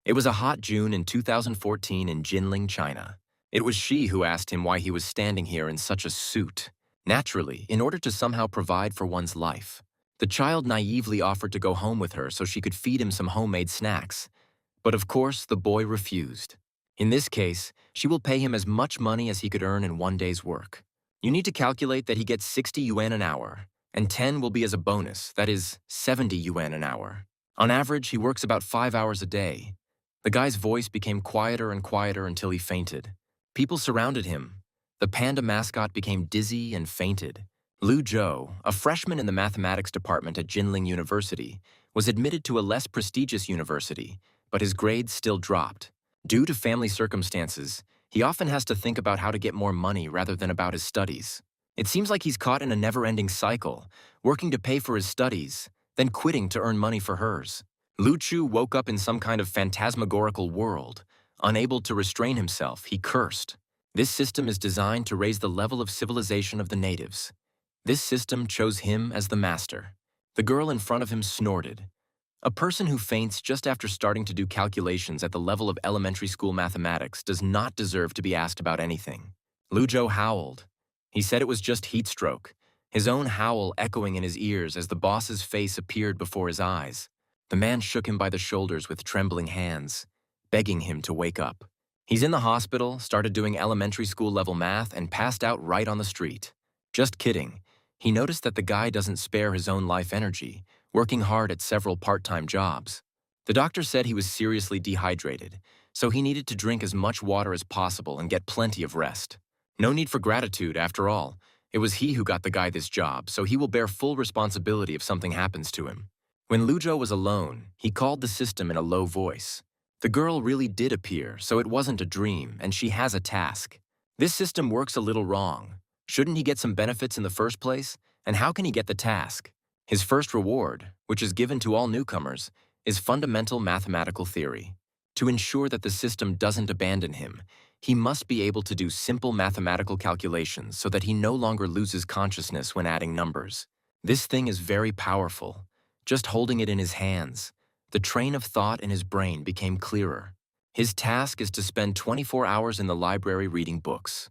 It was a hot June in 2014 in Jinling, China. It was she who asked him why he was standing here in such a suit. Naturally, in order to somehow provide for one's life. The child naively offered to go home with her so she could feed him some homemade snacks. But of course, the boy refused. In this case, she will pay him as much money as he could earn in one day's work. You need to calculate that he gets 60 yuan an hour, and 10 will be as a bonus, that is, 70 yuan an hour. On average, he works about 5 hours a day. The guy's voice became quieter and quieter until he fainted. People surrounded him. The panda mascot became dizzy and fainted. Lu Zhou, a freshman in the mathematics department at Jinling University, was admitted to a less prestigious university, but his grades still dropped. Due to family circumstances, he often has to think about how to get more money rather than about his studies. It seems like he's caught in a never-ending cycle, working to pay for his studies, then quitting to earn money for hers. Lu Chu woke up in some kind of phantasmagorical world. Unable to restrain himself, he cursed. This system is designed to raise the level of civilization of the natives. This system chose him as the master. The girl in front of him snorted. A person who faints just after starting to do calculations at the level of elementary school mathematics does not deserve to be asked about anything. Lu Zhou howled. He said it was just heat stroke, his own howl echoing in his ears as the boss's face appeared before his eyes. The man shook him by the shoulders with trembling hands, begging him to wake up. He's in the hospital, started doing elementary school level math, and passed out right on the street. Just kidding. He noticed that the guy doesn't spare his own life energy, working hard at several part-time jobs. The doctor said he was seriously dehydrated, so he needed to drink as much water as possible and get plenty of rest. No need for gratitude, after all. It was he who got the guy this job, so he will bear full responsibility if something happens to him. When Lu Zhou was alone, he called the system in a low voice. The girl really did appear, so it wasn't a dream, and she has a task. This system works a little wrong. Shouldn't he get some benefits in the first place? And how can he get the task? His first reward, which is given to all newcomers, is fundamental mathematical theory. To ensure that the system doesn't abandon him, he must be able to do simple mathematical calculations so that he no longer loses consciousness when adding numbers. This thing is very powerful. Just holding it in his hands, the train of thought in his brain became clearer. His task is to spend 24 hours in the library reading books.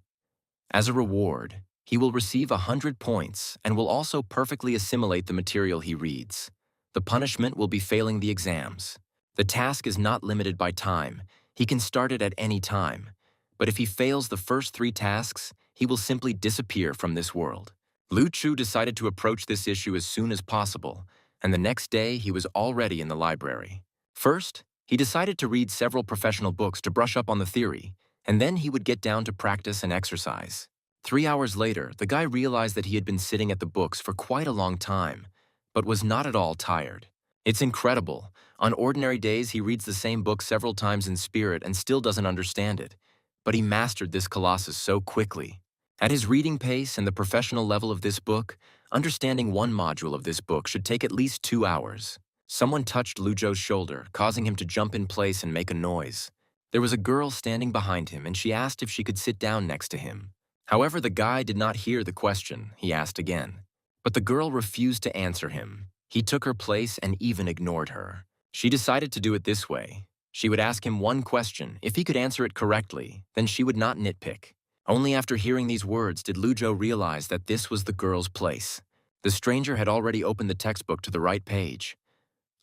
As a reward, he will receive 100 points and will also perfectly assimilate the material he reads. The punishment will be failing the exams. The task is not limited by time. He can start it at any time. But if he fails the first 3 tasks, he will simply disappear from this world. Lu Chu decided to approach this issue as soon as possible, and the next day he was already in the library. First, he decided to read several professional books to brush up on the theory, and then he would get down to practice and exercise. 3 hours later, the guy realized that he had been sitting at the books for quite a long time, but was not at all tired. It's incredible. On ordinary days, he reads the same book several times in spirit and still doesn't understand it. But he mastered this colossus so quickly. At his reading pace and the professional level of this book, understanding one module of this book should take at least 2 hours. Someone touched Lu Zhou's shoulder, causing him to jump in place and make a noise. There was a girl standing behind him, and she asked if she could sit down next to him. However, the guy did not hear the question. He asked again. But the girl refused to answer him. He took her place and even ignored her. She decided to do it this way. She would ask him one question. If he could answer it correctly, then she would not nitpick. Only after hearing these words did Lu Zhou realize that this was the girl's place. The stranger had already opened the textbook to the right page.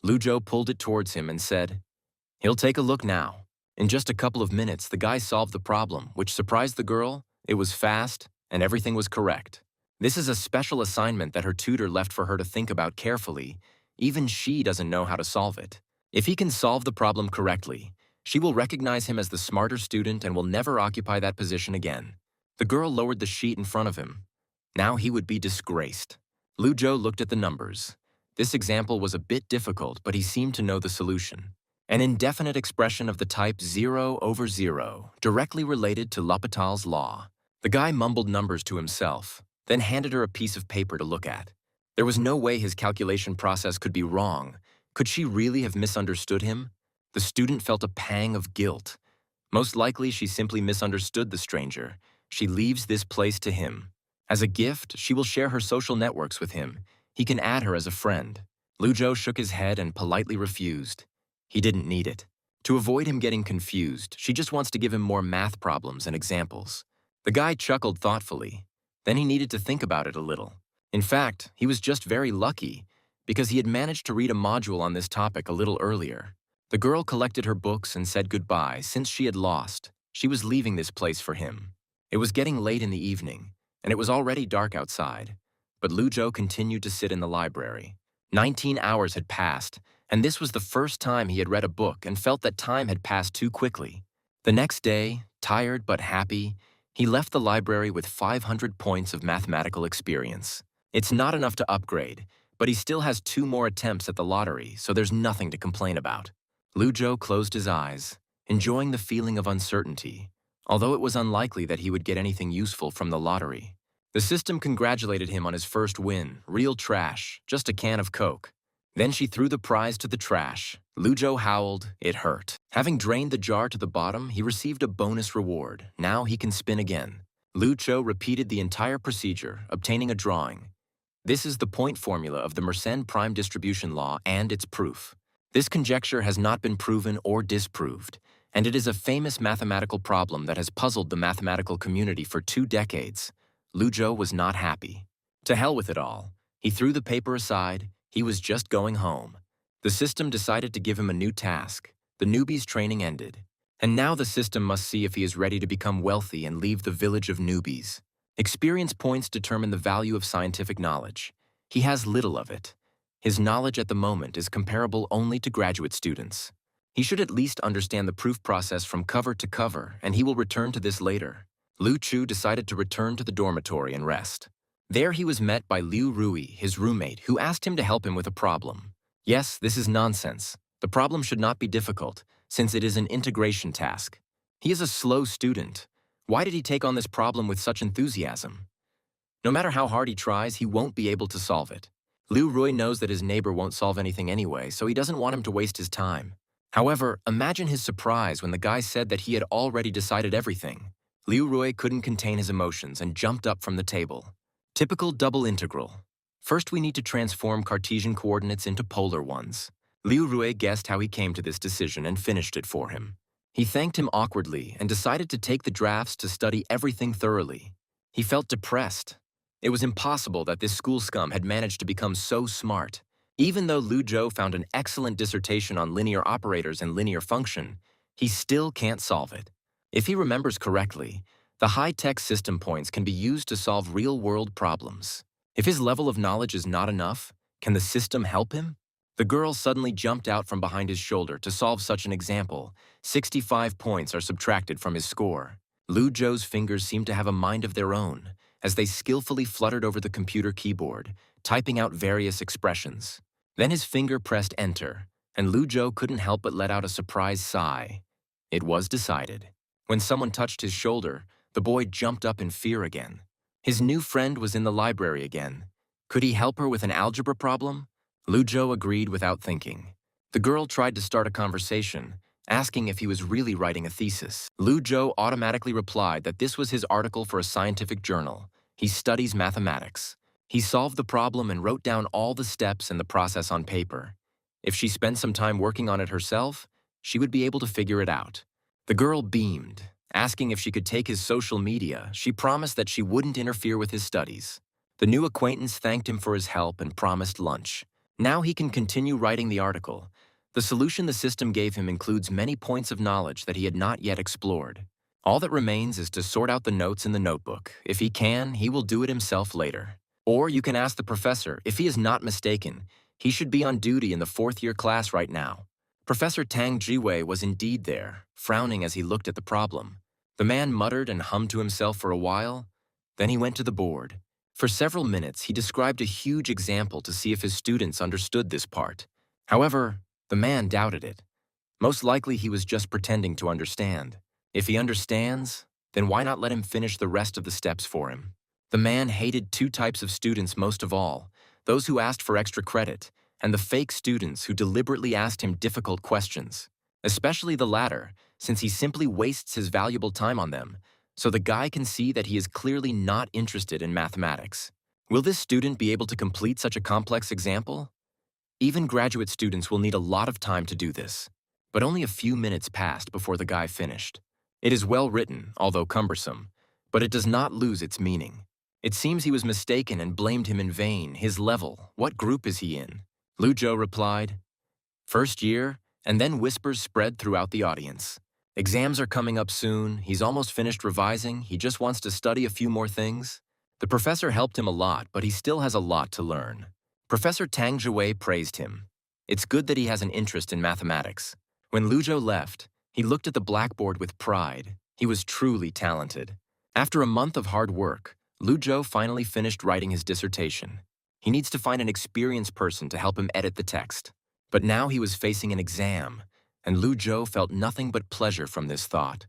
Lu Zhou pulled it towards him and said, "He'll take a look now." In just a couple of minutes, the guy solved the problem, which surprised the girl. It was fast, and everything was correct. This is a special assignment that her tutor left for her to think about carefully. Even she doesn't know how to solve it. If he can solve the problem correctly, she will recognize him as the smarter student and will never occupy that position again. The girl lowered the sheet in front of him. Now he would be disgraced. Lu Zhou looked at the numbers. This example was a bit difficult, but he seemed to know the solution. An indefinite expression of the type 0/0, directly related to L'Hopital's law. The guy mumbled numbers to himself, then handed her a piece of paper to look at. There was no way his calculation process could be wrong. Could she really have misunderstood him? The student felt a pang of guilt. Most likely, she simply misunderstood the stranger. She leaves this place to him. As a gift, she will share her social networks with him. He can add her as a friend. Lu Zhou shook his head and politely refused. He didn't need it. To avoid him getting confused, she just wants to give him more math problems and examples. The guy chuckled thoughtfully. Then he needed to think about it a little. In fact, he was just very lucky because he had managed to read a module on this topic a little earlier. The girl collected her books and said goodbye since she had lost. She was leaving this place for him. It was getting late in the evening, and it was already dark outside. But Luzhou continued to sit in the library. 19 hours had passed, and this was the first time he had read a book and felt that time had passed too quickly. The next day, tired but happy, he left the library with 500 points of mathematical experience. It's not enough to upgrade, but he still has 2 more attempts at the lottery, so there's nothing to complain about. Luzhou closed his eyes, enjoying the feeling of uncertainty, although it was unlikely that he would get anything useful from the lottery. The system congratulated him on his first win, real trash, just a can of Coke. Then she threw the prize to the trash. Luzhou howled, it hurt. Having drained the jar to the bottom, he received a bonus reward. Now he can spin again. Luzhou repeated the entire procedure, obtaining a drawing. This is the point formula of the Mersenne prime distribution law and its proof. This conjecture has not been proven or disproved, and it is a famous mathematical problem that has puzzled the mathematical community for 2 decades. Luzhou was not happy. To hell with it all. He threw the paper aside. He was just going home. The system decided to give him a new task. The newbie's training ended. And now the system must see if he is ready to become wealthy and leave the village of newbies. Experience points determine the value of scientific knowledge. He has little of it. His knowledge at the moment is comparable only to graduate students. He should at least understand the proof process from cover to cover, and he will return to this later. Lu Chu decided to return to the dormitory and rest. There he was met by Liu Rui, his roommate, who asked him to help him with a problem. Yes, this is nonsense. The problem should not be difficult, since it is an integration task. He is a slow student. Why did he take on this problem with such enthusiasm? No matter how hard he tries, he won't be able to solve it. Liu Rui knows that his neighbor won't solve anything anyway, so he doesn't want him to waste his time. However, imagine his surprise when the guy said that he had already decided everything. Liu Rui couldn't contain his emotions and jumped up from the table. Typical double integral. First, we need to transform Cartesian coordinates into polar ones. Liu Rui guessed how he came to this decision and finished it for him. He thanked him awkwardly and decided to take the drafts to study everything thoroughly. He felt depressed. It was impossible that this school scum had managed to become so smart. Even though Lu Zhou found an excellent dissertation on linear operators and linear function, he still can't solve it. If he remembers correctly, the high-tech system points can be used to solve real-world problems. If his level of knowledge is not enough, can the system help him? The girl suddenly jumped out from behind his shoulder to solve such an example. 65 points are subtracted from his score. Lu Zhou's fingers seemed to have a mind of their own, as they skillfully fluttered over the computer keyboard, typing out various expressions. Then his finger pressed enter, and Lu Zhou couldn't help but let out a surprised sigh. It was decided. When someone touched his shoulder, the boy jumped up in fear again. His new friend was in the library again. Could he help her with an algebra problem? Lu Zhou agreed without thinking. The girl tried to start a conversation, asking if he was really writing a thesis. Lu Zhou automatically replied that this was his article for a scientific journal. He studies mathematics. He solved the problem and wrote down all the steps in the process on paper. If she spent some time working on it herself, she would be able to figure it out. The girl beamed. Asking if she could take his social media, she promised that she wouldn't interfere with his studies. The new acquaintance thanked him for his help and promised lunch. Now he can continue writing the article. The solution the system gave him includes many points of knowledge that he had not yet explored. All that remains is to sort out the notes in the notebook. If he can, he will do it himself later. Or you can ask the professor. If he is not mistaken, he should be on duty in the 4th-year class right now. Professor Tang Jiwei was indeed there, frowning as he looked at the problem. The man muttered and hummed to himself for a while. Then he went to the board. For several minutes, he described a huge example to see if his students understood this part. However, the man doubted it. Most likely he was just pretending to understand. If he understands, then why not let him finish the rest of the steps for him? The man hated 2 types of students most of all, those who asked for extra credit, and the fake students who deliberately asked him difficult questions. Especially the latter, since he simply wastes his valuable time on them, so the guy can see that he is clearly not interested in mathematics. Will this student be able to complete such a complex example? Even graduate students will need a lot of time to do this. But only a few minutes passed before the guy finished. It is well written, although cumbersome, but it does not lose its meaning. It seems he was mistaken and blamed him in vain. His level, what group is he in? Lu Zhou replied, "First year," and then whispers spread throughout the audience. Exams are coming up soon, he's almost finished revising, he just wants to study a few more things. The professor helped him a lot, but he still has a lot to learn. Professor Tang Zhiwei praised him. It's good that he has an interest in mathematics. When Lu Zhou left, he looked at the blackboard with pride. He was truly talented. After a month of hard work, Lu Zhou finally finished writing his dissertation. He needs to find an experienced person to help him edit the text. But now he was facing an exam, and Lu Zhou felt nothing but pleasure from this thought,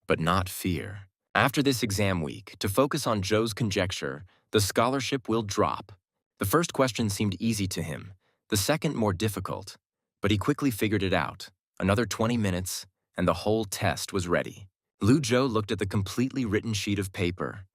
but not fear. After this exam week, to focus on Zhou's conjecture, the scholarship will drop. The first question seemed easy to him, the second more difficult, but he quickly figured it out. Another 20 minutes, and the whole test was ready. Lu Zhou looked at the completely written sheet of paper.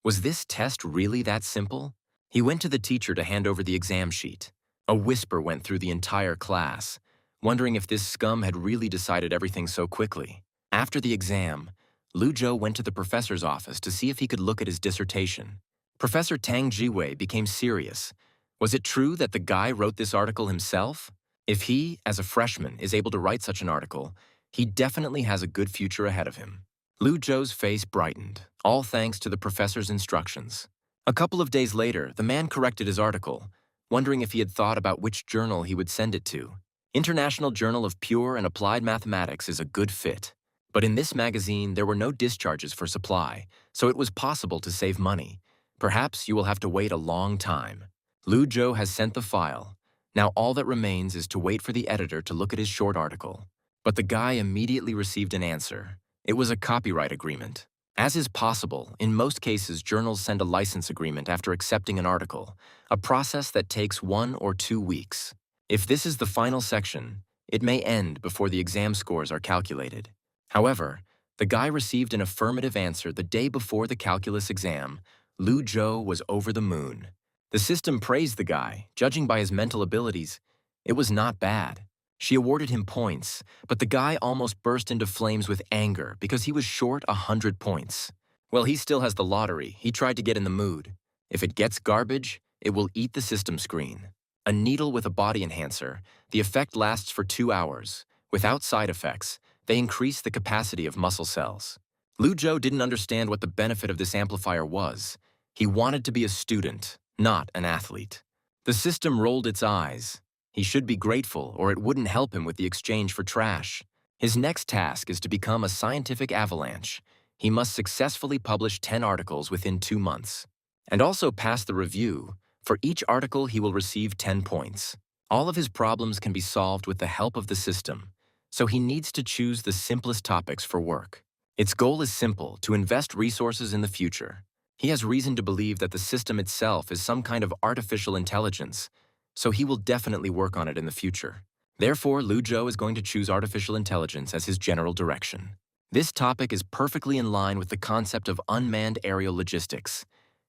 Was this test really that simple? He went to the teacher to hand over the exam sheet. A whisper went through the entire class, wondering if this scum had really decided everything so quickly. After the exam, Lu Zhou went to the professor's office to see if he could look at his dissertation. Professor Tang Zhiwei became serious. Was it true that the guy wrote this article himself? If he, as a freshman, is able to write such an article, he definitely has a good future ahead of him. Lu Zhou's face brightened, all thanks to the professor's instructions. A couple of days later, the man corrected his article, wondering if he had thought about which journal he would send it to. International Journal of Pure and Applied Mathematics is a good fit. But in this magazine, there were no discharges for supply, so it was possible to save money. Perhaps you will have to wait a long time. Lu Zhou has sent the file. Now all that remains is to wait for the editor to look at his short article. But the guy immediately received an answer. It was a copyright agreement. As is possible, in most cases journals send a license agreement after accepting an article, a process that takes 1 or 2 weeks. If this is the final section, it may end before the exam scores are calculated. However, the guy received an affirmative answer the day before the calculus exam. Lu Zhou was over the moon. The system praised the guy, judging by his mental abilities. It was not bad. She awarded him points, but the guy almost burst into flames with anger because he was short 100 points. Well, he still has the lottery. He tried to get in the mood. If it gets garbage, it will eat the system screen. A needle with a body enhancer, the effect lasts for 2 hours. Without side effects, they increase the capacity of muscle cells. Lu Zhou didn't understand what the benefit of this amplifier was. He wanted to be a student, not an athlete. The system rolled its eyes. He should be grateful, or it wouldn't help him with the exchange for trash. His next task is to become a scientific avalanche. He must successfully publish 10 articles within 2 months. And also pass the review. For each article, he will receive 10 points. All of his problems can be solved with the help of the system, so he needs to choose the simplest topics for work. Its goal is simple, to invest resources in the future. He has reason to believe that the system itself is some kind of artificial intelligence, so he will definitely work on it in the future. Therefore, Lu Zhou is going to choose artificial intelligence as his general direction. This topic is perfectly in line with the concept of unmanned aerial logistics.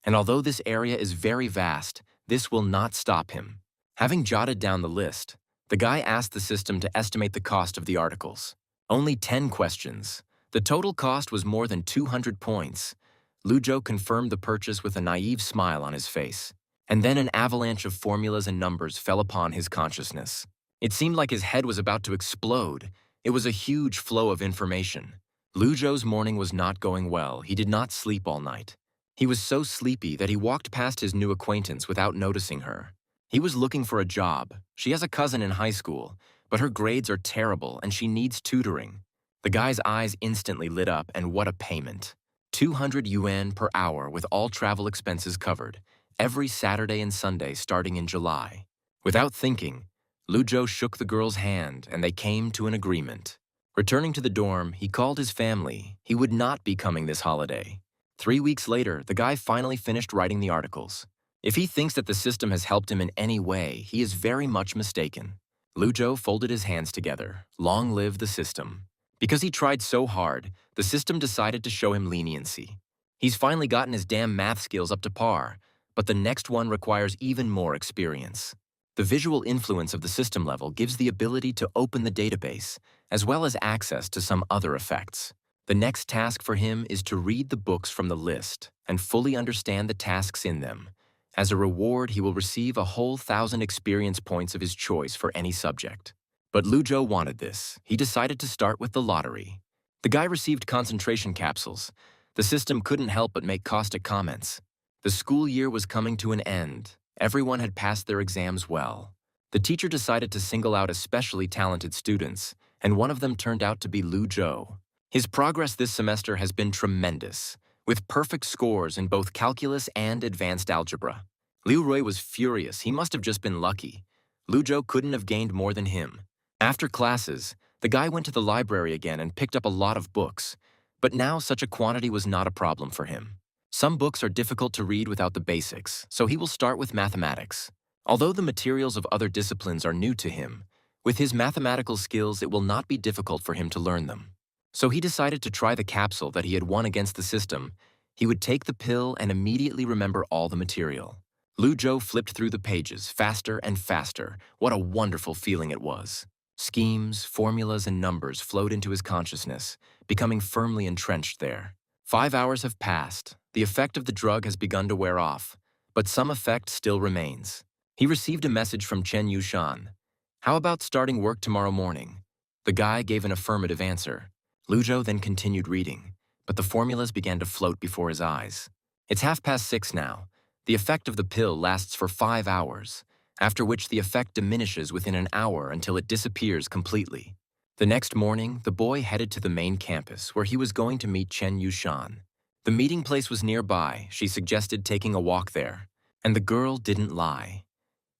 And although this area is very vast, this will not stop him. Having jotted down the list, the guy asked the system to estimate the cost of the articles. Only 10 questions. The total cost was more than 200 points. Lu Zhou confirmed the purchase with a naive smile on his face. And then an avalanche of formulas and numbers fell upon his consciousness. It seemed like his head was about to explode. It was a huge flow of information. Lu Zhou's morning was not going well. He did not sleep all night. He was so sleepy that he walked past his new acquaintance without noticing her. He was looking for a job. She has a cousin in high school, but her grades are terrible and she needs tutoring. The guy's eyes instantly lit up, and what a payment. 200 yuan per hour with all travel expenses covered, every Saturday and Sunday starting in July. Without thinking, Lu Zhou shook the girl's hand and they came to an agreement. Returning to the dorm, he called his family. He would not be coming this holiday. 3 weeks later, the guy finally finished writing the articles. If he thinks that the system has helped him in any way, he is very much mistaken. Lu Zhou folded his hands together. Long live the system. Because he tried so hard, the system decided to show him leniency. He's finally gotten his damn math skills up to par, but the next one requires even more experience. The visual influence of the system level gives the ability to open the database, as well as access to some other effects. The next task for him is to read the books from the list and fully understand the tasks in them. As a reward, he will receive a whole 1,000 experience points of his choice for any subject. But Lu Zhou wanted this. He decided to start with the lottery. The guy received concentration capsules. The system couldn't help but make caustic comments. The school year was coming to an end. Everyone had passed their exams well. The teacher decided to single out especially talented students, and one of them turned out to be Lu Zhou. His progress this semester has been tremendous, with perfect scores in both calculus and advanced algebra. Liu Rui was furious. He must have just been lucky. Lu Zhou couldn't have gained more than him. After classes, the guy went to the library again and picked up a lot of books, but now such a quantity was not a problem for him. Some books are difficult to read without the basics, so he will start with mathematics. Although the materials of other disciplines are new to him, with his mathematical skills it will not be difficult for him to learn them. So he decided to try the capsule that he had won against the system. He would take the pill and immediately remember all the material. Lu Zhou flipped through the pages faster and faster. What a wonderful feeling it was. Schemes, formulas, and numbers flowed into his consciousness, becoming firmly entrenched there. 5 hours have passed. The effect of the drug has begun to wear off, but some effect still remains. He received a message from Chen Yushan. "How about starting work tomorrow morning?" The guy gave an affirmative answer. Lu Zhou then continued reading, but the formulas began to float before his eyes. It's 6:30 now. The effect of the pill lasts for 5 hours, after which the effect diminishes within an hour until it disappears completely. The next morning, the boy headed to the main campus where he was going to meet Chen Yushan. The meeting place was nearby. She suggested taking a walk there, and the girl didn't lie.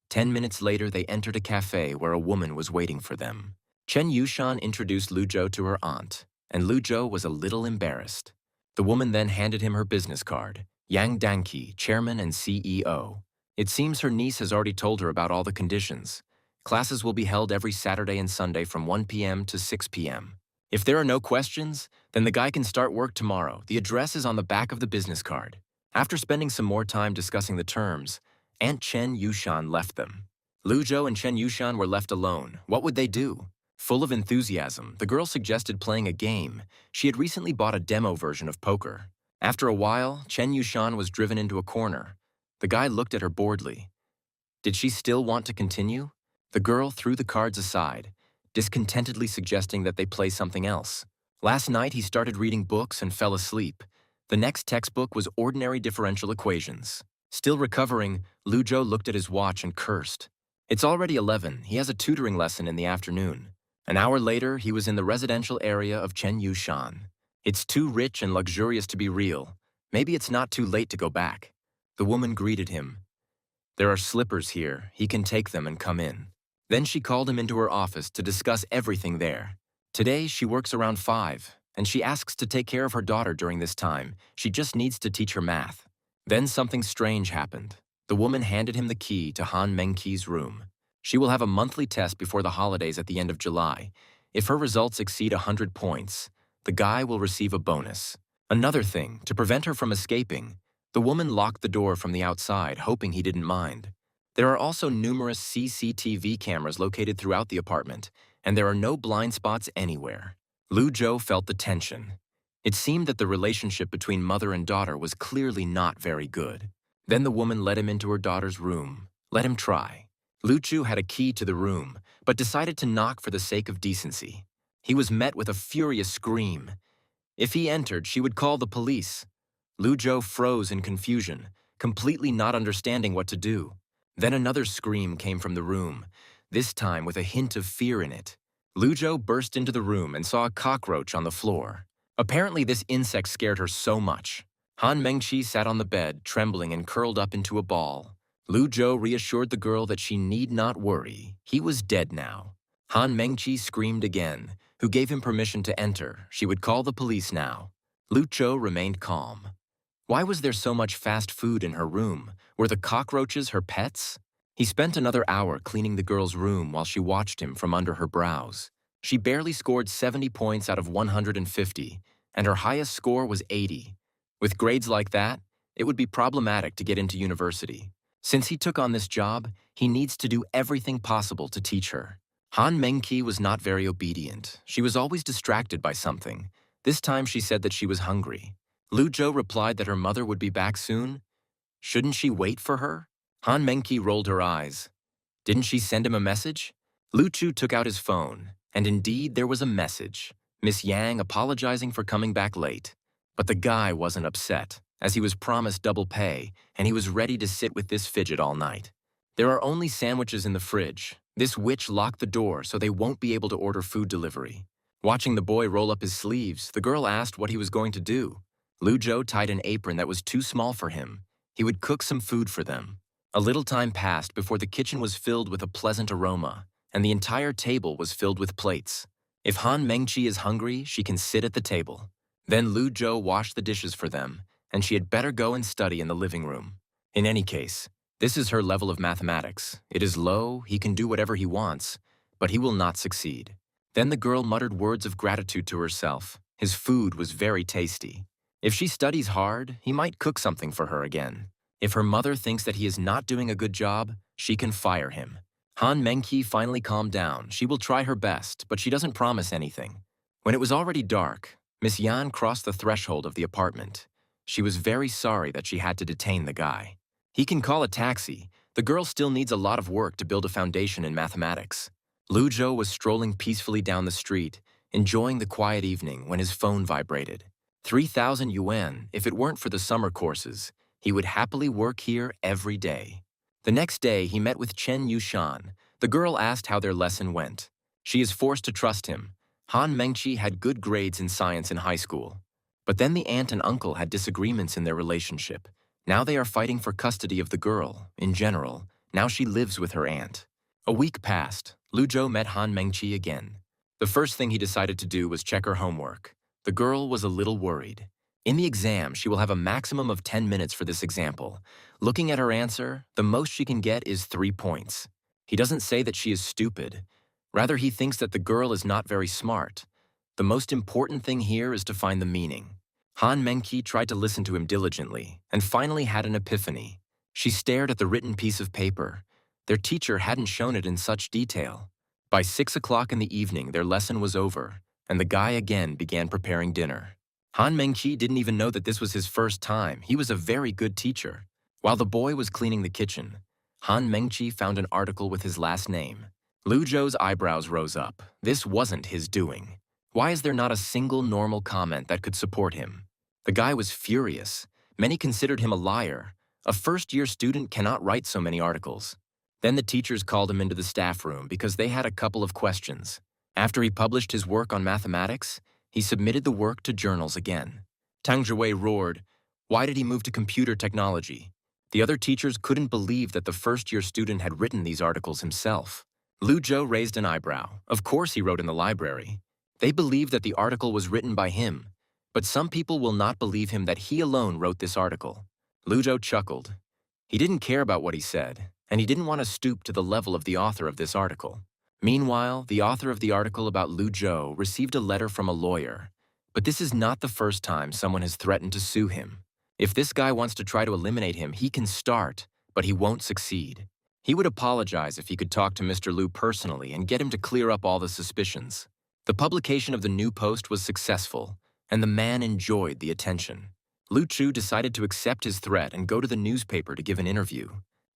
10 minutes later, they entered a cafe where a woman was waiting for them. Chen Yushan introduced Lu Zhou to her aunt, and Lu Zhou was a little embarrassed. The woman then handed him her business card. Yang Danqi, chairman and CEO. It seems her niece has already told her about all the conditions. Classes will be held every Saturday and Sunday from 1 p.m. to 6 p.m. If there are no questions, then the guy can start work tomorrow. The address is on the back of the business card. After spending some more time discussing the terms, Aunt Chen Yushan left them. Lu Zhou and Chen Yushan were left alone. What would they do? Full of enthusiasm, the girl suggested playing a game. She had recently bought a demo version of poker. After a while, Chen Yushan was driven into a corner. The guy looked at her boredly. Did she still want to continue? The girl threw the cards aside, discontentedly suggesting that they play something else. Last night, he started reading books and fell asleep. The next textbook was Ordinary Differential Equations. Still recovering, Lu Zhou looked at his watch and cursed. It's already 11. He has a tutoring lesson in the afternoon. An hour later, he was in the residential area of Chen Yushan. It's too rich and luxurious to be real. Maybe it's not too late to go back. The woman greeted him. There are slippers here. He can take them and come in. Then she called him into her office to discuss everything there. Today, she works around 5, and she asks to take care of her daughter during this time. She just needs to teach her math. Then something strange happened. The woman handed him the key to Han Mengqi's room. She will have a monthly test before the holidays at the end of July. If her results exceed 100 points, the guy will receive a bonus. Another thing, to prevent her from escaping, the woman locked the door from the outside, hoping he didn't mind. There are also numerous CCTV cameras located throughout the apartment, and there are no blind spots anywhere. Lu Zhou felt the tension. It seemed that the relationship between mother and daughter was clearly not very good. Then the woman led him into her daughter's room. Let him try. Lu Zhou had a key to the room, but decided to knock for the sake of decency. He was met with a furious scream. If he entered, she would call the police. Lu Zhou froze in confusion, completely not understanding what to do. Then another scream came from the room, this time with a hint of fear in it. Lu Zhou burst into the room and saw a cockroach on the floor. Apparently this insect scared her so much. Han Mengqi sat on the bed, trembling and curled up into a ball. Lu Zhou reassured the girl that she need not worry. He was dead now. Han Mengqi screamed again, who gave him permission to enter. She would call the police now. Lu Zhou remained calm. Why was there so much fast food in her room? Were the cockroaches her pets? He spent another hour cleaning the girl's room while she watched him from under her brows. She barely scored 70 points out of 150, and her highest score was 80. With grades like that, it would be problematic to get into university. Since he took on this job, he needs to do everything possible to teach her. Han Mengqi was not very obedient. She was always distracted by something. This time she said that she was hungry. Lu Zhou replied that her mother would be back soon. Shouldn't she wait for her? Han Mengqi rolled her eyes. Didn't she send him a message? Lu Chu took out his phone, and indeed there was a message. Miss Yang apologizing for coming back late. But the guy wasn't upset, as he was promised double pay, and he was ready to sit with this fidget all night. There are only sandwiches in the fridge. This witch locked the door so they won't be able to order food delivery. Watching the boy roll up his sleeves, the girl asked what he was going to do. Lu Zhou tied an apron that was too small for him. He would cook some food for them. A little time passed before the kitchen was filled with a pleasant aroma, and the entire table was filled with plates. If Han Mengqi is hungry, she can sit at the table. Then Lu Zhou washed the dishes for them, and she had better go and study in the living room. In any case, this is her level of mathematics. It is low, he can do whatever he wants, but he will not succeed. Then the girl muttered words of gratitude to herself. His food was very tasty. If she studies hard, he might cook something for her again. If her mother thinks that he is not doing a good job, she can fire him. Han Mengqi finally calmed down. She will try her best, but she doesn't promise anything. When it was already dark, Miss Yan crossed the threshold of the apartment. She was very sorry that she had to detain the guy. He can call a taxi. The girl still needs a lot of work to build a foundation in mathematics. Lu Zhou was strolling peacefully down the street, enjoying the quiet evening when his phone vibrated. 3,000 yuan, if it weren't for the summer courses. He would happily work here every day. The next day, he met with Chen Yushan. The girl asked how their lesson went. She is forced to trust him. Han Mengqi had good grades in science in high school. But then the aunt and uncle had disagreements in their relationship. Now they are fighting for custody of the girl. In general, now she lives with her aunt. A week passed. Lu Zhou met Han Mengqi again. The first thing he decided to do was check her homework. The girl was a little worried. In the exam, she will have a maximum of 10 minutes for this example. Looking at her answer, the most she can get is 3 points. He doesn't say that she is stupid. Rather, he thinks that the girl is not very smart. The most important thing here is to find the meaning. Han Mengqi tried to listen to him diligently and finally had an epiphany. She stared at the written piece of paper. Their teacher hadn't shown it in such detail. By 6 o'clock in the evening, their lesson was over, and the guy again began preparing dinner. Han Mengqi didn't even know that this was his first time. He was a very good teacher. While the boy was cleaning the kitchen, Han Mengqi found an article with his last name. Lu Zhou's eyebrows rose up. This wasn't his doing. Why is there not a single normal comment that could support him? The guy was furious. Many considered him a liar. A first-year student cannot write so many articles. Then the teachers called him into the staff room because they had a couple of questions. After he published his work on mathematics, he submitted the work to journals again. Tang Zhiwei roared, "Why did he move to computer technology?" The other teachers couldn't believe that the first-year student had written these articles himself. Lu Zhou raised an eyebrow. Of course he wrote in the library. They believed that the article was written by him, but some people will not believe him that he alone wrote this article. Lu Zhou chuckled. He didn't care about what he said, and he didn't want to stoop to the level of the author of this article. Meanwhile, the author of the article about Lu Zhou received a letter from a lawyer. But this is not the first time someone has threatened to sue him. If this guy wants to try to eliminate him, he can start, but he won't succeed. He would apologize if he could talk to Mr. Lu personally and get him to clear up all the suspicions. The publication of the new post was successful, and the man enjoyed the attention. Lu Chu decided to accept his threat and go to the newspaper to give an interview.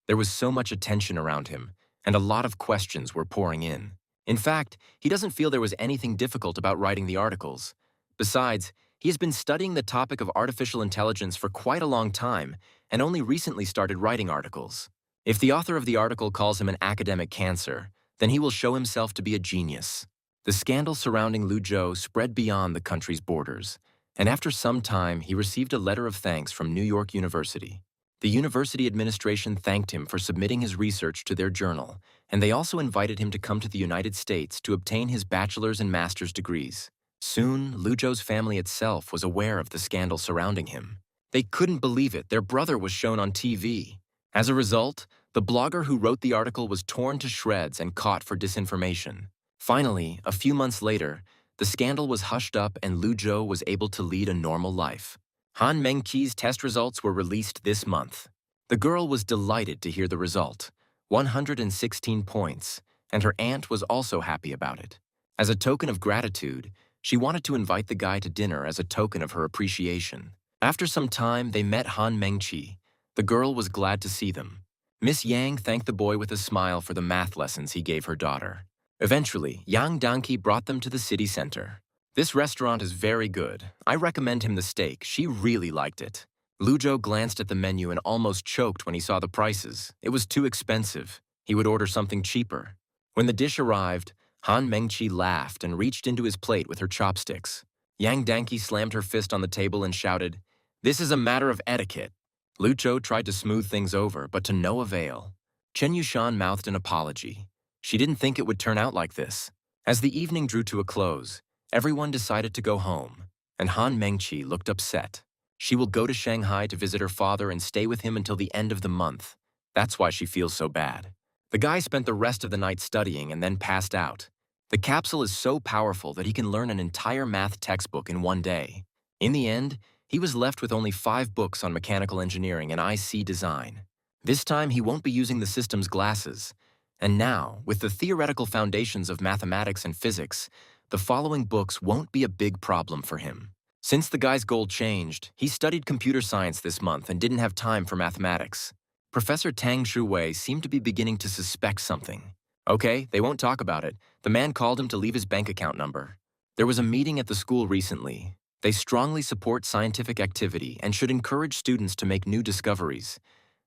There was so much attention around him, and a lot of questions were pouring in. In fact, he doesn't feel there was anything difficult about writing the articles. Besides, he has been studying the topic of artificial intelligence for quite a long time and only recently started writing articles. If the author of the article calls him an academic cancer, then he will show himself to be a genius. The scandal surrounding Lu Zhou spread beyond the country's borders, and after some time, he received a letter of thanks from New York University. The university administration thanked him for submitting his research to their journal, and they also invited him to come to the United States to obtain his bachelor's and master's degrees. Soon, Lu Zhou's family itself was aware of the scandal surrounding him. They couldn't believe it. Their brother was shown on TV. As a result, the blogger who wrote the article was torn to shreds and caught for disinformation. Finally, a few months later, the scandal was hushed up and Lu Zhou was able to lead a normal life. Han Mengqi's test results were released this month. The girl was delighted to hear the result, 116 points, and her aunt was also happy about it. As a token of gratitude, she wanted to invite the guy to dinner as a token of her appreciation. After some time, they met Han Mengqi. The girl was glad to see them. Miss Yang thanked the boy with a smile for the math lessons he gave her daughter. Eventually, Yang Danqi brought them to the city center. This restaurant is very good. I recommend him the steak. She really liked it. Luzhou glanced at the menu and almost choked when he saw the prices. It was too expensive. He would order something cheaper. When the dish arrived, Han Mengqi laughed and reached into his plate with her chopsticks. Yang Danqi slammed her fist on the table and shouted, "This is a matter of etiquette." Luzhou tried to smooth things over, but to no avail. Chen Yushan mouthed an apology. She didn't think it would turn out like this. As the evening drew to a close, everyone decided to go home, and Han Mengqi looked upset. She will go to Shanghai to visit her father and stay with him until the end of the month. That's why she feels so bad. The guy spent the rest of the night studying and then passed out. The capsule is so powerful that he can learn an entire math textbook in one day. In the end, he was left with only 5 books on mechanical engineering and IC design. This time, he won't be using the system's glasses. And now, with the theoretical foundations of mathematics and physics, the following books won't be a big problem for him. Since the guy's goal changed, he studied computer science this month and didn't have time for mathematics. Professor Tang Shuwei seemed to be beginning to suspect something. Okay, they won't talk about it. The man called him to leave his bank account number. There was a meeting at the school recently. They strongly support scientific activity and should encourage students to make new discoveries.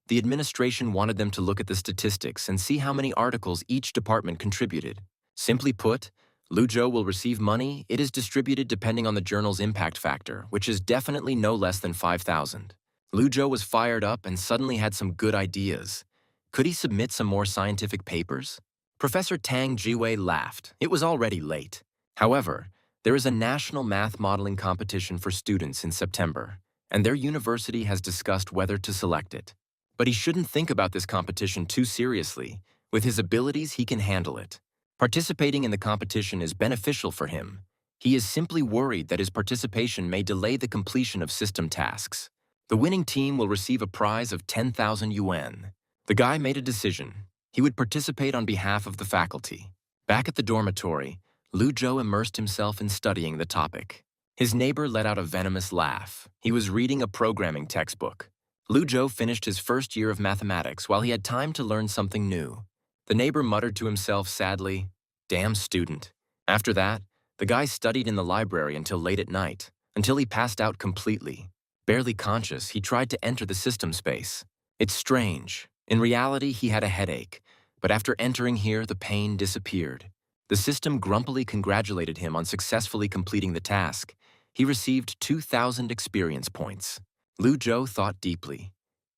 The administration wanted them to look at the statistics and see how many articles each department contributed. Simply put, Luzhou will receive money. It is distributed depending on the journal's impact factor, which is definitely no less than 5,000. Luzhou was fired up and suddenly had some good ideas. Could he submit some more scientific papers? Professor Tang Jiwei laughed. It was already late. However, there is a national math modeling competition for students in September, and their university has discussed whether to select it. But he shouldn't think about this competition too seriously. With his abilities, he can handle it. Participating in the competition is beneficial for him. He is simply worried that his participation may delay the completion of system tasks. The winning team will receive a prize of 10,000 yuan. The guy made a decision. He would participate on behalf of the faculty. Back at the dormitory, Luzhou immersed himself in studying the topic. His neighbor let out a venomous laugh. He was reading a programming textbook. Luzhou finished his first year of mathematics while he had time to learn something new. The neighbor muttered to himself sadly, "Damn student." After that, the guy studied in the library until late at night, until he passed out completely. Barely conscious, he tried to enter the system space. It's strange. In reality, he had a headache, but after entering here, the pain disappeared. The system grumpily congratulated him on successfully completing the task. He received 2,000 experience points. Luzhou thought deeply.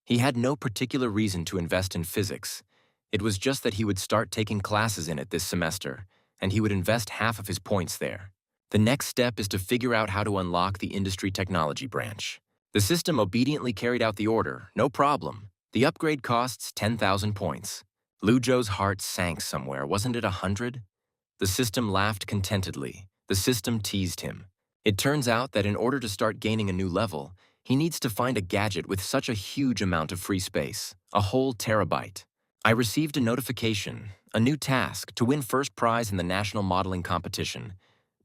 He had no particular reason to invest in physics. It was just that he would start taking classes in it this semester, and he would invest half of his points there. The next step is to figure out how to unlock the industry technology branch. The system obediently carried out the order, no problem. The upgrade costs 10,000 points. Luzhou's heart sank somewhere, wasn't it 100? The system laughed contentedly. The system teased him. It turns out that in order to start gaining a new level, he needs to find a gadget with such a huge amount of free space, a whole terabyte. I received a notification, a new task, to win first prize in the national modeling competition,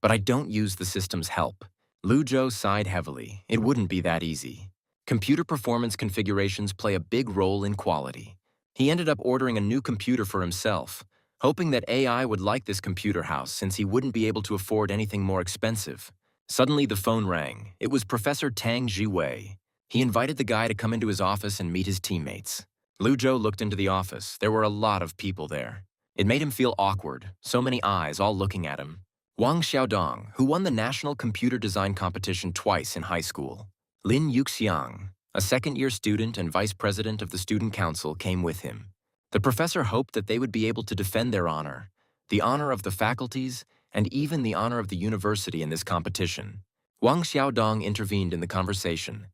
but I don't use the system's help. Luzhou sighed heavily. It wouldn't be that easy. Computer performance configurations play a big role in quality. He ended up ordering a new computer for himself, hoping that AI would like this computer house since he wouldn't be able to afford anything more expensive. Suddenly the phone rang. It was Professor Tang Jiwei. He invited the guy to come into his office and meet his teammates. Luzhou looked into the office. There were a lot of people there. It made him feel awkward, so many eyes all looking at him. Wang Xiaodong, who won the national computer design competition twice in high school. Lin Yuxiang, a second-year student and vice president of the student council, came with him. The professor hoped that they would be able to defend their honor, the honor of the faculties, and even the honor of the university in this competition. Wang Xiaodong intervened in the conversation.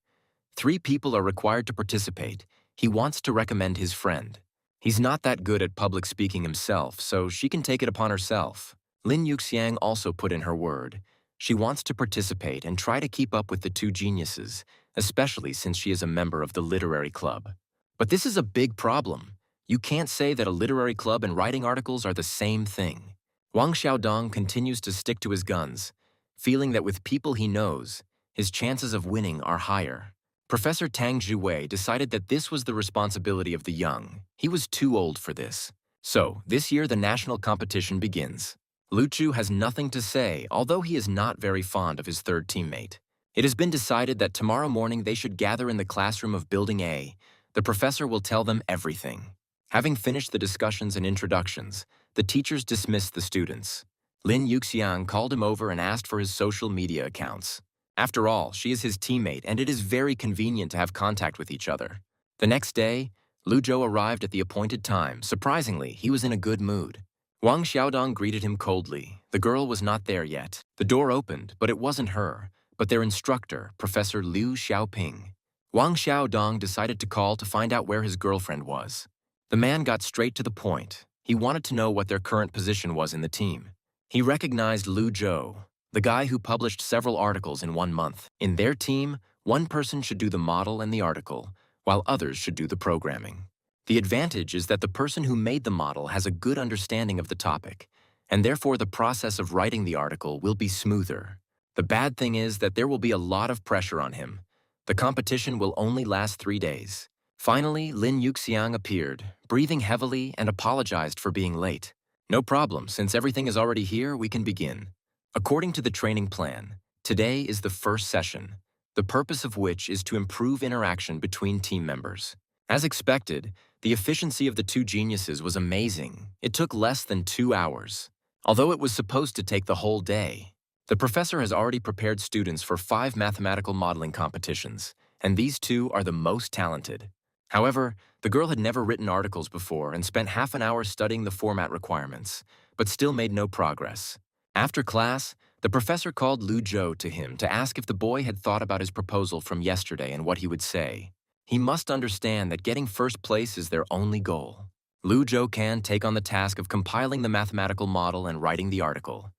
3 people are required to participate. He wants to recommend his friend. He's not that good at public speaking himself, so she can take it upon herself. Lin Yuxiang also put in her word. She wants to participate and try to keep up with the 2 geniuses, especially since she is a member of the literary club. But this is a big problem. You can't say that a literary club and writing articles are the same thing. Wang Xiaodong continues to stick to his guns, feeling that with people he knows, his chances of winning are higher. Professor Tang Zhiwei decided that this was the responsibility of the young. He was too old for this. So, this year the national competition begins. Lu Chu has nothing to say, although he is not very fond of his third teammate. It has been decided that tomorrow morning they should gather in the classroom of Building A. The professor will tell them everything. Having finished the discussions and introductions, the teachers dismissed the students. Lin Yuxiang called him over and asked for his social media accounts. After all, she is his teammate, and it is very convenient to have contact with each other. The next day, Lu Zhou arrived at the appointed time. Surprisingly, he was in a good mood. Wang Xiaodong greeted him coldly. The girl was not there yet. The door opened, but it wasn't her, but their instructor, Professor Liu Xiaoping. Wang Xiaodong decided to call to find out where his girlfriend was. The man got straight to the point. He wanted to know what their current position was in the team. He recognized Lu Zhou, the guy who published several articles in 1 month. In their team, one person should do the model and the article, while others should do the programming. The advantage is that the person who made the model has a good understanding of the topic, and therefore the process of writing the article will be smoother. The bad thing is that there will be a lot of pressure on him. The competition will only last 3 days. Finally, Lin Yuxiang appeared, breathing heavily, and apologized for being late. No problem, since everything is already here, we can begin. According to the training plan, today is the first session, the purpose of which is to improve interaction between team members. As expected, the efficiency of the two geniuses was amazing. It took less than 2 hours. Although it was supposed to take the whole day, the professor has already prepared students for 5 mathematical modeling competitions, and these two are the most talented. However, the girl had never written articles before and spent half an hour studying the format requirements, but still made no progress. After class, the professor called Lu Zhou to him to ask if the boy had thought about his proposal from yesterday and what he would say. He must understand that getting first place is their only goal. Lu Zhou can take on the task of compiling the mathematical model and writing the article.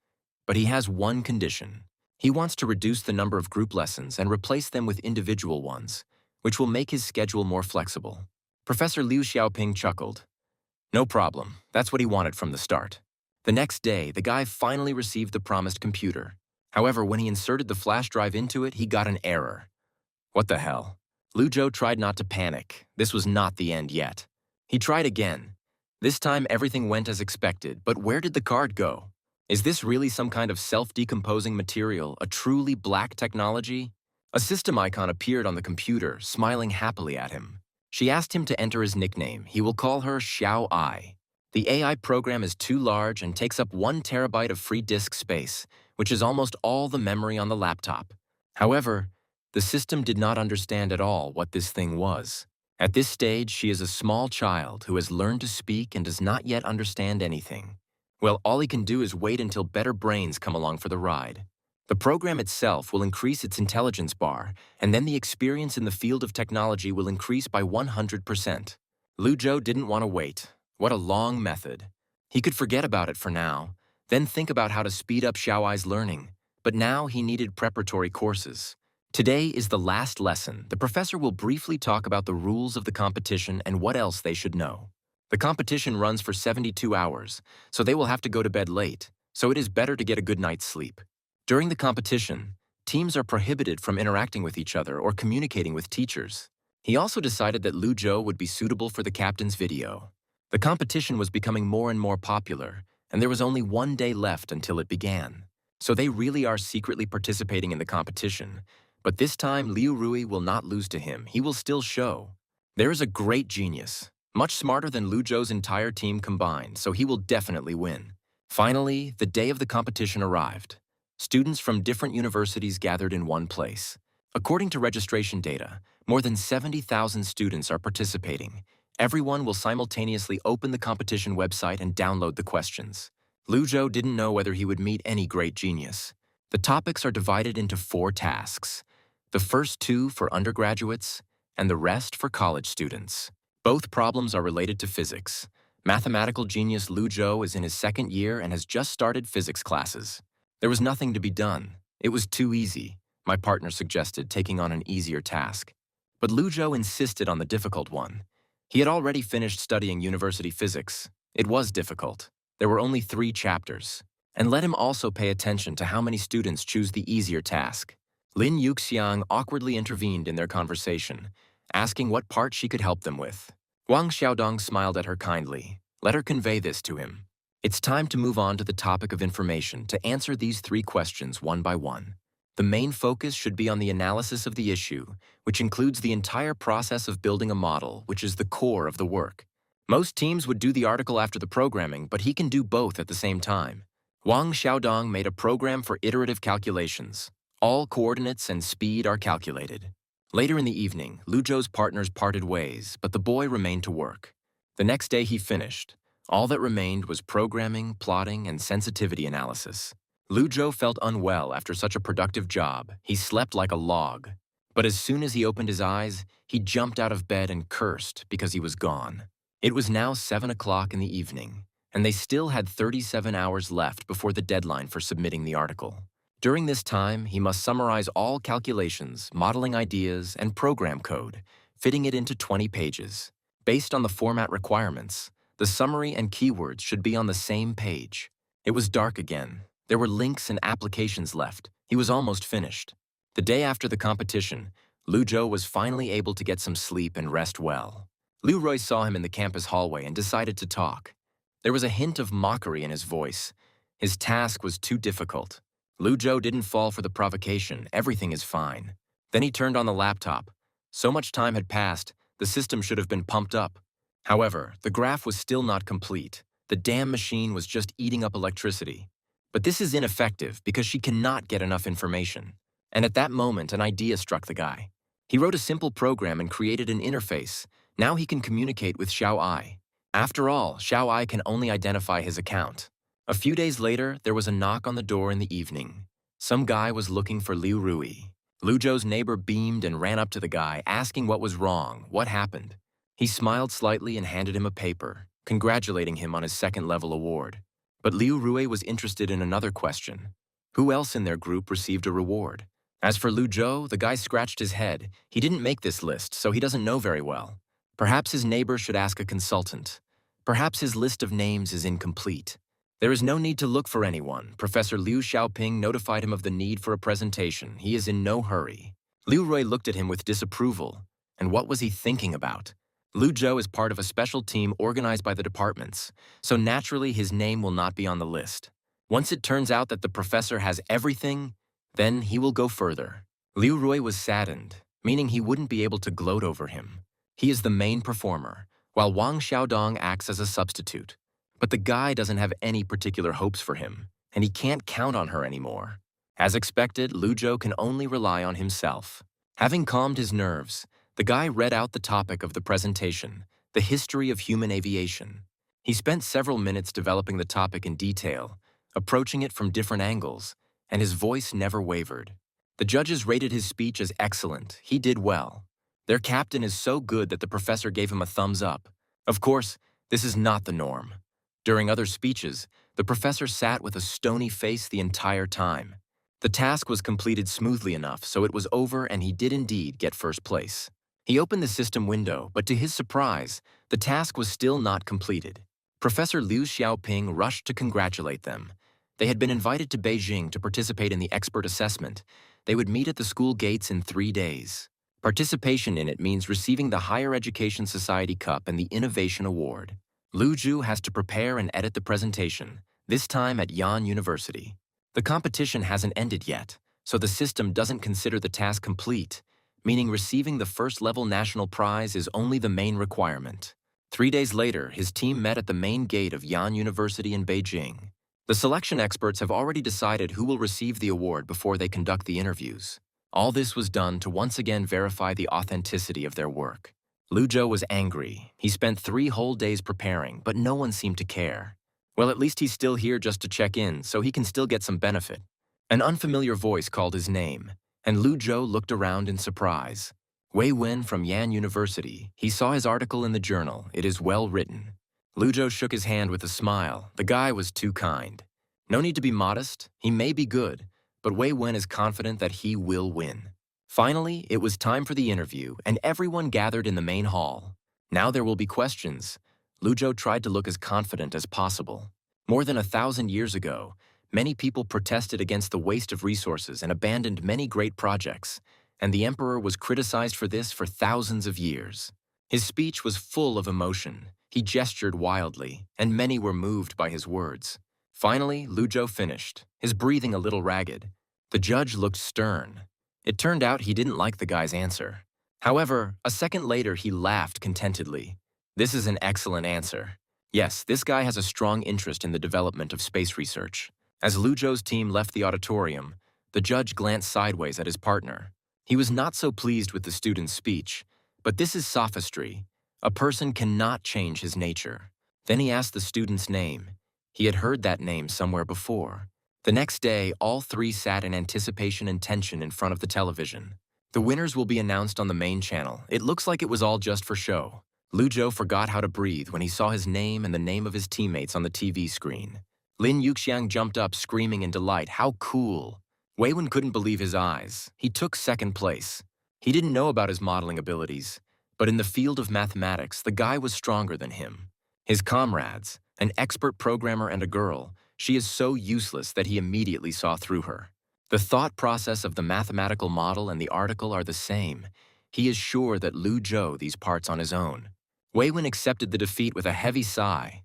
But he has one condition. He wants to reduce the number of group lessons and replace them with individual ones, which will make his schedule more flexible. Professor Liu Xiaoping chuckled. No problem, that's what he wanted from the start. The next day, the guy finally received the promised computer. However, when he inserted the flash drive into it, he got an error. What the hell? Lu Zhou tried not to panic. This was not the end yet. He tried again. This time, everything went as expected, but where did the card go? Is this really some kind of self-decomposing material, a truly black technology? A system icon appeared on the computer, smiling happily at him. She asked him to enter his nickname. He will call her Xiao Ai. The AI program is too large and takes up 1 terabyte of free disk space, which is almost all the memory on the laptop. However, the system did not understand at all what this thing was. At this stage, she is a small child who has learned to speak and does not yet understand anything. Well, all he can do is wait until better brains come along for the ride. The program itself will increase its intelligence bar, and then the experience in the field of technology will increase by 100%. Lu Zhou didn't want to wait. What a long method. He could forget about it for now, then think about how to speed up Xiaoai's learning. But now he needed preparatory courses. Today is the last lesson. The professor will briefly talk about the rules of the competition and what else they should know. The competition runs for 72 hours, so they will have to go to bed late, so it is better to get a good night's sleep. During the competition, teams are prohibited from interacting with each other or communicating with teachers. He also decided that Lu Zhou would be suitable for the captain's video. The competition was becoming more and more popular, and there was only 1 day left until it began. So they really are secretly participating in the competition, but this time Liu Rui will not lose to him. He will still show. There is a great genius, much smarter than Lu Zhou's entire team combined, so he will definitely win. Finally, the day of the competition arrived. Students from different universities gathered in one place. According to registration data, more than 70,000 students are participating. Everyone will simultaneously open the competition website and download the questions. Lu Zhou didn't know whether he would meet any great genius. The topics are divided into 4 tasks. The first 2 for undergraduates, and the rest for college students. Both problems are related to physics. Mathematical genius Lu Zhou is in his 2nd year and has just started physics classes. There was nothing to be done. It was too easy. My partner suggested taking on an easier task. But Lu Zhou insisted on the difficult one. He had already finished studying university physics. It was difficult. There were only 3 chapters. And let him also pay attention to how many students choose the easier task. Lin Yuxiang awkwardly intervened in their conversation, asking what part she could help them with. Wang Xiaodong smiled at her kindly. Let her convey this to him. It's time to move on to the topic of information to answer these 3 questions one by one. The main focus should be on the analysis of the issue, which includes the entire process of building a model, which is the core of the work. Most teams would do the article after the programming, but he can do both at the same time. Wang Xiaodong made a program for iterative calculations. All coordinates and speed are calculated. Later in the evening, Lu Zhou's partners parted ways, but the boy remained to work. The next day he finished. All that remained was programming, plotting, and sensitivity analysis. Lu Zhou felt unwell after such a productive job. He slept like a log. But as soon as he opened his eyes, he jumped out of bed and cursed because he was gone. It was now 7 o'clock in the evening, and they still had 37 hours left before the deadline for submitting the article. During this time, he must summarize all calculations, modeling ideas, and program code, fitting it into 20 pages. Based on the format requirements, the summary and keywords should be on the same page. It was dark again. There were links and applications left. He was almost finished. The day after the competition, Lu Zhou was finally able to get some sleep and rest well. Liu Rui saw him in the campus hallway and decided to talk. There was a hint of mockery in his voice. His task was too difficult. Lu Zhou didn't fall for the provocation. Everything is fine. Then he turned on the laptop. So much time had passed, the system should have been pumped up. However, the graph was still not complete. The damn machine was just eating up electricity. But this is ineffective because she cannot get enough information. And at that moment, an idea struck the guy. He wrote a simple program and created an interface. Now he can communicate with Xiao Ai. After all, Xiao Ai can only identify his account. A few days later, there was a knock on the door in the evening. Some guy was looking for Liu Rui. Lu Zhou's neighbor beamed and ran up to the guy, asking what was wrong, what happened. He smiled slightly and handed him a paper, congratulating him on his second-level award. But Liu Rui was interested in another question. Who else in their group received a reward? As for Lu Zhou, the guy scratched his head. He didn't make this list, so he doesn't know very well. Perhaps his neighbor should ask a consultant. Perhaps his list of names is incomplete. There is no need to look for anyone. Professor Liu Xiaoping notified him of the need for a presentation. He is in no hurry. Liu Rui looked at him with disapproval. And what was he thinking about? Lu Zhou is part of a special team organized by the departments, so naturally his name will not be on the list. Once it turns out that the professor has everything, then he will go further. Liu Rui was saddened, meaning he wouldn't be able to gloat over him. He is the main performer, while Wang Xiaodong acts as a substitute. But the guy doesn't have any particular hopes for him, and he can't count on her anymore. As expected, Lu Zhou can only rely on himself. Having calmed his nerves, the guy read out the topic of the presentation, the history of human aviation. He spent several minutes developing the topic in detail, approaching it from different angles, and his voice never wavered. The judges rated his speech as excellent. He did well. Their captain is so good that the professor gave him a thumbs up. Of course, this is not the norm. During other speeches, the professor sat with a stony face the entire time. The task was completed smoothly enough, so it was over and he did indeed get first place. He opened the system window, but to his surprise, the task was still not completed. Professor Liu Xiaoping rushed to congratulate them. They had been invited to Beijing to participate in the expert assessment. They would meet at the school gates in 3 days. Participation in it means receiving the Higher Education Society Cup and the Innovation Award. Lu Zhu has to prepare and edit the presentation, this time at Yan University. The competition hasn't ended yet, so the system doesn't consider the task complete, meaning receiving the first-level national prize is only the main requirement. 3 days later, his team met at the main gate of Yan University in Beijing. The selection experts have already decided who will receive the award before they conduct the interviews. All this was done to once again verify the authenticity of their work. Lu Zhou was angry. He spent 3 whole days preparing, but no one seemed to care. Well, at least he's still here just to check in, so he can still get some benefit. An unfamiliar voice called his name, and Lu Zhou looked around in surprise. Wei Wen from Yan University. He saw his article in the journal. It is well written. Lu Zhou shook his hand with a smile. The guy was too kind. No need to be modest. He may be good, but Wei Wen is confident that he will win. Finally, it was time for the interview, and everyone gathered in the main hall. Now there will be questions. Lu Zhou tried to look as confident as possible. More than 1,000 years ago, many people protested against the waste of resources and abandoned many great projects, and the emperor was criticized for this for thousands of years. His speech was full of emotion. He gestured wildly, and many were moved by his words. Finally, Lu Zhou finished, his breathing a little ragged. The judge looked stern. It turned out he didn't like the guy's answer. However, a second later he laughed contentedly. This is an excellent answer. Yes, this guy has a strong interest in the development of space research. As Lu Zhou's team left the auditorium, the judge glanced sideways at his partner. He was not so pleased with the student's speech, but this is sophistry. A person cannot change his nature. Then he asked the student's name. He had heard that name somewhere before. The next day, all three sat in anticipation and tension in front of the television. The winners will be announced on the main channel. It looks like it was all just for show. Lu Zhou forgot how to breathe when he saw his name and the name of his teammates on the TV screen. Lin Yuxiang jumped up, screaming in delight. How cool! Wei Wen couldn't believe his eyes. He took second place. He didn't know about his modeling abilities, but in the field of mathematics, the guy was stronger than him. His comrades, an expert programmer and a girl, she is so useless that he immediately saw through her. The thought process of the mathematical model and the article are the same. He is sure that Lu Zhou these parts on his own. Wei Wen accepted the defeat with a heavy sigh.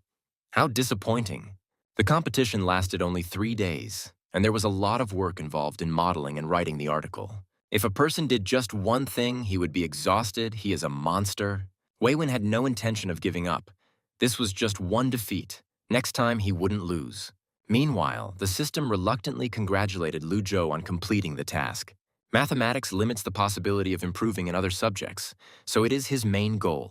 How disappointing. The competition lasted only 3 days, and there was a lot of work involved in modeling and writing the article. If a person did just one thing, he would be exhausted. He is a monster. Wei Wen had no intention of giving up. This was just one defeat. Next time, he wouldn't lose. Meanwhile, the system reluctantly congratulated Lu Zhou on completing the task. Mathematics limits the possibility of improving in other subjects, so it is his main goal.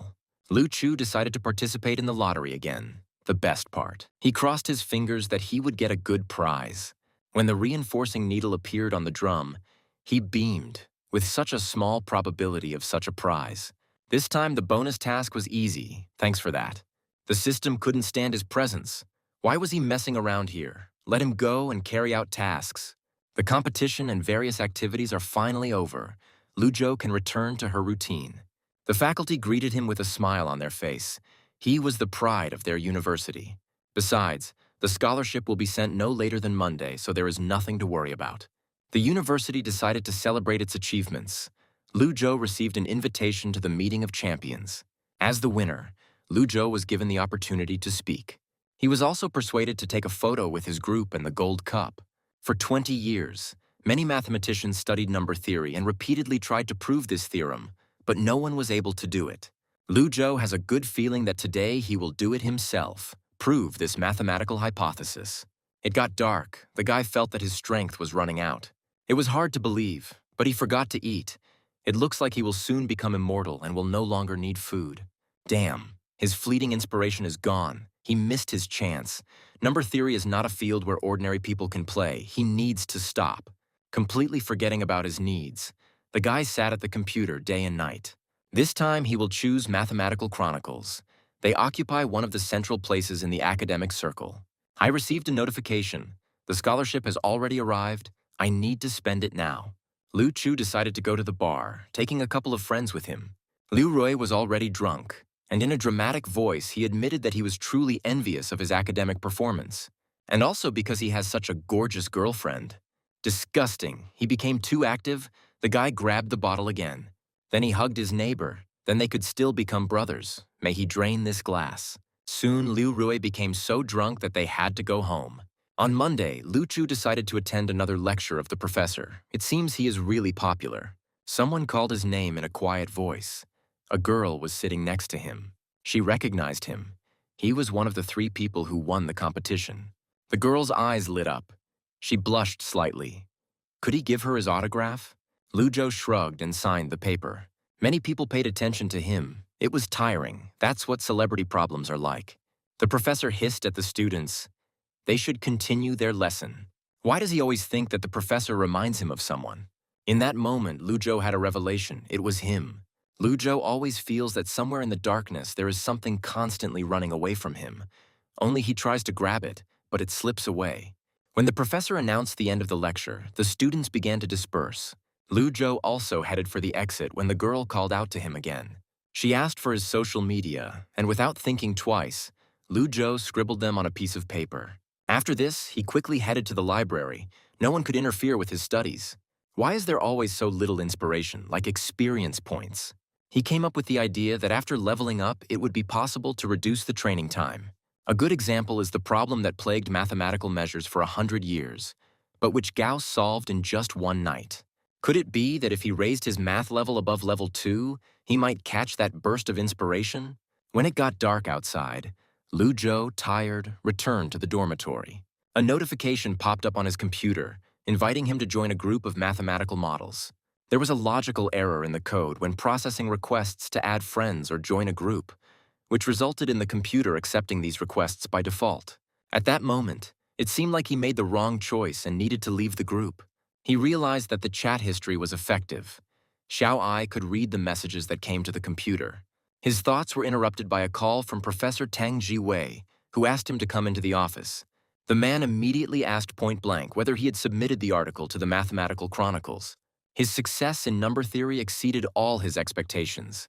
Lu Chu decided to participate in the lottery again. The best part. He crossed his fingers that he would get a good prize. When the reinforcing needle appeared on the drum, he beamed, with such a small probability of such a prize. This time the bonus task was easy, thanks for that. The system couldn't stand his presence. Why was he messing around here? Let him go and carry out tasks. The competition and various activities are finally over. Lu Zhou can return to her routine. The faculty greeted him with a smile on their face. He was the pride of their university. Besides, the scholarship will be sent no later than Monday, so there is nothing to worry about. The university decided to celebrate its achievements. Lu Zhou received an invitation to the meeting of champions. As the winner, Lu Zhou was given the opportunity to speak. He was also persuaded to take a photo with his group and the gold cup. For 20 years, many mathematicians studied number theory and repeatedly tried to prove this theorem, but no one was able to do it. Lu Zhou has a good feeling that today he will do it himself, prove this mathematical hypothesis. It got dark. The guy felt that his strength was running out. It was hard to believe, but he forgot to eat. It looks like he will soon become immortal and will no longer need food. Damn, his fleeting inspiration is gone. He missed his chance. Number theory is not a field where ordinary people can play. He needs to stop. Completely forgetting about his needs, the guy sat at the computer day and night. This time he will choose Mathematical Chronicles. They occupy one of the central places in the academic circle. I received a notification. The scholarship has already arrived. I need to spend it now. Lu Chu decided to go to the bar, taking a couple of friends with him. Liu Rui was already drunk, and in a dramatic voice he admitted that he was truly envious of his academic performance, and also because he has such a gorgeous girlfriend. Disgusting. He became too active. The guy grabbed the bottle again. Then he hugged his neighbor. Then they could still become brothers. May he drain this glass. Soon, Liu Rui became so drunk that they had to go home. On Monday, Lu Chu decided to attend another lecture of the professor. It seems he is really popular. Someone called his name in a quiet voice. A girl was sitting next to him. She recognized him. He was one of the 3 people who won the competition. The girl's eyes lit up. She blushed slightly. Could he give her his autograph? Lu Zhou shrugged and signed the paper. Many people paid attention to him. It was tiring. That's what celebrity problems are like. The professor hissed at the students. They should continue their lesson. Why does he always think that the professor reminds him of someone? In that moment, Lu Zhou had a revelation. It was him. Lu Zhou always feels that somewhere in the darkness there is something constantly running away from him. Only he tries to grab it, but it slips away. When the professor announced the end of the lecture, the students began to disperse. Lu Zhou also headed for the exit when the girl called out to him again. She asked for his social media, and without thinking twice, Lu Zhou scribbled them on a piece of paper. After this, he quickly headed to the library. No one could interfere with his studies. Why is there always so little inspiration, like experience points? He came up with the idea that after leveling up, it would be possible to reduce the training time. A good example is the problem that plagued mathematical measures for 100 years, but which Gauss solved in just one night. Could it be that if he raised his math level above level 2, he might catch that burst of inspiration? When it got dark outside, Lu Zhou, tired, returned to the dormitory. A notification popped up on his computer, inviting him to join a group of mathematical models. There was a logical error in the code when processing requests to add friends or join a group, which resulted in the computer accepting these requests by default. At that moment, it seemed like he made the wrong choice and needed to leave the group. He realized that the chat history was effective. Xiao Ai could read the messages that came to the computer. His thoughts were interrupted by a call from Professor Tang Jiwei, who asked him to come into the office. The man immediately asked point-blank whether he had submitted the article to the Mathematical Chronicles. His success in number theory exceeded all his expectations.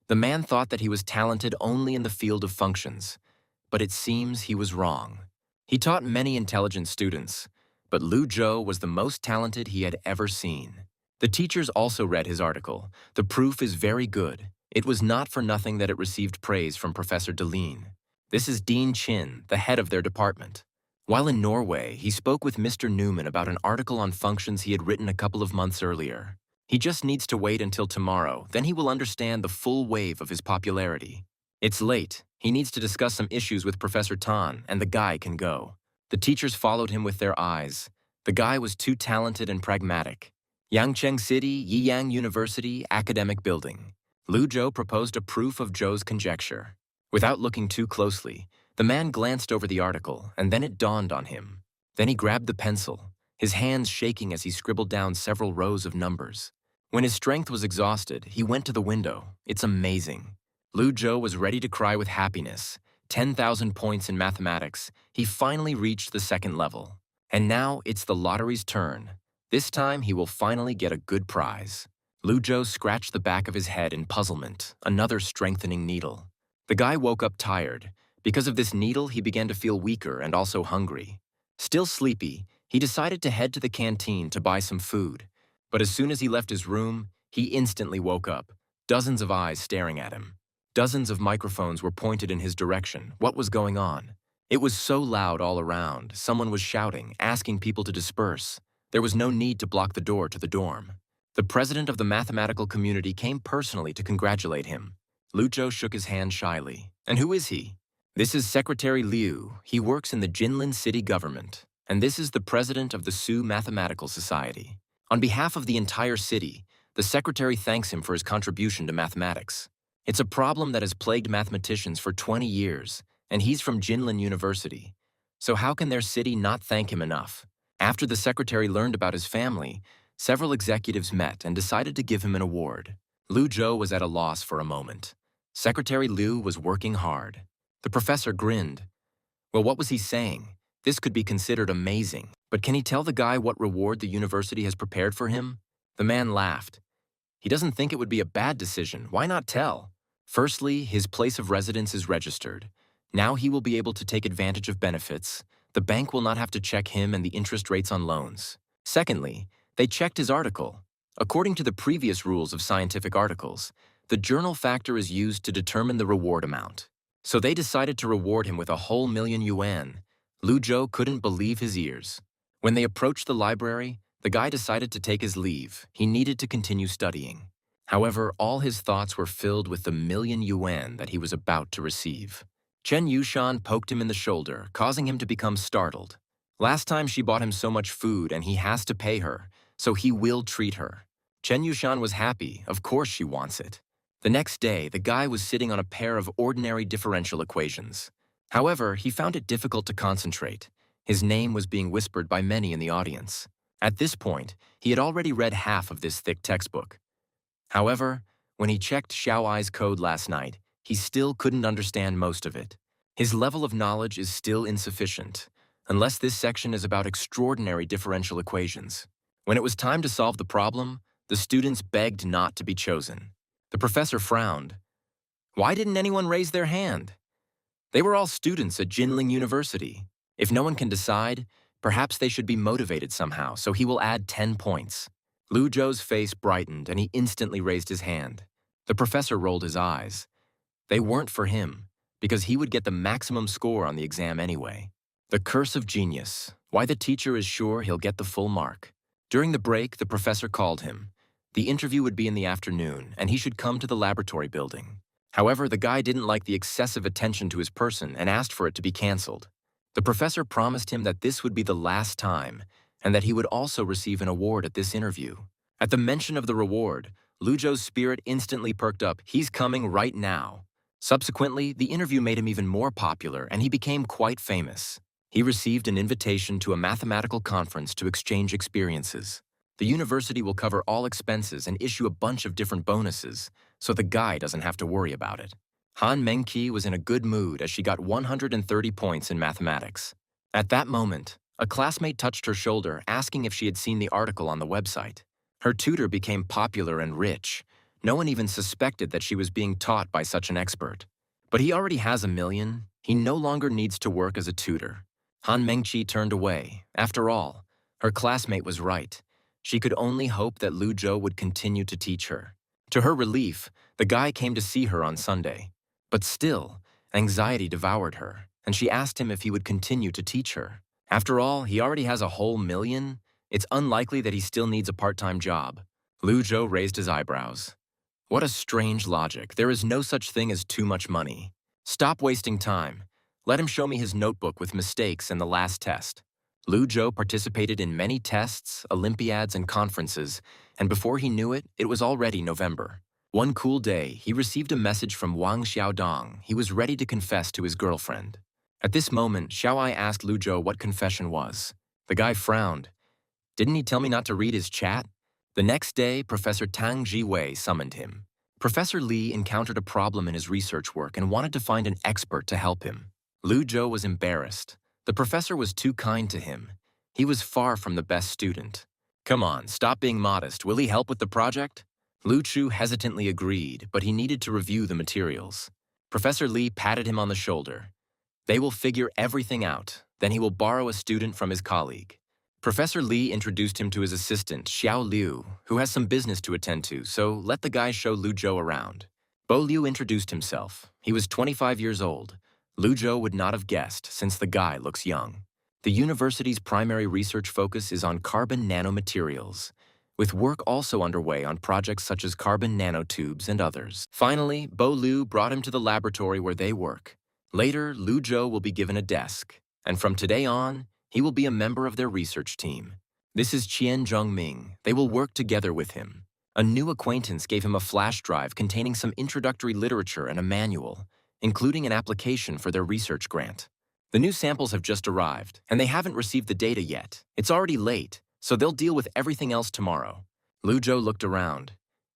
The man thought that he was talented only in the field of functions, but it seems he was wrong. He taught many intelligent students, but Lu Zhou was the most talented he had ever seen. The teachers also read his article. The proof is very good. It was not for nothing that it received praise from Professor Deline. This is Dean Chin, the head of their department. While in Norway, he spoke with Mr. Newman about an article on functions he had written a couple of months earlier. He just needs to wait until tomorrow, then he will understand the full wave of his popularity. It's late. He needs to discuss some issues with Professor Tan, and the guy can go. The teachers followed him with their eyes. The guy was too talented and pragmatic. Yangcheng City, Yiyang University, Academic Building. Lu Zhou proposed a proof of Zhou's conjecture. Without looking too closely, the man glanced over the article, and then it dawned on him. Then he grabbed the pencil, his hands shaking as he scribbled down several rows of numbers. When his strength was exhausted, he went to the window. It's amazing. Lu Zhou was ready to cry with happiness. 10,000 points in mathematics. He finally reached the second level. And now it's the lottery's turn. This time he will finally get a good prize. Lu Zhou scratched the back of his head in puzzlement, another strengthening needle. The guy woke up tired. Because of this needle, he began to feel weaker and also hungry. Still sleepy, he decided to head to the canteen to buy some food. But as soon as he left his room, he instantly woke up, dozens of eyes staring at him. Dozens of microphones were pointed in his direction. What was going on? It was so loud all around. Someone was shouting, asking people to disperse. There was no need to block the door to the dorm. The president of the mathematical community came personally to congratulate him. Lu Zhou shook his hand shyly. And who is he? This is Secretary Liu. He works in the Jinlin city government. And this is the president of the Sioux Mathematical Society. On behalf of the entire city, the secretary thanks him for his contribution to mathematics. It's a problem that has plagued mathematicians for 20 years, and he's from Jinlin University. So how can their city not thank him enough? After the secretary learned about his family, several executives met and decided to give him an award. Lu Zhou was at a loss for a moment. Secretary Liu was working hard. The professor grinned. Well, what was he saying? This could be considered amazing, but can he tell the guy what reward the university has prepared for him? The man laughed. He doesn't think it would be a bad decision. Why not tell? Firstly, his place of residence is registered. Now he will be able to take advantage of benefits. The bank will not have to check him and the interest rates on loans. Secondly, they checked his article. According to the previous rules of scientific articles, the journal factor is used to determine the reward amount. So they decided to reward him with a whole million yuan. Lu Zhou couldn't believe his ears. When they approached the library, the guy decided to take his leave. He needed to continue studying. However, all his thoughts were filled with the million yuan that he was about to receive. Chen Yushan poked him in the shoulder, causing him to become startled. Last time she bought him so much food and he has to pay her, so he will treat her. Chen Yushan was happy. Of course she wants it. The next day, the guy was sitting on a pair of ordinary differential equations. However, he found it difficult to concentrate. His name was being whispered by many in the audience. At this point, he had already read half of this thick textbook. However, when he checked Xiao Ai's code last night, he still couldn't understand most of it. His level of knowledge is still insufficient, unless this section is about extraordinary differential equations. When it was time to solve the problem, the students begged not to be chosen. The professor frowned. Why didn't anyone raise their hand? They were all students at Jinling University. If no one can decide, perhaps they should be motivated somehow, so he will add 10 points. Lu Zhou's face brightened and he instantly raised his hand. The professor rolled his eyes. They weren't for him, because he would get the maximum score on the exam anyway. The curse of genius. Why the teacher is sure he'll get the full mark. During the break, the professor called him. The interview would be in the afternoon, and he should come to the laboratory building. However, the guy didn't like the excessive attention to his person and asked for it to be canceled. The professor promised him that this would be the last time, and that he would also receive an award at this interview. At the mention of the reward, Lu Zhou's spirit instantly perked up. He's coming right now. Subsequently, the interview made him even more popular, and he became quite famous. He received an invitation to a mathematical conference to exchange experiences. The university will cover all expenses and issue a bunch of different bonuses, so the guy doesn't have to worry about it. Han Mengqi was in a good mood as she got 130 points in mathematics. At that moment, a classmate touched her shoulder asking if she had seen the article on the website. Her tutor became popular and rich. No one even suspected that she was being taught by such an expert. But he already has $1 million. He no longer needs to work as a tutor. Han Mengqi turned away. After all, her classmate was right. She could only hope that Lu Zhou would continue to teach her. To her relief, the guy came to see her on Sunday. But still, anxiety devoured her, and she asked him if he would continue to teach her. After all, he already has a whole $1 million. It's unlikely that he still needs a part-time job. Lu Zhou raised his eyebrows. What a strange logic. There is no such thing as too much money. Stop wasting time. Let him show me his notebook with mistakes in the last test. Lu Zhou participated in many tests, Olympiads, and conferences, and before he knew it, it was already November. One cool day, he received a message from Wang Xiaodong. He was ready to confess to his girlfriend. At this moment, Xiaoai asked Lu Zhou what confession was. The guy frowned. Didn't he tell me not to read his chat? The next day, Professor Tang Jiwei summoned him. Professor Li encountered a problem in his research work and wanted to find an expert to help him. Lu Zhou was embarrassed. The professor was too kind to him. He was far from the best student. Come on, stop being modest. Will he help with the project? Lu Chu hesitantly agreed, but he needed to review the materials. Professor Li patted him on the shoulder. They will figure everything out. Then he will borrow a student from his colleague. Professor Li introduced him to his assistant, Xiao Liu, who has some business to attend to, so let the guy show Lu Zhou around. Bo Liu introduced himself. He was 25 years old. Lu Zhou would not have guessed, since the guy looks young. The university's primary research focus is on carbon nanomaterials, with work also underway on projects such as carbon nanotubes and others. Finally, Bo Liu brought him to the laboratory where they work. Later, Lu Zhou will be given a desk, and from today on, he will be a member of their research team. This is Qian Zhongming. They will work together with him. A new acquaintance gave him a flash drive containing some introductory literature and a manual, including an application for their research grant. The new samples have just arrived, and they haven't received the data yet. It's already late, so they'll deal with everything else tomorrow. Lu Zhou looked around.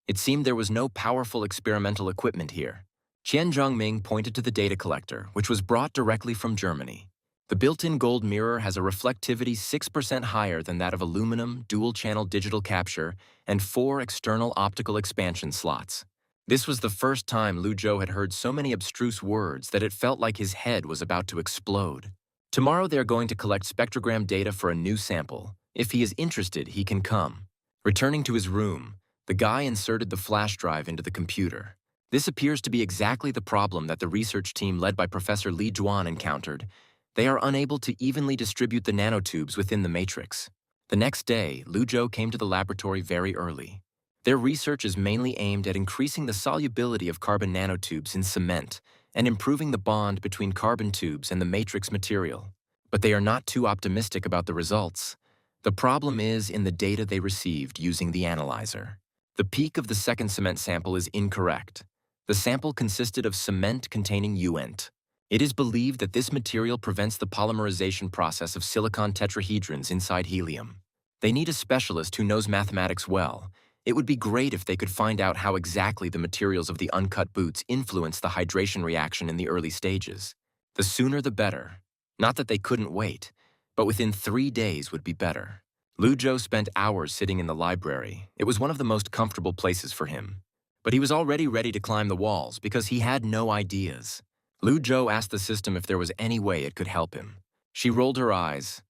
It seemed there was no powerful experimental equipment here. Qian Zhongming pointed to the data collector, which was brought directly from Germany. The built-in gold mirror has a reflectivity 6% higher than that of aluminum, dual-channel digital capture, and 4 external optical expansion slots. This was the first time Lu Zhou had heard so many abstruse words that it felt like his head was about to explode. Tomorrow they are going to collect spectrogram data for a new sample. If he is interested, he can come. Returning to his room, the guy inserted the flash drive into the computer. This appears to be exactly the problem that the research team led by Professor Li Zhuan encountered. They are unable to evenly distribute the nanotubes within the matrix. The next day, Lu Zhou came to the laboratory very early. Their research is mainly aimed at increasing the solubility of carbon nanotubes in cement and improving the bond between carbon tubes and the matrix material. But they are not too optimistic about the results. The problem is in the data they received using the analyzer. The peak of the second cement sample is incorrect. The sample consisted of cement containing UNT. It is believed that this material prevents the polymerization process of silicon tetrahedrons inside helium. They need a specialist who knows mathematics well. It would be great if they could find out how exactly the materials of the uncut boots influence the hydration reaction in the early stages. The sooner the better. Not that they couldn't wait, but within 3 days would be better. Lu Zhou spent hours sitting in the library. It was one of the most comfortable places for him. But he was already ready to climb the walls because he had no ideas. Lu Zhou asked the system if there was any way it could help him. She rolled her eyes.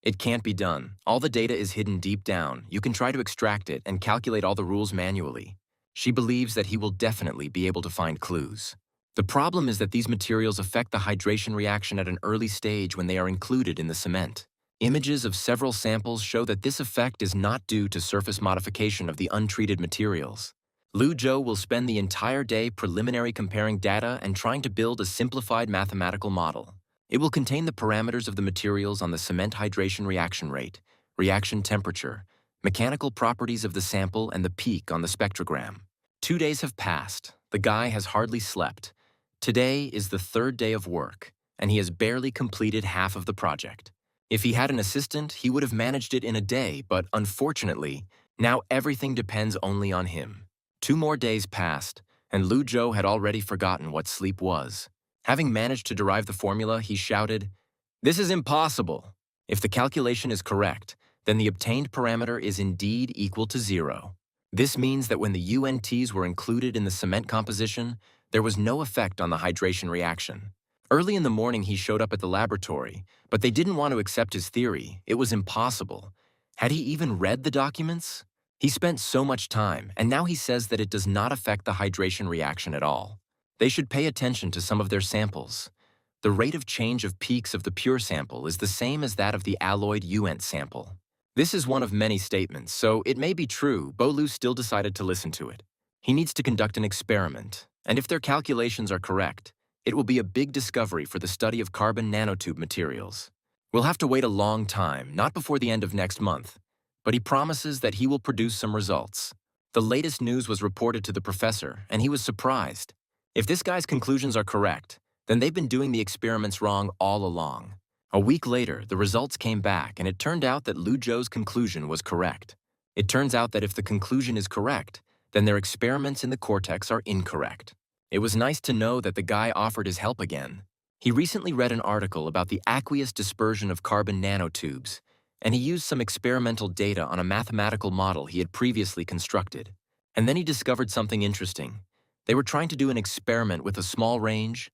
It can't be done. All the data is hidden deep down. You can try to extract it and calculate all the rules manually. She believes that he will definitely be able to find clues. The problem is that these materials affect the hydration reaction at an early stage when they are included in the cement. Images of several samples show that this effect is not due to surface modification of the untreated materials. Lu Zhou will spend the entire day preliminary comparing data and trying to build a simplified mathematical model. It will contain the parameters of the materials on the cement hydration reaction rate, reaction temperature, mechanical properties of the sample, and the peak on the spectrogram. 2 days have passed. The guy has hardly slept. Today is the 3rd day of work, and he has barely completed half of the project. If he had an assistant, he would have managed it in a day, but unfortunately, now everything depends only on him. 2 more days passed, and Lu Zhou had already forgotten what sleep was. Having managed to derive the formula, he shouted, "This is impossible! If the calculation is correct, then the obtained parameter is indeed equal to 0. This means that when the UNTs were included in the cement composition, there was no effect on the hydration reaction. Early in the morning, he showed up at the laboratory, but they didn't want to accept his theory. It was impossible. Had he even read the documents? He spent so much time, and now he says that it does not affect the hydration reaction at all. They should pay attention to some of their samples. The rate of change of peaks of the pure sample is the same as that of the alloyed UNT sample. This is one of many statements, so it may be true. Bolu still decided to listen to it. He needs to conduct an experiment, and if their calculations are correct, it will be a big discovery for the study of carbon nanotube materials. We'll have to wait a long time, not before the end of next month, but he promises that he will produce some results. The latest news was reported to the professor, and he was surprised. If this guy's conclusions are correct, then they've been doing the experiments wrong all along. A week later, the results came back, and it turned out that Lu Zhou's conclusion was correct. It turns out that if the conclusion is correct, then their experiments in the cortex are incorrect. It was nice to know that the guy offered his help again. He recently read an article about the aqueous dispersion of carbon nanotubes, and he used some experimental data on a mathematical model he had previously constructed. And then he discovered something interesting. They were trying to do an experiment with a small range.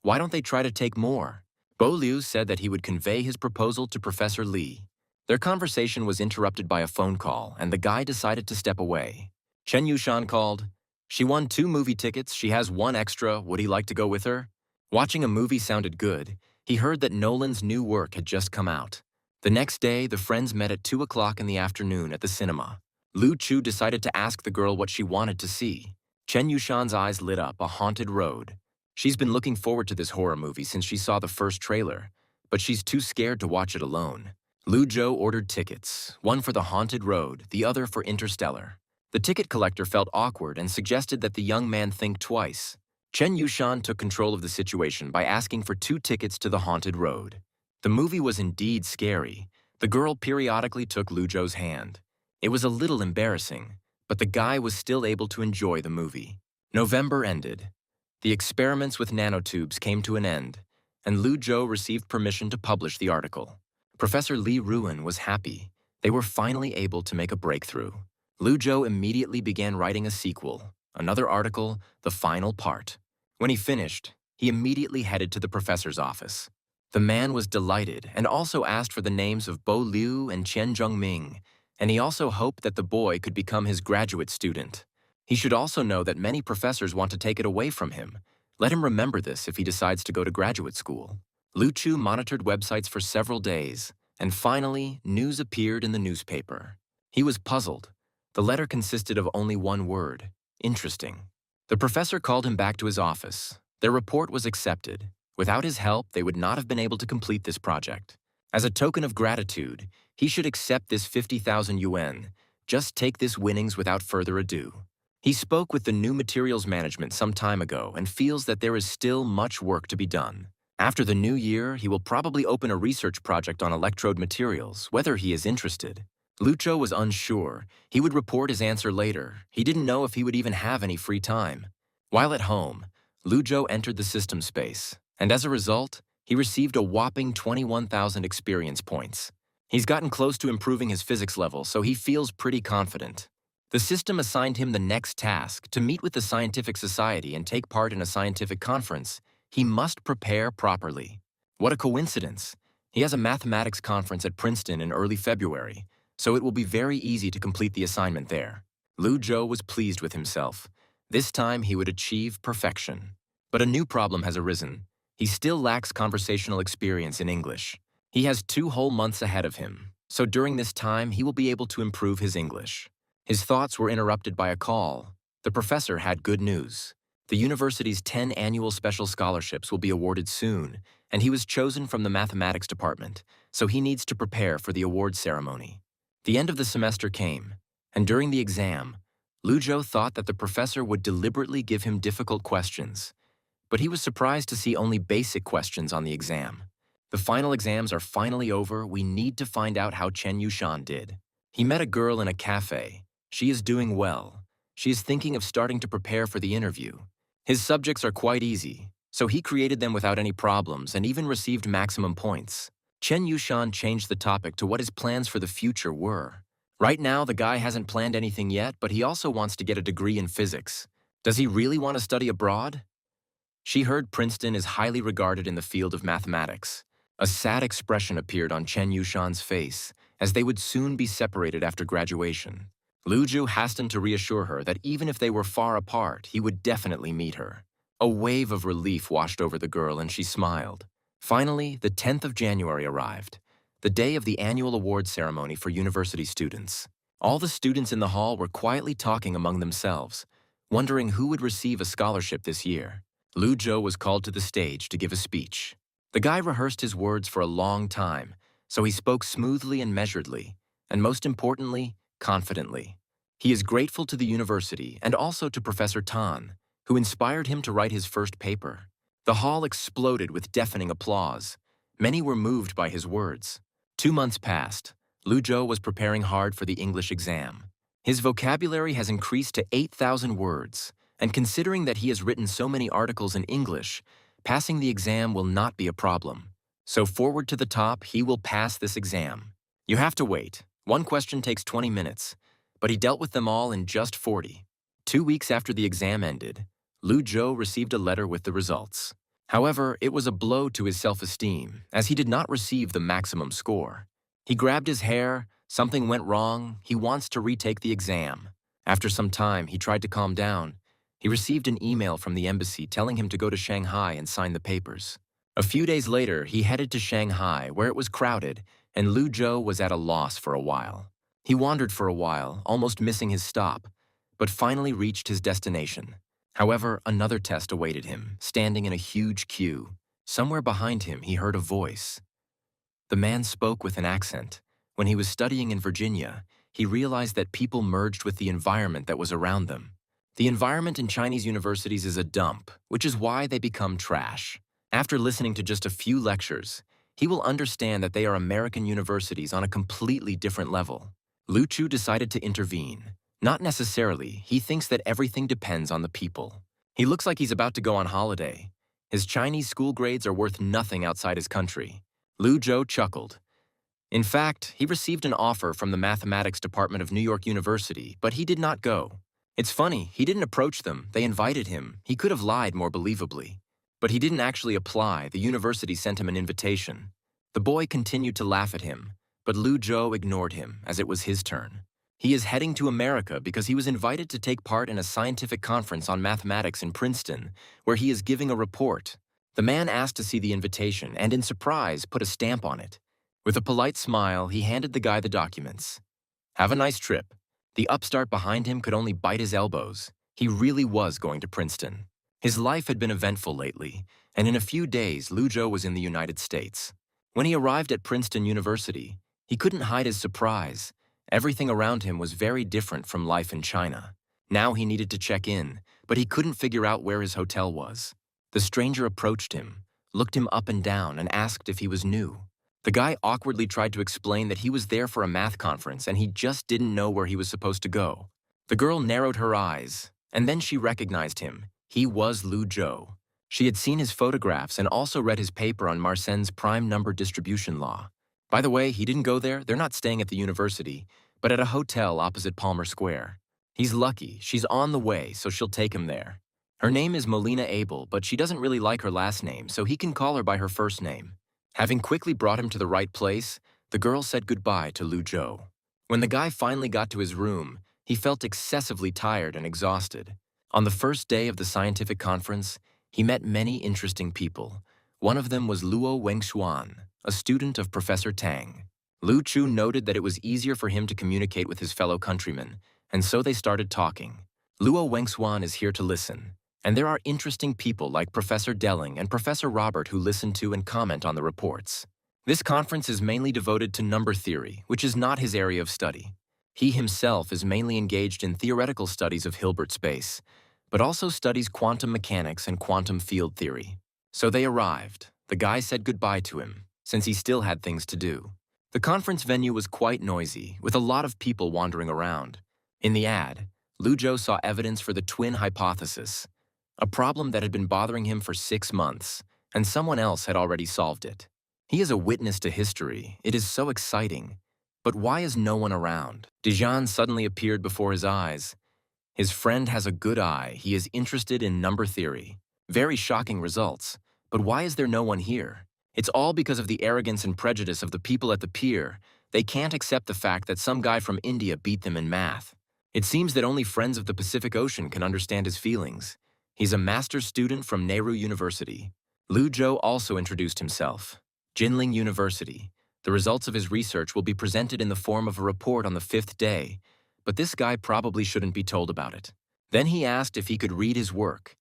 Why don't they try to take more? Bo Liu said that he would convey his proposal to Professor Li. Their conversation was interrupted by a phone call, and the guy decided to step away. Chen Yushan called. She won 2 movie tickets, she has 1 extra, would he like to go with her? Watching a movie sounded good. He heard that Nolan's new work had just come out. The next day, the friends met at 2 o'clock in the afternoon at the cinema. Lu Chu decided to ask the girl what she wanted to see. Chen Yushan's eyes lit up, a haunted road. She's been looking forward to this horror movie since she saw the first trailer, but she's too scared to watch it alone. Lu Zhou ordered tickets, one for the haunted road, the other for Interstellar. The ticket collector felt awkward and suggested that the young man think twice. Chen Yushan took control of the situation by asking for 2 tickets to the haunted road. The movie was indeed scary. The girl periodically took Lu Zhou's hand. It was a little embarrassing, but the guy was still able to enjoy the movie. November ended. The experiments with nanotubes came to an end, and Lu Zhou received permission to publish the article. Professor Li Ruan was happy. They were finally able to make a breakthrough. Lu Zhou immediately began writing a sequel, another article, the final part. When he finished, he immediately headed to the professor's office. The man was delighted and also asked for the names of Bo Liu and Qian Zhengming, and he also hoped that the boy could become his graduate student. He should also know that many professors want to take it away from him. Let him remember this if he decides to go to graduate school. Lu Chu monitored websites for several days, and finally, news appeared in the newspaper. He was puzzled. The letter consisted of only 1 word: interesting. The professor called him back to his office. Their report was accepted. Without his help, they would not have been able to complete this project. As a token of gratitude, he should accept this 50,000 yuan. Just take this winnings without further ado. He spoke with the new materials management some time ago and feels that there is still much work to be done. After the new year, he will probably open a research project on electrode materials, whether he is interested. Lu Zhou was unsure. He would report his answer later. He didn't know if he would even have any free time. While at home, Lu Zhou entered the system space, and as a result, he received a whopping 21,000 experience points. He's gotten close to improving his physics level, so he feels pretty confident. The system assigned him the next task to meet with the scientific society and take part in a scientific conference. He must prepare properly. What a coincidence! He has a mathematics conference at Princeton in early February, so it will be very easy to complete the assignment there. Lu Zhou was pleased with himself. This time he would achieve perfection. But a new problem has arisen. He still lacks conversational experience in English. He has 2 whole months ahead of him, so during this time he will be able to improve his English. His thoughts were interrupted by a call. The professor had good news. The university's 10 annual special scholarships will be awarded soon, and he was chosen from the mathematics department, so he needs to prepare for the award ceremony. The end of the semester came, and during the exam, Lu Zhou thought that the professor would deliberately give him difficult questions, but he was surprised to see only basic questions on the exam. The final exams are finally over. We need to find out how Chen Yushan did. He met a girl in a cafe. She is doing well. She is thinking of starting to prepare for the interview. His subjects are quite easy, so he created them without any problems and even received maximum points. Chen Yushan changed the topic to what his plans for the future were. Right now, the guy hasn't planned anything yet, but he also wants to get a degree in physics. Does he really want to study abroad? She heard Princeton is highly regarded in the field of mathematics. A sad expression appeared on Chen Yushan's face, as they would soon be separated after graduation. Lu Zhou hastened to reassure her that even if they were far apart, he would definitely meet her. A wave of relief washed over the girl, and she smiled. Finally, the 10th of January arrived, the day of the annual award ceremony for university students. All the students in the hall were quietly talking among themselves, wondering who would receive a scholarship this year. Lu Zhou was called to the stage to give a speech. The guy rehearsed his words for a long time, so he spoke smoothly and measuredly, and most importantly, confidently. He is grateful to the university and also to Professor Tan, who inspired him to write his first paper. The hall exploded with deafening applause. Many were moved by his words. 2 months passed. Lu Zhou was preparing hard for the English exam. His vocabulary has increased to 8,000 words, and considering that he has written so many articles in English, passing the exam will not be a problem. So forward to the top, he will pass this exam. You have to wait. One question takes 20 minutes, but he dealt with them all in just 40. 2 weeks after the exam ended, Lu Zhou received a letter with the results. However, it was a blow to his self-esteem, as he did not receive the maximum score. He grabbed his hair, something went wrong, he wants to retake the exam. After some time, he tried to calm down. He received an email from the embassy telling him to go to Shanghai and sign the papers. A few days later, he headed to Shanghai, where it was crowded, and Lu Zhou was at a loss for a while. He wandered for a while, almost missing his stop, but finally reached his destination. However, another test awaited him, standing in a huge queue. Somewhere behind him, he heard a voice. The man spoke with an accent. When he was studying in Virginia, he realized that people merged with the environment that was around them. The environment in Chinese universities is a dump, which is why they become trash. After listening to just a few lectures, he will understand that they are American universities on a completely different level. Lu Chu decided to intervene. Not necessarily, he thinks that everything depends on the people. He looks like he's about to go on holiday. His Chinese school grades are worth nothing outside his country. Lu Zhou chuckled. In fact, he received an offer from the mathematics department of New York University, but he did not go. It's funny, he didn't approach them, they invited him. He could have lied more believably. But he didn't actually apply, the university sent him an invitation. The boy continued to laugh at him, but Lu Zhou ignored him, as it was his turn. He is heading to America because he was invited to take part in a scientific conference on mathematics in Princeton, where he is giving a report. The man asked to see the invitation and, in surprise, put a stamp on it. With a polite smile, he handed the guy the documents. Have a nice trip. The upstart behind him could only bite his elbows. He really was going to Princeton. His life had been eventful lately, and in a few days, Lu Zhou was in the United States. When he arrived at Princeton University, he couldn't hide his surprise. Everything around him was very different from life in China. Now he needed to check in, but he couldn't figure out where his hotel was. The stranger approached him, looked him up and down, and asked if he was new. The guy awkwardly tried to explain that he was there for a math conference and he just didn't know where he was supposed to go. The girl narrowed her eyes, and then she recognized him. He was Lu Zhou. She had seen his photographs and also read his paper on Marsen's prime number distribution law. By the way, he didn't go there, they're not staying at the university, but at a hotel opposite Palmer Square. He's lucky. She's on the way, so she'll take him there. Her name is Melina Abel, but she doesn't really like her last name, so he can call her by her first name. Having quickly brought him to the right place, the girl said goodbye to Lu Zhou. When the guy finally got to his room, he felt excessively tired and exhausted. On the first day of the scientific conference, he met many interesting people. One of them was Luo Wengshuan, a student of Professor Tang. Lu Chu noted that it was easier for him to communicate with his fellow countrymen, and so they started talking. Luo Wengshuan is here to listen, and there are interesting people like Professor Delling and Professor Robert who listen to and comment on the reports. This conference is mainly devoted to number theory, which is not his area of study. He himself is mainly engaged in theoretical studies of Hilbert space, but also studies quantum mechanics and quantum field theory. So they arrived. The guy said goodbye to him, since he still had things to do. The conference venue was quite noisy, with a lot of people wandering around. In the ad, Lu Zhou saw evidence for the twin hypothesis, a problem that had been bothering him for 6 months, and someone else had already solved it. He is a witness to history. It is so exciting. But why is no one around? Dijon suddenly appeared before his eyes. His friend has a good eye. He is interested in number theory. Very shocking results. But why is there no one here? It's all because of the arrogance and prejudice of the people at the pier. They can't accept the fact that some guy from India beat them in math. It seems that only friends of the Pacific Ocean can understand his feelings. He's a master's student from Nehru University. Lu Zhou also introduced himself. Jinling University. The results of his research will be presented in the form of a report on the 5th day, but this guy probably shouldn't be told about it. Then he asked if he could read his work.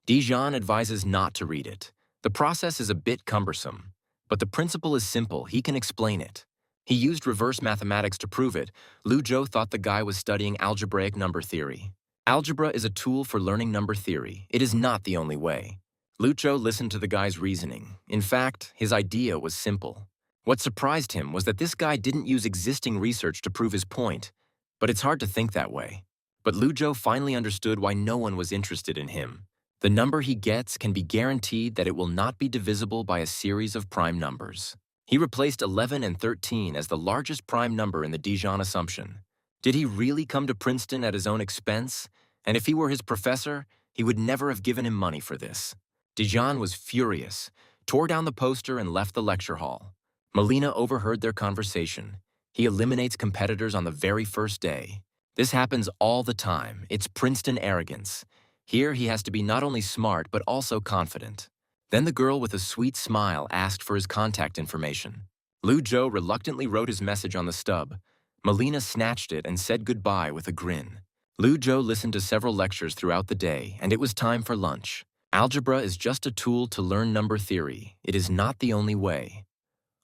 Dijon advises not to read it. The process is a bit cumbersome, but the principle is simple. He can explain it. He used reverse mathematics to prove it. Lu Zhou thought the guy was studying algebraic number theory. Algebra is a tool for learning number theory. It is not the only way. Lu Zhou listened to the guy's reasoning. In fact, his idea was simple. What surprised him was that this guy didn't use existing research to prove his point, but it's hard to think that way. But Lu Zhou finally understood why no one was interested in him. The number he gets can be guaranteed that it will not be divisible by a series of prime numbers. He replaced 11 and 13 as the largest prime number in the Dijon assumption. Did he really come to Princeton at his own expense? And if he were his professor, he would never have given him money for this. Dijon was furious, tore down the poster and left the lecture hall. Melina overheard their conversation. He eliminates competitors on the very first day. This happens all the time. It's Princeton arrogance. Here he has to be not only smart but also confident. Then the girl with a sweet smile asked for his contact information. Lu Zhou reluctantly wrote his message on the stub. Melina snatched it and said goodbye with a grin. Lu Zhou listened to several lectures throughout the day, and it was time for lunch. Algebra is just a tool to learn number theory. It is not the only way.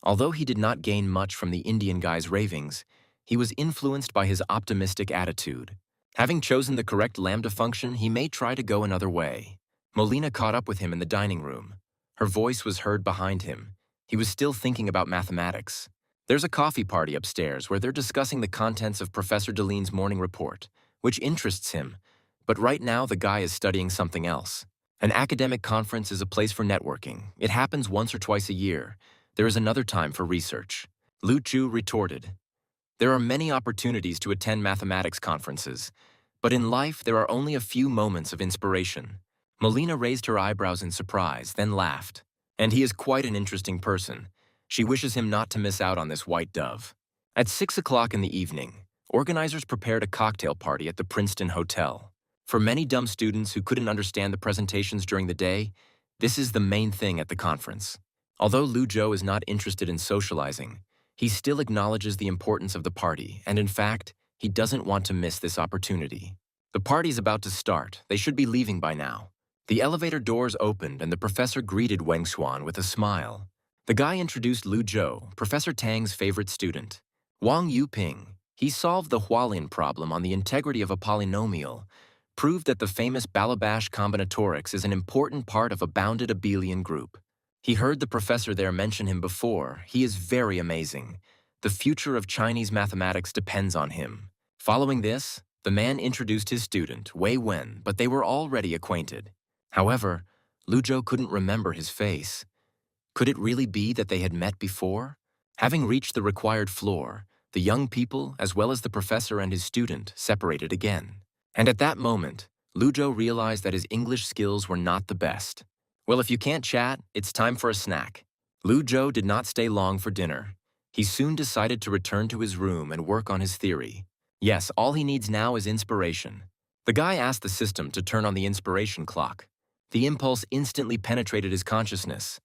Although he did not gain much from the Indian guy's ravings, he was influenced by his optimistic attitude. Having chosen the correct lambda function, he may try to go another way. Molina caught up with him in the dining room. Her voice was heard behind him. He was still thinking about mathematics. There's a coffee party upstairs where they're discussing the contents of Professor Deline's morning report, which interests him. But right now, the guy is studying something else. An academic conference is a place for networking. It happens once or twice a year. There is another time for research. Lu Chu retorted. There are many opportunities to attend mathematics conferences, but in life there are only a few moments of inspiration. Molina raised her eyebrows in surprise, then laughed. And he is quite an interesting person. She wishes him not to miss out on this white dove. At 6 o'clock in the evening, organizers prepared a cocktail party at the Princeton Hotel. For many dumb students who couldn't understand the presentations during the day, this is the main thing at the conference. Although Lu Zhou is not interested in socializing, he still acknowledges the importance of the party, and in fact, he doesn't want to miss this opportunity. The party's about to start. They should be leaving by now. The elevator doors opened and the professor greeted Wang Xuan with a smile. The guy introduced Lu Zhou, Professor Tang's favorite student. Wang Yuping, he solved the Hualien problem on the integrity of a polynomial, proved that the famous Balabash combinatorics is an important part of a bounded abelian group. He heard the professor there mention him before. He is very amazing. The future of Chinese mathematics depends on him. Following this, the man introduced his student, Wei Wen, but they were already acquainted. However, Lu Zhou couldn't remember his face. Could it really be that they had met before? Having reached the required floor, the young people, as well as the professor and his student, separated again. And at that moment, Luzhou realized that his English skills were not the best. Well, if you can't chat, it's time for a snack. Luzhou did not stay long for dinner. He soon decided to return to his room and work on his theory. Yes, all he needs now is inspiration. The guy asked the system to turn on the inspiration clock. The impulse instantly penetrated his consciousness.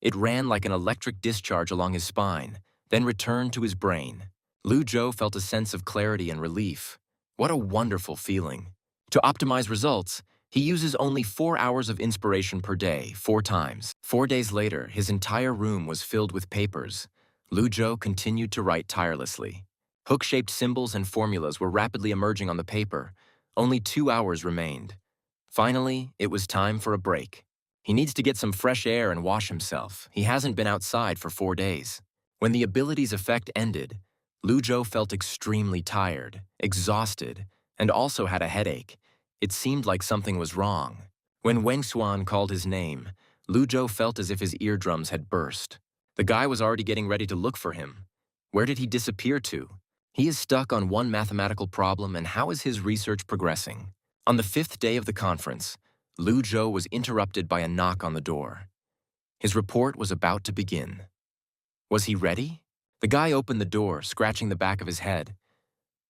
It ran like an electric discharge along his spine, then returned to his brain. Luzhou felt a sense of clarity and relief. What a wonderful feeling. To optimize results, he uses only 4 hours of inspiration per day, 4 times. 4 days later, his entire room was filled with papers. Luzhou continued to write tirelessly. Hook-shaped symbols and formulas were rapidly emerging on the paper. Only 2 hours remained. Finally, it was time for a break. He needs to get some fresh air and wash himself. He hasn't been outside for 4 days. When the ability's effect ended, Luzhou felt extremely tired, exhausted, and also had a headache. It seemed like something was wrong. When Wang Xuan called his name, Luzhou felt as if his eardrums had burst. The guy was already getting ready to look for him. Where did he disappear to? He is stuck on one mathematical problem, and how is his research progressing? On the 5th day of the conference, Luzhou was interrupted by a knock on the door. His report was about to begin. Was he ready? The guy opened the door, scratching the back of his head.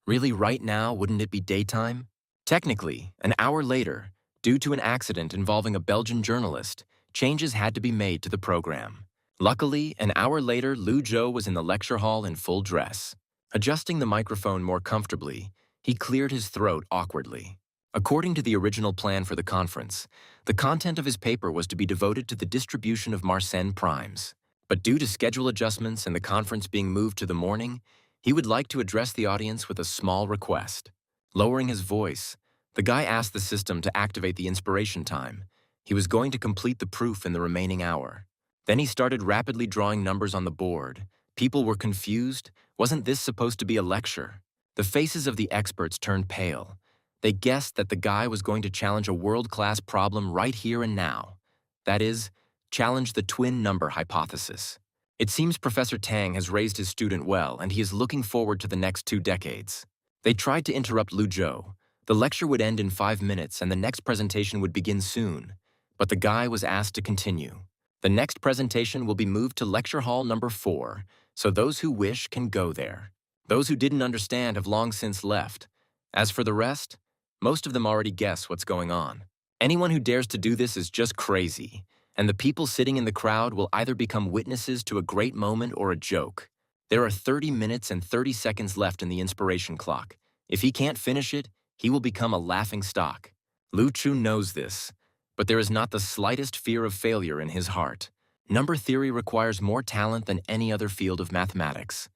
Really, right now, wouldn't it be daytime? Technically, an hour later, due to an accident involving a Belgian journalist, changes had to be made to the program. Luckily, an hour later, Luzhou was in the lecture hall in full dress. Adjusting the microphone more comfortably, he cleared his throat awkwardly. According to the original plan for the conference, the content of his paper was to be devoted to the distribution of Mersenne primes. But due to schedule adjustments and the conference being moved to the morning, he would like to address the audience with a small request. Lowering his voice, the guy asked the system to activate the inspiration time. He was going to complete the proof in the remaining hour. Then he started rapidly drawing numbers on the board. People were confused. Wasn't this supposed to be a lecture? The faces of the experts turned pale. They guessed that the guy was going to challenge a world-class problem right here and now. That is, challenge the twin number hypothesis. It seems Professor Tang has raised his student well, and he is looking forward to the next 2 decades. They tried to interrupt Luzhou. The lecture would end in 5 minutes, and the next presentation would begin soon. But the guy was asked to continue. The next presentation will be moved to lecture hall number 4, so those who wish can go there. Those who didn't understand have long since left. As for the rest, most of them already guess what's going on. Anyone who dares to do this is just crazy, and the people sitting in the crowd will either become witnesses to a great moment or a joke. There are 30 minutes and 30 seconds left in the inspiration clock. If he can't finish it, he will become a laughing stock. Lu Chu knows this, but there is not the slightest fear of failure in his heart. Number theory requires more talent than any other field of mathematics.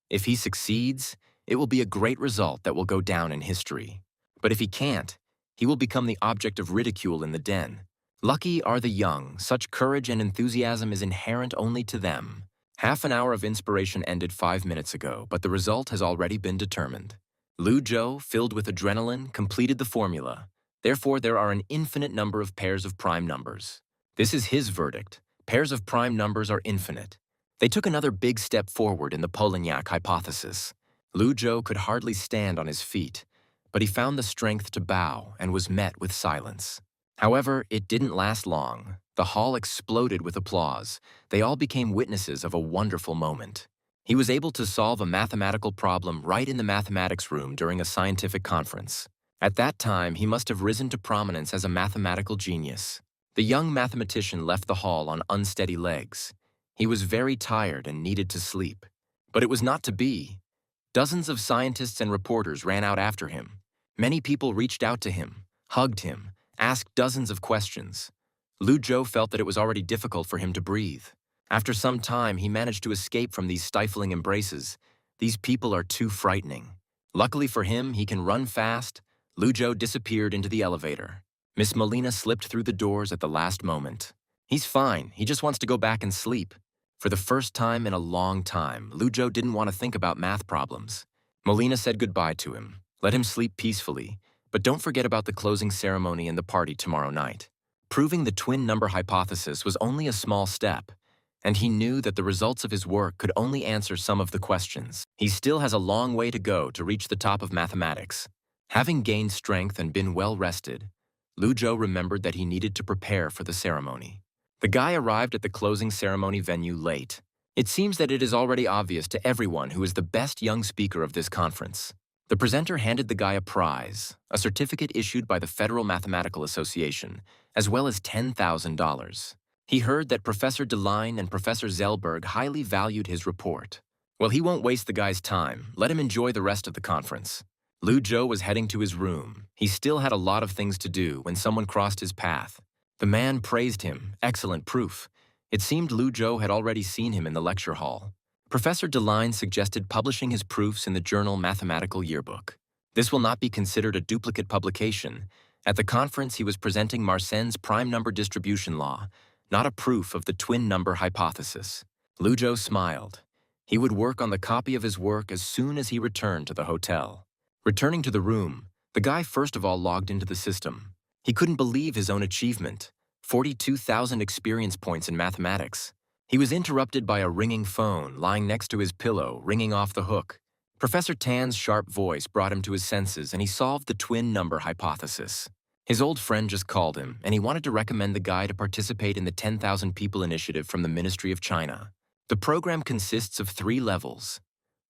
If he succeeds, it will be a great result that will go down in history. But if he can't, he will become the object of ridicule in the den. Lucky are the young. Such courage and enthusiasm is inherent only to them. Half an hour of inspiration ended 5 minutes ago, but the result has already been determined. Luzhou, filled with adrenaline, completed the formula. Therefore, there are an infinite number of pairs of prime numbers. This is his verdict. Pairs of prime numbers are infinite. They took another big step forward in the Polignac hypothesis. Luzhou could hardly stand on his feet, but he found the strength to bow and was met with silence. However, it didn't last long. The hall exploded with applause. They all became witnesses of a wonderful moment. He was able to solve a mathematical problem right in the mathematics room during a scientific conference. At that time, he must have risen to prominence as a mathematical genius. The young mathematician left the hall on unsteady legs. He was very tired and needed to sleep. But it was not to be. Dozens of scientists and reporters ran out after him. Many people reached out to him, hugged him, asked dozens of questions. Luzhou felt that it was already difficult for him to breathe. After some time, he managed to escape from these stifling embraces. These people are too frightening. Luckily for him, he can run fast. Luzhou disappeared into the elevator. Miss Molina slipped through the doors at the last moment. He's fine. He just wants to go back and sleep. For the first time in a long time, Luzhou didn't want to think about math problems. Molina said goodbye to him. Let him sleep peacefully, but don't forget about the closing ceremony and the party tomorrow night. Proving the twin number hypothesis was only a small step, and he knew that the results of his work could only answer some of the questions. He still has a long way to go to reach the top of mathematics. Having gained strength and been well rested, Lu Zhou remembered that he needed to prepare for the ceremony. The guy arrived at the closing ceremony venue late. It seems that it is already obvious to everyone who is the best young speaker of this conference. The presenter handed the guy a prize, a certificate issued by the Federal Mathematical Association, as well as $10,000. He heard that Professor DeLine and Professor Zellberg highly valued his report. Well, he won't waste the guy's time. Let him enjoy the rest of the conference. Lu Zhou was heading to his room. He still had a lot of things to do when someone crossed his path. The man praised him. Excellent proof. It seemed Lu Zhou had already seen him in the lecture hall. Professor DeLine suggested publishing his proofs in the journal Mathematical Yearbook. This will not be considered a duplicate publication. At the conference, he was presenting Marsen's prime number distribution law, not a proof of the twin number hypothesis. Lu Zhou smiled. He would work on the copy of his work as soon as he returned to the hotel. Returning to the room, the guy first of all logged into the system. He couldn't believe his own achievement, 42,000 experience points in mathematics. He was interrupted by a ringing phone lying next to his pillow, ringing off the hook. Professor Tan's sharp voice brought him to his senses, and he solved the twin number hypothesis. His old friend just called him, and he wanted to recommend the guy to participate in the 10,000 People Initiative from the Ministry of China. The program consists of 3 levels.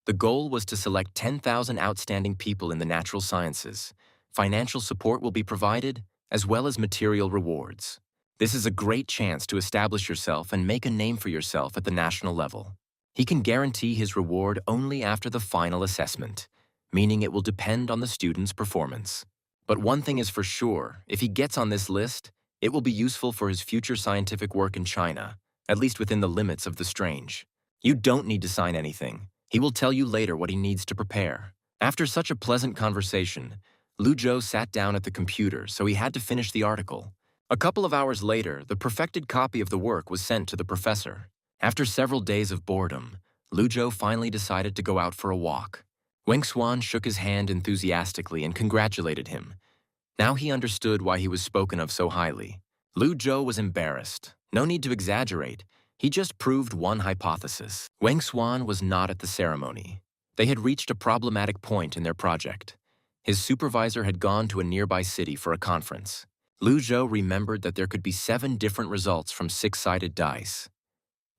The goal was to select 10,000 outstanding people in the natural sciences. Financial support will be provided, as well as material rewards. This is a great chance to establish yourself and make a name for yourself at the national level. He can guarantee his reward only after the final assessment, meaning it will depend on the student's performance. But one thing is for sure, if he gets on this list, it will be useful for his future scientific work in China, at least within the limits of the strange. You don't need to sign anything. He will tell you later what he needs to prepare. After such a pleasant conversation, Lu Zhou sat down at the computer, so he had to finish the article. A couple of hours later, the perfected copy of the work was sent to the professor. After several days of boredom, Lu Zhou finally decided to go out for a walk. Wang Xuan shook his hand enthusiastically and congratulated him. Now he understood why he was spoken of so highly. Lu Zhou was embarrassed. No need to exaggerate. He just proved one hypothesis. Wang Xuan was not at the ceremony. They had reached a problematic point in their project. His supervisor had gone to a nearby city for a conference. Lu Zhou remembered that there could be 7 different results from 6-sided dice.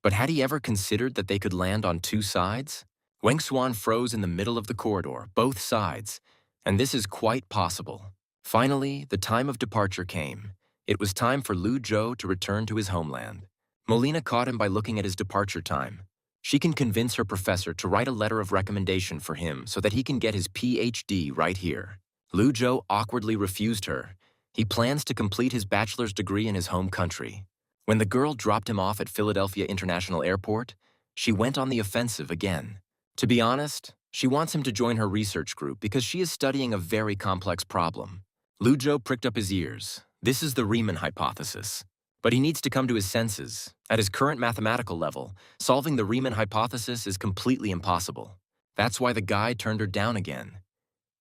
But had he ever considered that they could land on 2 sides? Wang Xuan froze in the middle of the corridor, both sides, and this is quite possible. Finally, the time of departure came. It was time for Lu Zhou to return to his homeland. Molina caught him by looking at his departure time. She can convince her professor to write a letter of recommendation for him so that he can get his PhD right here. Lu Zhou awkwardly refused her. He plans to complete his bachelor's degree in his home country. When the girl dropped him off at Philadelphia International Airport, she went on the offensive again. To be honest, she wants him to join her research group because she is studying a very complex problem. Lu Zhou pricked up his ears. This is the Riemann hypothesis. But he needs to come to his senses. At his current mathematical level, solving the Riemann hypothesis is completely impossible. That's why the guy turned her down again.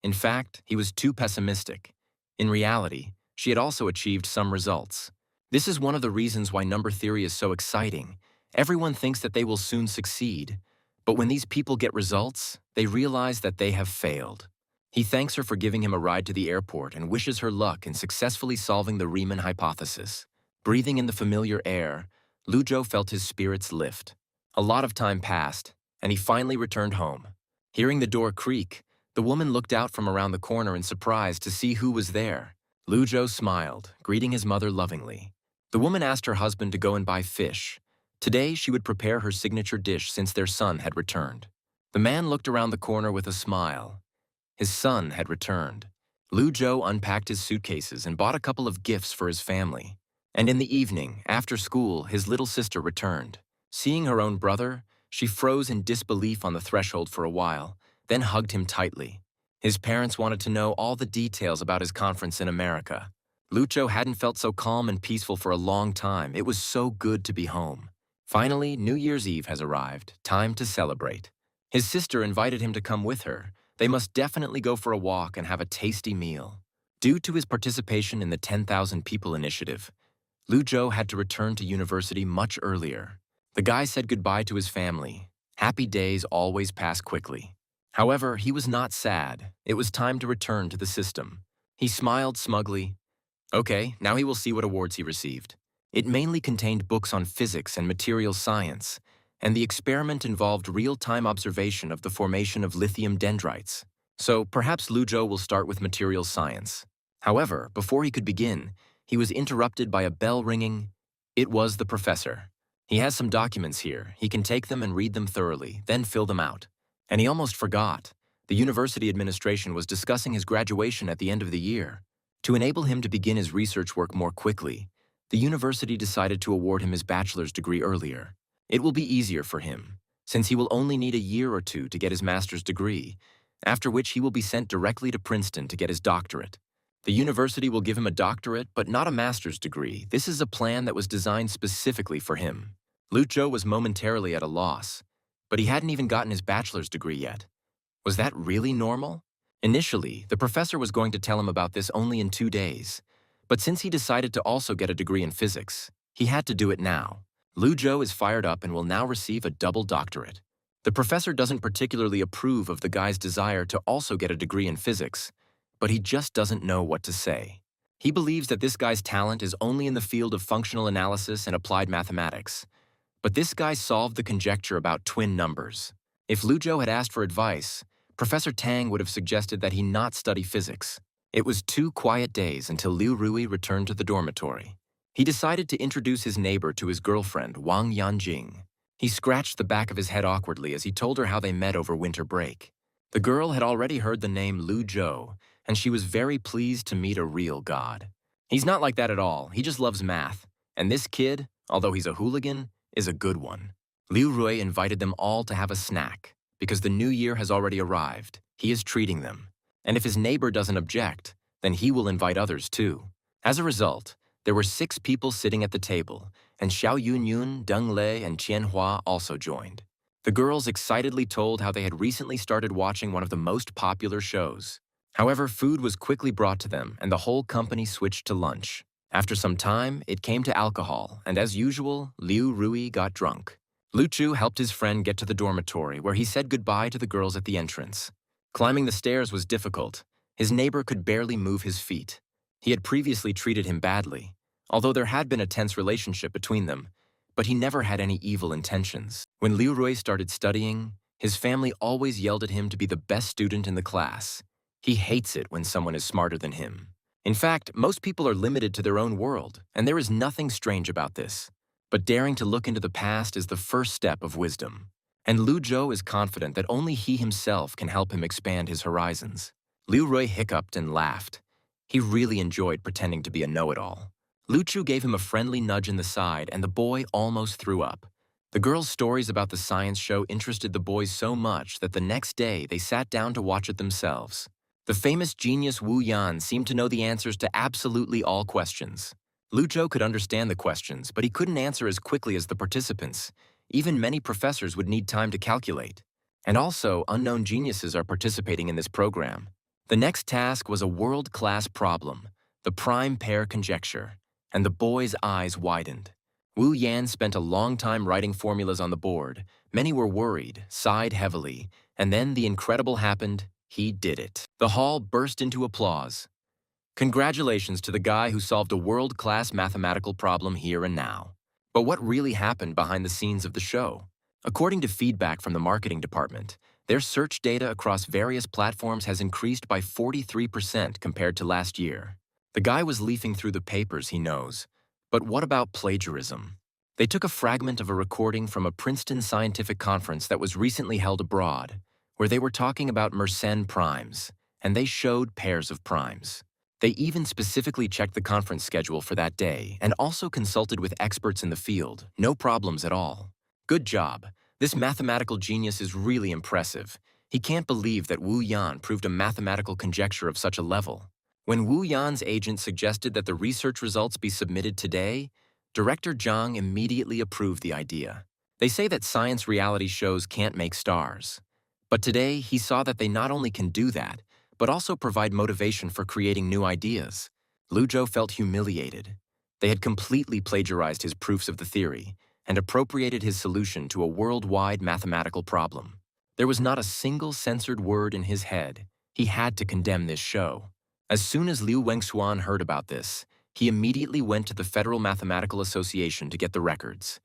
In fact, he was too pessimistic. In reality, she had also achieved some results. This is one of the reasons why number theory is so exciting. Everyone thinks that they will soon succeed. But when these people get results, they realize that they have failed. He thanks her for giving him a ride to the airport and wishes her luck in successfully solving the Riemann hypothesis. Breathing in the familiar air, Lu Zhou felt his spirits lift. A lot of time passed, and he finally returned home. Hearing the door creak, the woman looked out from around the corner in surprise to see who was there. Lu Zhou smiled, greeting his mother lovingly. The woman asked her husband to go and buy fish. Today, she would prepare her signature dish since their son had returned. The man looked around the corner with a smile. His son had returned. Lu Zhou unpacked his suitcases and bought a couple of gifts for his family. And in the evening, after school, his little sister returned. Seeing her own brother, she froze in disbelief on the threshold for a while, then hugged him tightly. His parents wanted to know all the details about his conference in America. Lu Zhou hadn't felt so calm and peaceful for a long time. It was so good to be home. Finally, New Year's Eve has arrived. Time to celebrate. His sister invited him to come with her. They must definitely go for a walk and have a tasty meal. Due to his participation in the 10,000 People Initiative, Lu Zhou had to return to university much earlier. The guy said goodbye to his family. Happy days always pass quickly. However, he was not sad. It was time to return to the system. He smiled smugly. Okay, now he will see what awards he received. It mainly contained books on physics and material science, and the experiment involved real-time observation of the formation of lithium dendrites. So perhaps Luzhou will start with material science. However, before he could begin, he was interrupted by a bell ringing. It was the professor. He has some documents here. He can take them and read them thoroughly, then fill them out. And he almost forgot. The university administration was discussing his graduation at the end of the year. To enable him to begin his research work more quickly, the university decided to award him his bachelor's degree earlier. It will be easier for him, since he will only need a year or two to get his master's degree, after which he will be sent directly to Princeton to get his doctorate. The university will give him a doctorate, but not a master's degree. This is a plan that was designed specifically for him. Luzhou was momentarily at a loss, but he hadn't even gotten his bachelor's degree yet. Was that really normal? Initially, the professor was going to tell him about this only in 2 days, but since he decided to also get a degree in physics, he had to do it now. Luzhou is fired up and will now receive a double doctorate. The professor doesn't particularly approve of the guy's desire to also get a degree in physics, but he just doesn't know what to say. He believes that this guy's talent is only in the field of functional analysis and applied mathematics. But this guy solved the conjecture about twin numbers. If Luzhou had asked for advice, Professor Tang would have suggested that he not study physics. It was 2 quiet days until Liu Rui returned to the dormitory. He decided to introduce his neighbor to his girlfriend, Wang Yanjing. He scratched the back of his head awkwardly as he told her how they met over winter break. The girl had already heard the name Luzhou, and she was very pleased to meet a real god. He's not like that at all. He just loves math. And this kid, although he's a hooligan, is a good one. Liu Rui invited them all to have a snack. Because the new year has already arrived, he is treating them. And if his neighbor doesn't object, then he will invite others too. As a result, there were 6 people sitting at the table, and Xiao Yunyun, Deng Lei, and Qianhua also joined. The girls excitedly told how they had recently started watching one of the most popular shows. However, food was quickly brought to them, and the whole company switched to lunch. After some time, it came to alcohol, and as usual, Liu Rui got drunk. Lu Chu helped his friend get to the dormitory, where he said goodbye to the girls at the entrance. Climbing the stairs was difficult. His neighbor could barely move his feet. He had previously treated him badly, although there had been a tense relationship between them, but he never had any evil intentions. When Liu Rui started studying, his family always yelled at him to be the best student in the class. He hates it when someone is smarter than him. In fact, most people are limited to their own world, and there is nothing strange about this. But daring to look into the past is the first step of wisdom. And Luzhou is confident that only he himself can help him expand his horizons. Liu Rui hiccuped and laughed. He really enjoyed pretending to be a know-it-all. Lu Chu gave him a friendly nudge in the side, and the boy almost threw up. The girls' stories about the science show interested the boys so much that the next day they sat down to watch it themselves. The famous genius Wu Yan seemed to know the answers to absolutely all questions. Luzhou could understand the questions, but he couldn't answer as quickly as the participants. Even many professors would need time to calculate. And also, unknown geniuses are participating in this program. The next task was a world-class problem, the prime pair conjecture, and the boys' eyes widened. Wu Yan spent a long time writing formulas on the board. Many were worried, sighed heavily, and then the incredible happened. He did it. The hall burst into applause. Congratulations to the guy who solved a world-class mathematical problem here and now. But what really happened behind the scenes of the show? According to feedback from the marketing department, their search data across various platforms has increased by 43% compared to last year. The guy was leafing through the papers, he knows. But what about plagiarism? They took a fragment of a recording from a Princeton scientific conference that was recently held abroad, where they were talking about Mersenne primes, and they showed pairs of primes. They even specifically checked the conference schedule for that day and also consulted with experts in the field. No problems at all. Good job. This mathematical genius is really impressive. He can't believe that Wu Yan proved a mathematical conjecture of such a level. When Wu Yan's agent suggested that the research results be submitted today, Director Zhang immediately approved the idea. They say that science reality shows can't make stars. But today, he saw that they not only can do that, but also provide motivation for creating new ideas. Luzhou felt humiliated. They had completely plagiarized his proofs of the theory and appropriated his solution to a worldwide mathematical problem. There was not a single censored word in his head. He had to condemn this show. As soon as Liu Wengxuan heard about this, he immediately went to the Federal Mathematical Association to get the records.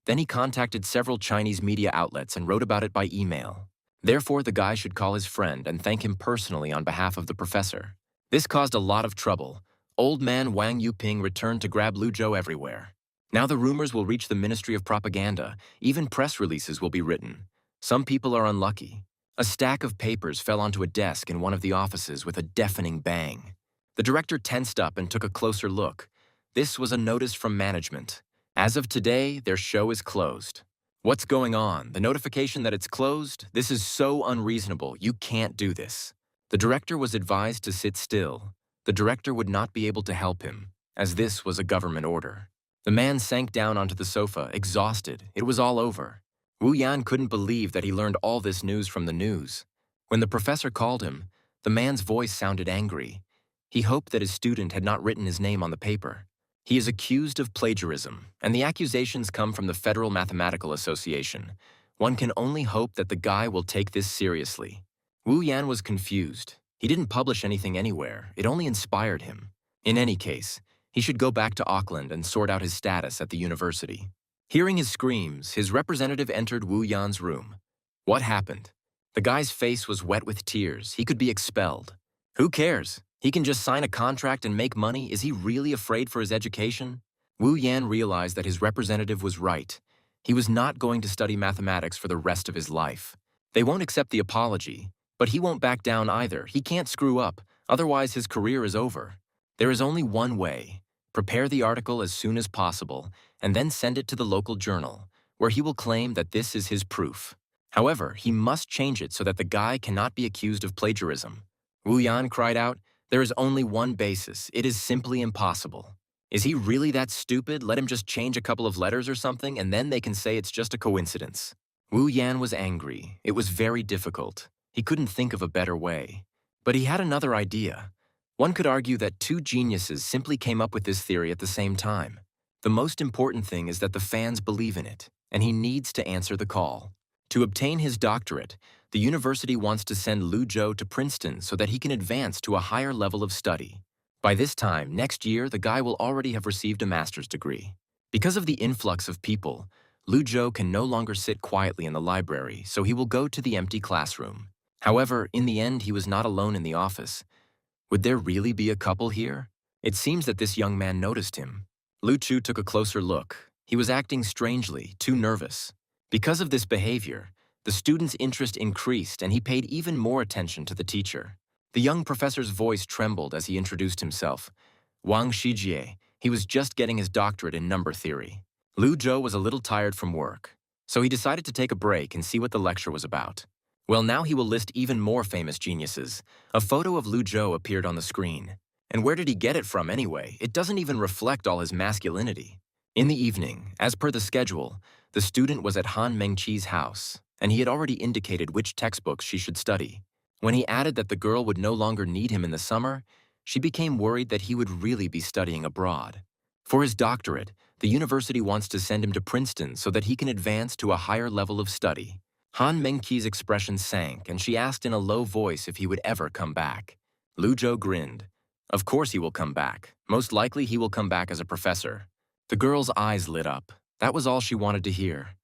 Then he contacted several Chinese media outlets and wrote about it by email. Therefore, the guy should call his friend and thank him personally on behalf of the professor. This caused a lot of trouble. Old man Wang Yuping returned to grab Lu Zhou everywhere. Now the rumors will reach the Ministry of Propaganda. Even press releases will be written. Some people are unlucky. A stack of papers fell onto a desk in one of the offices with a deafening bang. The director tensed up and took a closer look. This was a notice from management. As of today, their show is closed. What's going on? The notification that it's closed? This is so unreasonable. You can't do this. The director was advised to sit still. The director would not be able to help him, as this was a government order. The man sank down onto the sofa, exhausted. It was all over. Wu Yan couldn't believe that he learned all this news from the news. When the professor called him, the man's voice sounded angry. He hoped that his student had not written his name on the paper. He is accused of plagiarism, and the accusations come from the Federal Mathematical Association. One can only hope that the guy will take this seriously. Wu Yan was confused. He didn't publish anything anywhere. It only inspired him. In any case, he should go back to Auckland and sort out his status at the university. Hearing his screams, his representative entered Wu Yan's room. What happened? The guy's face was wet with tears. He could be expelled. Who cares? He can just sign a contract and make money. Is he really afraid for his education? Wu Yan realized that his representative was right. He was not going to study mathematics for the rest of his life. They won't accept the apology, but he won't back down either. He can't screw up, otherwise his career is over. There is only one way. Prepare the article as soon as possible, and then send it to the local journal, where he will claim that this is his proof. However, he must change it so that the guy cannot be accused of plagiarism. Wu Yan cried out, "There is only one basis. It is simply impossible." Is he really that stupid? Let him just change a couple of letters or something, and then they can say it's just a coincidence. Wu Yan was angry. It was very difficult. He couldn't think of a better way. But he had another idea. One could argue that two geniuses simply came up with this theory at the same time. The most important thing is that the fans believe in it, and he needs to answer the call. To obtain his doctorate, the university wants to send Lu Zhou to Princeton so that he can advance to a higher level of study. By this time, next year, the guy will already have received a master's degree. Because of the influx of people, Lu Zhou can no longer sit quietly in the library, so he will go to the empty classroom. However, in the end, he was not alone in the office. Would there really be a couple here? It seems that this young man noticed him. Lu Chu took a closer look. He was acting strangely, too nervous. Because of this behavior, the student's interest increased and he paid even more attention to the teacher. The young professor's voice trembled as he introduced himself. Wang Shijie, he was just getting his doctorate in number theory. Lu Zhou was a little tired from work, so he decided to take a break and see what the lecture was about. Well, now he will list even more famous geniuses. A photo of Lu Zhou appeared on the screen. And where did he get it from anyway? It doesn't even reflect all his masculinity. In the evening, as per the schedule, the student was at Han Mengqi's house, and he had already indicated which textbooks she should study. When he added that the girl would no longer need him in the summer, she became worried that he would really be studying abroad. For his doctorate, the university wants to send him to Princeton so that he can advance to a higher level of study. Han Mengqi's expression sank, and she asked in a low voice if he would ever come back. Lu Zhou grinned. Of course he will come back. Most likely he will come back as a professor. The girl's eyes lit up. That was all she wanted to hear.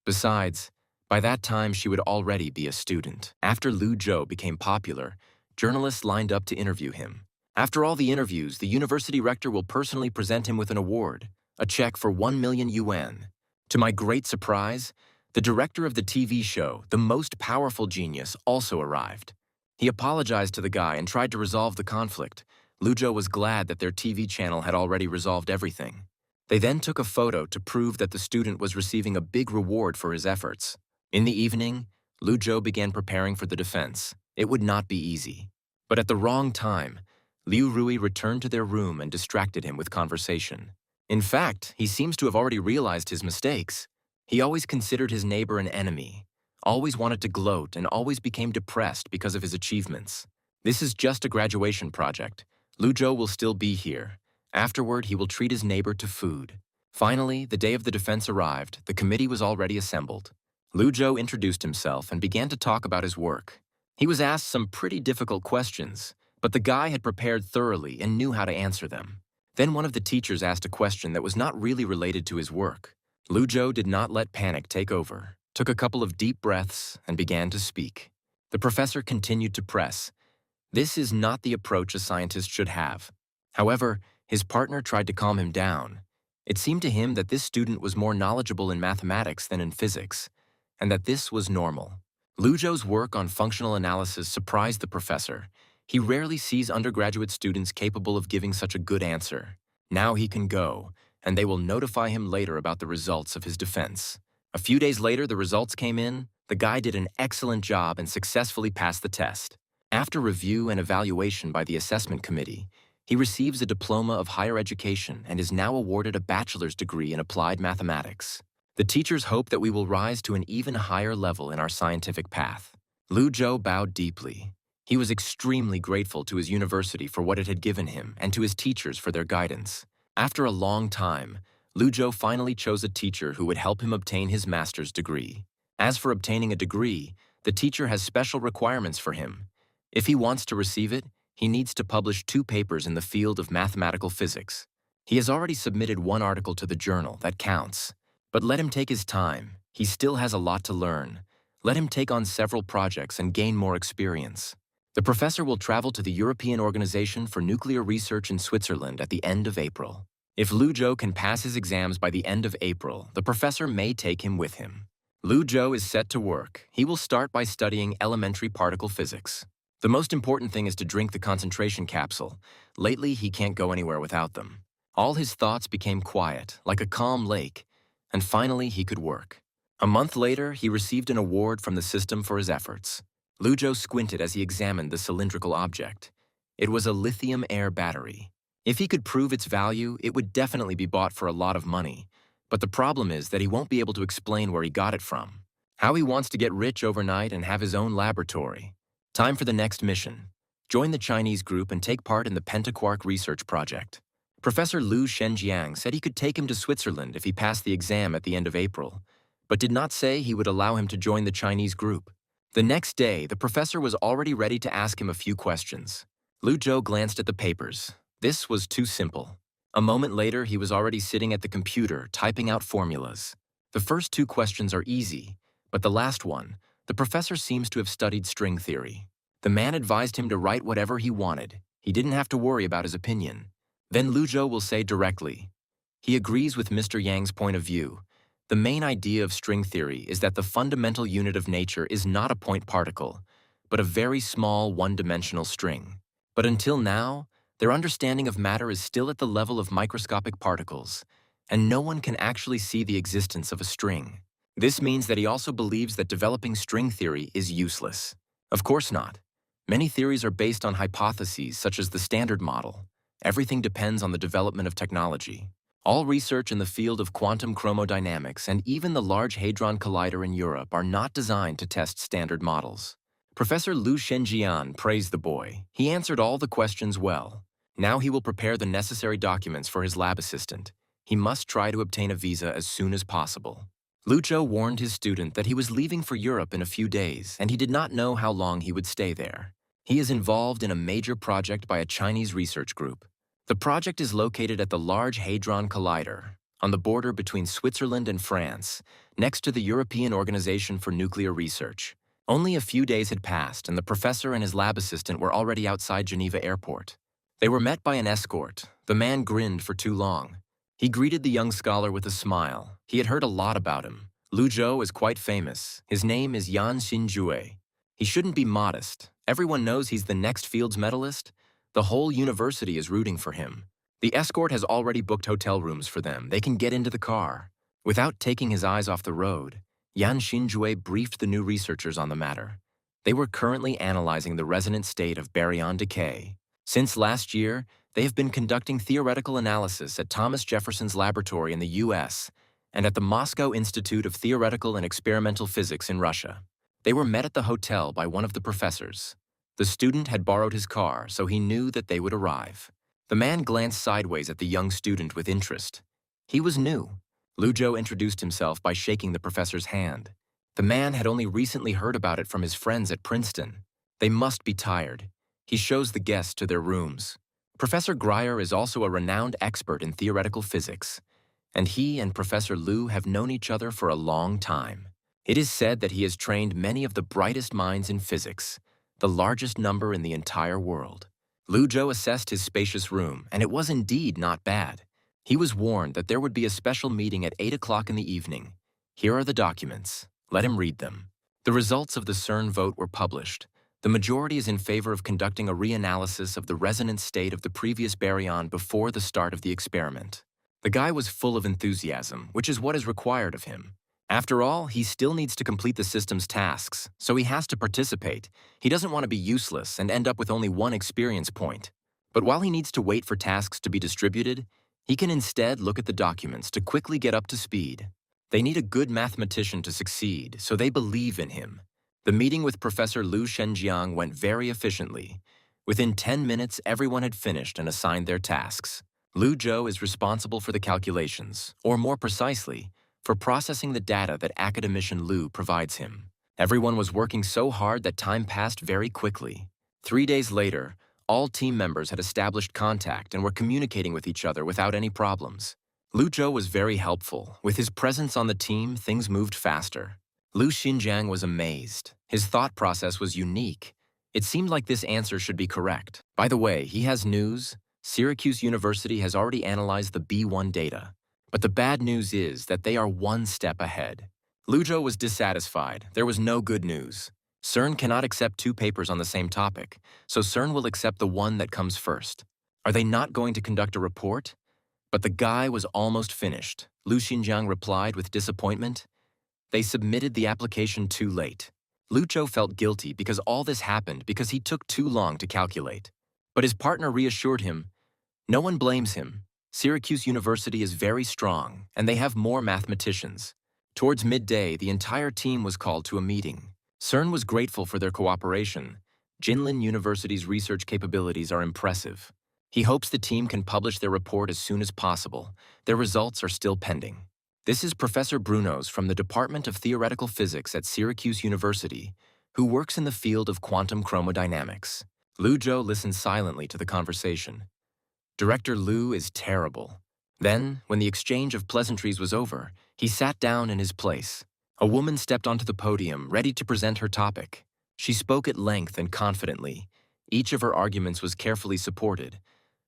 Besides, by that time she would already be a student. After Lu Zhou became popular, journalists lined up to interview him. After all the interviews, the university rector will personally present him with an award, a check for 1 million yuan. To my great surprise, the director of the TV show, the most powerful genius, also arrived. He apologized to the guy and tried to resolve the conflict. Lu Zhou was glad that their TV channel had already resolved everything. They then took a photo to prove that the student was receiving a big reward for his efforts. In the evening, Lu Zhou began preparing for the defense. It would not be easy. But at the wrong time, Liu Rui returned to their room and distracted him with conversation. In fact, he seems to have already realized his mistakes. He always considered his neighbor an enemy, always wanted to gloat, and always became depressed because of his achievements. This is just a graduation project. Lu Zhou will still be here. Afterward, he will treat his neighbor to food. Finally, the day of the defense arrived. The committee was already assembled. Lu Zhou introduced himself and began to talk about his work. He was asked some pretty difficult questions, but the guy had prepared thoroughly and knew how to answer them. Then one of the teachers asked a question that was not really related to his work. Lu Zhou did not let panic take over, took a couple of deep breaths, and began to speak. The professor continued to press. This is not the approach a scientist should have. However, his partner tried to calm him down. It seemed to him that this student was more knowledgeable in mathematics than in physics, and that this was normal. Lu Zhou's work on functional analysis surprised the professor. He rarely sees undergraduate students capable of giving such a good answer. Now he can go, and they will notify him later about the results of his defense. A few days later, the results came in. The guy did an excellent job and successfully passed the test. After review and evaluation by the assessment committee, he receives a diploma of higher education and is now awarded a bachelor's degree in applied mathematics. The teachers hope that we will rise to an even higher level in our scientific path. Lu Zhou bowed deeply. He was extremely grateful to his university for what it had given him and to his teachers for their guidance. After a long time, Lu Zhou finally chose a teacher who would help him obtain his master's degree. As for obtaining a degree, the teacher has special requirements for him. If he wants to receive it, he needs to publish 2 papers in the field of mathematical physics. He has already submitted 1 article to the journal. That counts. But let him take his time. He still has a lot to learn. Let him take on several projects and gain more experience. The professor will travel to the European Organization for Nuclear Research in Switzerland at the end of April. If Lu Zhou can pass his exams by the end of April, the professor may take him with him. Lu Zhou is set to work. He will start by studying elementary particle physics. The most important thing is to drink the concentration capsule. Lately, he can't go anywhere without them. All his thoughts became quiet, like a calm lake, and finally he could work. A month later, he received an award from the system for his efforts. Lu Zhou squinted as he examined the cylindrical object. It was a lithium-air battery. If he could prove its value, it would definitely be bought for a lot of money. But the problem is that he won't be able to explain where he got it from. How he wants to get rich overnight and have his own laboratory. Time for the next mission. Join the Chinese group and take part in the pentaquark research project. Professor Liu Shenjiang said he could take him to Switzerland if he passed the exam at the end of April, but did not say he would allow him to join the Chinese group. The next day, the professor was already ready to ask him a few questions. Lu Zhou glanced at the papers. This was too simple. A moment later, he was already sitting at the computer, typing out formulas. The first 2 questions are easy, but the last one, the professor seems to have studied string theory. The man advised him to write whatever he wanted. He didn't have to worry about his opinion. Then Lu Zhou will say directly. He agrees with Mr. Yang's point of view. The main idea of string theory is that the fundamental unit of nature is not a point particle, but a very small one-dimensional string. But until now, their understanding of matter is still at the level of microscopic particles, and no one can actually see the existence of a string. This means that he also believes that developing string theory is useless. Of course not. Many theories are based on hypotheses such as the Standard Model. Everything depends on the development of technology. All research in the field of quantum chromodynamics and even the Large Hadron Collider in Europe are not designed to test standard models. Professor Liu Shenjian praised the boy. He answered all the questions well. Now he will prepare the necessary documents for his lab assistant. He must try to obtain a visa as soon as possible. Lu Zhou warned his student that he was leaving for Europe in a few days, and he did not know how long he would stay there. He is involved in a major project by a Chinese research group. The project is located at the Large Hadron Collider, on the border between Switzerland and France, next to the European Organization for Nuclear Research. Only a few days had passed, and the professor and his lab assistant were already outside Geneva Airport. They were met by an escort. The man grinned for too long. He greeted the young scholar with a smile. He had heard a lot about him. Lu Zhou is quite famous. His name is Yan Xinjue. He shouldn't be modest. Everyone knows he's the next Fields medalist. The whole university is rooting for him. The escort has already booked hotel rooms for them. They can get into the car. Without taking his eyes off the road, Yan Xinjue briefed the new researchers on the matter. They were currently analyzing the resonant state of baryon decay. Since last year, they have been conducting theoretical analysis at Thomas Jefferson's laboratory in the U.S. and at the Moscow Institute of Theoretical and Experimental Physics in Russia. They were met at the hotel by one of the professors. The student had borrowed his car, so he knew that they would arrive. The man glanced sideways at the young student with interest. He was new. Lu Zhou introduced himself by shaking the professor's hand. The man had only recently heard about it from his friends at Princeton. They must be tired. He shows the guests to their rooms. Professor Greyer is also a renowned expert in theoretical physics, and he and Professor Liu have known each other for a long time. It is said that he has trained many of the brightest minds in physics, the largest number in the entire world. Liu Zhou assessed his spacious room, and it was indeed not bad. He was warned that there would be a special meeting at 8 o'clock in the evening. Here are the documents. Let him read them. The results of the CERN vote were published. The majority is in favor of conducting a reanalysis of the resonance state of the previous baryon before the start of the experiment. The guy was full of enthusiasm, which is what is required of him. After all, he still needs to complete the system's tasks, so he has to participate. He doesn't want to be useless and end up with only one experience point. But while he needs to wait for tasks to be distributed, he can instead look at the documents to quickly get up to speed. They need a good mathematician to succeed, so they believe in him. The meeting with Professor Liu Shenjiang went very efficiently. Within 10 minutes, everyone had finished and assigned their tasks. Liu Zhou is responsible for the calculations, or more precisely, for processing the data that academician Liu provides him. Everyone was working so hard that time passed very quickly. 3 days later, all team members had established contact and were communicating with each other without any problems. Liu Zhou was very helpful. With his presence on the team, things moved faster. Liu Xinjiang was amazed. His thought process was unique. It seemed like this answer should be correct. By the way, he has news. Syracuse University has already analyzed the B1 data. But the bad news is that they are one step ahead. Liu Zhou was dissatisfied. There was no good news. CERN cannot accept 2 papers on the same topic, so CERN will accept the one that comes first. Are they not going to conduct a report? But the guy was almost finished. Liu Xinjiang replied with disappointment. They submitted the application too late. Liu Zhou felt guilty because all this happened because he took too long to calculate. But his partner reassured him, no one blames him. Syracuse University is very strong, and they have more mathematicians. Towards midday, the entire team was called to a meeting. CERN was grateful for their cooperation. Jinlin University's research capabilities are impressive. He hopes the team can publish their report as soon as possible. Their results are still pending. This is Professor Brunos from the Department of Theoretical Physics at Syracuse University, who works in the field of quantum chromodynamics. Liu Zhou listened silently to the conversation. Director Liu is terrible. Then, when the exchange of pleasantries was over, he sat down in his place. A woman stepped onto the podium, ready to present her topic. She spoke at length and confidently. Each of her arguments was carefully supported.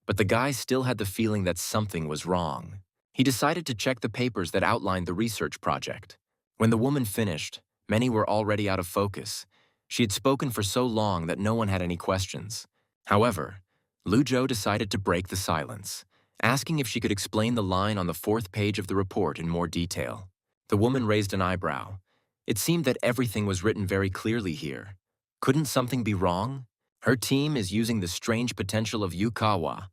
But the guy still had the feeling that something was wrong. He decided to check the papers that outlined the research project. When the woman finished, many were already out of focus. She had spoken for so long that no one had any questions. However, Liu Zhou decided to break the silence, asking if she could explain the line on the 4th page of the report in more detail. The woman raised an eyebrow. It seemed that everything was written very clearly here. Couldn't something be wrong? Her team is using the strange potential of Yukawa.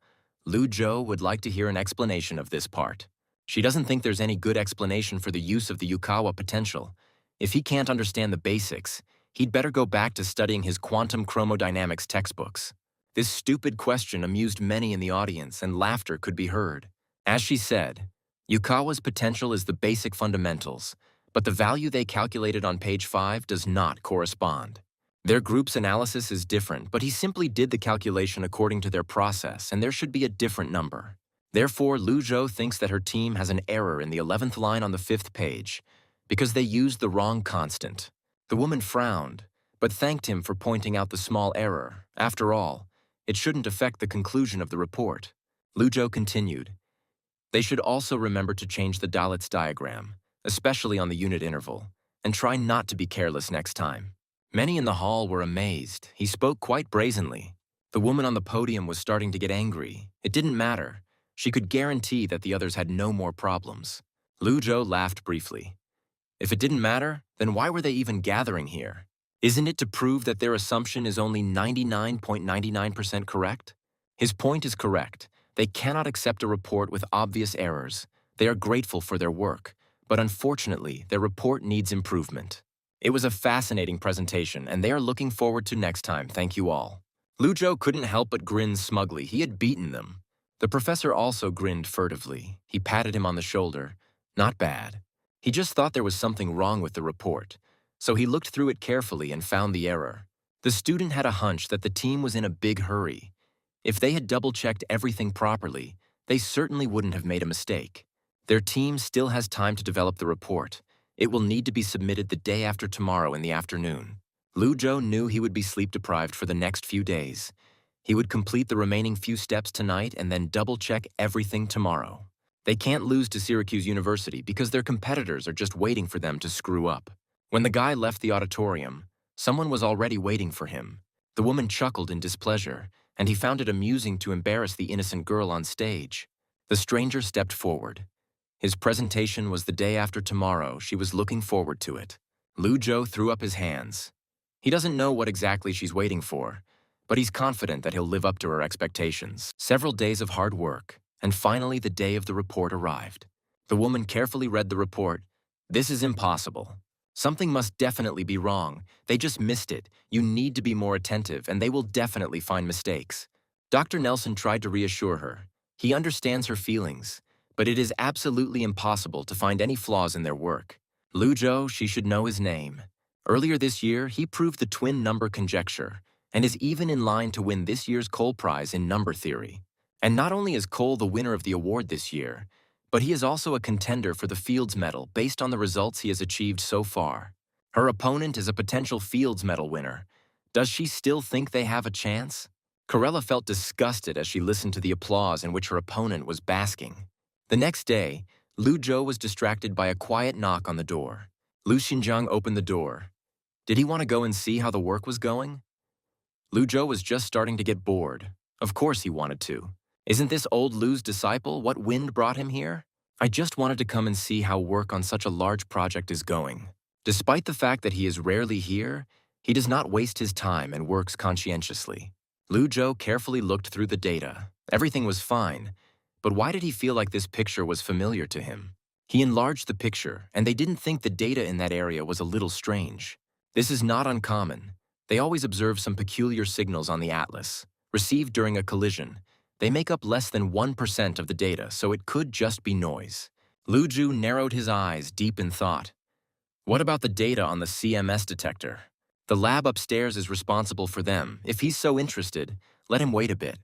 Liu Zhou would like to hear an explanation of this part. She doesn't think there's any good explanation for the use of the Yukawa potential. If he can't understand the basics, he'd better go back to studying his quantum chromodynamics textbooks. This stupid question amused many in the audience, and laughter could be heard. As she said, Yukawa's potential is the basic fundamentals, but the value they calculated on page 5 does not correspond. Their group's analysis is different, but he simply did the calculation according to their process, and there should be a different number. Therefore, Liu Zhou thinks that her team has an error in the 11th line on the 5th page, because they used the wrong constant. The woman frowned, but thanked him for pointing out the small error. After all, it shouldn't affect the conclusion of the report. Liu Zhou continued, they should also remember to change the Dalitz diagram, especially on the unit interval, and try not to be careless next time. Many in the hall were amazed. He spoke quite brazenly. The woman on the podium was starting to get angry. It didn't matter. She could guarantee that the others had no more problems. Liu Zhou laughed briefly. If it didn't matter, then why were they even gathering here? Isn't it to prove that their assumption is only 99.99% correct? His point is correct. They cannot accept a report with obvious errors. They are grateful for their work, but unfortunately, their report needs improvement. It was a fascinating presentation, and they are looking forward to next time. Thank you all. Liu Zhou couldn't help but grin smugly. He had beaten them. The professor also grinned furtively. He patted him on the shoulder. Not bad. He just thought there was something wrong with the report. So he looked through it carefully and found the error. The student had a hunch that the team was in a big hurry. If they had double-checked everything properly, they certainly wouldn't have made a mistake. Their team still has time to develop the report. It will need to be submitted the day after tomorrow in the afternoon. Lu Zhou knew he would be sleep-deprived for the next few days. He would complete the remaining few steps tonight and then double-check everything tomorrow. They can't lose to Syracuse University because their competitors are just waiting for them to screw up. When the guy left the auditorium, someone was already waiting for him. The woman chuckled in displeasure, and he found it amusing to embarrass the innocent girl on stage. The stranger stepped forward. His presentation was the day after tomorrow. She was looking forward to it. Lu Zhou threw up his hands. He doesn't know what exactly she's waiting for, but he's confident that he'll live up to her expectations. Several days of hard work, and finally the day of the report arrived. The woman carefully read the report. This is impossible. Something must definitely be wrong. They just missed it. You need to be more attentive, and they will definitely find mistakes. Dr. Nelson tried to reassure her. He understands her feelings, but it is absolutely impossible to find any flaws in their work. Lu Zhou, she should know his name. Earlier this year, he proved the twin number conjecture, and is even in line to win this year's Cole Prize in number theory. And not only is Cole the winner of the award this year, but he is also a contender for the Fields Medal based on the results he has achieved so far. Her opponent is a potential Fields Medal winner. Does she still think they have a chance? Corella felt disgusted as she listened to the applause in which her opponent was basking. The next day, Lu Zhou was distracted by a quiet knock on the door. Lu Xinjiang opened the door. Did he want to go and see how the work was going? Lu Zhou was just starting to get bored. Of course he wanted to. Isn't this old Lu's disciple? What wind brought him here? I just wanted to come and see how work on such a large project is going. Despite the fact that he is rarely here, he does not waste his time and works conscientiously. Lu Zhou carefully looked through the data. Everything was fine, but why did he feel like this picture was familiar to him? He enlarged the picture, and they didn't think the data in that area was a little strange. This is not uncommon. They always observe some peculiar signals on the atlas, received during a collision. They make up less than 1% of the data, so it could just be noise. Lu Zhou narrowed his eyes, deep in thought. What about the data on the CMS detector? The lab upstairs is responsible for them. If he's so interested, let him wait a bit.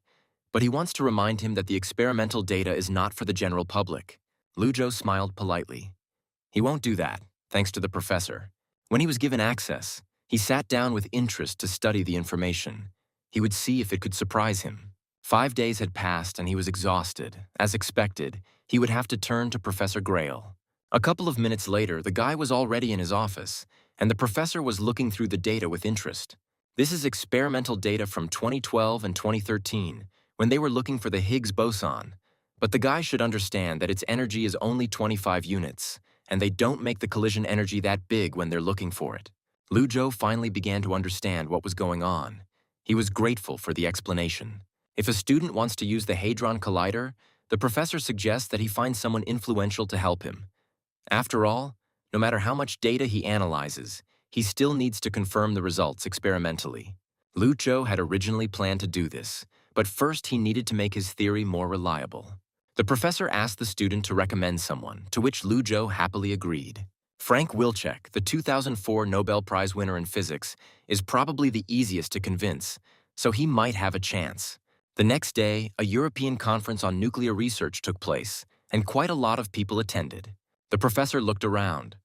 But he wants to remind him that the experimental data is not for the general public. Lu Zhou smiled politely. He won't do that, thanks to the professor. When he was given access, he sat down with interest to study the information. He would see if it could surprise him. 5 days had passed and he was exhausted. As expected, he would have to turn to Professor Grail. A couple of minutes later, the guy was already in his office, and the professor was looking through the data with interest. This is experimental data from 2012 and 2013, when they were looking for the Higgs boson. But the guy should understand that its energy is only 25 units, and they don't make the collision energy that big when they're looking for it. Lu Zhou finally began to understand what was going on. He was grateful for the explanation. If a student wants to use the Hadron Collider, the professor suggests that he find someone influential to help him. After all, no matter how much data he analyzes, he still needs to confirm the results experimentally. Lu Zhou had originally planned to do this, but first he needed to make his theory more reliable. The professor asked the student to recommend someone, to which Lu Zhou happily agreed. Frank Wilczek, the 2004 Nobel Prize winner in physics, is probably the easiest to convince, so he might have a chance. The next day, a European conference on nuclear research took place, and quite a lot of people attended. The professor looked around.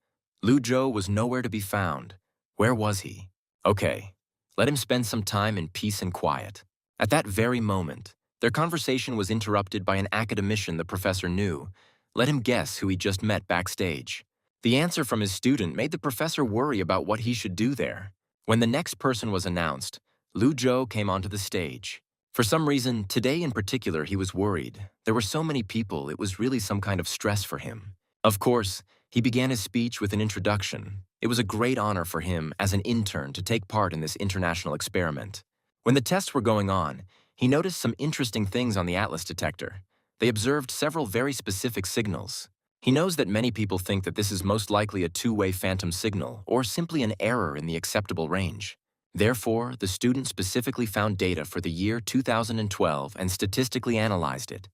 Lu Zhou was nowhere to be found. Where was he? Okay, let him spend some time in peace and quiet. At that very moment, their conversation was interrupted by an academician the professor knew. Let him guess who he just met backstage. The answer from his student made the professor worry about what he should do there. When the next person was announced, Lu Zhou came onto the stage. For some reason, today in particular, he was worried. There were so many people, it was really some kind of stress for him. Of course, he began his speech with an introduction. It was a great honor for him as an intern to take part in this international experiment. When the tests were going on, he noticed some interesting things on the Atlas detector. They observed several very specific signals. He knows that many people think that this is most likely a two-way phantom signal or simply an error in the acceptable range. Therefore, the student specifically found data for the year 2012 and statistically analyzed it,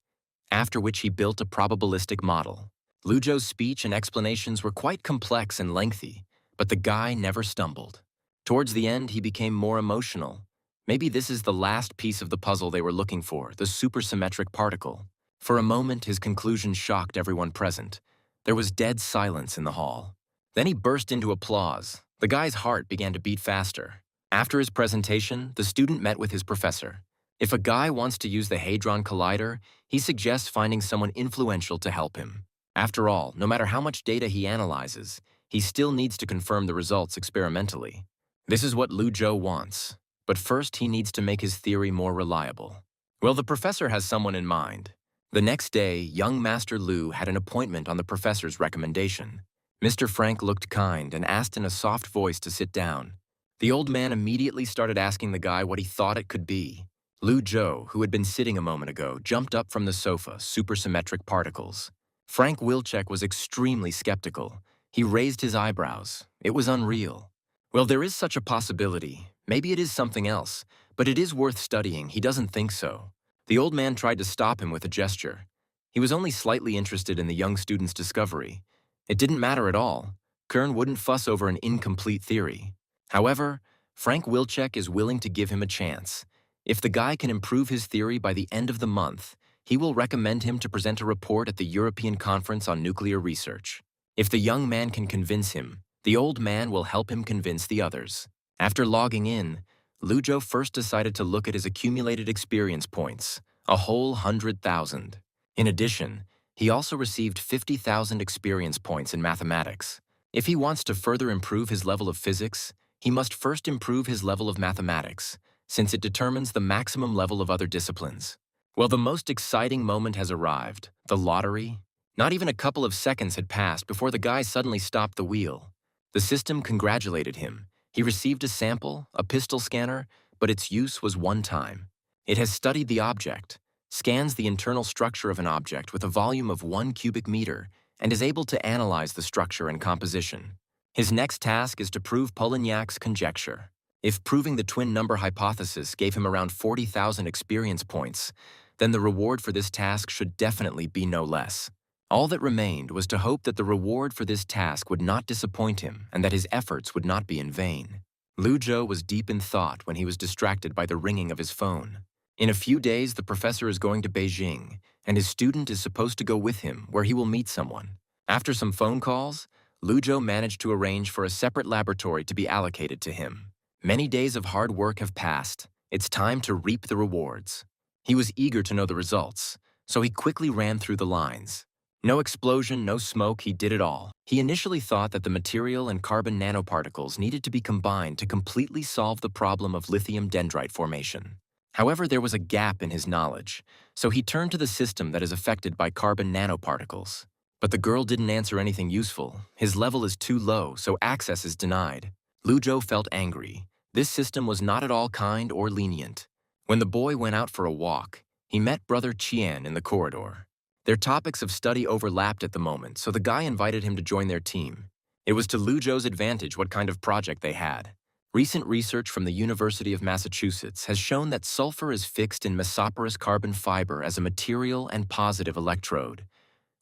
after which he built a probabilistic model. Lu Zhou's speech and explanations were quite complex and lengthy, But the guy never stumbled. Towards the end, he became more emotional. Maybe this is the last piece of the puzzle they were looking for, the supersymmetric particle. For a moment, his conclusion shocked everyone present. There was dead silence in the hall. Then he burst into applause. The guy's heart began to beat faster. After his presentation, the student met with his professor. If a guy wants to use the Hadron Collider, he suggests finding someone influential to help him. After all, no matter how much data he analyzes, he still needs to confirm the results experimentally. This is what Lu Zhou wants. But first, he needs to make his theory more reliable. Well, the professor has someone in mind. The next day, young Master Lu had an appointment on the professor's recommendation. Mr. Frank looked kind and asked in a soft voice to sit down. The old man immediately started asking the guy what he thought it could be. Lu Zhou, who had been sitting a moment ago, jumped up from the sofa, supersymmetric particles. Frank Wilczek was extremely skeptical. He raised his eyebrows. It was unreal. Well, there is such a possibility. Maybe it is something else, but it is worth studying. He doesn't think so. The old man tried to stop him with a gesture. He was only slightly interested in the young student's discovery. It didn't matter at all. Kern wouldn't fuss over an incomplete theory. However, Frank Wilczek is willing to give him a chance. If the guy can improve his theory by the end of the month, he will recommend him to present a report at the European Conference on Nuclear Research. If the young man can convince him, the old man will help him convince the others. After logging in, Lu Zhou first decided to look at his accumulated experience points, a whole 100,000. In addition, he also received 50,000 experience points in mathematics. If he wants to further improve his level of physics, he must first improve his level of mathematics, since it determines the maximum level of other disciplines. Well, the most exciting moment has arrived, the lottery. Not even a couple of seconds had passed before the guy suddenly stopped the wheel. The system congratulated him. He received a sample, a pistol scanner, but its use was one time. It has studied the object, scans the internal structure of an object with a volume of 1 cubic meter, and is able to analyze the structure and composition. His next task is to prove Polignac's conjecture. If proving the twin number hypothesis gave him around 40,000 experience points, then the reward for this task should definitely be no less. All that remained was to hope that the reward for this task would not disappoint him and that his efforts would not be in vain. Lu Zhou was deep in thought when he was distracted by the ringing of his phone. In a few days, the professor is going to Beijing, and his student is supposed to go with him, where he will meet someone. After some phone calls, Lu Zhou managed to arrange for a separate laboratory to be allocated to him. Many days of hard work have passed. It's time to reap the rewards. He was eager to know the results, so he quickly ran through the lines. No explosion, no smoke, he did it all. He initially thought that the material and carbon nanoparticles needed to be combined to completely solve the problem of lithium dendrite formation. However, there was a gap in his knowledge, so he turned to the system that is affected by carbon nanoparticles. But the girl didn't answer anything useful. His level is too low, so access is denied. Lu Zhou felt angry. This system was not at all kind or lenient. When the boy went out for a walk, he met Brother Qian in the corridor. Their topics of study overlapped at the moment, so the guy invited him to join their team. It was to Lu Zhou's advantage what kind of project they had. Recent research from the University of Massachusetts has shown that sulfur is fixed in mesoporous carbon fiber as a material and positive electrode,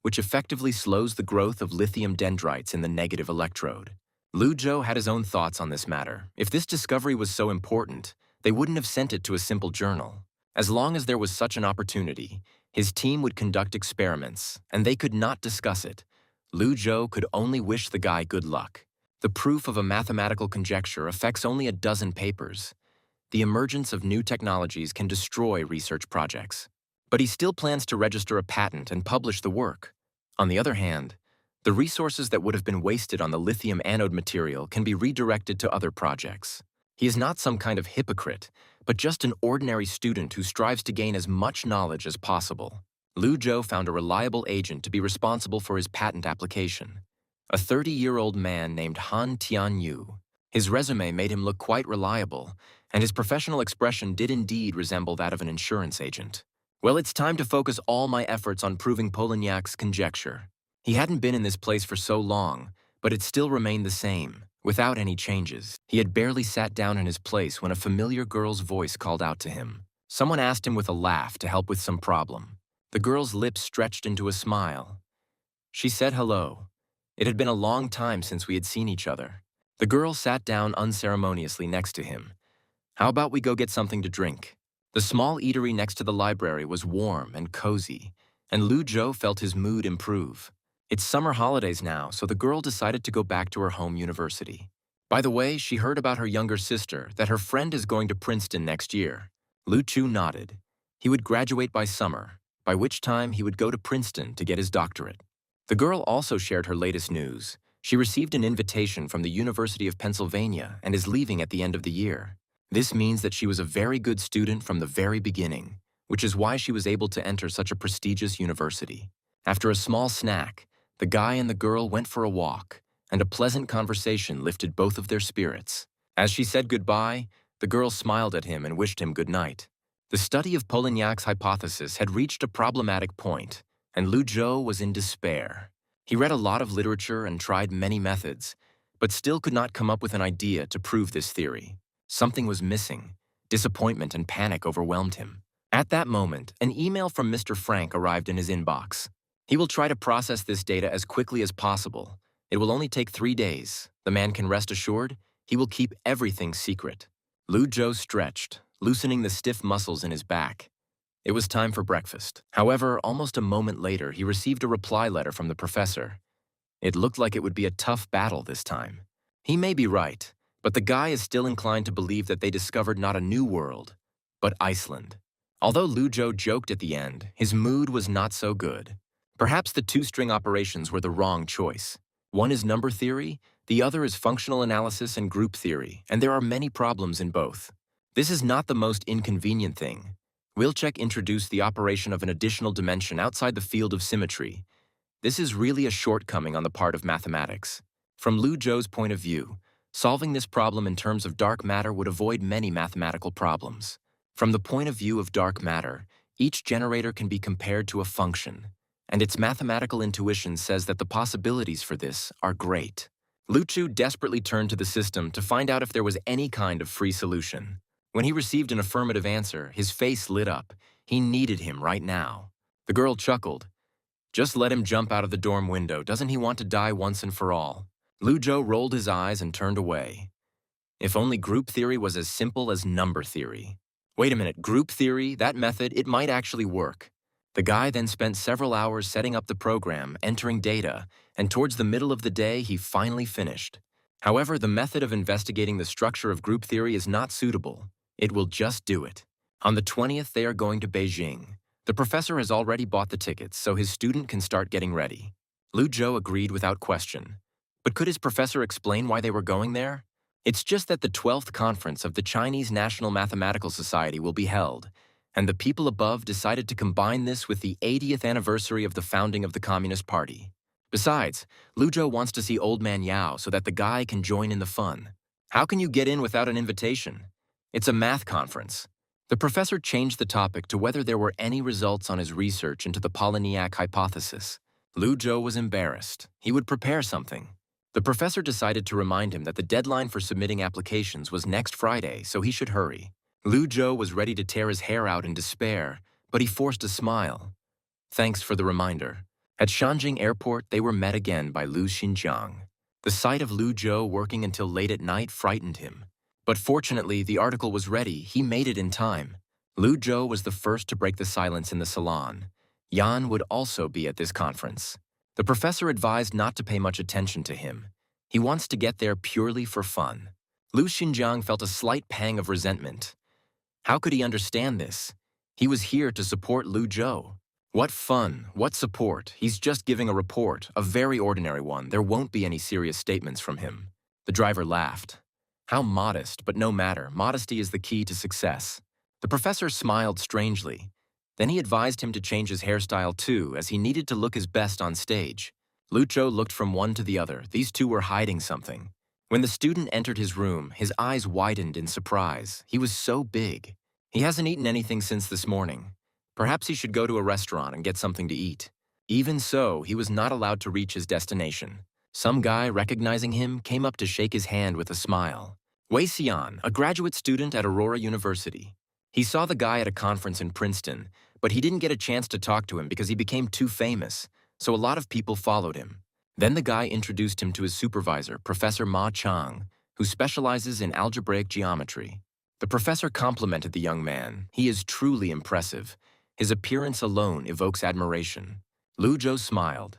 which effectively slows the growth of lithium dendrites in the negative electrode. Lu Zhou had his own thoughts on this matter. If this discovery was so important, they wouldn't have sent it to a simple journal. As long as there was such an opportunity, his team would conduct experiments, and they could not discuss it. Lu Zhou could only wish the guy good luck. The proof of a mathematical conjecture affects only a dozen papers. The emergence of new technologies can destroy research projects. But he still plans to register a patent and publish the work. On the other hand, the resources that would have been wasted on the lithium anode material can be redirected to other projects. He is not some kind of hypocrite, but just an ordinary student who strives to gain as much knowledge as possible. Lu Zhou found a reliable agent to be responsible for his patent application. A 30-year-old man named Han Tianyu. His resume made him look quite reliable, and his professional expression did indeed resemble that of an insurance agent. Well, it's time to focus all my efforts on proving Polignac's conjecture. He hadn't been in this place for so long, but it still remained the same, without any changes. He had barely sat down in his place when a familiar girl's voice called out to him. Someone asked him with a laugh to help with some problem. The girl's lips stretched into a smile. She said hello. It had been a long time since we had seen each other. The girl sat down unceremoniously next to him. How about we go get something to drink? The small eatery next to the library was warm and cozy, and Lu Zhou felt his mood improve. It's summer holidays now, so the girl decided to go back to her home university. By the way, she heard about her younger sister, that her friend is going to Princeton next year. Lu Chu nodded. He would graduate by summer, by which time he would go to Princeton to get his doctorate. The girl also shared her latest news. She received an invitation from the University of Pennsylvania and is leaving at the end of the year. This means that she was a very good student from the very beginning, which is why she was able to enter such a prestigious university. After a small snack, the guy and the girl went for a walk, and a pleasant conversation lifted both of their spirits. As she said goodbye, the girl smiled at him and wished him good night. The study of Polignac's hypothesis had reached a problematic point, and Lu Zhou was in despair. He read a lot of literature and tried many methods, but still could not come up with an idea to prove this theory. Something was missing. Disappointment and panic overwhelmed him. At that moment, an email from Mr. Frank arrived in his inbox. He will try to process this data as quickly as possible. It will only take 3 days. The man can rest assured he will keep everything secret. Lu Zhou stretched, loosening the stiff muscles in his back. It was time for breakfast. However, almost a moment later, he received a reply letter from the professor. It looked like it would be a tough battle this time. He may be right, but the guy is still inclined to believe that they discovered not a new world, but Iceland. Although Lu Zhou joked at the end, his mood was not so good. Perhaps the two-string operations were the wrong choice. One is number theory, the other is functional analysis and group theory, and there are many problems in both. This is not the most inconvenient thing. Wilczek introduced the operation of an additional dimension outside the field of symmetry. This is really a shortcoming on the part of mathematics. From Lu Zhou's point of view, solving this problem in terms of dark matter would avoid many mathematical problems. From the point of view of dark matter, each generator can be compared to a function, and its mathematical intuition says that the possibilities for this are great. Lu Chu desperately turned to the system to find out if there was any kind of free solution. When he received an affirmative answer, his face lit up. He needed him right now. The girl chuckled. Just let him jump out of the dorm window. Doesn't he want to die once and for all? Lu Zhou rolled his eyes and turned away. If only group theory was as simple as number theory. Wait a minute, group theory, that method, it might actually work. The guy then spent several hours setting up the program, entering data, and towards the middle of the day, he finally finished. However, the method of investigating the structure of group theory is not suitable. It will just do it. On the 20th, they are going to Beijing. The professor has already bought the tickets, so his student can start getting ready. Lu Zhou agreed without question. But could his professor explain why they were going there? It's just that the 12th conference of the Chinese National Mathematical Society will be held, and the people above decided to combine this with the 80th anniversary of the founding of the Communist Party. Besides, Lu Zhou wants to see Old Man Yao so that the guy can join in the fun. How can you get in without an invitation? It's a math conference. The professor changed the topic to whether there were any results on his research into the Polignac hypothesis. Lu Zhou was embarrassed. He would prepare something. The professor decided to remind him that the deadline for submitting applications was next Friday, so he should hurry. Lu Zhou was ready to tear his hair out in despair, but he forced a smile. Thanks for the reminder. At Shanjing Airport, they were met again by Lu Xinjiang. The sight of Lu Zhou working until late at night frightened him. But fortunately, the article was ready. He made it in time. Lu Zhou was the first to break the silence in the salon. Yan would also be at this conference. The professor advised not to pay much attention to him. He wants to get there purely for fun. Lu Xinjiang felt a slight pang of resentment. How could he understand this? He was here to support Lu Zhou. What fun, what support. He's just giving a report, a very ordinary one. There won't be any serious statements from him. The driver laughed. How modest, but no matter. Modesty is the key to success. The professor smiled strangely. Then he advised him to change his hairstyle too, as he needed to look his best on stage. Lu Zhou looked from one to the other. These two were hiding something. When the student entered his room, his eyes widened in surprise. He was so big. He hasn't eaten anything since this morning. Perhaps he should go to a restaurant and get something to eat. Even so, he was not allowed to reach his destination. Some guy, recognizing him, came up to shake his hand with a smile. Wei Xian, a graduate student at Aurora University. He saw the guy at a conference in Princeton, but he didn't get a chance to talk to him because he became too famous, so a lot of people followed him. Then the guy introduced him to his supervisor, Professor Ma Chang, who specializes in algebraic geometry. The professor complimented the young man. He is truly impressive. His appearance alone evokes admiration. Lu Zhou smiled.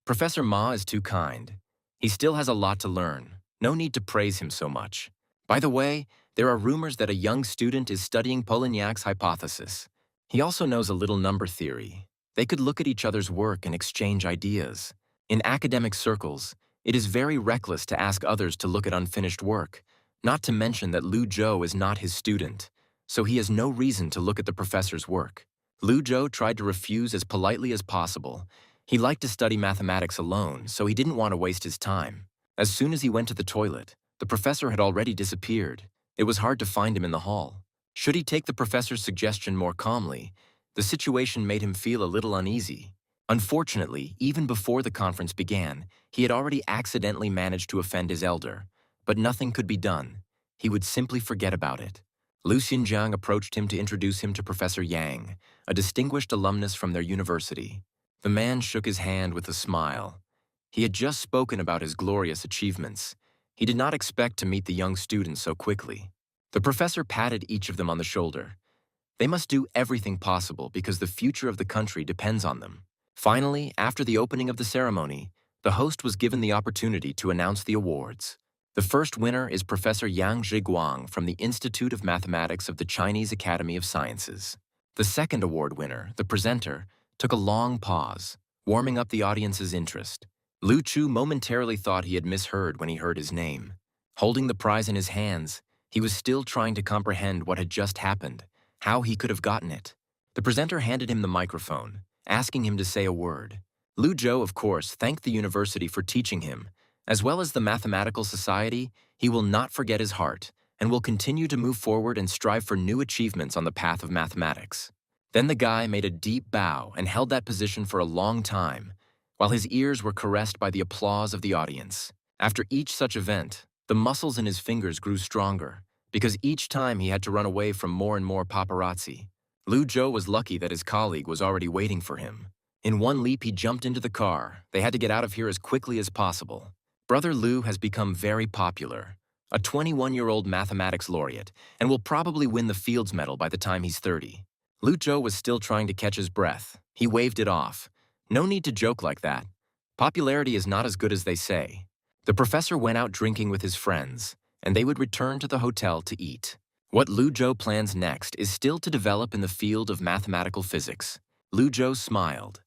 Professor Ma is too kind. He still has a lot to learn. No need to praise him so much. By the way, there are rumors that a young student is studying Polignac's hypothesis. He also knows a little number theory. They could look at each other's work and exchange ideas. In academic circles, it is very reckless to ask others to look at unfinished work, not to mention that Lu Zhou is not his student, so he has no reason to look at the professor's work. Lu Zhou tried to refuse as politely as possible. He liked to study mathematics alone, so he didn't want to waste his time. As soon as he went to the toilet, the professor had already disappeared. It was hard to find him in the hall. Should he take the professor's suggestion more calmly? The situation made him feel a little uneasy. Unfortunately, even before the conference began, he had already accidentally managed to offend his elder. But nothing could be done. He would simply forget about it. Lu Xinjiang approached him to introduce him to Professor Yang, a distinguished alumnus from their university. The man shook his hand with a smile. He had just spoken about his glorious achievements. He did not expect to meet the young students so quickly. The professor patted each of them on the shoulder. They must do everything possible because the future of the country depends on them. Finally, after the opening of the ceremony, the host was given the opportunity to announce the awards. The first winner is Professor Yang Zhiguang from the Institute of Mathematics of the Chinese Academy of Sciences. The second award winner, the presenter, took a long pause, warming up the audience's interest. Lu Chu momentarily thought he had misheard when he heard his name. Holding the prize in his hands, he was still trying to comprehend what had just happened, how he could have gotten it. The presenter handed him the microphone, asking him to say a word. Lu Zhou, of course, thanked the university for teaching him. As well as the Mathematical Society, he will not forget his heart and will continue to move forward and strive for new achievements on the path of mathematics. Then the guy made a deep bow and held that position for a long time, while his ears were caressed by the applause of the audience. After each such event, the muscles in his fingers grew stronger, because each time he had to run away from more and more paparazzi. Lu Zhou was lucky that his colleague was already waiting for him. In one leap, he jumped into the car. They had to get out of here as quickly as possible. Brother Lu has become very popular, a 21-year-old mathematics laureate, and will probably win the Fields Medal by the time he's 30. Lu Zhou was still trying to catch his breath. He waved it off. No need to joke like that. Popularity is not as good as they say. The professor went out drinking with his friends, and they would return to the hotel to eat. What Lu Zhou plans next is still to develop in the field of mathematical physics. Lu Zhou smiled.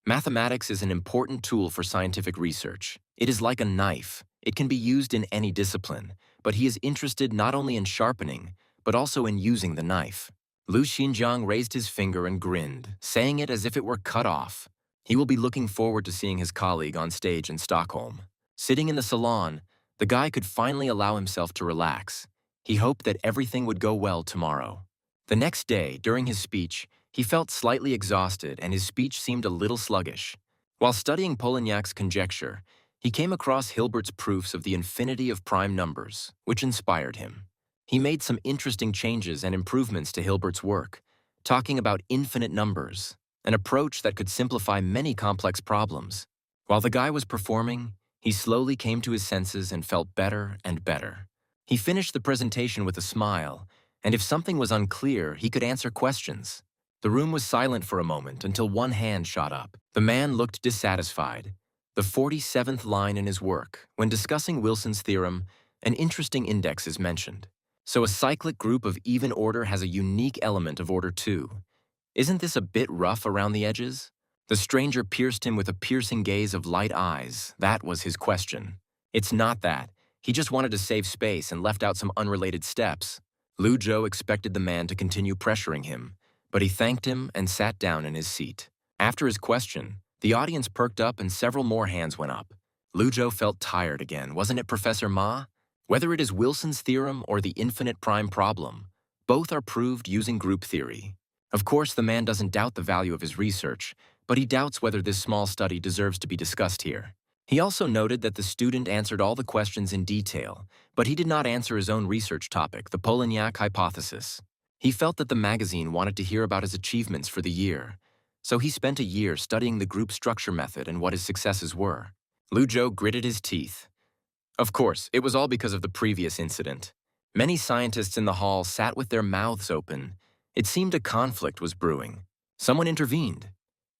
Mathematics is an important tool for scientific research. It is like a knife. It can be used in any discipline, but he is interested not only in sharpening, but also in using the knife. Lu Xinjiang raised his finger and grinned, saying it as if it were cut off. He will be looking forward to seeing his colleague on stage in Stockholm. Sitting in the salon, the guy could finally allow himself to relax. He hoped that everything would go well tomorrow. The next day, during his speech, he felt slightly exhausted and his speech seemed a little sluggish. While studying Polignac's conjecture, he came across Hilbert's proofs of the infinity of prime numbers, which inspired him. He made some interesting changes and improvements to Hilbert's work, talking about infinite numbers, an approach that could simplify many complex problems. While the guy was performing, he slowly came to his senses and felt better and better. He finished the presentation with a smile, and if something was unclear, he could answer questions. The room was silent for a moment until one hand shot up. The man looked dissatisfied. The 47th line in his work, when discussing Wilson's theorem, an interesting index is mentioned. So a cyclic group of even order has a unique element of order 2. Isn't this a bit rough around the edges? The stranger pierced him with a piercing gaze of light eyes. That was his question. It's not that. He just wanted to save space and left out some unrelated steps. Lu Zhou expected the man to continue pressuring him, but he thanked him and sat down in his seat. After his question, the audience perked up and several more hands went up. Lu Zhou felt tired again, wasn't it, Professor Ma? Whether it is Wilson's theorem or the infinite prime problem, both are proved using group theory. Of course, the man doesn't doubt the value of his research, but he doubts whether this small study deserves to be discussed here. He also noted that the student answered all the questions in detail, but he did not answer his own research topic, the Polignac hypothesis. He felt that the magazine wanted to hear about his achievements for the year, so he spent a year studying the group structure method and what his successes were. Lu Zhou gritted his teeth. Of course, it was all because of the previous incident. Many scientists in the hall sat with their mouths open. It seemed a conflict was brewing. Someone intervened.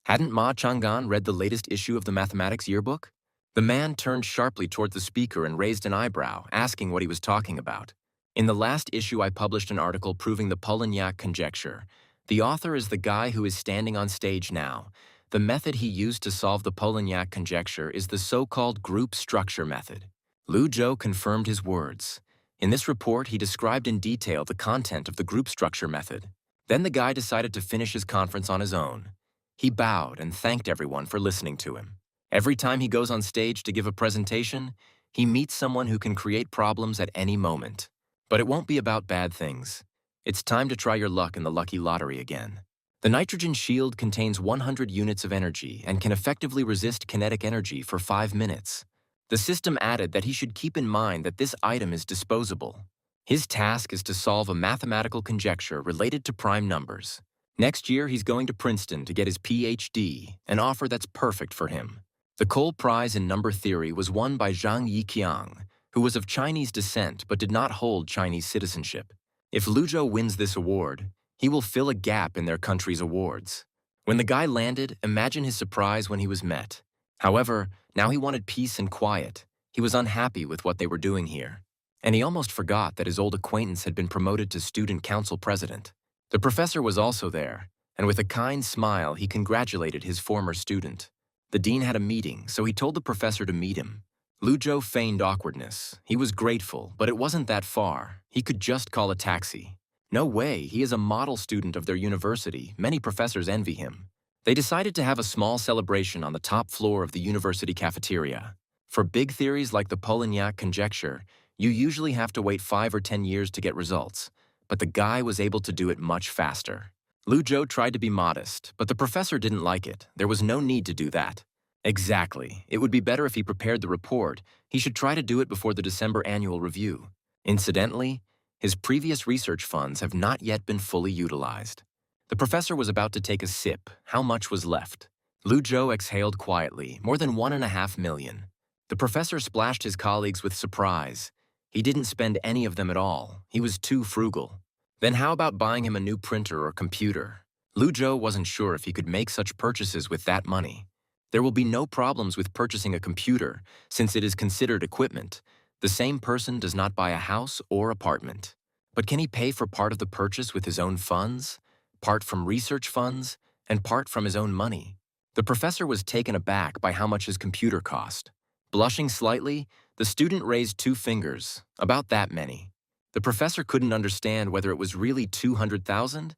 Hadn't Ma Chang'an read the latest issue of the mathematics yearbook? The man turned sharply toward the speaker and raised an eyebrow, asking what he was talking about. In the last issue, I published an article proving the Polignac conjecture. The author is the guy who is standing on stage now. The method he used to solve the Polignac conjecture is the so-called group structure method. Lu Zhou confirmed his words. In this report, he described in detail the content of the group structure method. Then the guy decided to finish his conference on his own. He bowed and thanked everyone for listening to him. Every time he goes on stage to give a presentation, he meets someone who can create problems at any moment. But it won't be about bad things. It's time to try your luck in the lucky lottery again. The nitrogen shield contains 100 units of energy and can effectively resist kinetic energy for 5 minutes. The system added that he should keep in mind that this item is disposable. His task is to solve a mathematical conjecture related to prime numbers. Next year, he's going to Princeton to get his PhD, an offer that's perfect for him. The Cole Prize in Number Theory was won by Zhang Yiqiang, who was of Chinese descent but did not hold Chinese citizenship. If Lu Zhou wins this award, he will fill a gap in their country's awards. When the guy landed, imagine his surprise when he was met. However, now he wanted peace and quiet. He was unhappy with what they were doing here. And he almost forgot that his old acquaintance had been promoted to student council president. The professor was also there, and with a kind smile, he congratulated his former student. The dean had a meeting, so he told the professor to meet him. Lu Zhou feigned awkwardness. He was grateful, but it wasn't that far. He could just call a taxi. No way, he is a model student of their university. Many professors envy him. They decided to have a small celebration on the top floor of the university cafeteria. For big theories like the Polignac conjecture, you usually have to wait 5 or 10 years to get results, but the guy was able to do it much faster. Lu Zhou tried to be modest, but the professor didn't like it. There was no need to do that. Exactly. It would be better if he prepared the report. He should try to do it before the December annual review. Incidentally, his previous research funds have not yet been fully utilized. The professor was about to take a sip. How much was left? Lu Zhou exhaled quietly, more than 1.5 million. The professor splashed his colleagues with surprise. He didn't spend any of them at all. He was too frugal. Then how about buying him a new printer or computer? Lu Zhou wasn't sure if he could make such purchases with that money. There will be no problems with purchasing a computer, since it is considered equipment. The same person does not buy a house or apartment. But can he pay for part of the purchase with his own funds, part from research funds, and part from his own money? The professor was taken aback by how much his computer cost. Blushing slightly, the student raised 2 fingers, about that many. The professor couldn't understand whether it was really 200,000,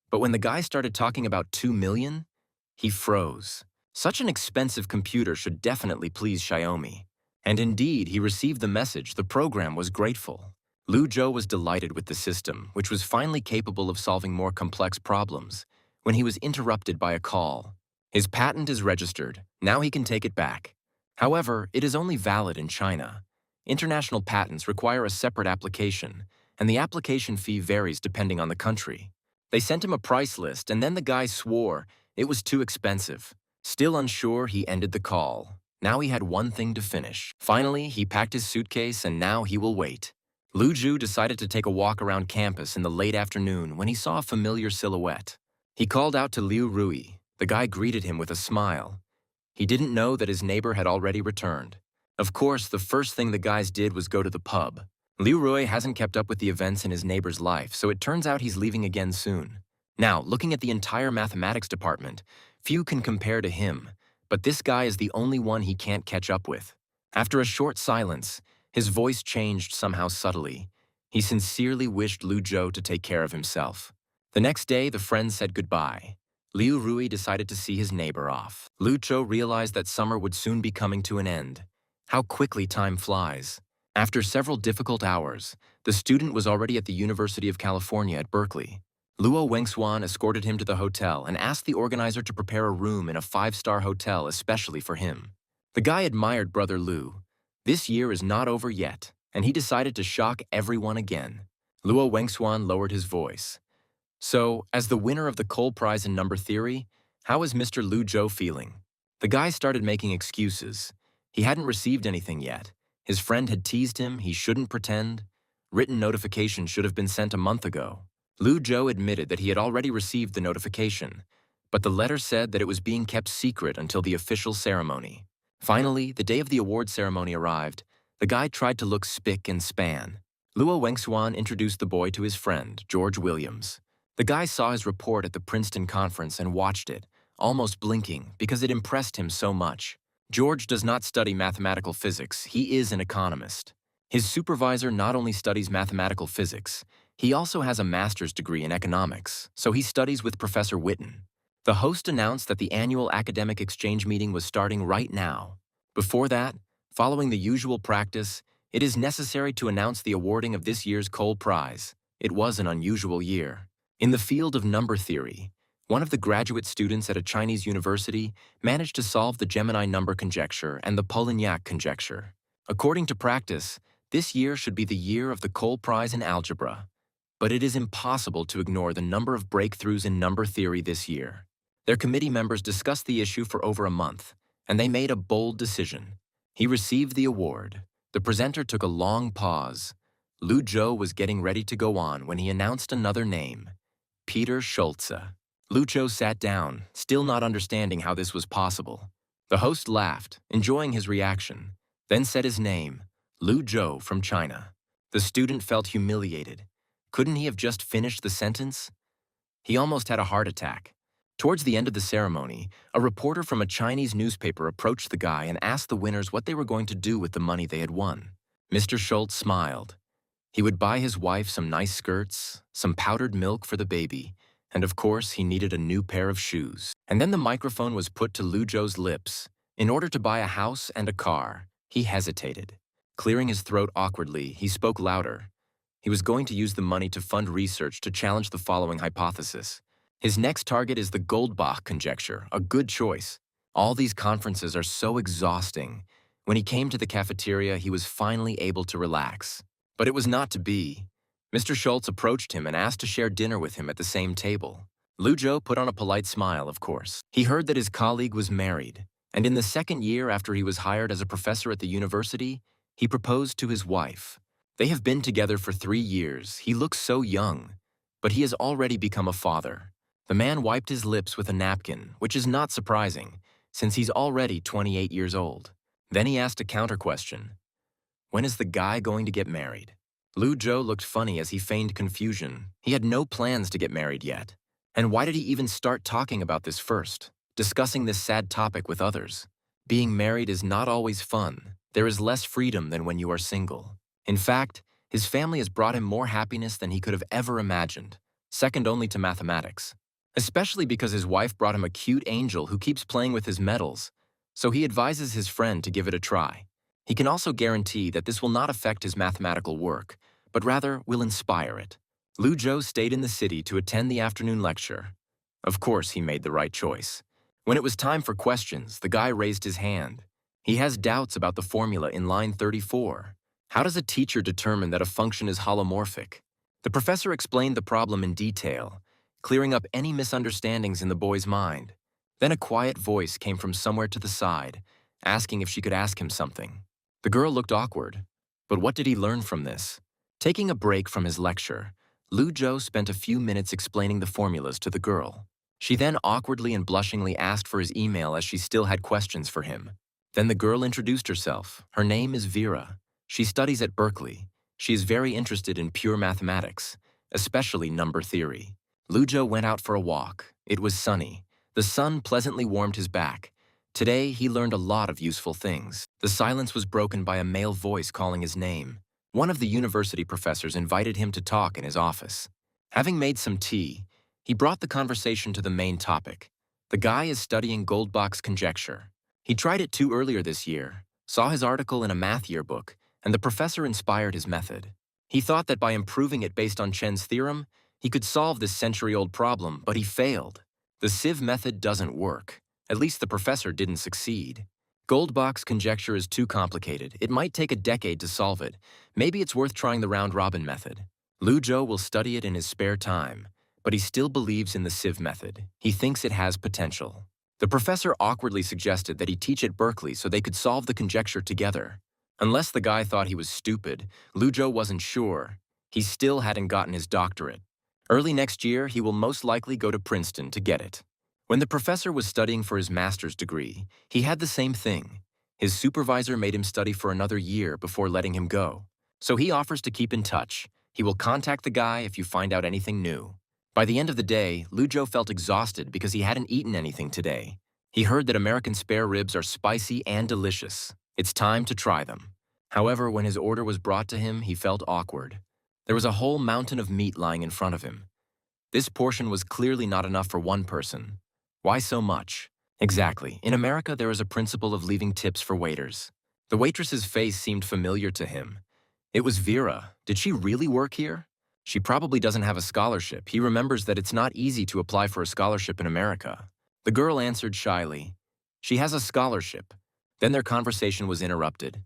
but when the guy started talking about 2 million, he froze. Such an expensive computer should definitely please Xiaomi. And indeed, he received the message. The program was grateful. Lu Zhou was delighted with the system, which was finally capable of solving more complex problems, when he was interrupted by a call. His patent is registered. Now he can take it back. However, it is only valid in China. International patents require a separate application, and the application fee varies depending on the country. They sent him a price list, and then the guy swore it was too expensive. Still unsure, he ended the call. Now he had one thing to finish. Finally, he packed his suitcase, and now he will wait. Lu Zhou decided to take a walk around campus in the late afternoon when he saw a familiar silhouette. He called out to Liu Rui. The guy greeted him with a smile. He didn't know that his neighbor had already returned. Of course, the first thing the guys did was go to the pub. Liu Rui hasn't kept up with the events in his neighbor's life, so it turns out he's leaving again soon. Now, looking at the entire mathematics department, few can compare to him, but this guy is the only one he can't catch up with. After a short silence, his voice changed somehow subtly. He sincerely wished Lu Zhou to take care of himself. The next day, the friends said goodbye. Liu Rui decided to see his neighbor off. Lu Zhou realized that summer would soon be coming to an end. How quickly time flies. After several difficult hours, the student was already at the University of California at Berkeley. Luo Wengsuan escorted him to the hotel and asked the organizer to prepare a room in a 5-star hotel especially for him. The guy admired Brother Lu. This year is not over yet, and he decided to shock everyone again. Luo Wengsuan lowered his voice. So, as the winner of the Cole Prize in Number Theory, how is Mr. Lu Zhou feeling? The guy started making excuses. He hadn't received anything yet. His friend had teased him he shouldn't pretend. Written notification should have been sent a month ago. Lu Zhou admitted that he had already received the notification, but the letter said that it was being kept secret until the official ceremony. Finally, the day of the award ceremony arrived. The guy tried to look spick and span. Luo Wengxuan introduced the boy to his friend, George Williams. The guy saw his report at the Princeton conference and watched it, almost blinking because it impressed him so much. George does not study mathematical physics, he is an economist. His supervisor not only studies mathematical physics, he also has a master's degree in economics, so he studies with Professor Witten. The host announced that the annual academic exchange meeting was starting right now. Before that, following the usual practice, it is necessary to announce the awarding of this year's Cole Prize. It was an unusual year. In the field of number theory, one of the graduate students at a Chinese university managed to solve the Gemini number conjecture and the Polignac conjecture. According to practice, this year should be the year of the Cole Prize in algebra. But it is impossible to ignore the number of breakthroughs in number theory this year. Their committee members discussed the issue for over a month, and they made a bold decision. He received the award. The presenter took a long pause. Lu Zhou was getting ready to go on when he announced another name, Peter Schulze. Lu Zhou sat down, still not understanding how this was possible. The host laughed, enjoying his reaction, then said his name, Lu Zhou from China. The student felt humiliated. Couldn't he have just finished the sentence? He almost had a heart attack. Towards the end of the ceremony, a reporter from a Chinese newspaper approached the guy and asked the winners what they were going to do with the money they had won. Mr. Schultz smiled. He would buy his wife some nice skirts, some powdered milk for the baby, and of course he needed a new pair of shoes. And then the microphone was put to Lu Zhou's lips. In order to buy a house and a car, he hesitated. Clearing his throat awkwardly, he spoke louder. He was going to use the money to fund research to challenge the following hypothesis. His next target is the Goldbach conjecture, a good choice. All these conferences are so exhausting. When he came to the cafeteria, he was finally able to relax. But it was not to be. Mr. Schultz approached him and asked to share dinner with him at the same table. Lu Zhou put on a polite smile, of course. He heard that his colleague was married, and in the second year after he was hired as a professor at the university, he proposed to his wife. They have been together for 3 years. He looks so young, but he has already become a father. The man wiped his lips with a napkin, which is not surprising, since he's already 28 years old. Then he asked a counter-question. When is the guy going to get married? Lu Zhou looked funny as he feigned confusion. He had no plans to get married yet. And why did he even start talking about this first, discussing this sad topic with others? Being married is not always fun. There is less freedom than when you are single. In fact, his family has brought him more happiness than he could have ever imagined, second only to mathematics. Especially because his wife brought him a cute angel who keeps playing with his medals, so he advises his friend to give it a try. He can also guarantee that this will not affect his mathematical work, but rather will inspire it. Lu Zhou stayed in the city to attend the afternoon lecture. Of course, he made the right choice. When it was time for questions, the guy raised his hand. He has doubts about the formula in line 34. How does a teacher determine that a function is holomorphic? The professor explained the problem in detail, clearing up any misunderstandings in the boy's mind. Then a quiet voice came from somewhere to the side, asking if she could ask him something. The girl looked awkward. But what did he learn from this? Taking a break from his lecture, Lu Zhou spent a few minutes explaining the formulas to the girl. She then awkwardly and blushingly asked for his email as she still had questions for him. Then the girl introduced herself. Her name is Vera. She studies at Berkeley. She is very interested in pure mathematics, especially number theory. Lu Zhou went out for a walk. It was sunny. The sun pleasantly warmed his back. Today, he learned a lot of useful things. The silence was broken by a male voice calling his name. One of the university professors invited him to talk in his office. Having made some tea, he brought the conversation to the main topic. The guy is studying Goldbach's conjecture. He tried it too earlier this year, saw his article in a math yearbook, and the professor inspired his method. He thought that by improving it based on Chen's theorem, he could solve this century-old problem, but he failed. The sieve method doesn't work. At least the professor didn't succeed. Goldbach's conjecture is too complicated. It might take a decade to solve it. Maybe it's worth trying the round-robin method. Lu Zhou will study it in his spare time, but he still believes in the sieve method. He thinks it has potential. The professor awkwardly suggested that he teach at Berkeley so they could solve the conjecture together. Unless the guy thought he was stupid, Luzhou wasn't sure. He still hadn't gotten his doctorate. Early next year, he will most likely go to Princeton to get it. When the professor was studying for his master's degree, he had the same thing. His supervisor made him study for another year before letting him go. So he offers to keep in touch. He will contact the guy if you find out anything new. By the end of the day, Luzhou felt exhausted because he hadn't eaten anything today. He heard that American spare ribs are spicy and delicious. It's time to try them. However, when his order was brought to him, he felt awkward. There was a whole mountain of meat lying in front of him. This portion was clearly not enough for one person. Why so much? Exactly. In America, there is a principle of leaving tips for waiters. The waitress's face seemed familiar to him. It was Vera. Did she really work here? She probably doesn't have a scholarship. He remembers that it's not easy to apply for a scholarship in America. The girl answered shyly. She has a scholarship. Then their conversation was interrupted.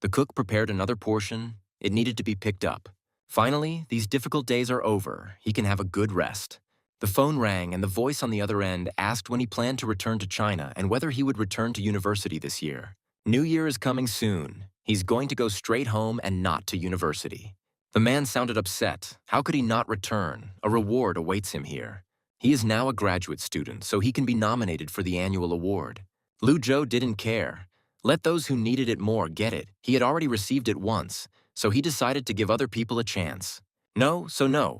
The cook prepared another portion. It needed to be picked up. Finally, these difficult days are over. He can have a good rest. The phone rang and the voice on the other end asked when he planned to return to China and whether he would return to university this year. New Year is coming soon. He's going to go straight home and not to university. The man sounded upset. How could he not return? A reward awaits him here. He is now a graduate student, so he can be nominated for the annual award. Luzhou didn't care. Let those who needed it more get it. He had already received it once, so he decided to give other people a chance. No,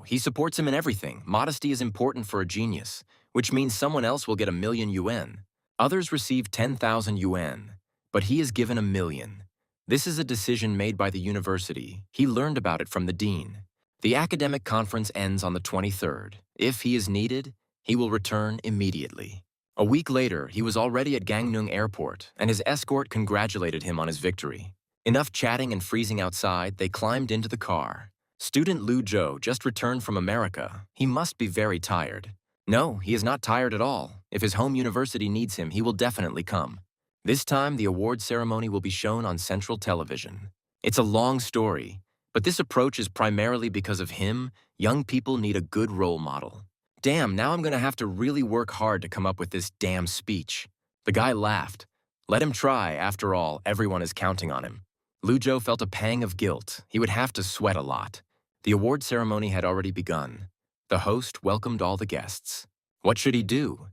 he supports him in everything. Modesty is important for a genius, which means someone else will get 1,000,000 yuan. Others receive 10,000 yuan, but he is given 1,000,000. This is a decision made by the university. He learned about it from the dean. The academic conference ends on the 23rd. If he is needed, he will return immediately. A week later, he was already at Gangneung Airport, and his escort congratulated him on his victory. Enough chatting and freezing outside, they climbed into the car. Student Luzhou just returned from America. He must be very tired. No, he is not tired at all. If his home university needs him, he will definitely come. This time, the award ceremony will be shown on Central Television. It's a long story, but this approach is primarily because of him. Young people need a good role model. Damn, now I'm going to have to really work hard to come up with this damn speech. The guy laughed. Let him try. After all, everyone is counting on him. Luzhou felt a pang of guilt. He would have to sweat a lot. The award ceremony had already begun. The host welcomed all the guests. What should he do?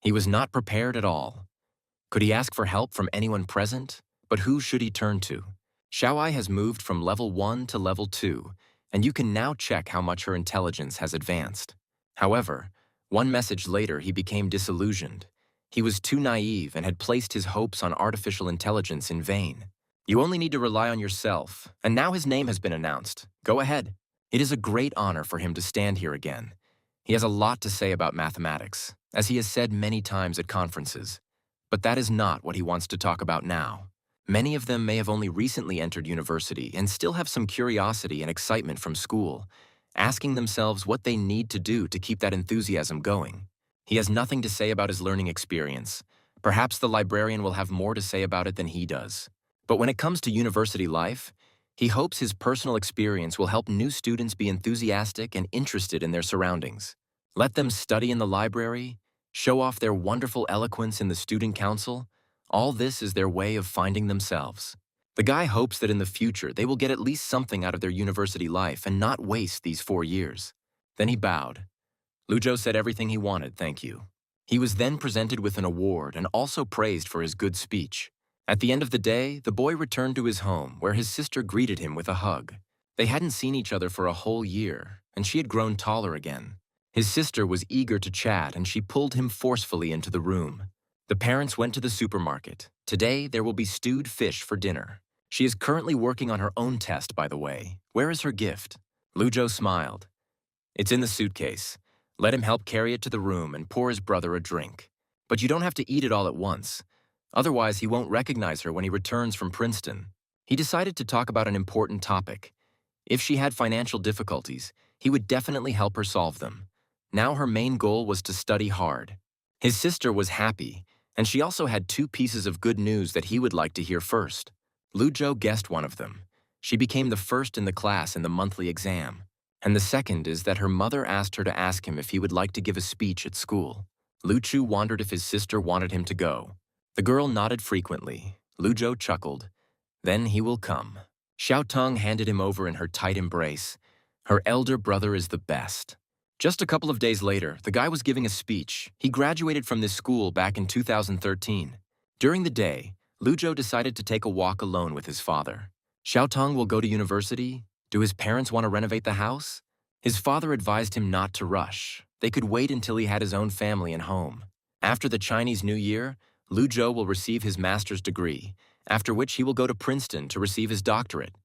He was not prepared at all. Could he ask for help from anyone present? But who should he turn to? Xiaoai has moved from level 1 to level 2, and you can now check how much her intelligence has advanced. However, one message later he became disillusioned. He was too naive and had placed his hopes on artificial intelligence in vain. You only need to rely on yourself, and now his name has been announced. Go ahead. It is a great honor for him to stand here again. He has a lot to say about mathematics, as he has said many times at conferences. But that is not what he wants to talk about now. Many of them may have only recently entered university and still have some curiosity and excitement from school, asking themselves what they need to do to keep that enthusiasm going. He has nothing to say about his learning experience. Perhaps the librarian will have more to say about it than he does. But when it comes to university life, he hopes his personal experience will help new students be enthusiastic and interested in their surroundings. Let them study in the library, show off their wonderful eloquence in the student council. All this is their way of finding themselves. The guy hopes that in the future they will get at least something out of their university life and not waste these 4 years. Then he bowed. Luzhou said everything he wanted, thank you. He was then presented with an award and also praised for his good speech. At the end of the day, the boy returned to his home, where his sister greeted him with a hug. They hadn't seen each other for a whole year, and she had grown taller again. His sister was eager to chat, and she pulled him forcefully into the room. The parents went to the supermarket. Today, there will be stewed fish for dinner. She is currently working on her own test, by the way. Where is her gift? Luzhou smiled. It's in the suitcase. Let him help carry it to the room and pour his brother a drink. But you don't have to eat it all at once. Otherwise, he won't recognize her when he returns from Princeton. He decided to talk about an important topic. If she had financial difficulties, he would definitely help her solve them. Now her main goal was to study hard. His sister was happy, and she also had 2 pieces of good news that he would like to hear first. Luzhou guessed one of them. She became the first in the class in the monthly exam. And the second is that her mother asked her to ask him if he would like to give a speech at school. Lu Chu wondered if his sister wanted him to go. The girl nodded frequently. Lu Zhou chuckled. Then he will come. Xiao Tong handed him over in her tight embrace. Her elder brother is the best. Just a couple of days later, the guy was giving a speech. He graduated from this school back in 2013. During the day, Lu Zhou decided to take a walk alone with his father. Xiao Tong will go to university? Do his parents want to renovate the house? His father advised him not to rush. They could wait until he had his own family and home. After the Chinese New Year, Lu Zhou will receive his master's degree, after which he will go to Princeton to receive his doctorate.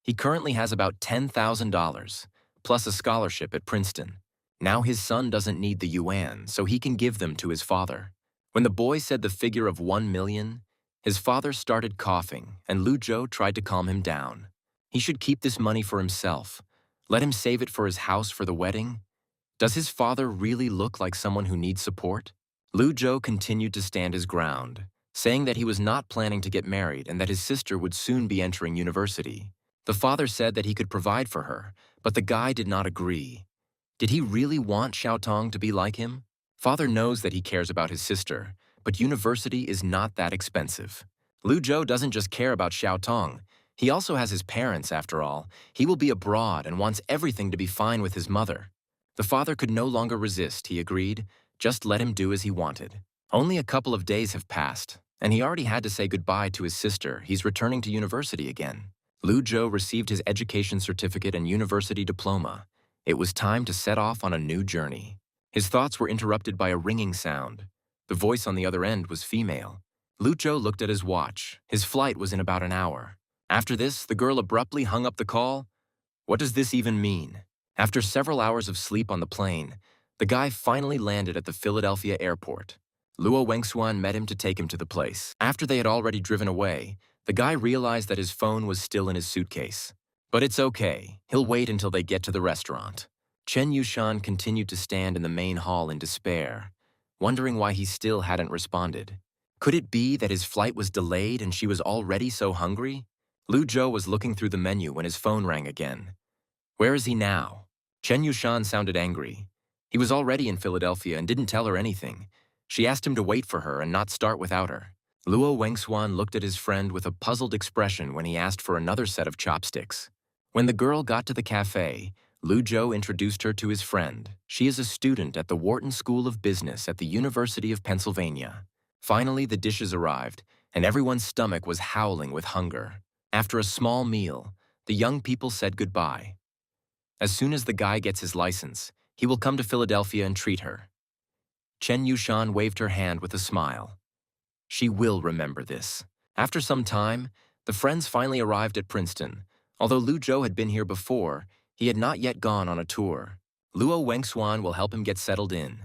He currently has about $10,000, plus a scholarship at Princeton. Now his son doesn't need the yuan, so he can give them to his father. When the boy said the figure of 1 million, his father started coughing, and Lu Zhou tried to calm him down. He should keep this money for himself. Let him save it for his house for the wedding. Does his father really look like someone who needs support? Lu Zhou continued to stand his ground, saying that he was not planning to get married and that his sister would soon be entering university. The father said that he could provide for her, but the guy did not agree. Did he really want Xiao Tong to be like him? Father knows that he cares about his sister, but university is not that expensive. Lu Zhou doesn't just care about Xiao Tong. He also has his parents, after all. He will be abroad and wants everything to be fine with his mother. The father could no longer resist, he agreed. Just let him do as he wanted. Only a couple of days have passed, and he already had to say goodbye to his sister. He's returning to university again. Lu Zhou received his education certificate and university diploma. It was time to set off on a new journey. His thoughts were interrupted by a ringing sound. The voice on the other end was female. Lu Zhou looked at his watch. His flight was in about an hour. After this, the girl abruptly hung up the call. What does this even mean? After several hours of sleep on the plane, the guy finally landed at the Philadelphia airport. Luo Wengxuan met him to take him to the place. After they had already driven away, the guy realized that his phone was still in his suitcase. But it's okay. He'll wait until they get to the restaurant. Chen Yushan continued to stand in the main hall in despair, wondering why he still hadn't responded. Could it be that his flight was delayed and she was already so hungry? Lu Zhou was looking through the menu when his phone rang again. Where is he now? Chen Yushan sounded angry. He was already in Philadelphia and didn't tell her anything. She asked him to wait for her and not start without her. Luo Wengxuan looked at his friend with a puzzled expression when he asked for another set of chopsticks. When the girl got to the cafe, Lu Zhou introduced her to his friend. She is a student at the Wharton School of Business at the University of Pennsylvania. Finally, the dishes arrived, and everyone's stomach was howling with hunger. After a small meal, the young people said goodbye. As soon as the guy gets his license, he will come to Philadelphia and treat her. Chen Yushan waved her hand with a smile. She will remember this. After some time, the friends finally arrived at Princeton. Although Lu Zhou had been here before, he had not yet gone on a tour. Luo Wengxuan will help him get settled in.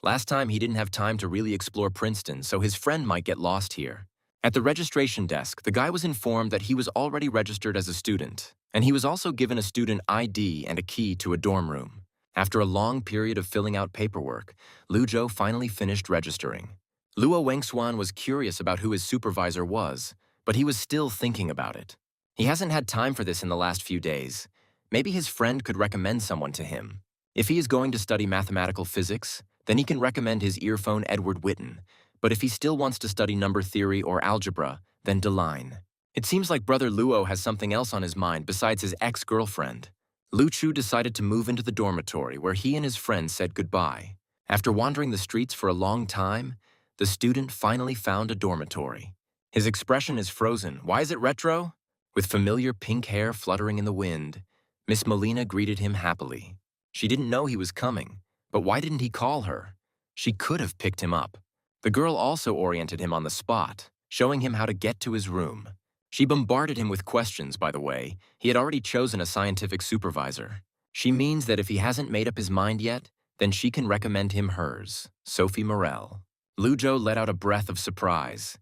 Last time he didn't have time to really explore Princeton, so his friend might get lost here. At the registration desk, the guy was informed that he was already registered as a student, and he was also given a student ID and a key to a dorm room. After a long period of filling out paperwork, Lu Zhou finally finished registering. Luo Wengxuan was curious about who his supervisor was, but he was still thinking about it. He hasn't had time for this in the last few days. Maybe his friend could recommend someone to him. If he is going to study mathematical physics, then he can recommend his earphone Edward Witten. But if he still wants to study number theory or algebra, then Deline. It seems like Brother Luo has something else on his mind besides his ex-girlfriend. Lu Chu decided to move into the dormitory where he and his friend said goodbye. After wandering the streets for a long time, the student finally found a dormitory. His expression is frozen. Why is it retro? With familiar pink hair fluttering in the wind, Miss Molina greeted him happily. She didn't know he was coming, but why didn't he call her? She could have picked him up. The girl also oriented him on the spot, showing him how to get to his room. She bombarded him with questions, by the way. He had already chosen a scientific supervisor. She means that if he hasn't made up his mind yet, then she can recommend him hers, Sophie Morel. Lu Zhou let out a breath of surprise.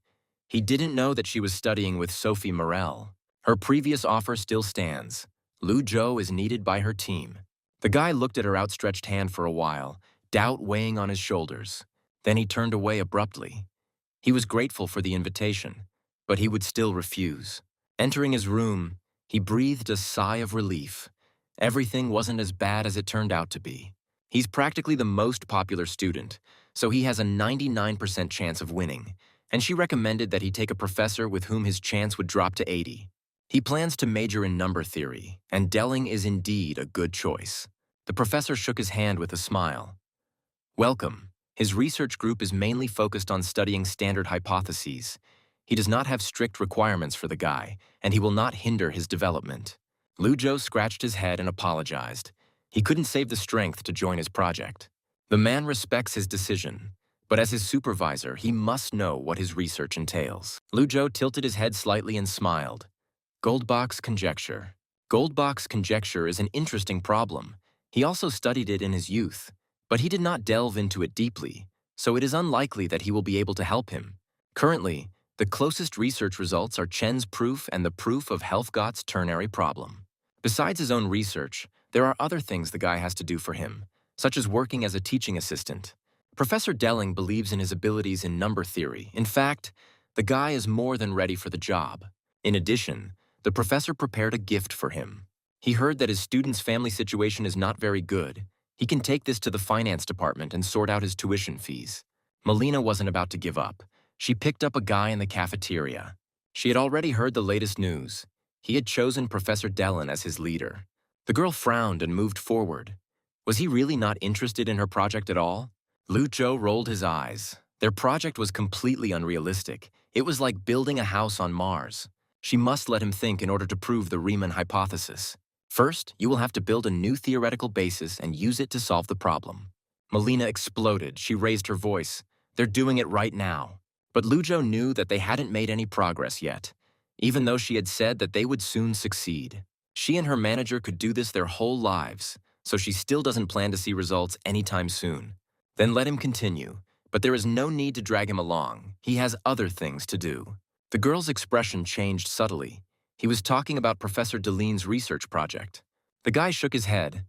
He didn't know that she was studying with Sophie Morel. Her previous offer still stands. Lu Zhou is needed by her team. The guy looked at her outstretched hand for a while, doubt weighing on his shoulders. Then he turned away abruptly. He was grateful for the invitation, but he would still refuse. Entering his room, he breathed a sigh of relief. Everything wasn't as bad as it turned out to be. He's practically the most popular student, so he has a 99% chance of winning, and she recommended that he take a professor with whom his chance would drop to 80. He plans to major in number theory, and Delling is indeed a good choice. The professor shook his hand with a smile. Welcome. His research group is mainly focused on studying standard hypotheses. He does not have strict requirements for the guy, and he will not hinder his development. Lu Zhou scratched his head and apologized. He couldn't save the strength to join his project. The man respects his decision, but as his supervisor, he must know what his research entails. Lu Zhou tilted his head slightly and smiled. Goldbach's conjecture. Goldbach's conjecture is an interesting problem. He also studied it in his youth, but he did not delve into it deeply, so it is unlikely that he will be able to help him. Currently, the closest research results are Chen's proof and the proof of Helfgott's ternary problem. Besides his own research, there are other things the guy has to do for him, such as working as a teaching assistant. Professor Delling believes in his abilities in number theory. In fact, the guy is more than ready for the job. In addition, the professor prepared a gift for him. He heard that his student's family situation is not very good. He can take this to the finance department and sort out his tuition fees. Melina wasn't about to give up. She picked up a guy in the cafeteria. She had already heard the latest news. He had chosen Professor Delling as his leader. The girl frowned and moved forward. Was he really not interested in her project at all? Lu Zhou rolled his eyes. Their project was completely unrealistic. It was like building a house on Mars. She must let him think in order to prove the Riemann hypothesis. First, you will have to build a new theoretical basis and use it to solve the problem. Melina exploded. She raised her voice. They're doing it right now. But Lu Zhou knew that they hadn't made any progress yet, even though she had said that they would soon succeed. She and her manager could do this their whole lives, so she still doesn't plan to see results anytime soon. Then let him continue, but there is no need to drag him along. He has other things to do. The girl's expression changed subtly. He was talking about Professor Deling's research project. The guy shook his head.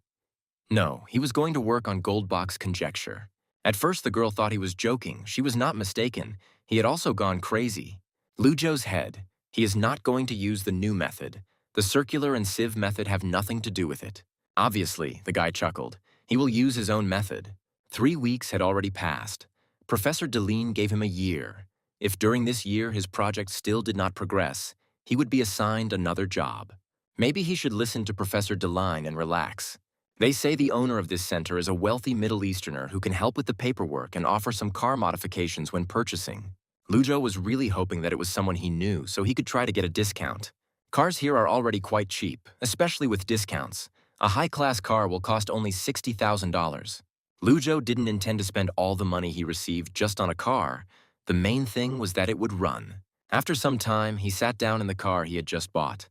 No, he was going to work on Goldbach's conjecture. At first, the girl thought he was joking. She was not mistaken. He had also gone crazy. Lu Zhou's head. He is not going to use the new method. The circular and sieve method have nothing to do with it. Obviously, the guy chuckled. He will use his own method. 3 weeks had already passed. Professor Deling gave him a year. If during this year his project still did not progress, he would be assigned another job. Maybe he should listen to Professor Deline and relax. They say the owner of this center is a wealthy Middle Easterner who can help with the paperwork and offer some car modifications when purchasing. Lu Zhou was really hoping that it was someone he knew so he could try to get a discount. Cars here are already quite cheap, especially with discounts. A high-class car will cost only $60,000. Lu Zhou didn't intend to spend all the money he received just on a car. The main thing was that it would run. After some time, he sat down in the car he had just bought.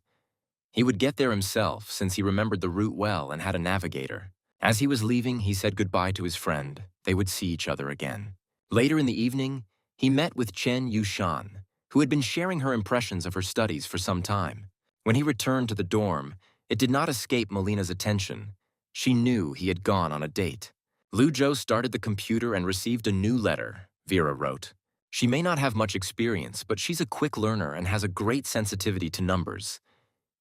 He would get there himself since he remembered the route well and had a navigator. As he was leaving, he said goodbye to his friend. They would see each other again. Later in the evening, he met with Chen Yushan, who had been sharing her impressions of her studies for some time. When he returned to the dorm, it did not escape Melina's attention. She knew he had gone on a date. Lu Zhou started the computer and received a new letter, Vera wrote. She may not have much experience, but she's a quick learner and has a great sensitivity to numbers.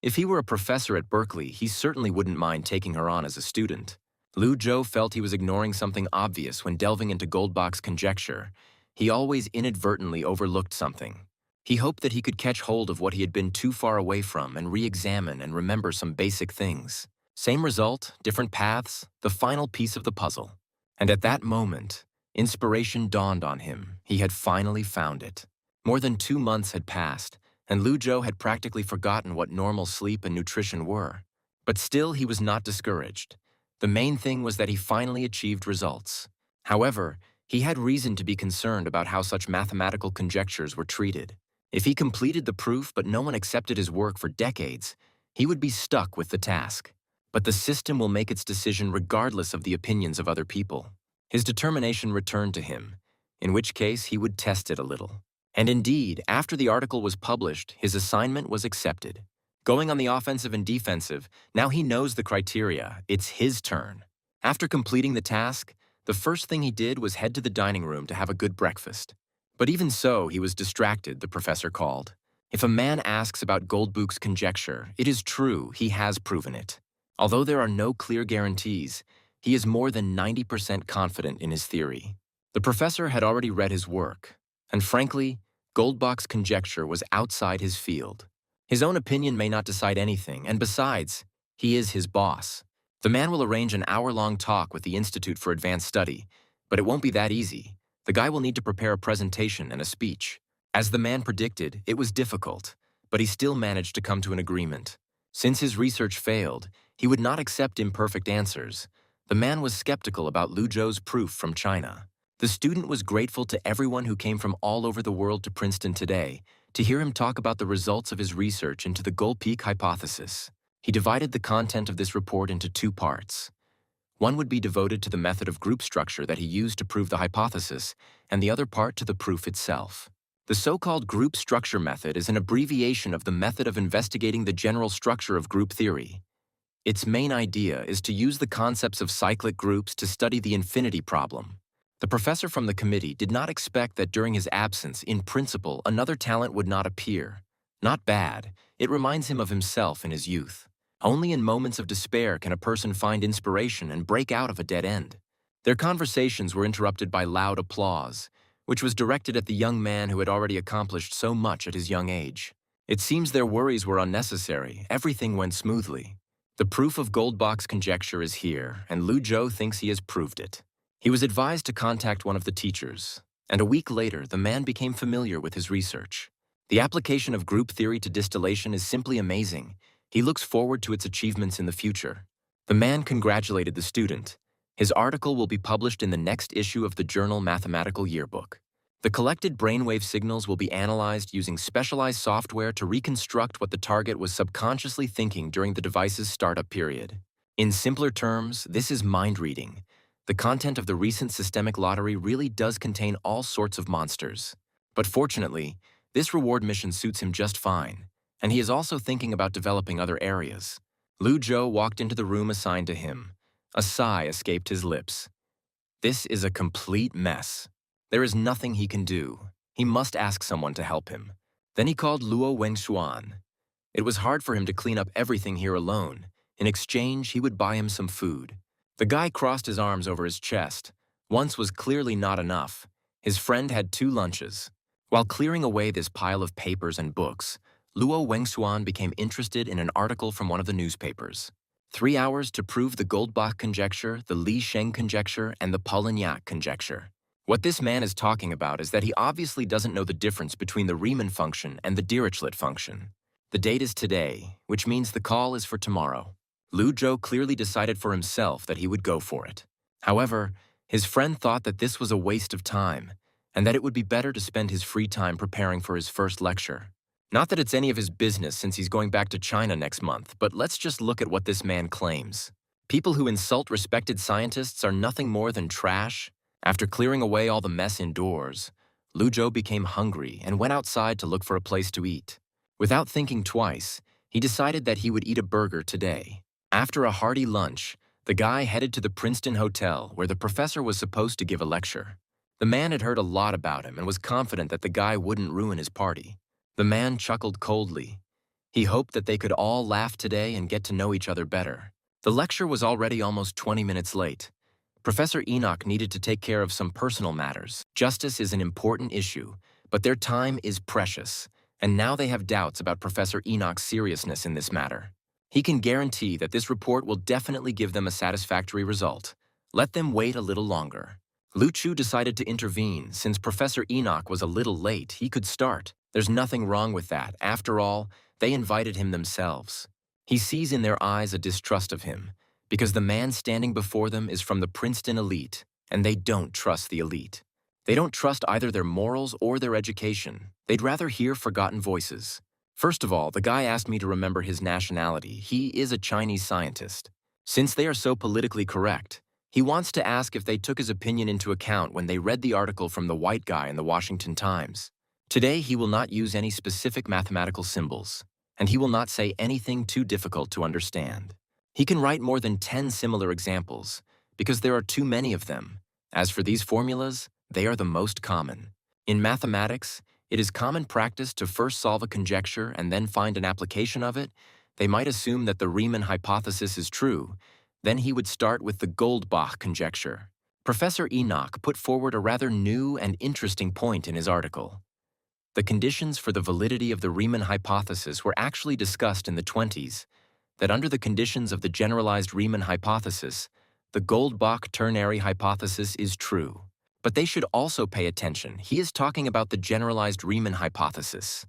If he were a professor at Berkeley, he certainly wouldn't mind taking her on as a student. Lu Zhou felt he was ignoring something obvious when delving into Goldbach's conjecture. He always inadvertently overlooked something. He hoped that he could catch hold of what he had been too far away from and re-examine and remember some basic things. Same result, different paths, the final piece of the puzzle. And at that moment, inspiration dawned on him. He had finally found it. More than 2 months had passed, and Lu Zhou had practically forgotten what normal sleep and nutrition were. But still, he was not discouraged. The main thing was that he finally achieved results. However, he had reason to be concerned about how such mathematical conjectures were treated. If he completed the proof but no one accepted his work for decades, he would be stuck with the task. But the system will make its decision regardless of the opinions of other people. His determination returned to him, in which case he would test it a little. And indeed, after the article was published, his assignment was accepted. Going on the offensive and defensive, now he knows the criteria. It's his turn. After completing the task, the first thing he did was head to the dining room to have a good breakfast. But even so, he was distracted, the professor called. If a man asks about Goldbach's conjecture, it is true, he has proven it. Although there are no clear guarantees, he is more than 90% confident in his theory. The professor had already read his work, and frankly, Goldbach's conjecture was outside his field. His own opinion may not decide anything, and besides, he is his boss. The man will arrange an hour-long talk with the Institute for Advanced Study, but it won't be that easy. The guy will need to prepare a presentation and a speech. As the man predicted, it was difficult, but he still managed to come to an agreement. Since his research failed, he would not accept imperfect answers. The man was skeptical about Lu Zhou's proof from China. The student was grateful to everyone who came from all over the world to Princeton today to hear him talk about the results of his research into the Gold Peak hypothesis. He divided the content of this report into two parts. One would be devoted to the method of group structure that he used to prove the hypothesis, and the other part to the proof itself. The so-called group structure method is an abbreviation of the method of investigating the general structure of group theory. Its main idea is to use the concepts of cyclic groups to study the infinity problem. The professor from the committee did not expect that during his absence, in principle, another talent would not appear. Not bad, it reminds him of himself in his youth. Only in moments of despair can a person find inspiration and break out of a dead end. Their conversations were interrupted by loud applause, which was directed at the young man who had already accomplished so much at his young age. It seems their worries were unnecessary. Everything went smoothly. The proof of Goldbach's conjecture is here, and Lu Zhou thinks he has proved it. He was advised to contact one of the teachers, and a week later, the man became familiar with his research. The application of group theory to distillation is simply amazing. He looks forward to its achievements in the future. The man congratulated the student. His article will be published in the next issue of the journal Mathematical Yearbook. The collected brainwave signals will be analyzed using specialized software to reconstruct what the target was subconsciously thinking during the device's startup period. In simpler terms, this is mind reading. The content of the recent systemic lottery really does contain all sorts of monsters. But fortunately, this reward mission suits him just fine, and he is also thinking about developing other areas. Lu Zhou walked into the room assigned to him. A sigh escaped his lips. This is a complete mess. There is nothing he can do. He must ask someone to help him. Then he called Luo Wengshuan. It was hard for him to clean up everything here alone. In exchange, he would buy him some food. The guy crossed his arms over his chest. Once was clearly not enough. His friend had 2 lunches. While clearing away this pile of papers and books, Luo Wengshuan became interested in an article from one of the newspapers. 3 hours to prove the Goldbach conjecture, the Li Sheng conjecture, and the Polignac conjecture. What this man is talking about is that he obviously doesn't know the difference between the Riemann function and the Dirichlet function. The date is today, which means the call is for tomorrow. Lu Zhou clearly decided for himself that he would go for it. However, his friend thought that this was a waste of time, and that it would be better to spend his free time preparing for his first lecture. Not that it's any of his business since he's going back to China next month, but let's just look at what this man claims. People who insult respected scientists are nothing more than trash. After clearing away all the mess indoors, Lu Zhou became hungry and went outside to look for a place to eat. Without thinking twice, he decided that he would eat a burger today. After a hearty lunch, the guy headed to the Princeton Hotel where the professor was supposed to give a lecture. The man had heard a lot about him and was confident that the guy wouldn't ruin his party. The man chuckled coldly. He hoped that they could all laugh today and get to know each other better. The lecture was already almost 20 minutes late. Professor Enoch needed to take care of some personal matters. Justice is an important issue, but their time is precious, and now they have doubts about Professor Enoch's seriousness in this matter. He can guarantee that this report will definitely give them a satisfactory result. Let them wait a little longer. Lu Chu decided to intervene. Since Professor Enoch was a little late, he could start. There's nothing wrong with that. After all, they invited him themselves. He sees in their eyes a distrust of him, because the man standing before them is from the Princeton elite, and they don't trust the elite. They don't trust either their morals or their education. They'd rather hear forgotten voices. First of all, the guy asked me to remember his nationality. He is a Chinese scientist. Since they are so politically correct, he wants to ask if they took his opinion into account when they read the article from the white guy in the Washington Times. Today, he will not use any specific mathematical symbols, and he will not say anything too difficult to understand. He can write more than 10 similar examples, because there are too many of them. As for these formulas, they are the most common. In mathematics, it is common practice to first solve a conjecture and then find an application of it. They might assume that the Riemann hypothesis is true. Then he would start with the Goldbach conjecture. Professor Enoch put forward a rather new and interesting point in his article. The conditions for the validity of the Riemann hypothesis were actually discussed in the 20s, that under the conditions of the generalized Riemann hypothesis, the Goldbach-Ternary hypothesis is true. But they should also pay attention. He is talking about the generalized Riemann hypothesis,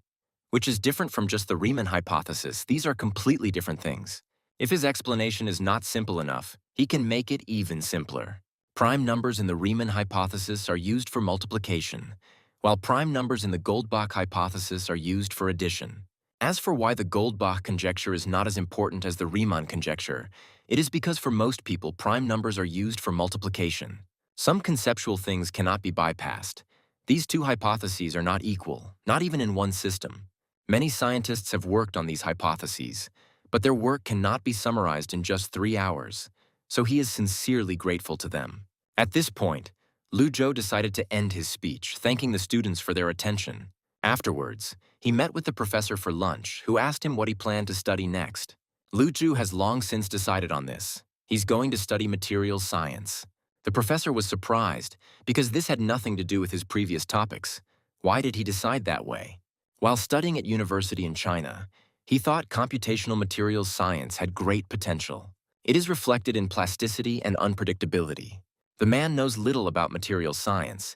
which is different from just the Riemann hypothesis. These are completely different things. If his explanation is not simple enough, he can make it even simpler. Prime numbers in the Riemann hypothesis are used for multiplication, while prime numbers in the Goldbach hypothesis are used for addition. As for why the Goldbach conjecture is not as important as the Riemann conjecture, it is because for most people, prime numbers are used for multiplication. Some conceptual things cannot be bypassed. These two hypotheses are not equal, not even in one system. Many scientists have worked on these hypotheses, but their work cannot be summarized in just 3 hours, so he is sincerely grateful to them. At this point, Lu Zhou decided to end his speech, thanking the students for their attention. Afterwards, he met with the professor for lunch, who asked him what he planned to study next. Lu Zhou has long since decided on this. He's going to study materials science. The professor was surprised, because this had nothing to do with his previous topics. Why did he decide that way? While studying at university in China, he thought computational materials science had great potential. It is reflected in plasticity and unpredictability. The man knows little about materials science,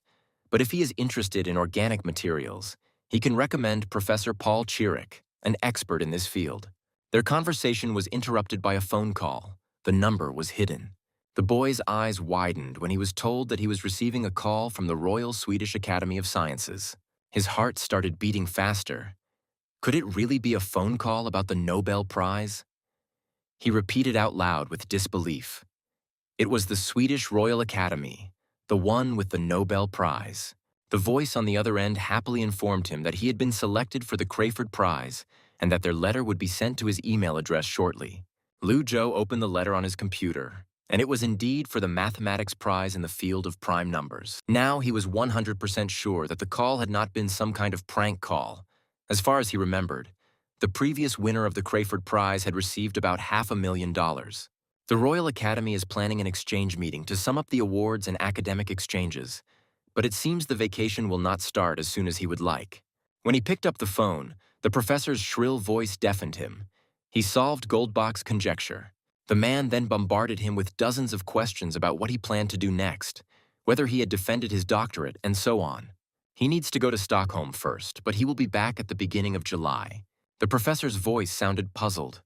but if he is interested in organic materials, he can recommend Professor Paul Chirek, an expert in this field. Their conversation was interrupted by a phone call. The number was hidden. The boy's eyes widened when he was told that he was receiving a call from the Royal Swedish Academy of Sciences. His heart started beating faster. Could it really be a phone call about the Nobel Prize? He repeated out loud with disbelief. It was the Swedish Royal Academy, the one with the Nobel Prize. The voice on the other end happily informed him that he had been selected for the Crayford Prize and that their letter would be sent to his email address shortly. Lu Zhou opened the letter on his computer, and it was indeed for the mathematics prize in the field of prime numbers. Now he was 100% sure that the call had not been some kind of prank call. As far as he remembered, the previous winner of the Crayford Prize had received about $500,000. The Royal Academy is planning an exchange meeting to sum up the awards and academic exchanges, but it seems the vacation will not start as soon as he would like. When he picked up the phone, the professor's shrill voice deafened him. He solved Goldbach's conjecture. The man then bombarded him with dozens of questions about what he planned to do next, whether he had defended his doctorate, and so on. He needs to go to Stockholm first, but he will be back at the beginning of July. The professor's voice sounded puzzled.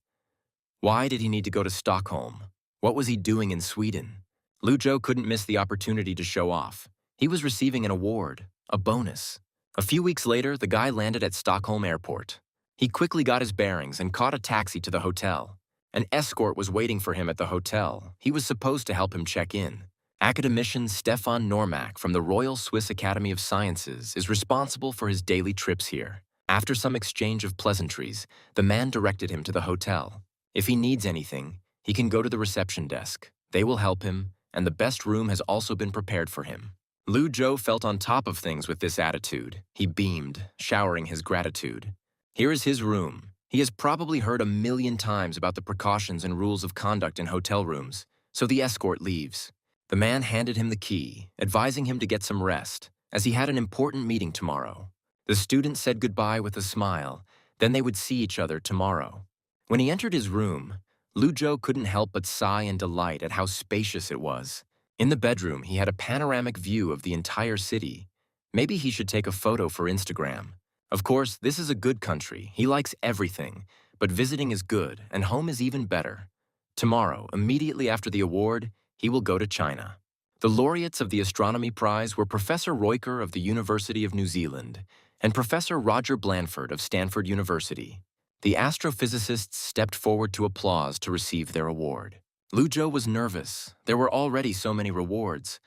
Why did he need to go to Stockholm? What was he doing in Sweden? Lu Zhou couldn't miss the opportunity to show off. He was receiving an award, a bonus. A few weeks later, the guy landed at Stockholm Airport. He quickly got his bearings and caught a taxi to the hotel. An escort was waiting for him at the hotel. He was supposed to help him check in. Academician Stefan Normack from the Royal Swiss Academy of Sciences is responsible for his daily trips here. After some exchange of pleasantries, the man directed him to the hotel. If he needs anything, he can go to the reception desk. They will help him, and the best room has also been prepared for him. Lu Zhou felt on top of things with this attitude. He beamed, showering his gratitude. Here is his room. He has probably heard 1,000,000 times about the precautions and rules of conduct in hotel rooms, so the escort leaves. The man handed him the key, advising him to get some rest, as he had an important meeting tomorrow. The student said goodbye with a smile, then they would see each other tomorrow. When he entered his room, Lu Zhou couldn't help but sigh in delight at how spacious it was. In the bedroom, he had a panoramic view of the entire city. Maybe he should take a photo for Instagram. Of course, this is a good country. He likes everything, but visiting is good, and home is even better. Tomorrow, immediately after the award, he will go to China. The laureates of the Astronomy Prize were Professor Royker of the University of New Zealand and Professor Roger Blanford of Stanford University. The astrophysicists stepped forward to applause to receive their award. Lu Zhou was nervous. There were already so many rewards,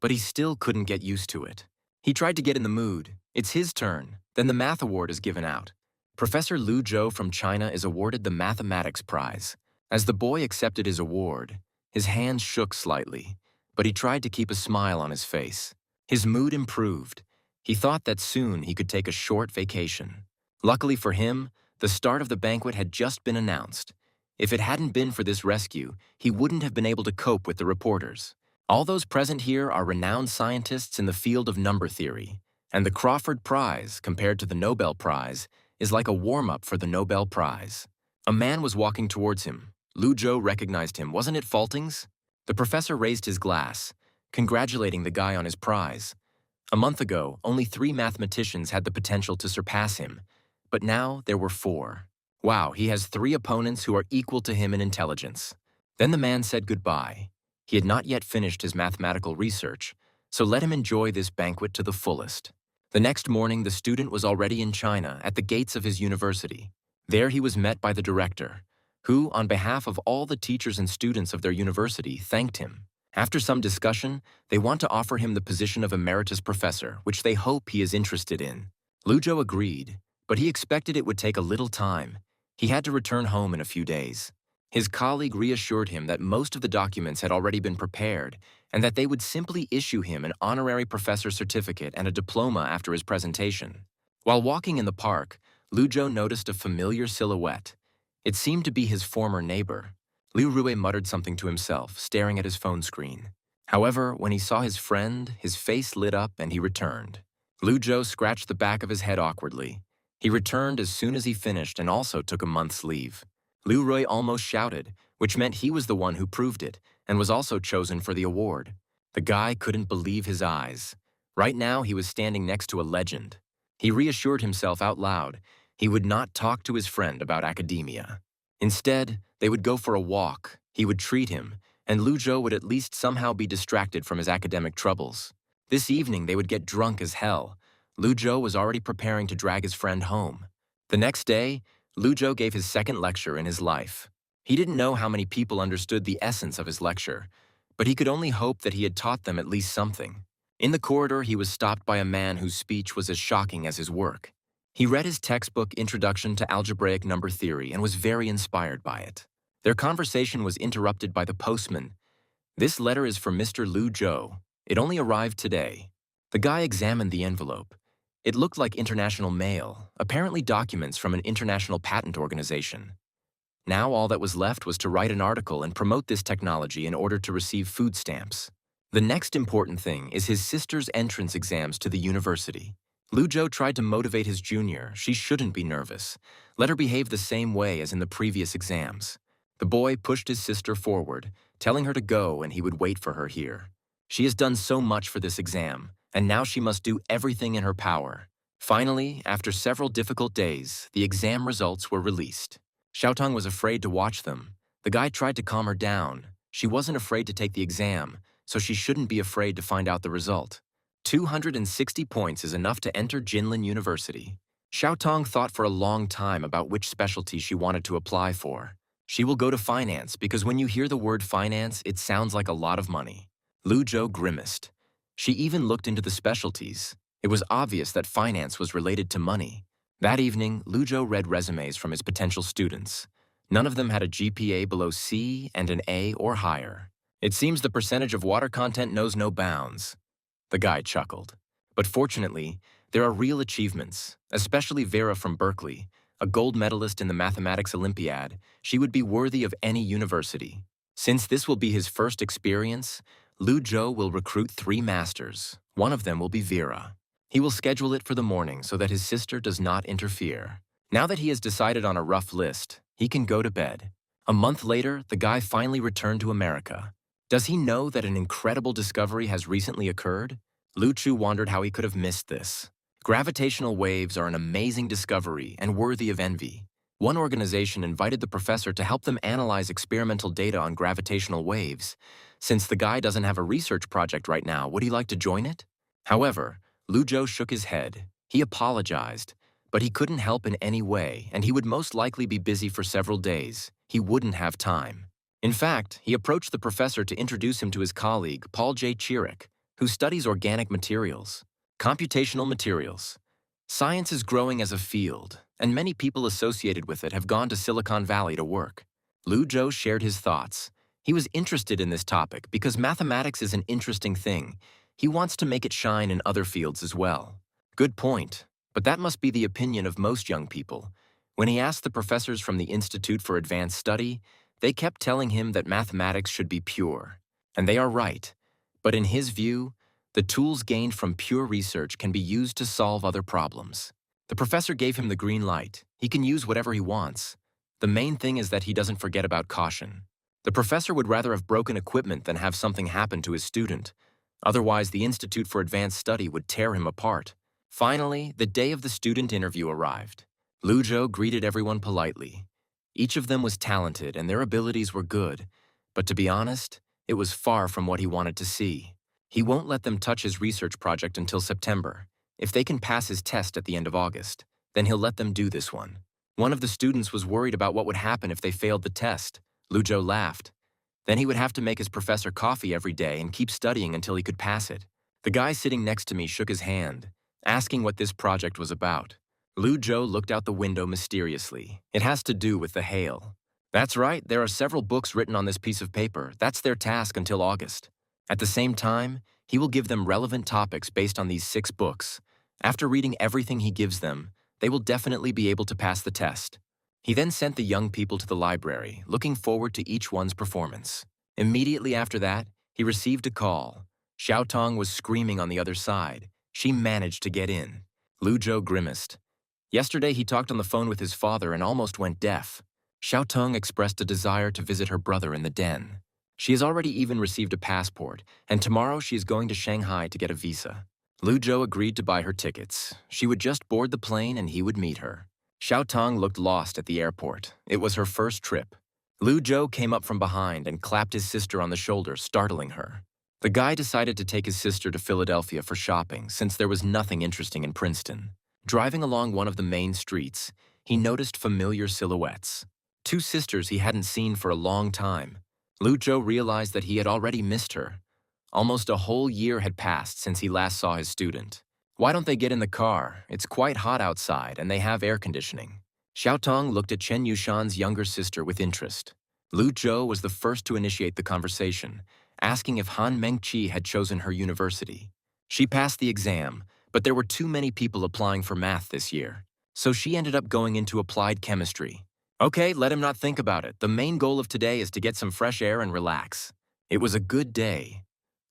but he still couldn't get used to it. He tried to get in the mood. It's his turn. Then the math award is given out. Professor Lu Zhou from China is awarded the Mathematics Prize. As the boy accepted his award, his hands shook slightly, but he tried to keep a smile on his face. His mood improved. He thought that soon he could take a short vacation. Luckily for him, the start of the banquet had just been announced. If it hadn't been for this rescue, he wouldn't have been able to cope with the reporters. All those present here are renowned scientists in the field of number theory, and the Crawford Prize, compared to the Nobel Prize, is like a warm-up for the Nobel Prize. A man was walking towards him. Lu Zhou recognized him. Wasn't it Faltings? The professor raised his glass, congratulating the guy on his prize. A month ago, only 3 mathematicians had the potential to surpass him, but now there were 4. Wow, he has 3 opponents who are equal to him in intelligence. Then the man said goodbye. He had not yet finished his mathematical research, so let him enjoy this banquet to the fullest. The next morning, the student was already in China at the gates of his university. There he was met by the director, who, on behalf of all the teachers and students of their university, thanked him. After some discussion, they want to offer him the position of emeritus professor, which they hope he is interested in. Lu Zhou agreed, but he expected it would take a little time. He had to return home in a few days. His colleague reassured him that most of the documents had already been prepared and that they would simply issue him an honorary professor certificate and a diploma after his presentation. While walking in the park, Lu Zhou noticed a familiar silhouette. It seemed to be his former neighbor. Liu Rui muttered something to himself, staring at his phone screen. However, when he saw his friend, his face lit up and he returned. Lu Zhou scratched the back of his head awkwardly. He returned as soon as he finished and also took a month's leave. Liu Rui almost shouted, which meant he was the one who proved it and was also chosen for the award. The guy couldn't believe his eyes. Right now, he was standing next to a legend. He reassured himself out loud he would not talk to his friend about academia. Instead, they would go for a walk, he would treat him, and Lu Zhou would at least somehow be distracted from his academic troubles. This evening, they would get drunk as hell. Lu Zhou was already preparing to drag his friend home. The next day, Lu Zhou gave his second lecture in his life. He didn't know how many people understood the essence of his lecture, but he could only hope that he had taught them at least something. In the corridor, he was stopped by a man whose speech was as shocking as his work. He read his textbook Introduction to Algebraic Number Theory and was very inspired by it. Their conversation was interrupted by the postman. "This letter is for Mr. Lu Zhou. It only arrived today." The guy examined the envelope. It looked like international mail, apparently documents from an international patent organization. Now all that was left was to write an article and promote this technology in order to receive food stamps. The next important thing is his sister's entrance exams to the university. Lu Zhou tried to motivate his junior. She shouldn't be nervous. Let her behave the same way as in the previous exams. The boy pushed his sister forward, telling her to go and he would wait for her here. She has done so much for this exam, and now she must do everything in her power. Finally, after several difficult days, the exam results were released. Xiaotong was afraid to watch them. The guy tried to calm her down. She wasn't afraid to take the exam, so she shouldn't be afraid to find out the result. 260 points is enough to enter Jinlin University. Xiaotong thought for a long time about which specialty she wanted to apply for. She will go to finance because when you hear the word finance, it sounds like a lot of money. Lu Zhou grimaced. She even looked into the specialties. It was obvious that finance was related to money. That evening, Lu Zhou read resumes from his potential students. None of them had a GPA below C and an A or higher. It seems the percentage of water content knows no bounds. The guy chuckled. But fortunately, there are real achievements, especially Vera from Berkeley, a gold medalist in the Mathematics Olympiad. She would be worthy of any university. Since this will be his first experience, Lu Zhou will recruit 3 masters. One of them will be Vera. He will schedule it for the morning so that his sister does not interfere. Now that he has decided on a rough list, he can go to bed. A month later, the guy finally returned to America. Does he know that an incredible discovery has recently occurred? Lu Chu wondered how he could have missed this. Gravitational waves are an amazing discovery and worthy of envy. One organization invited the professor to help them analyze experimental data on gravitational waves. Since the guy doesn't have a research project right now, would he like to join it? However, Lu Zhou shook his head. He apologized, but he couldn't help in any way, and he would most likely be busy for several days. He wouldn't have time. In fact, he approached the professor to introduce him to his colleague, Paul J. Chirek, who studies organic materials, computational materials. Science is growing as a field, and many people associated with it have gone to Silicon Valley to work. Lu Zhou shared his thoughts. He was interested in this topic because mathematics is an interesting thing. He wants to make it shine in other fields as well. Good point, but that must be the opinion of most young people. When he asked the professors from the Institute for Advanced Study, they kept telling him that mathematics should be pure. And they are right. But in his view, the tools gained from pure research can be used to solve other problems. The professor gave him the green light. He can use whatever he wants. The main thing is that he doesn't forget about caution. The professor would rather have broken equipment than have something happen to his student. Otherwise, the Institute for Advanced Study would tear him apart. Finally, the day of the student interview arrived. Luzhou greeted everyone politely. Each of them was talented and their abilities were good, but to be honest, it was far from what he wanted to see. He won't let them touch his research project until September. If they can pass his test at the end of August, then he'll let them do this one. One of the students was worried about what would happen if they failed the test. Luzhou laughed. Then he would have to make his professor coffee every day and keep studying until he could pass it. The guy sitting next to me shook his hand, asking what this project was about. Luzhou looked out the window mysteriously. It has to do with the hail. That's right, there are several books written on this piece of paper. That's their task until August. At the same time, he will give them relevant topics based on these 6 books. After reading everything he gives them, they will definitely be able to pass the test. He then sent the young people to the library, looking forward to each one's performance. Immediately after that, he received a call. Xiaotong was screaming on the other side. She managed to get in. Luzhou grimaced. Yesterday, he talked on the phone with his father and almost went deaf. Xiaotong expressed a desire to visit her brother in the den. She has already even received a passport, and tomorrow she is going to Shanghai to get a visa. Luzhou agreed to buy her tickets. She would just board the plane and he would meet her. Xiaotong looked lost at the airport. It was her first trip. Luzhou came up from behind and clapped his sister on the shoulder, startling her. The guy decided to take his sister to Philadelphia for shopping since there was nothing interesting in Princeton. Driving along one of the main streets, he noticed familiar silhouettes. 2 sisters he hadn't seen for a long time. Luzhou realized that he had already missed her. Almost a whole year had passed since he last saw his student. Why don't they get in the car? It's quite hot outside and they have air conditioning. Xiaotong looked at Chen Yushan's younger sister with interest. Luzhou was the first to initiate the conversation, asking if Han Mengqi had chosen her university. She passed the exam, but there were too many people applying for math this year, so she ended up going into applied chemistry. Okay, let him not think about it. The main goal of today is to get some fresh air and relax. It was a good day.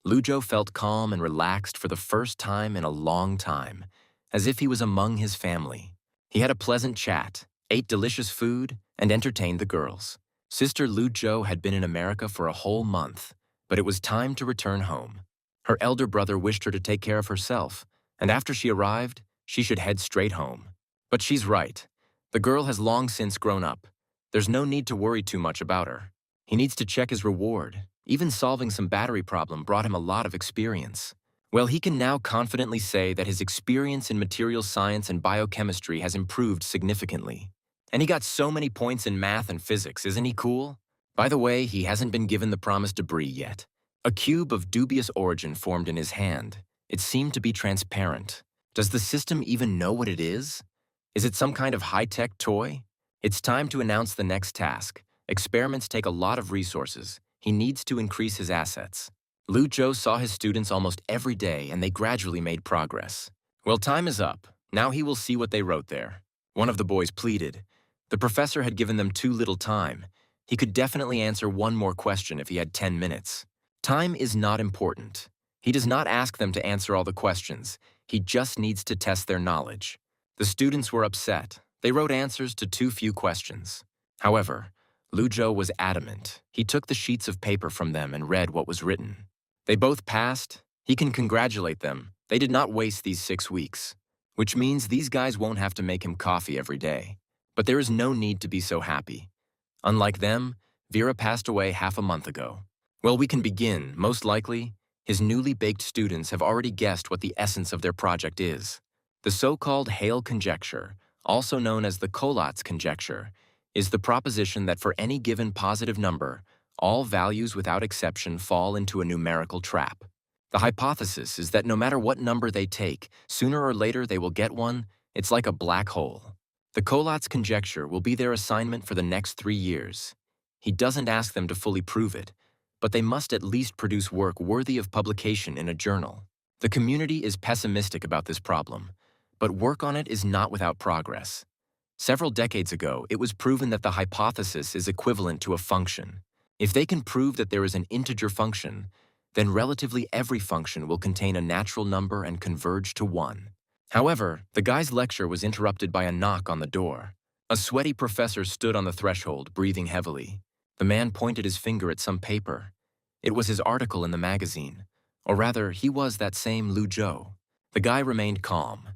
Luzhou felt calm and relaxed for the first time in a long time, as if he was among his family. He had a pleasant chat, ate delicious food, and entertained the girls. Sister Luzhou had been in America for a whole month, but it was time to return home. Her elder brother wished her to take care of herself, and after she arrived, she should head straight home. But she's right. The girl has long since grown up. There's no need to worry too much about her. He needs to check his reward. Even solving some battery problem brought him a lot of experience. Well, he can now confidently say that his experience in material science and biochemistry has improved significantly. And he got so many points in math and physics, isn't he cool? By the way, he hasn't been given the promised debris yet. A cube of dubious origin formed in his hand. It seemed to be transparent. Does the system even know what it is? Is it some kind of high-tech toy? It's time to announce the next task. Experiments take a lot of resources. He needs to increase his assets. Luzhou saw his students almost every day and they gradually made progress. Well, time is up. Now he will see what they wrote there. One of the boys pleaded. The professor had given them too little time. He could definitely answer one more question if he had 10 minutes. Time is not important. He does not ask them to answer all the questions. He just needs to test their knowledge. The students were upset. They wrote answers to too few questions. However, Luzhou was adamant. He took the sheets of paper from them and read what was written. They both passed. He can congratulate them. They did not waste these 6 weeks, which means these guys won't have to make him coffee every day. But there is no need to be so happy. Unlike them, Vera passed away half a month ago. Well, we can begin. Most likely, his newly baked students have already guessed what the essence of their project is. The so-called Hale conjecture, also known as the Collatz conjecture, is the proposition that for any given positive number, all values without exception fall into a numerical trap. The hypothesis is that no matter what number they take, sooner or later they will get one. It's like a black hole. The Collatz conjecture will be their assignment for the next 3 years. He doesn't ask them to fully prove it, but they must at least produce work worthy of publication in a journal. The community is pessimistic about this problem, but work on it is not without progress. Several decades ago, it was proven that the hypothesis is equivalent to a function. If they can prove that there is an integer function, then relatively every function will contain a natural number and converge to 1. However, the guy's lecture was interrupted by a knock on the door. A sweaty professor stood on the threshold, breathing heavily. The man pointed his finger at some paper. It was his article in the magazine. Or rather, he was that same Lu Zhou. The guy remained calm.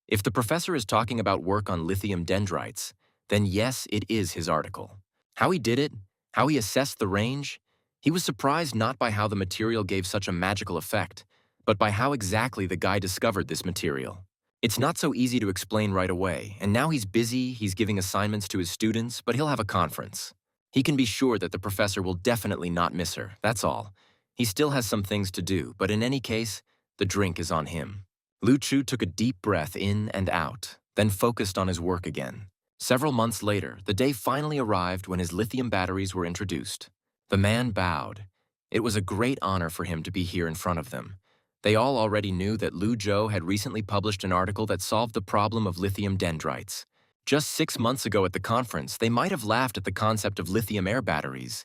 If the professor is talking about work on lithium dendrites, then yes, it is his article. How he did it, how he assessed the range, he was surprised not by how the material gave such a magical effect, but by how exactly the guy discovered this material. It's not so easy to explain right away, and now he's busy, he's giving assignments to his students, but he'll have a conference. He can be sure that the professor will definitely not miss her, that's all. He still has some things to do, but in any case, the drink is on him. Lu Chu took a deep breath in and out, then focused on his work again. Several months later, the day finally arrived when his lithium batteries were introduced. The man bowed. It was a great honor for him to be here in front of them. They all already knew that Lu Zhou had recently published an article that solved the problem of lithium dendrites. Just 6 months ago at the conference, they might have laughed at the concept of lithium-air batteries,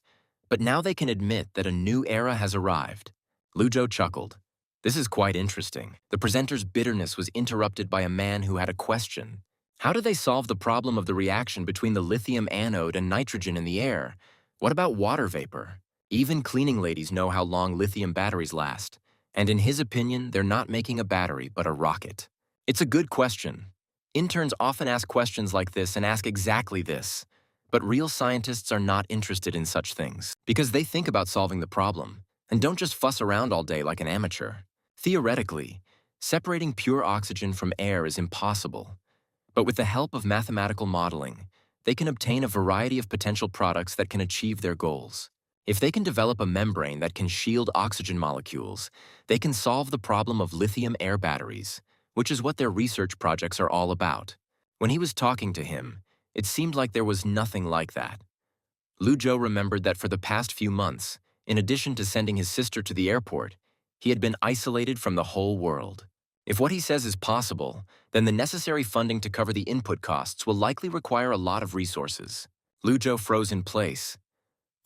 but now they can admit that a new era has arrived. Lu Zhou chuckled. This is quite interesting. The presenter's bitterness was interrupted by a man who had a question. How do they solve the problem of the reaction between the lithium anode and nitrogen in the air? What about water vapor? Even cleaning ladies know how long lithium batteries last. And in his opinion, they're not making a battery, but a rocket. It's a good question. Interns often ask questions like this and ask exactly this. But real scientists are not interested in such things because they think about solving the problem and don't just fuss around all day like an amateur. Theoretically, separating pure oxygen from air is impossible. But with the help of mathematical modeling, they can obtain a variety of potential products that can achieve their goals. If they can develop a membrane that can shield oxygen molecules, they can solve the problem of lithium-air batteries, which is what their research projects are all about. When he was talking to him, it seemed like there was nothing like that. Lu Zhou remembered that for the past few months, in addition to sending his sister to the airport, he had been isolated from the whole world. If what he says is possible, then the necessary funding to cover the input costs will likely require a lot of resources. Lu Zhou froze in place.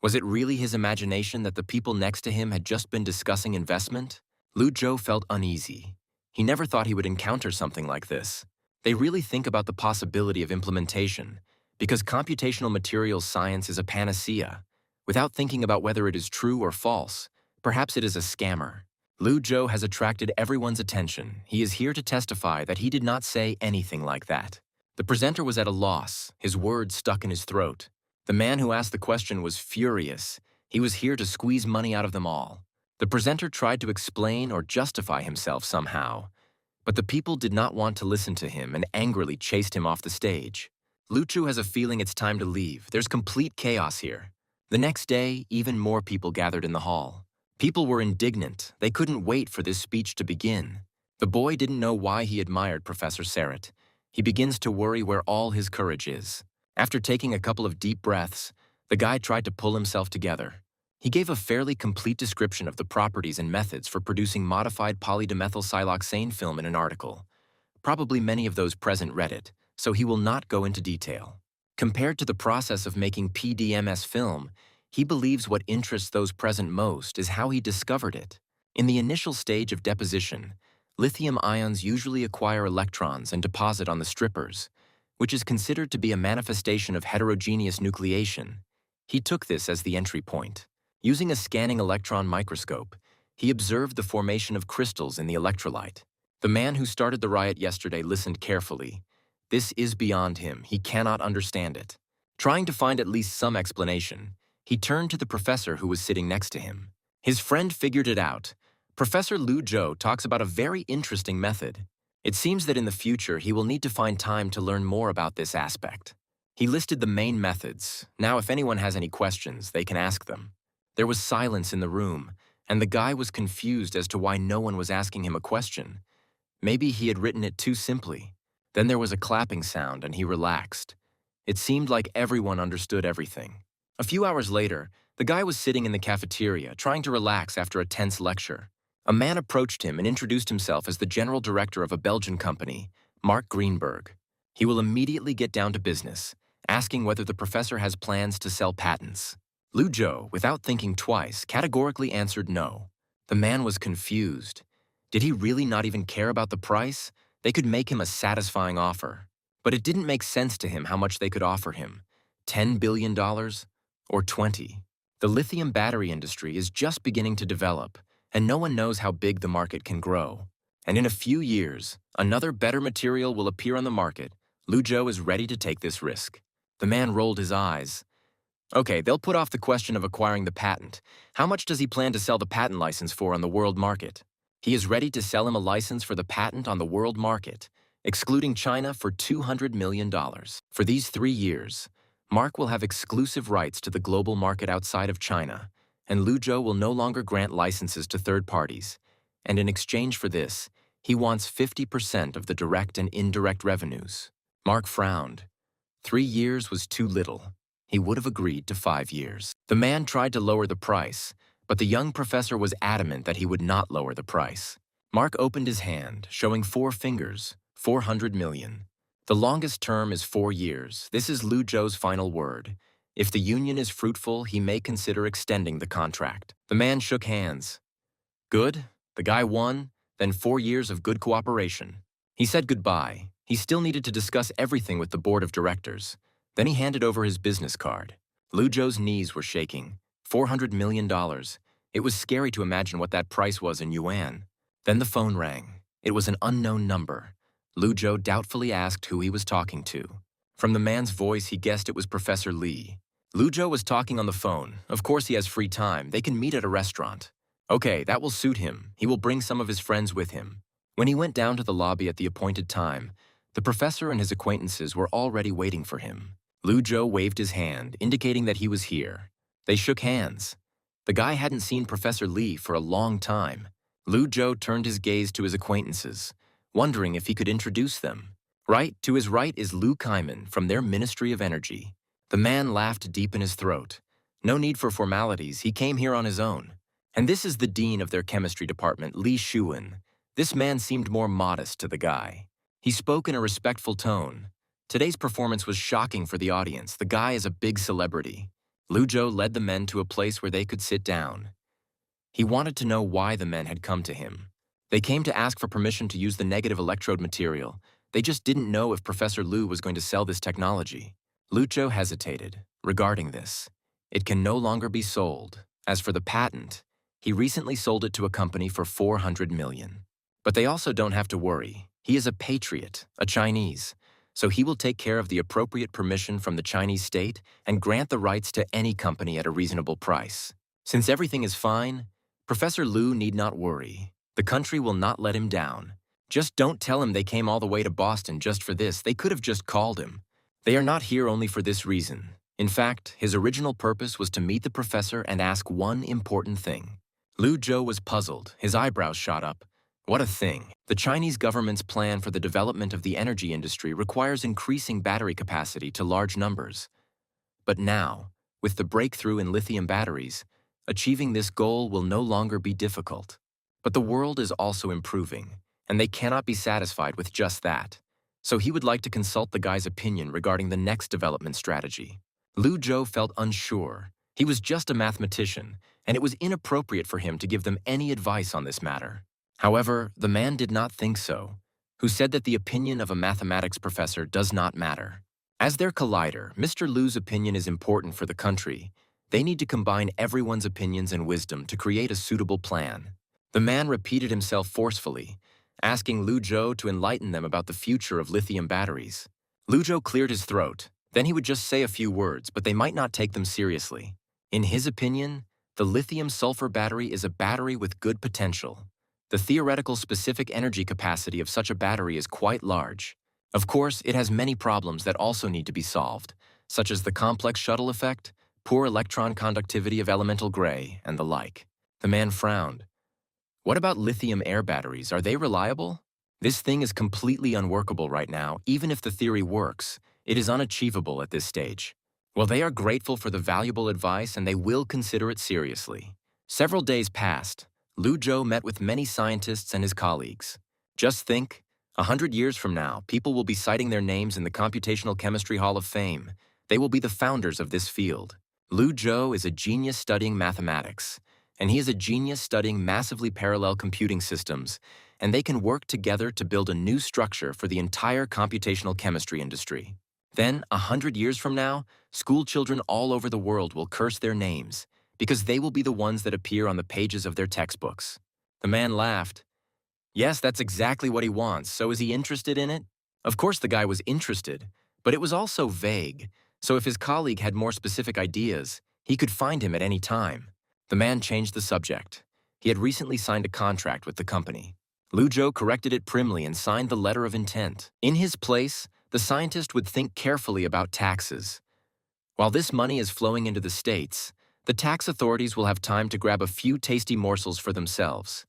Was it really his imagination that the people next to him had just been discussing investment? Lu Zhou felt uneasy. He never thought he would encounter something like this. They really think about the possibility of implementation, because computational materials science is a panacea. Without thinking about whether it is true or false, perhaps it is a scammer. Lu Zhou has attracted everyone's attention. He is here to testify that he did not say anything like that. The presenter was at a loss, his words stuck in his throat. The man who asked the question was furious. He was here to squeeze money out of them all. The presenter tried to explain or justify himself somehow, but the people did not want to listen to him and angrily chased him off the stage. Lu Chu has a feeling it's time to leave. There's complete chaos here. The next day, even more people gathered in the hall. People were indignant. They couldn't wait for this speech to begin. The boy didn't know why he admired Professor Serret. He begins to worry where all his courage is. After taking a couple of deep breaths, the guy tried to pull himself together. He gave a fairly complete description of the properties and methods for producing modified polydimethylsiloxane film in an article. Probably many of those present read it, so he will not go into detail. Compared to the process of making PDMS film, he believes what interests those present most is how he discovered it. In the initial stage of deposition, lithium ions usually acquire electrons and deposit on the strippers, which is considered to be a manifestation of heterogeneous nucleation. He took this as the entry point. Using a scanning electron microscope, he observed the formation of crystals in the electrolyte. The man who started the riot yesterday listened carefully. This is beyond him. He cannot understand it. Trying to find at least some explanation, he turned to the professor who was sitting next to him. His friend figured it out. Professor Lu Zhou talks about a very interesting method. It seems that in the future he will need to find time to learn more about this aspect. He listed the main methods. Now if anyone has any questions, they can ask them. There was silence in the room, and the guy was confused as to why no one was asking him a question. Maybe he had written it too simply. Then there was a clapping sound, and he relaxed. It seemed like everyone understood everything. A few hours later, the guy was sitting in the cafeteria, trying to relax after a tense lecture. A man approached him and introduced himself as the general director of a Belgian company, Mark Greenberg. He will immediately get down to business, asking whether the professor has plans to sell patents. Lu Zhou, without thinking twice, categorically answered no. The man was confused. Did he really not even care about the price? They could make him a satisfying offer. But it didn't make sense to him how much they could offer him. $10 billion or 20? The lithium battery industry is just beginning to develop, and no one knows how big the market can grow. And in a few years, another better material will appear on the market. Lu Zhou is ready to take this risk. The man rolled his eyes. Okay, they'll put off the question of acquiring the patent. How much does he plan to sell the patent license for on the world market? He is ready to sell him a license for the patent on the world market, excluding China, for $200 million. For these 3 years, Mark will have exclusive rights to the global market outside of China, and Lu Zhou will no longer grant licenses to third parties. And in exchange for this, he wants 50% of the direct and indirect revenues. Mark frowned. 3 years was too little. He would have agreed to 5 years. The man tried to lower the price, but the young professor was adamant that he would not lower the price. Mark opened his hand, showing 4 fingers, 400 million. The longest term is 4 years. This is Lu Zhou's final word. If the union is fruitful, he may consider extending the contract. The man shook hands. Good. The guy won, then 4 years of good cooperation. He said goodbye. He still needed to discuss everything with the board of directors. Then he handed over his business card. Lu Zhou's knees were shaking. $400 million. It was scary to imagine what that price was in yuan. Then the phone rang. It was an unknown number. Lu Zhou doubtfully asked who he was talking to. From the man's voice, he guessed it was Professor Li. Lu Zhou was talking on the phone. Of course he has free time. They can meet at a restaurant. Okay, that will suit him. He will bring some of his friends with him. When he went down to the lobby at the appointed time, the professor and his acquaintances were already waiting for him. Lu Zhou waved his hand, indicating that he was here. They shook hands. The guy hadn't seen Professor Li for a long time. Lu Zhou turned his gaze to his acquaintances, wondering if he could introduce them. Right, to his right is Lu Kaiman from their Ministry of Energy. The man laughed deep in his throat. No need for formalities, he came here on his own. And this is the dean of their chemistry department, Li Shuwen. This man seemed more modest to the guy. He spoke in a respectful tone. Today's performance was shocking for the audience. The guy is a big celebrity. Lu Zhou led the men to a place where they could sit down. He wanted to know why the men had come to him. They came to ask for permission to use the negative electrode material. They just didn't know if Professor Lu was going to sell this technology. Lu Zhou hesitated. Regarding this, it can no longer be sold. As for the patent, he recently sold it to a company for 400 million. But they also don't have to worry. He is a patriot, a Chinese, so he will take care of the appropriate permission from the Chinese state and grant the rights to any company at a reasonable price. Since everything is fine, Professor Lu need not worry. The country will not let him down. Just don't tell him they came all the way to Boston just for this. They could have just called him. They are not here only for this reason. In fact, his original purpose was to meet the professor and ask one important thing. Lu Zhou was puzzled. His eyebrows shot up. What a thing. The Chinese government's plan for the development of the energy industry requires increasing battery capacity to large numbers. But now, with the breakthrough in lithium batteries, achieving this goal will no longer be difficult. But the world is also improving, and they cannot be satisfied with just that. So he would like to consult the guy's opinion regarding the next development strategy. Lu Zhou felt unsure. He was just a mathematician, and it was inappropriate for him to give them any advice on this matter. However, the man did not think so, who said that the opinion of a mathematics professor does not matter. As their collider, Mr. Lu's opinion is important for the country. They need to combine everyone's opinions and wisdom to create a suitable plan. The man repeated himself forcefully, asking Lu Zhou to enlighten them about the future of lithium batteries. Lu Zhou cleared his throat. Then he would just say a few words, but they might not take them seriously. In his opinion, the lithium-sulfur battery is a battery with good potential. The theoretical specific energy capacity of such a battery is quite large. Of course, it has many problems that also need to be solved, such as the complex shuttle effect, poor electron conductivity of elemental gray, and the like. The man frowned. What about lithium air batteries? Are they reliable? This thing is completely unworkable right now. Even if the theory works, it is unachievable at this stage. Well, they are grateful for the valuable advice and they will consider it seriously. Several days passed. Lu Zhou met with many scientists and his colleagues. Just think, 100 years from now, people will be citing their names in the Computational Chemistry Hall of Fame. They will be the founders of this field. Lu Zhou is a genius studying mathematics. and he is a genius studying massively parallel computing systems, and they can work together to build a new structure for the entire computational chemistry industry. Then, 100 years from now, school children all over the world will curse their names, because they will be the ones that appear on the pages of their textbooks. The man laughed. Yes, that's exactly what he wants, so is he interested in it? Of course the guy was interested, but it was also vague, so if his colleague had more specific ideas, he could find him at any time. The man changed the subject. He had recently signed a contract with the company. Lu Zhou corrected it primly and signed the letter of intent. In his place, the scientist would think carefully about taxes. While this money is flowing into the States, the tax authorities will have time to grab a few tasty morsels for themselves.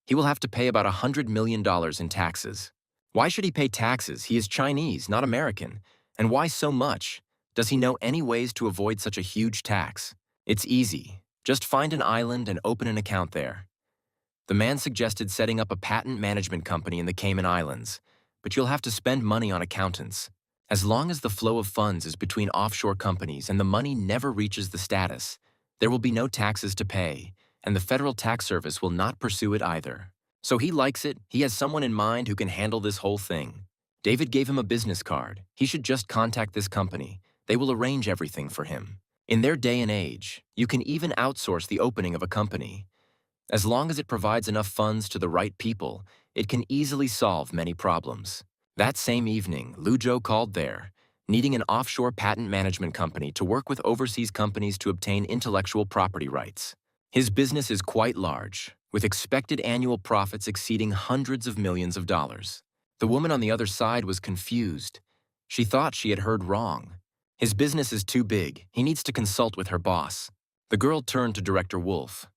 He will have to pay about $100 million in taxes. Why should he pay taxes? He is Chinese, not American. And why so much? Does he know any ways to avoid such a huge tax? It's easy. Just find an island and open an account there. The man suggested setting up a patent management company in the Cayman Islands, but you'll have to spend money on accountants. As long as the flow of funds is between offshore companies and the money never reaches the status, there will be no taxes to pay, and the Federal Tax Service will not pursue it either. So he likes it. He has someone in mind who can handle this whole thing. David gave him a business card. He should just contact this company. They will arrange everything for him. In their day and age, you can even outsource the opening of a company. As long as it provides enough funds to the right people, it can easily solve many problems. That same evening, Lu Zhou called there, needing an offshore patent management company to work with overseas companies to obtain intellectual property rights. His business is quite large, with expected annual profits exceeding hundreds of millions of dollars. The woman on the other side was confused. She thought she had heard wrong. His business is too big. He needs to consult with her boss. The girl turned to Director Wolf.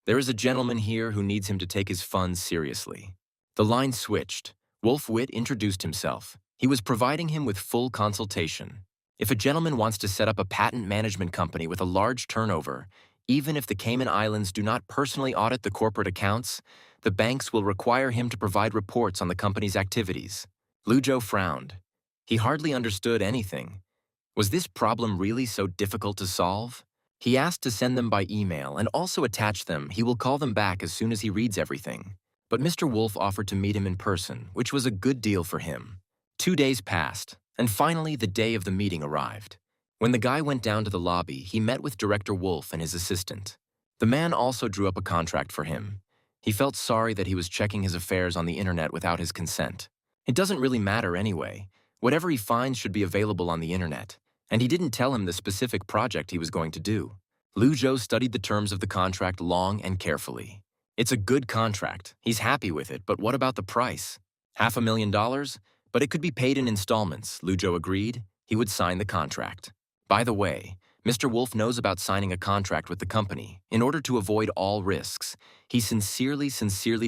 There is a gentleman here who needs him to take his funds seriously. The line switched. Wolf Witt introduced himself. He was providing him with full consultation. If a gentleman wants to set up a patent management company with a large turnover, even if the Cayman Islands do not personally audit the corporate accounts, the banks will require him to provide reports on the company's activities. Lu Zhou frowned. He hardly understood anything. Was this problem really so difficult to solve? He asked to send them by email and also attach them. He will call them back as soon as he reads everything. But Mr. Wolf offered to meet him in person, which was a good deal for him. 2 days passed, and finally the day of the meeting arrived. When the guy went down to the lobby, he met with Director Wolf and his assistant. The man also drew up a contract for him. He felt sorry that he was checking his affairs on the internet without his consent. It doesn't really matter anyway. Whatever he finds should be available on the internet. And he didn't tell him the specific project he was going to do. Lu Zhou studied the terms of the contract long and carefully. It's a good contract. He's happy with it, but what about the price? $500,000? But it could be paid in installments, Lu Zhou agreed. He would sign the contract. By the way, Mr. Wolf knows about signing a contract with the company. In order to avoid all risks, he sincerely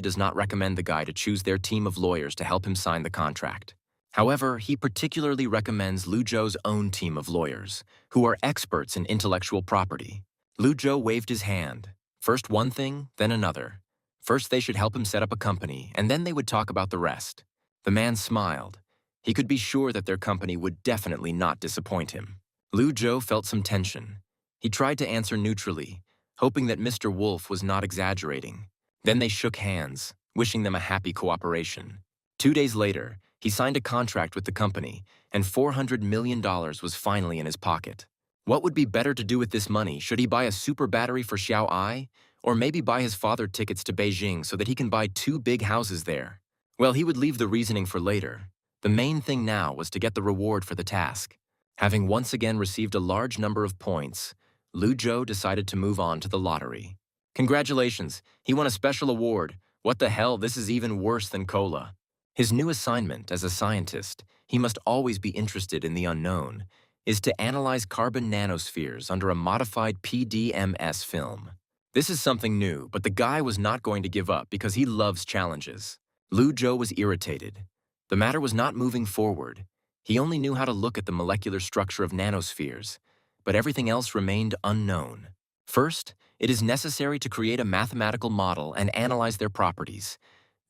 does not recommend the guy to choose their team of lawyers to help him sign the contract. However, he particularly recommends Lu Zhou's own team of lawyers, who are experts in intellectual property. Lu Zhou waved his hand. First one thing, then another. First they should help him set up a company, and then they would talk about the rest. The man smiled. He could be sure that their company would definitely not disappoint him. Lu Zhou felt some tension. He tried to answer neutrally, hoping that Mr. Wolf was not exaggerating. Then they shook hands, wishing them a happy cooperation. 2 days later, he signed a contract with the company, and $400 million was finally in his pocket. What would be better to do with this money? Should he buy a super battery for Xiao Ai? Or maybe buy his father tickets to Beijing so that he can buy 2 big houses there? Well, he would leave the reasoning for later. The main thing now was to get the reward for the task. Having once again received a large number of points, Lu Zhou decided to move on to the lottery. Congratulations, he won a special award. What the hell, this is even worse than cola. His new assignment as a scientist, he must always be interested in the unknown, is to analyze carbon nanospheres under a modified PDMS film. This is something new, but the guy was not going to give up because he loves challenges. Lu Zhou was irritated. The matter was not moving forward. He only knew how to look at the molecular structure of nanospheres, but everything else remained unknown. First, it is necessary to create a mathematical model and analyze their properties.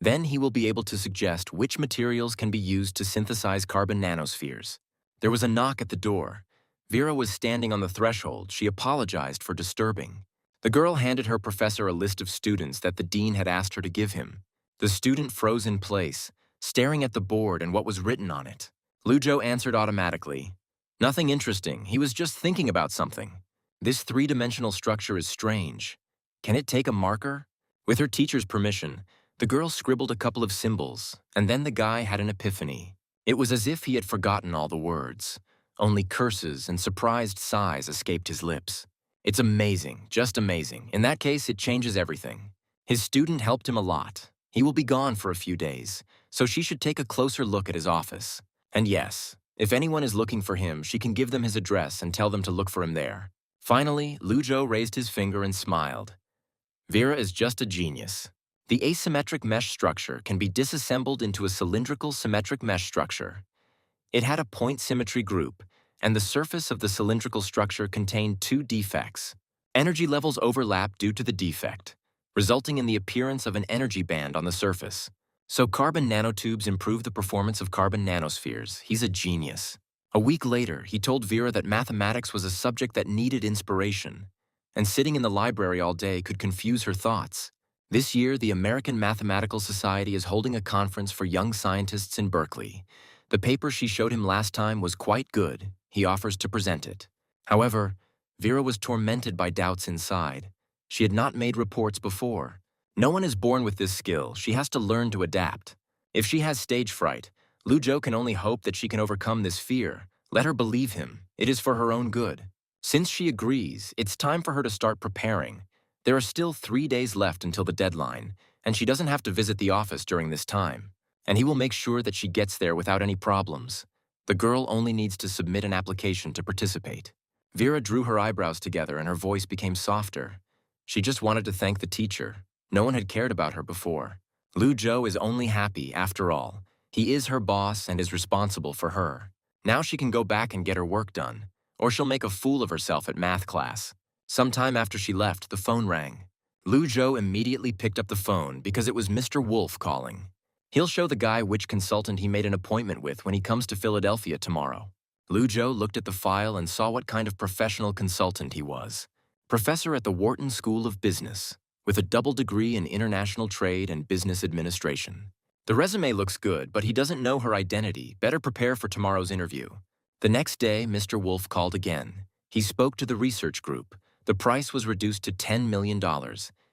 Then he will be able to suggest which materials can be used to synthesize carbon nanospheres. There was a knock at the door. Vera was standing on the threshold. She apologized for disturbing. The girl handed her professor a list of students that the dean had asked her to give him. The student froze in place, staring at the board and what was written on it. Luzhou answered automatically. Nothing interesting, he was just thinking about something. This three-dimensional structure is strange. Can it take a marker? With her teacher's permission, the girl scribbled a couple of symbols, and then the guy had an epiphany. It was as if he had forgotten all the words. Only curses and surprised sighs escaped his lips. It's amazing, just amazing. In that case, it changes everything. His student helped him a lot. He will be gone for a few days, so she should take a closer look at his office. And yes, if anyone is looking for him, she can give them his address and tell them to look for him there. Finally, Luzhou raised his finger and smiled. Vera is just a genius. The asymmetric mesh structure can be disassembled into a cylindrical symmetric mesh structure. It had a point symmetry group, and the surface of the cylindrical structure contained two defects. Energy levels overlap due to the defect, resulting in the appearance of an energy band on the surface. So carbon nanotubes improve the performance of carbon nanospheres. He's a genius. A week later, he told Vera that mathematics was a subject that needed inspiration, and sitting in the library all day could confuse her thoughts. This year, the American Mathematical Society is holding a conference for young scientists in Berkeley. The paper she showed him last time was quite good. He offers to present it. However, Vera was tormented by doubts inside. She had not made reports before. No one is born with this skill. She has to learn to adapt. If she has stage fright, Luzhou can only hope that she can overcome this fear. Let her believe him. It is for her own good. Since she agrees, it's time for her to start preparing. There are still 3 days left until the deadline, and she doesn't have to visit the office during this time. And he will make sure that she gets there without any problems. The girl only needs to submit an application to participate. Vera drew her eyebrows together and her voice became softer. She just wanted to thank the teacher. No one had cared about her before. Luzhou is only happy, after all. He is her boss and is responsible for her. Now she can go back and get her work done, or she'll make a fool of herself at math class. Sometime after she left, the phone rang. Luzhou immediately picked up the phone because it was Mr. Wolf calling. He'll show the guy which consultant he made an appointment with when he comes to Philadelphia tomorrow. Luzhou looked at the file and saw what kind of professional consultant he was. Professor at the Wharton School of Business, with a double degree in international trade and business administration. The resume looks good, but he doesn't know her identity. Better prepare for tomorrow's interview. The next day, Mr. Wolf called again. He spoke to the research group. The price was reduced to $10 million,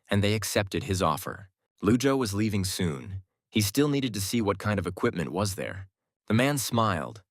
and they accepted his offer. Luzhou was leaving soon. He still needed to see what kind of equipment was there. The man smiled.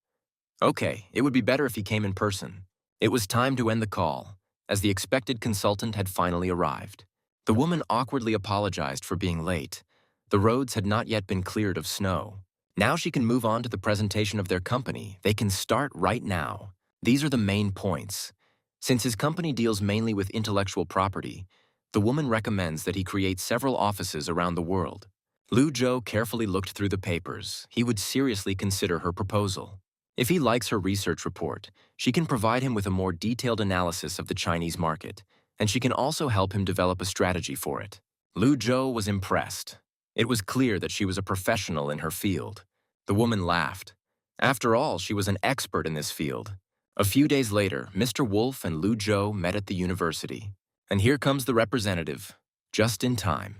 Okay, it would be better if he came in person. It was time to end the call, as the expected consultant had finally arrived. The woman awkwardly apologized for being late. The roads had not yet been cleared of snow. Now she can move on to the presentation of their company. They can start right now. These are the main points. Since his company deals mainly with intellectual property, the woman recommends that he create several offices around the world. Luzhou carefully looked through the papers. He would seriously consider her proposal. If he likes her research report, she can provide him with a more detailed analysis of the Chinese market, and she can also help him develop a strategy for it. Luzhou was impressed. It was clear that she was a professional in her field. The woman laughed. After all, she was an expert in this field. A few days later, Mr. Wolf and Luzhou met at the university. And here comes the representative, just in time.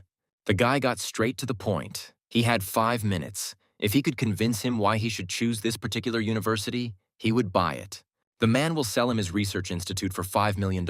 The guy got straight to the point. He had 5 minutes. If he could convince him why he should choose this particular university, he would buy it. The man will sell him his research institute for $5 million.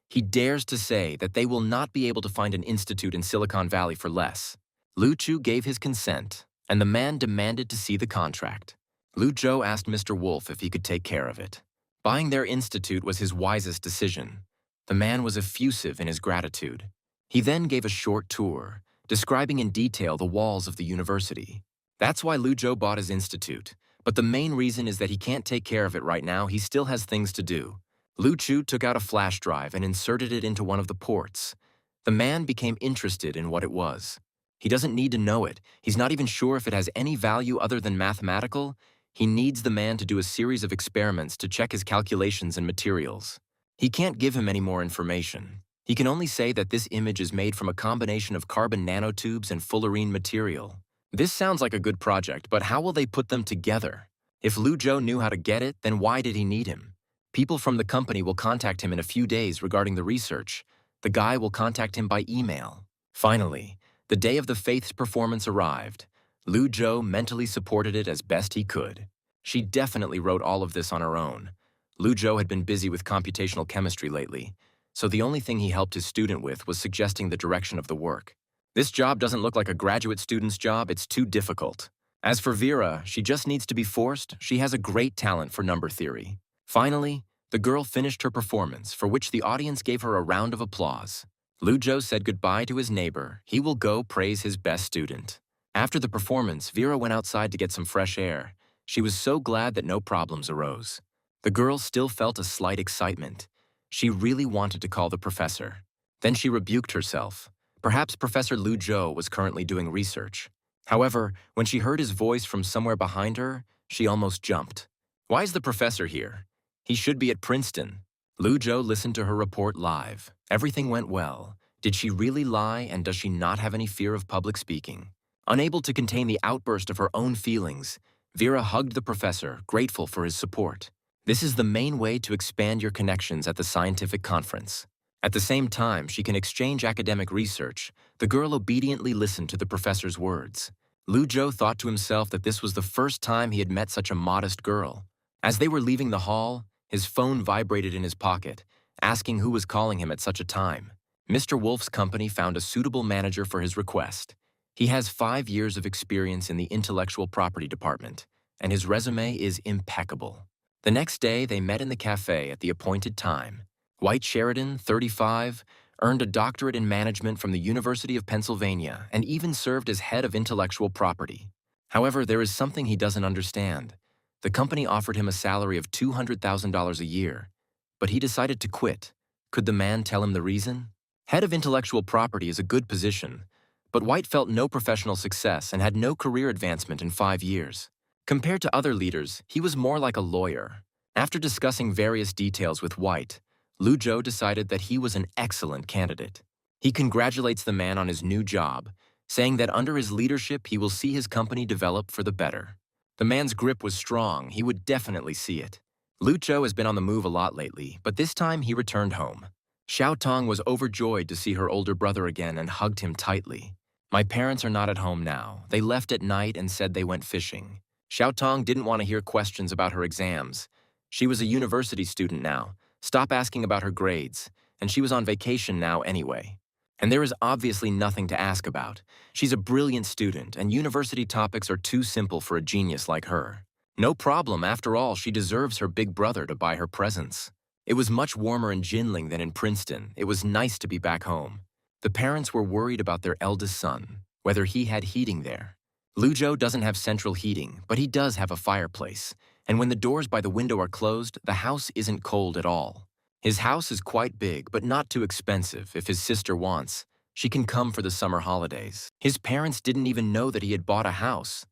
He dares to say that they will not be able to find an institute in Silicon Valley for less. Luzhou gave his consent, and the man demanded to see the contract. Luzhou asked Mr. Wolf if he could take care of it. Buying their institute was his wisest decision. The man was effusive in his gratitude. He then gave a short tour, describing in detail the walls of the university. That's why Luzhou bought his institute, but the main reason is that he can't take care of it right now. He still has things to do. Luzhou took out a flash drive and inserted it into one of the ports. The man became interested in what it was. He doesn't need to know it. He's not even sure if it has any value other than mathematical. He needs the man to do a series of experiments to check his calculations and materials. He can't give him any more information. He can only say that this image is made from a combination of carbon nanotubes and fullerene material. This sounds like a good project, but how will they put them together? If Luzhou knew how to get it, then why did he need him? People from the company will contact him in a few days regarding the research. The guy will contact him by email. Finally, the day of the Faith's performance arrived. Lu Zhou mentally supported it as best he could. She definitely wrote all of this on her own. Lu Zhou had been busy with computational chemistry lately, so the only thing he helped his student with was suggesting the direction of the work. This job doesn't look like a graduate student's job, it's too difficult. As for Vera, she just needs to be forced. She has a great talent for number theory. Finally, the girl finished her performance, for which the audience gave her a round of applause. Lu Zhou said goodbye to his neighbor. He will go praise his best student. After the performance, Vera went outside to get some fresh air. She was so glad that no problems arose. The girl still felt a slight excitement. She really wanted to call the professor. Then she rebuked herself. Perhaps Professor Lu Zhou was currently doing research. However, when she heard his voice from somewhere behind her, she almost jumped. "Why is the professor here? He should be at Princeton." Lu Zhou listened to her report live. Everything went well. Did she really lie, and does she not have any fear of public speaking? Unable to contain the outburst of her own feelings, Vera hugged the professor, grateful for his support. This is the main way to expand your connections at the scientific conference. At the same time, she can exchange academic research. The girl obediently listened to the professor's words. Lu Zhou thought to himself that this was the first time he had met such a modest girl. As they were leaving the hall, his phone vibrated in his pocket, asking who was calling him at such a time. Mr. Wolf's company found a suitable manager for his request. He has 5 years of experience in the intellectual property department, and his resume is impeccable. The next day, they met in the cafe at the appointed time. White Sheridan, 35, earned a doctorate in management from the University of Pennsylvania and even served as head of intellectual property. However, there is something he doesn't understand. The company offered him a salary of $200,000 a year, but he decided to quit. Could the man tell him the reason? Head of intellectual property is a good position, but White felt no professional success and had no career advancement in 5 years. Compared to other leaders, he was more like a lawyer. After discussing various details with White, Lu Zhou decided that he was an excellent candidate. He congratulates the man on his new job, saying that under his leadership he will see his company develop for the better. The man's grip was strong, he would definitely see it. Lu Zhou has been on the move a lot lately, but this time he returned home. Xiao Tong was overjoyed to see her older brother again and hugged him tightly. "My parents are not at home now. They left at night and said they went fishing." Xiao Tong didn't want to hear questions about her exams. She was a university student now. Stop asking about her grades, and she was on vacation now anyway. And there is obviously nothing to ask about. She's a brilliant student, and university topics are too simple for a genius like her. No problem, after all, she deserves her big brother to buy her presents. It was much warmer in Jinling than in Princeton. It was nice to be back home. The parents were worried about their eldest son, whether he had heating there. Lu Zhou doesn't have central heating, but he does have a fireplace, and when the doors by the window are closed, the house isn't cold at all. His house is quite big, but not too expensive. If his sister wants, she can come for the summer holidays. His parents didn't even know that he had bought a house.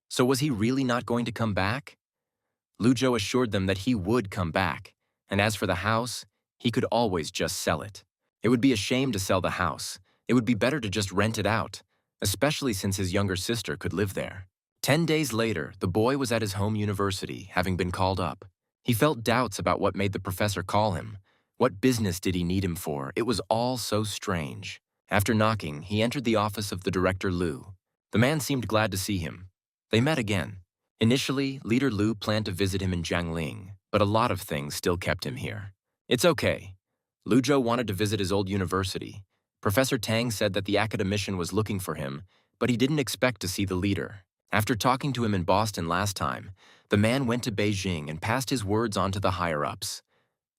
So was he really not going to come back? Lu Zhou assured them that he would come back, and as for the house, he could always just sell it. It would be a shame to sell the house. It would be better to just rent it out, especially since his younger sister could live there. 10 days later, the boy was at his home university, having been called up. He felt doubts about what made the professor call him. What business did he need him for? It was all so strange. After knocking, he entered the office of the director Lu. The man seemed glad to see him. They met again. Initially, Leader Lu planned to visit him in Jiangling, but a lot of things still kept him here. It's okay. Lu Zhou wanted to visit his old university. Professor Tang said that the academician was looking for him, but he didn't expect to see the leader. After talking to him in Boston last time, the man went to Beijing and passed his words on to the higher-ups.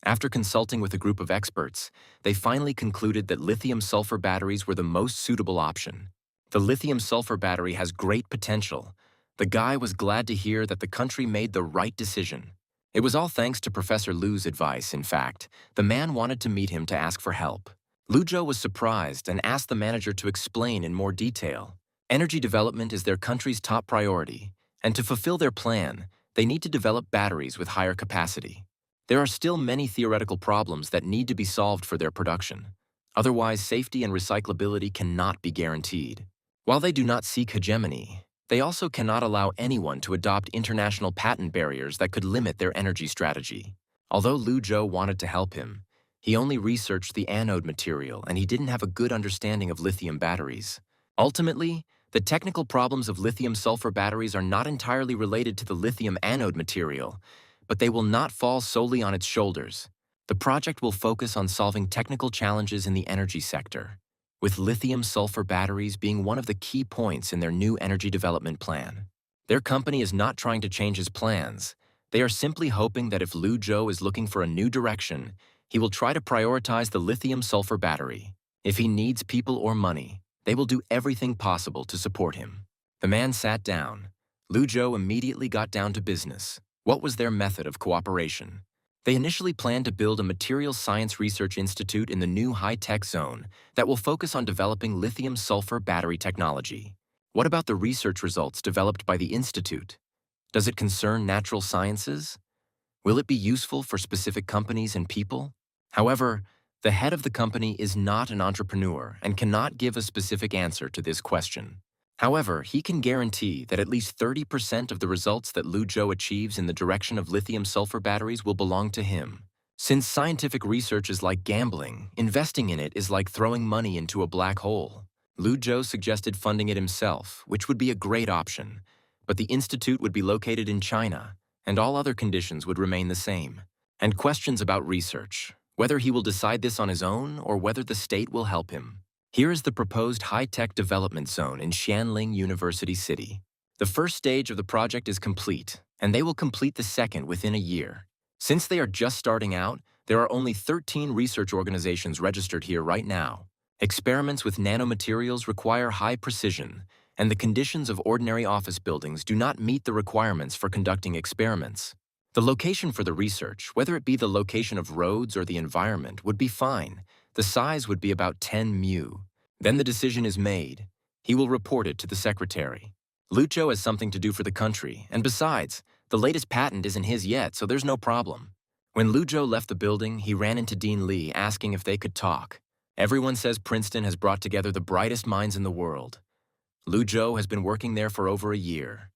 After consulting with a group of experts, they finally concluded that lithium-sulfur batteries were the most suitable option. The lithium-sulfur battery has great potential. The guy was glad to hear that the country made the right decision. It was all thanks to Professor Lu's advice, in fact. The man wanted to meet him to ask for help. Lu Zhou was surprised and asked the manager to explain in more detail. Energy development is their country's top priority, and to fulfill their plan, they need to develop batteries with higher capacity. There are still many theoretical problems that need to be solved for their production. Otherwise, safety and recyclability cannot be guaranteed. While they do not seek hegemony, they also cannot allow anyone to adopt international patent barriers that could limit their energy strategy. Although Lu Zhou wanted to help him, He only researched the anode material, and he didn't have a good understanding of lithium batteries. Ultimately, the technical problems of lithium-sulfur batteries are not entirely related to the lithium anode material, but they will not fall solely on its shoulders. The project will focus on solving technical challenges in the energy sector, with lithium-sulfur batteries being one of the key points in their new energy development plan. Their company is not trying to change his plans. They are simply hoping that if Lu Zhou is looking for a new direction, he will try to prioritize the lithium-sulfur battery. If he needs people or money, they will do everything possible to support him. The man sat down. Lu Zhou immediately got down to business. What was their method of cooperation? They initially planned to build a materials science research institute in the new high-tech zone that will focus on developing lithium-sulfur battery technology. What about the research results developed by the institute? Does it concern natural sciences? Will it be useful for specific companies and people? However, the head of the company is not an entrepreneur and cannot give a specific answer to this question. However, he can guarantee that at least 30% of the results that Lu Zhou achieves in the direction of lithium-sulfur batteries will belong to him. Since scientific research is like gambling, investing in it is like throwing money into a black hole. Lu Zhou suggested funding it himself, which would be a great option, but the institute would be located in China, and all other conditions would remain the same. And questions about research, whether he will decide this on his own or whether the state will help him. Here is the proposed high-tech development zone in Xianling University City. The first stage of the project is complete, and they will complete the second within a year. Since they are just starting out, there are only 13 research organizations registered here right now. Experiments with nanomaterials require high precision, and the conditions of ordinary office buildings do not meet the requirements for conducting experiments. The location for the research, whether it be the location of roads or the environment, would be fine. The size would be about 10 mu. Then the decision is made. He will report it to the secretary. Lu Zhou has something to do for the country, and besides, the latest patent isn't his yet, so there's no problem. When Lu Zhou left the building, he ran into Dean Li asking if they could talk. Everyone says Princeton has brought together the brightest minds in the world. Lu Zhou has been working there for over a year.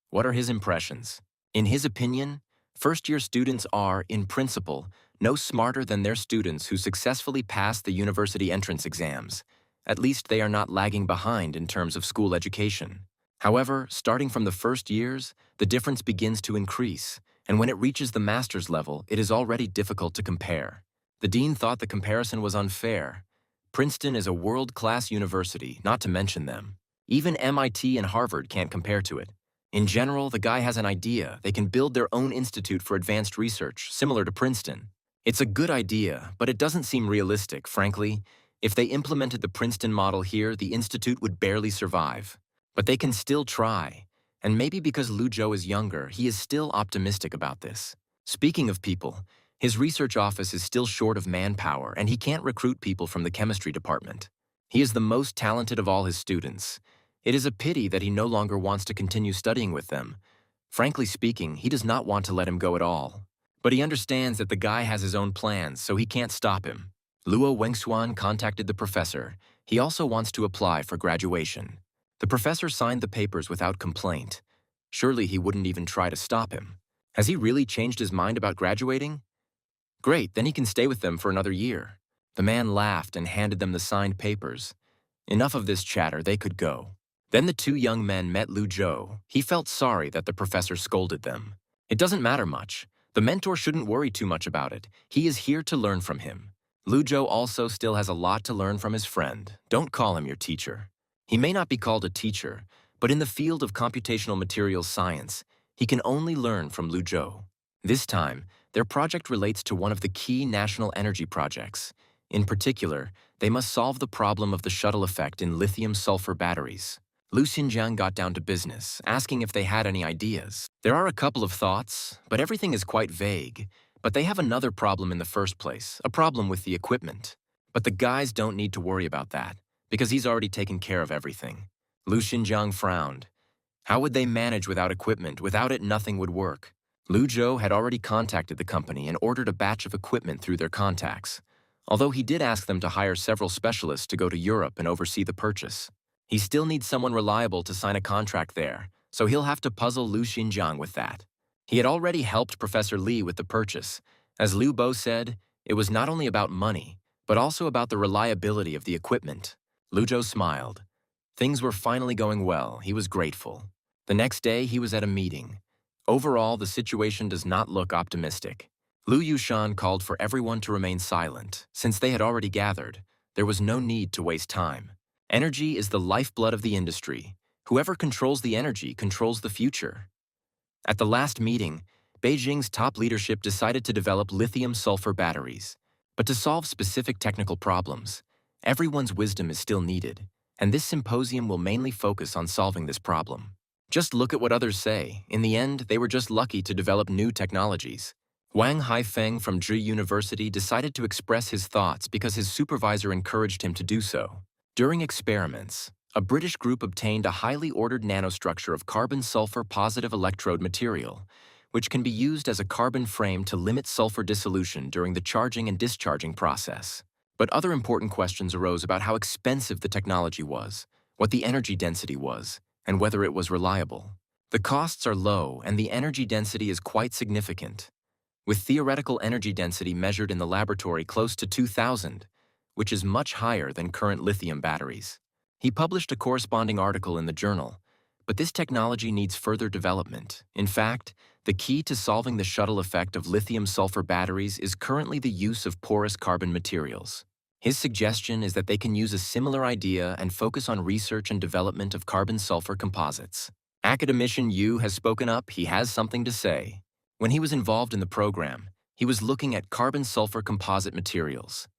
What are his impressions? In his opinion, first-year students are, in principle, no smarter than their students who successfully pass the university entrance exams. At least they are not lagging behind in terms of school education. However, starting from the first years, the difference begins to increase, and when it reaches the master's level, it is already difficult to compare. The dean thought the comparison was unfair. Princeton is a world-class university, not to mention them. Even MIT and Harvard can't compare to it. In general, the guy has an idea. They can build their own institute for advanced research, similar to Princeton. It's a good idea, but it doesn't seem realistic, frankly. If they implemented the Princeton model here, the institute would barely survive. But they can still try. And maybe because Lu Zhou is younger, he is still optimistic about this. Speaking of people, his research office is still short of manpower, and he can't recruit people from the chemistry department. He is the most talented of all his students. It is a pity that he no longer wants to continue studying with them. Frankly speaking, he does not want to let him go at all. But he understands that the guy has his own plans, so he can't stop him. Luo Wengxuan contacted the professor. He also wants to apply for graduation. The professor signed the papers without complaint. Surely he wouldn't even try to stop him. Has he really changed his mind about graduating? Great, then he can stay with them for another year. The man laughed and handed them the signed papers. Enough of this chatter, they could go. Then the two young men met Lu Zhou. He felt sorry that the professor scolded them. It doesn't matter much. The mentor shouldn't worry too much about it. He is here to learn from him. Lu Zhou also still has a lot to learn from his friend. Don't call him your teacher. He may not be called a teacher, but in the field of computational materials science, he can only learn from Lu Zhou. This time, their project relates to one of the key national energy projects. In particular, they must solve the problem of the shuttle effect in lithium-sulfur batteries. Lu Xinjiang got down to business, asking if they had any ideas. There are a couple of thoughts, but everything is quite vague. But they have another problem in the first place, a problem with the equipment. But the guys don't need to worry about that, because he's already taken care of everything. Lu Xinjiang frowned. How would they manage without equipment? Without it, nothing would work. Lu Zhou had already contacted the company and ordered a batch of equipment through their contacts, although he did ask them to hire several specialists to go to Europe and oversee the purchase. He still needs someone reliable to sign a contract there, so he'll have to puzzle Lu Xinjiang with that. He had already helped Professor Li with the purchase. As Liu Bo said, It was not only about money, but also about the reliability of the equipment. Luzhou smiled. Things were finally going well. He was grateful. The next day, he was at a meeting. Overall, the situation does not look optimistic. Lu Yushan called for everyone to remain silent. Since they had already gathered, there was no need to waste time. Energy is the lifeblood of the industry. Whoever controls the energy controls the future. At the last meeting, Beijing's top leadership decided to develop lithium-sulfur batteries. But to solve specific technical problems, everyone's wisdom is still needed, and this symposium will mainly focus on solving this problem. Just look at what others say. In the end, they were just lucky to develop new technologies. Wang Haifeng from Zhi University decided to express his thoughts because his supervisor encouraged him to do so. During experiments, a British group obtained a highly ordered nanostructure of carbon-sulfur positive electrode material, which can be used as a carbon frame to limit sulfur dissolution during the charging and discharging process. But other important questions arose about how expensive the technology was, what the energy density was, and whether it was reliable. The costs are low and the energy density is quite significant, with theoretical energy density measured in the laboratory close to 2,000, which is much higher than current lithium batteries. He published a corresponding article in the journal, but this technology needs further development. In fact, the key to solving the shuttle effect of lithium-sulfur batteries is currently the use of porous carbon materials. His suggestion is that they can use a similar idea and focus on research and development of carbon-sulfur composites. Academician Yu has spoken up. He has something to say. When he was involved in the program, he was looking at carbon-sulfur composite materials.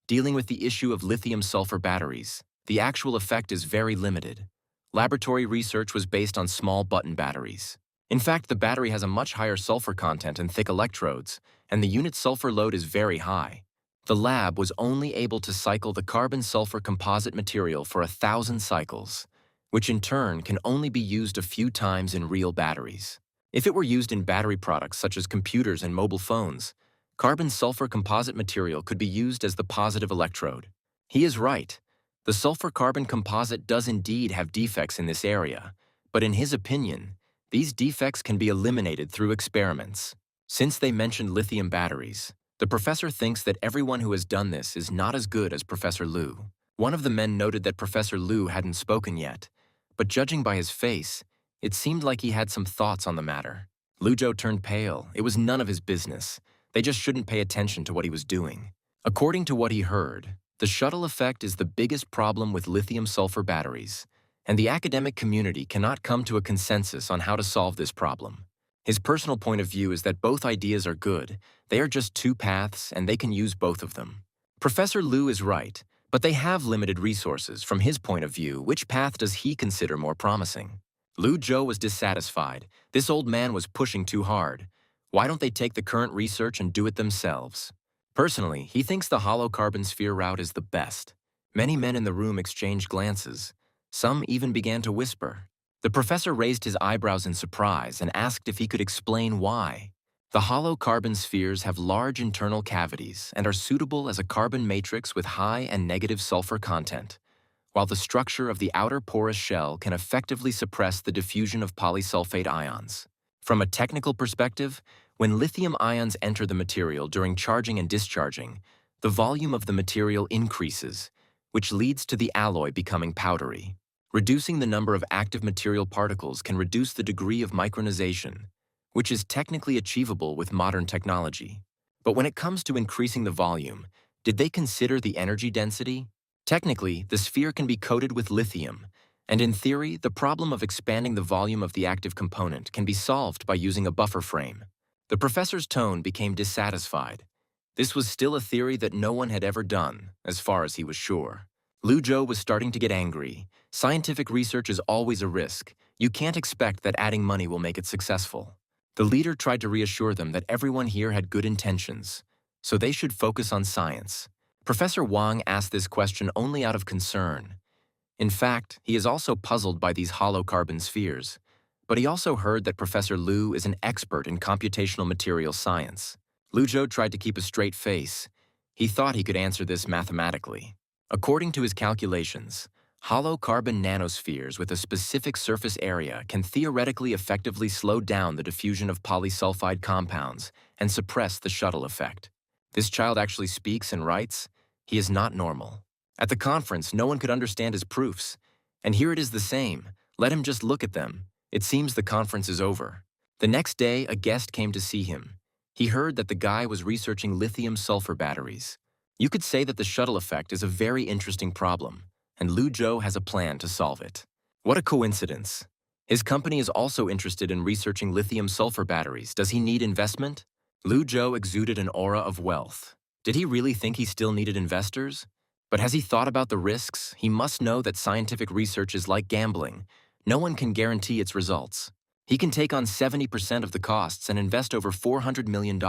Dealing with the issue of lithium-sulfur batteries, the actual effect is very limited. Laboratory research was based on small button batteries. In fact, the battery has a much higher sulfur content and thick electrodes, and the unit sulfur load is very high. The lab was only able to cycle the carbon-sulfur composite material for 1,000 cycles, which in turn can only be used a few times in real batteries. If it were used in battery products such as computers and mobile phones, carbon-sulfur composite material could be used as the positive electrode. He is right. The sulfur-carbon composite does indeed have defects in this area, but in his opinion, these defects can be eliminated through experiments. Since they mentioned lithium batteries, the professor thinks that everyone who has done this is not as good as Professor Liu. One of the men noted that Professor Liu hadn't spoken yet, but judging by his face, it seemed like he had some thoughts on the matter. Luzhou turned pale. It was none of his business. They just shouldn't pay attention to what he was doing. According to what he heard, the shuttle effect is the biggest problem with lithium-sulfur batteries, and the academic community cannot come to a consensus on how to solve this problem. His personal point of view is that both ideas are good. They are just two paths, and they can use both of them. Professor Liu is right, but they have limited resources. From his point of view, which path does he consider more promising? Lu Zhou was dissatisfied. This old man was pushing too hard. Why don't they take the current research and do it themselves? Personally, he thinks the hollow carbon sphere route is the best. Many men in the room exchanged glances. Some even began to whisper. The professor raised his eyebrows in surprise and asked if he could explain why. The hollow carbon spheres have large internal cavities and are suitable as a carbon matrix with high and negative sulfur content, while the structure of the outer porous shell can effectively suppress the diffusion of polysulfate ions. From a technical perspective, when lithium ions enter the material during charging and discharging, the volume of the material increases, which leads to the alloy becoming powdery. Reducing the number of active material particles can reduce the degree of micronization, which is technically achievable with modern technology. But when it comes to increasing the volume, did they consider the energy density? Technically, the sphere can be coated with lithium, and in theory, the problem of expanding the volume of the active component can be solved by using a buffer frame. The professor's tone became dissatisfied. This was still a theory that no one had ever done, as far as he was sure. Lu Zhou was starting to get angry. Scientific research is always a risk. You can't expect that adding money will make it successful. The leader tried to reassure them that everyone here had good intentions, so they should focus on science. Professor Wang asked this question only out of concern. In fact, he is also puzzled by these hollow carbon spheres, but he also heard that Professor Liu is an expert in computational materials science. Lu Zhou tried to keep a straight face. He thought he could answer this mathematically. According to his calculations, hollow carbon nanospheres with a specific surface area can theoretically effectively slow down the diffusion of polysulfide compounds and suppress the shuttle effect. This child actually speaks and writes? He is not normal. At the conference, no one could understand his proofs. And here it is the same. Let him just look at them. It seems the conference is over. The next day, a guest came to see him. He heard that the guy was researching lithium-sulfur batteries. You could say that the shuttle effect is a very interesting problem, and Lu Zhou has a plan to solve it. What a coincidence. His company is also interested in researching lithium-sulfur batteries. Does he need investment? Lu Zhou exuded an aura of wealth. Did he really think he still needed investors? But has he thought about the risks? He must know that scientific research is like gambling. No one can guarantee its results. He can take on 70% of the costs and invest over $400 million.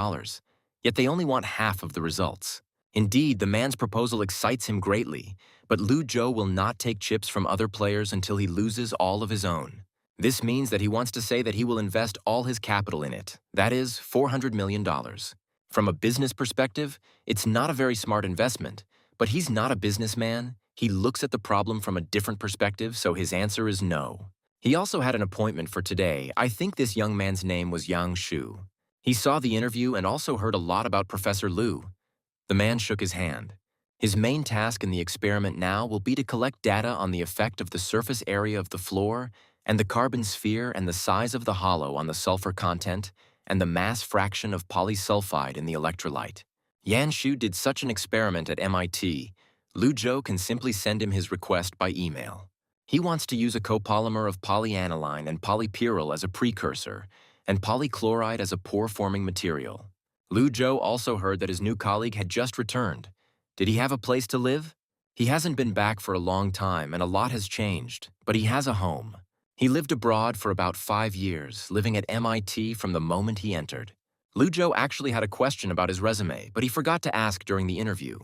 Yet they only want half of the results. Indeed, the man's proposal excites him greatly, but Lu Zhou will not take chips from other players until he loses all of his own. This means that he wants to say that he will invest all his capital in it, that is, $400 million. From a business perspective, it's not a very smart investment, but he's not a businessman. He looks at the problem from a different perspective, so his answer is no. He also had an appointment for today. I think this young man's name was Yang Shu. He saw the interview and also heard a lot about Professor Lu. The man shook his hand. His main task in the experiment now will be to collect data on the effect of the surface area of the floor and the carbon sphere and the size of the hollow on the sulfur content and the mass fraction of polysulfide in the electrolyte. Yan Shu did such an experiment at MIT. Lu Zhou can simply send him his request by email. He wants to use a copolymer of polyaniline and polypyrrole as a precursor, and polychloride as a pore-forming material. Lu Zhou also heard that his new colleague had just returned. Did he have a place to live? He hasn't been back for a long time and a lot has changed, but he has a home. He lived abroad for about 5 years, living at MIT from the moment he entered. Lu Zhou actually had a question about his resume, but he forgot to ask during the interview.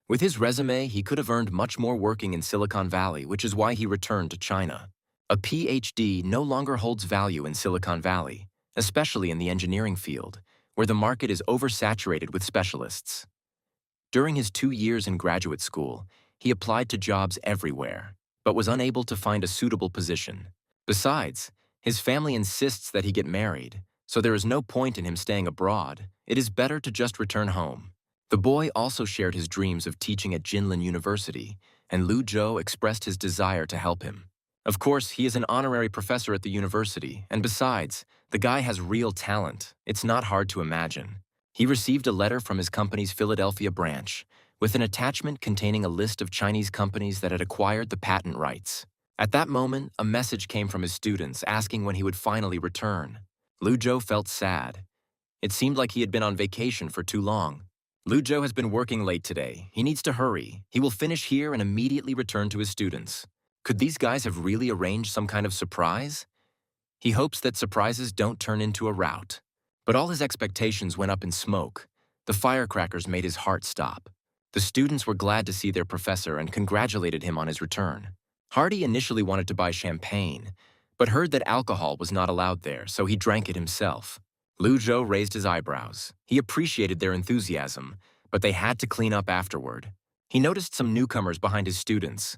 With his resume, he could have earned much more working in Silicon Valley, which is why he returned to China. A PhD no longer holds value in Silicon Valley, especially in the engineering field, where the market is oversaturated with specialists. During his 2 years in graduate school, he applied to jobs everywhere, but was unable to find a suitable position. Besides, his family insists that he get married, so there is no point in him staying abroad. It is better to just return home. The boy also shared his dreams of teaching at Jinlin University, and Lu Zhou expressed his desire to help him. Of course, he is an honorary professor at the university, and besides, the guy has real talent. It's not hard to imagine. He received a letter from his company's Philadelphia branch, with an attachment containing a list of Chinese companies that had acquired the patent rights. At that moment, a message came from his students asking when he would finally return. Lu Zhou felt sad. It seemed like he had been on vacation for too long. Lu Zhou has been working late today. He needs to hurry. He will finish here and immediately return to his students. Could these guys have really arranged some kind of surprise? He hopes that surprises don't turn into a rout. But all his expectations went up in smoke. The firecrackers made his heart stop. The students were glad to see their professor and congratulated him on his return. Hardy initially wanted to buy champagne, but heard that alcohol was not allowed there, so he drank it himself. Lu Zhou raised his eyebrows. He appreciated their enthusiasm, but they had to clean up afterward. He noticed some newcomers behind his students.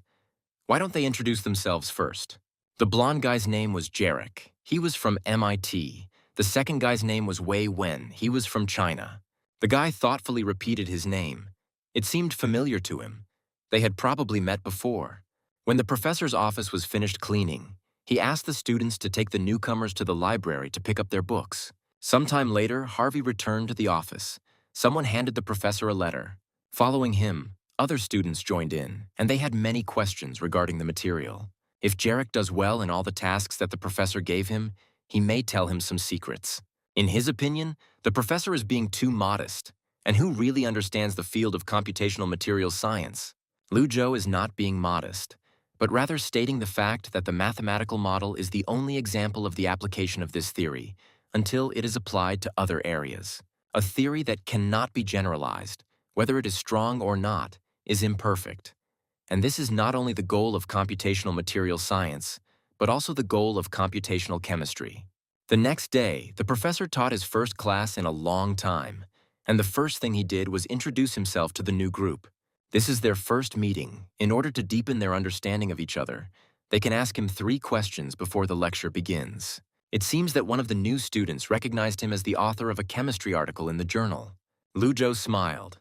Why don't they introduce themselves first? The blonde guy's name was Jarek. He was from MIT. The second guy's name was Wei Wen. He was from China. The guy thoughtfully repeated his name. It seemed familiar to him. They had probably met before. When the professor's office was finished cleaning, he asked the students to take the newcomers to the library to pick up their books. Sometime later, Harvey returned to the office. Someone handed the professor a letter. Following him, other students joined in, and they had many questions regarding the material. If Jarek does well in all the tasks that the professor gave him, he may tell him some secrets. In his opinion, the professor is being too modest. And who really understands the field of computational materials science? Lu Zhou is not being modest, but rather stating the fact that the mathematical model is the only example of the application of this theory until it is applied to other areas. A theory that cannot be generalized, whether it is strong or not, is imperfect. And this is not only the goal of computational material science, but also the goal of computational chemistry. The next day, the professor taught his first class in a long time, and the first thing he did was introduce himself to the new group. This is their first meeting. In order to deepen their understanding of each other, they can ask him 3 questions before the lecture begins. It seems that one of the new students recognized him as the author of a chemistry article in the journal. Lu Zhou smiled.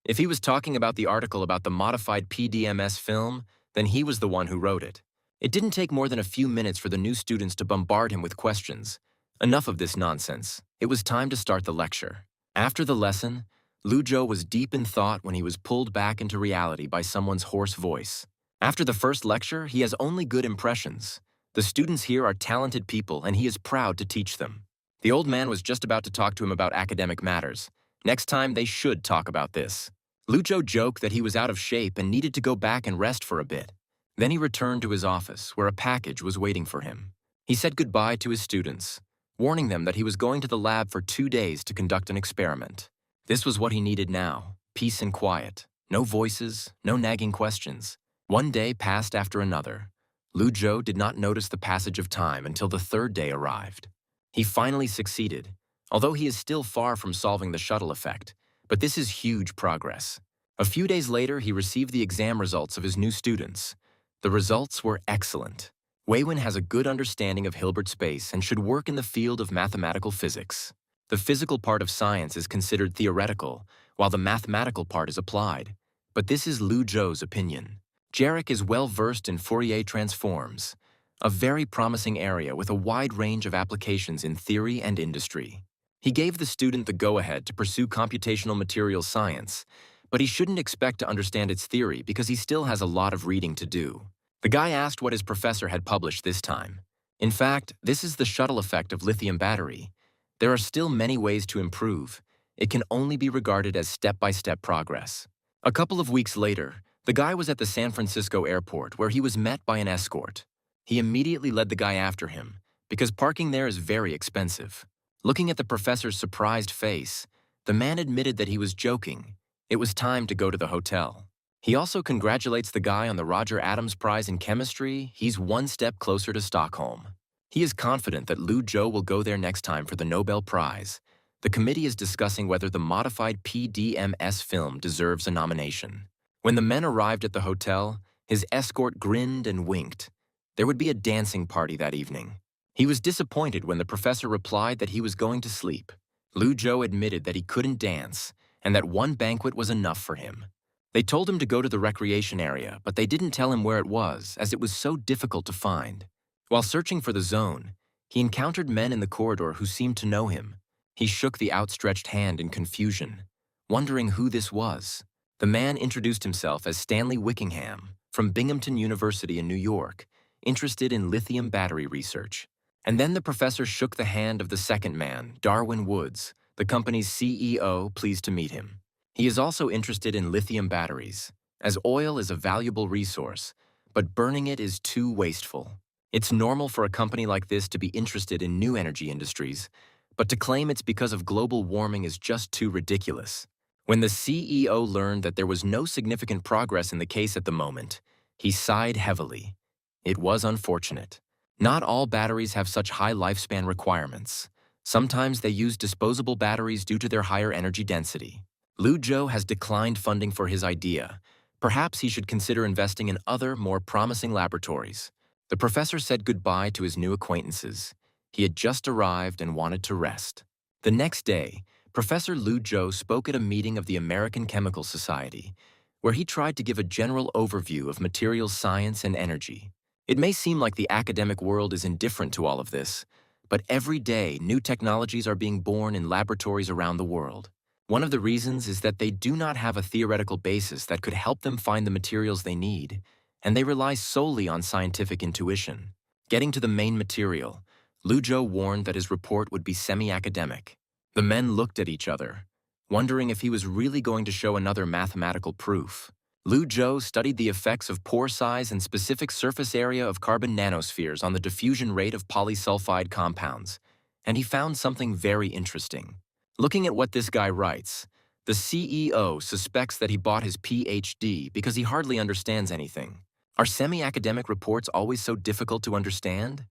If he was talking about the article about the modified PDMS film, then he was the one who wrote it. It didn't take more than a few minutes for the new students to bombard him with questions. Enough of this nonsense. It was time to start the lecture. After the lesson, Lu Zhou was deep in thought when he was pulled back into reality by someone's hoarse voice. After the first lecture, he has only good impressions. The students here are talented people, and he is proud to teach them. The old man was just about to talk to him about academic matters. Next time, they should talk about this. Lu Zhou joked that he was out of shape and needed to go back and rest for a bit. Then he returned to his office, where a package was waiting for him. He said goodbye to his students, warning them that he was going to the lab for 2 days to conduct an experiment. This was what he needed now, peace and quiet. No voices, no nagging questions. One day passed after another. Lu Zhou did not notice the passage of time until the third day arrived. He finally succeeded, although he is still far from solving the shuttle effect. But this is huge progress. A few days later, he received the exam results of his new students. The results were excellent. Weiwen has a good understanding of Hilbert space and should work in the field of mathematical physics. The physical part of science is considered theoretical, while the mathematical part is applied. But this is Lu Zhou's opinion. Jarek is well versed in Fourier transforms, a very promising area with a wide range of applications in theory and industry. He gave the student the go-ahead to pursue computational materials science, but he shouldn't expect to understand its theory because he still has a lot of reading to do. The guy asked what his professor had published this time. In fact, this is the shuttle effect of lithium battery. There are still many ways to improve. It can only be regarded as step-by-step progress. A couple of weeks later, the guy was at the San Francisco airport where he was met by an escort. He immediately led the guy after him, because parking there is very expensive. Looking at the professor's surprised face, the man admitted that he was joking. It was time to go to the hotel. He also congratulates the guy on the Roger Adams Prize in Chemistry. He's one step closer to Stockholm. He is confident that Lu Zhou will go there next time for the Nobel Prize. The committee is discussing whether the modified PDMS film deserves a nomination. When the men arrived at the hotel, his escort grinned and winked. There would be a dancing party that evening. He was disappointed when the professor replied that he was going to sleep. Lu Zhou admitted that he couldn't dance and that one banquet was enough for him. They told him to go to the recreation area, but they didn't tell him where it was, as it was so difficult to find. While searching for the zone, he encountered men in the corridor who seemed to know him. He shook the outstretched hand in confusion, wondering who this was. The man introduced himself as Stanley Wickingham from Binghamton University in New York, interested in lithium battery research. And then the professor shook the hand of the second man, Darwin Woods, the company's CEO, pleased to meet him. He is also interested in lithium batteries, as oil is a valuable resource, but burning it is too wasteful. It's normal for a company like this to be interested in new energy industries, but to claim it's because of global warming is just too ridiculous. When the CEO learned that there was no significant progress in the case at the moment, he sighed heavily. It was unfortunate. Not all batteries have such high lifespan requirements. Sometimes they use disposable batteries due to their higher energy density. Lu Zhou has declined funding for his idea. Perhaps he should consider investing in other, more promising laboratories. The professor said goodbye to his new acquaintances. He had just arrived and wanted to rest. The next day, Professor Lu Zhou spoke at a meeting of the American Chemical Society, where he tried to give a general overview of materials science and energy. It may seem like the academic world is indifferent to all of this, but every day new technologies are being born in laboratories around the world. One of the reasons is that they do not have a theoretical basis that could help them find the materials they need, and they rely solely on scientific intuition. Getting to the main material, Lu Zhou warned that his report would be semi-academic. The men looked at each other, wondering if he was really going to show another mathematical proof. Lu Zhou studied the effects of pore size and specific surface area of carbon nanospheres on the diffusion rate of polysulfide compounds, and he found something very interesting. Looking at what this guy writes, the CEO suspects that he bought his PhD because he hardly understands anything. Are semi-academic reports always so difficult to understand?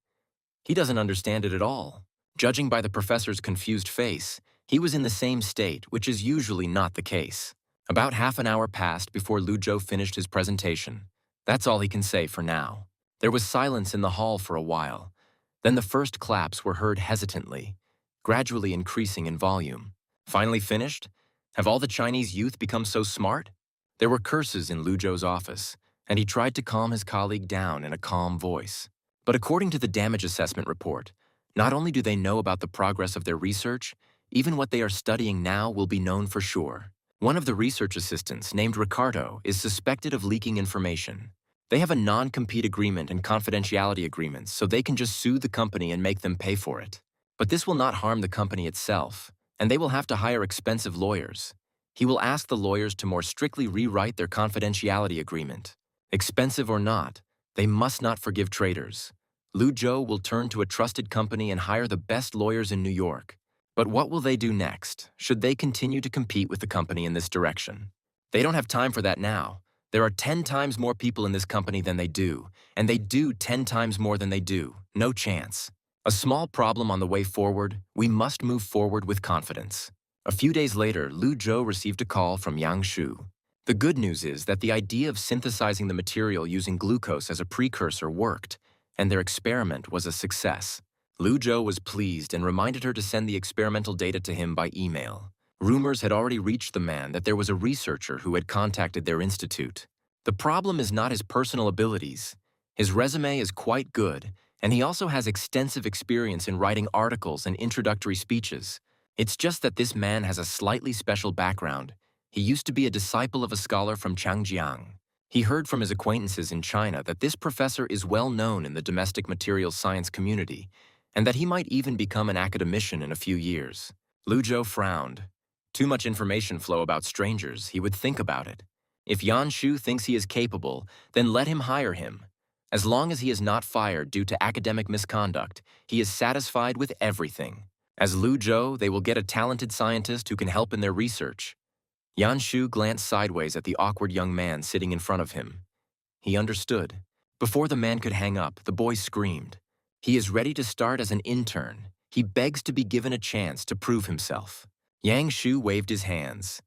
He doesn't understand it at all. Judging by the professor's confused face, he was in the same state, which is usually not the case. About half an hour passed before Lu Zhou finished his presentation. That's all he can say for now. There was silence in the hall for a while. Then the first claps were heard hesitantly, gradually increasing in volume. Finally finished? Have all the Chinese youth become so smart? There were curses in Lu Zhou's office, and he tried to calm his colleague down in a calm voice. But according to the damage assessment report, not only do they know about the progress of their research, even what they are studying now will be known for sure. One of the research assistants, named Ricardo, is suspected of leaking information. They have a non-compete agreement and confidentiality agreements, so they can just sue the company and make them pay for it. But this will not harm the company itself, and they will have to hire expensive lawyers. He will ask the lawyers to more strictly rewrite their confidentiality agreement. Expensive or not, they must not forgive traitors. Lu Zhou will turn to a trusted company and hire the best lawyers in New York. But what will they do next? Should they continue to compete with the company in this direction? They don't have time for that now. There are 10 times more people in this company than they do, and they do 10 times more than they do. No chance. A small problem on the way forward, we must move forward with confidence. A few days later, Lu Zhou received a call from Yang Shu. The good news is that the idea of synthesizing the material using glucose as a precursor worked, and their experiment was a success. Lu Zhou was pleased and reminded her to send the experimental data to him by email. Rumors had already reached the man that there was a researcher who had contacted their institute. The problem is not his personal abilities. His resume is quite good, and he also has extensive experience in writing articles and introductory speeches. It's just that this man has a slightly special background. He used to be a disciple of a scholar from Changjiang. He heard from his acquaintances in China that this professor is well known in the domestic materials science community, and that he might even become an academician in a few years. Lu Zhou frowned. Too much information flow about strangers, he would think about it. If Yan Shu thinks he is capable, then let him hire him. As long as he is not fired due to academic misconduct, he is satisfied with everything. As Lu Zhou, they will get a talented scientist who can help in their research. Yan Shu glanced sideways at the awkward young man sitting in front of him. He understood. Before the man could hang up, the boy screamed. He is ready to start as an intern. He begs to be given a chance to prove himself. Yang Shu waved his hands.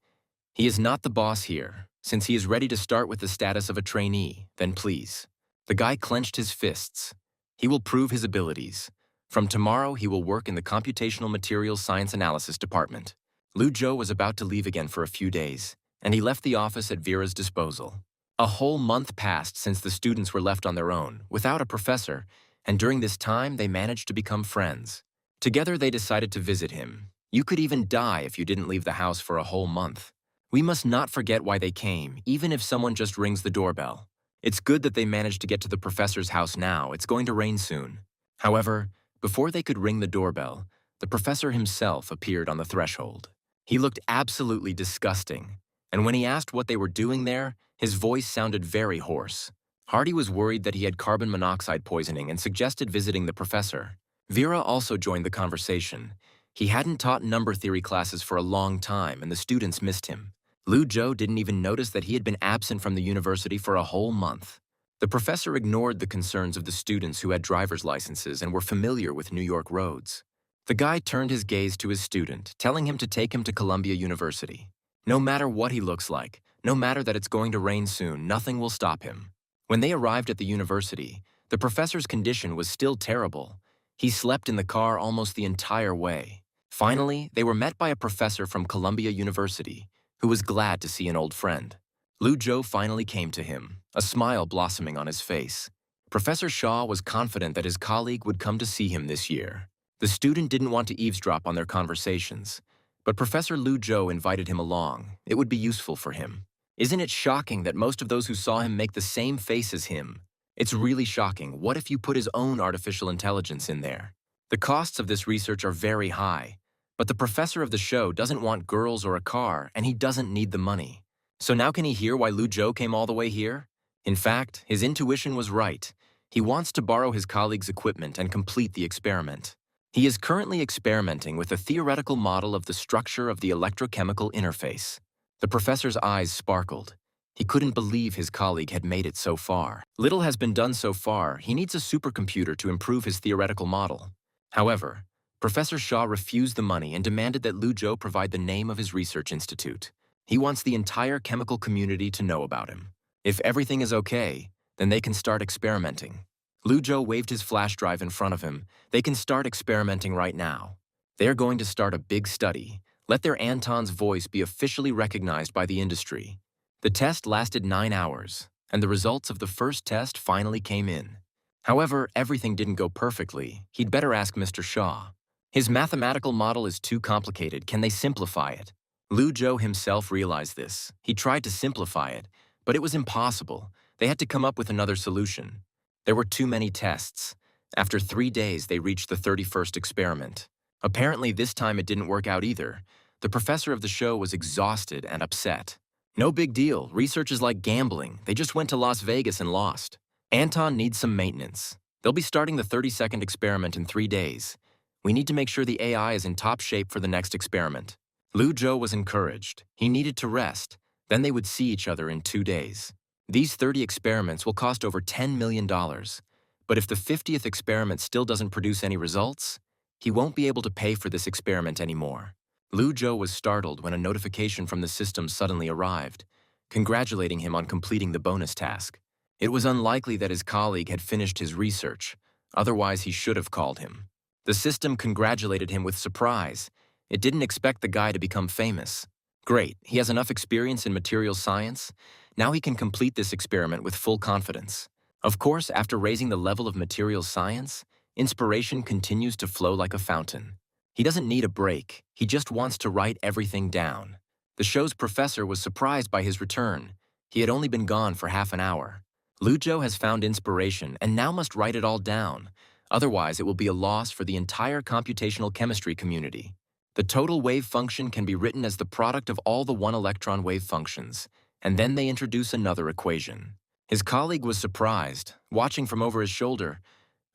He is not the boss here. Since he is ready to start with the status of a trainee, then please. The guy clenched his fists. He will prove his abilities. From tomorrow, he will work in the Computational Materials Science Analysis Department. Lu Zhou was about to leave again for a few days, and he left the office at Vera's disposal. A whole month passed since the students were left on their own, without a professor, and during this time they managed to become friends. Together they decided to visit him. You could even die if you didn't leave the house for a whole month. We must not forget why they came, even if someone just rings the doorbell. It's good that they managed to get to the professor's house now. It's going to rain soon. However, before they could ring the doorbell, the professor himself appeared on the threshold. He looked absolutely disgusting, and when he asked what they were doing there, his voice sounded very hoarse. Hardy was worried that he had carbon monoxide poisoning and suggested visiting the professor. Vera also joined the conversation. He hadn't taught number theory classes for a long time, and the students missed him. Lu Zhou didn't even notice that he had been absent from the university for a whole month. The professor ignored the concerns of the students who had driver's licenses and were familiar with New York roads. The guy turned his gaze to his student, telling him to take him to Columbia University. No matter what he looks like, no matter that it's going to rain soon, nothing will stop him. When they arrived at the university, the professor's condition was still terrible. He slept in the car almost the entire way. Finally, they were met by a professor from Columbia University, who was glad to see an old friend. Lu Zhou finally came to him, a smile blossoming on his face. Professor Shaw was confident that his colleague would come to see him this year. The student didn't want to eavesdrop on their conversations, but Professor Lu Zhou invited him along. It would be useful for him. Isn't it shocking that most of those who saw him make the same face as him? It's really shocking. What if you put his own artificial intelligence in there? The costs of this research are very high, but the professor of the show doesn't want girls or a car, and he doesn't need the money. So now can he hear why Lu Zhou came all the way here? In fact, his intuition was right. He wants to borrow his colleague's equipment and complete the experiment. He is currently experimenting with a theoretical model of the structure of the electrochemical interface. The professor's eyes sparkled. He couldn't believe his colleague had made it so far. Little has been done so far. He needs a supercomputer to improve his theoretical model. However, Professor Shaw refused the money and demanded that Lu Zhou provide the name of his research institute. He wants the entire chemical community to know about him. If everything is okay, then they can start experimenting. Lu Zhou waved his flash drive in front of him. They can start experimenting right now. They are going to start a big study. Let their Anton's voice be officially recognized by the industry. The test lasted 9 hours, and the results of the first test finally came in. However, everything didn't go perfectly. He'd better ask Mr. Shaw. His mathematical model is too complicated. Can they simplify it? Lu Zhou himself realized this. He tried to simplify it, but it was impossible. They had to come up with another solution. There were too many tests. After 3 days, they reached the 31st experiment. Apparently, this time it didn't work out either. The professor of the show was exhausted and upset. No big deal. Research is like gambling. They just went to Las Vegas and lost. Anton needs some maintenance. They'll be starting the 32nd experiment in 3 days. We need to make sure the AI is in top shape for the next experiment. Lu Zhou was encouraged. He needed to rest. Then they would see each other in 2 days. These 30 experiments will cost over $10 million. But if the 50th experiment still doesn't produce any results, he won't be able to pay for this experiment anymore. Lu Zhou was startled when a notification from the system suddenly arrived, congratulating him on completing the bonus task. It was unlikely that his colleague had finished his research, otherwise he should have called him. The system congratulated him with surprise. It didn't expect the guy to become famous. Great, he has enough experience in material science. Now he can complete this experiment with full confidence. Of course, after raising the level of material science, inspiration continues to flow like a fountain. He doesn't need a break. He just wants to write everything down. The show's professor was surprised by his return. He had only been gone for half an hour. Lu Zhou has found inspiration and now must write it all down. Otherwise, it will be a loss for the entire computational chemistry community. The total wave function can be written as the product of all the one-electron wave functions, and then they introduce another equation. His colleague was surprised, watching from over his shoulder.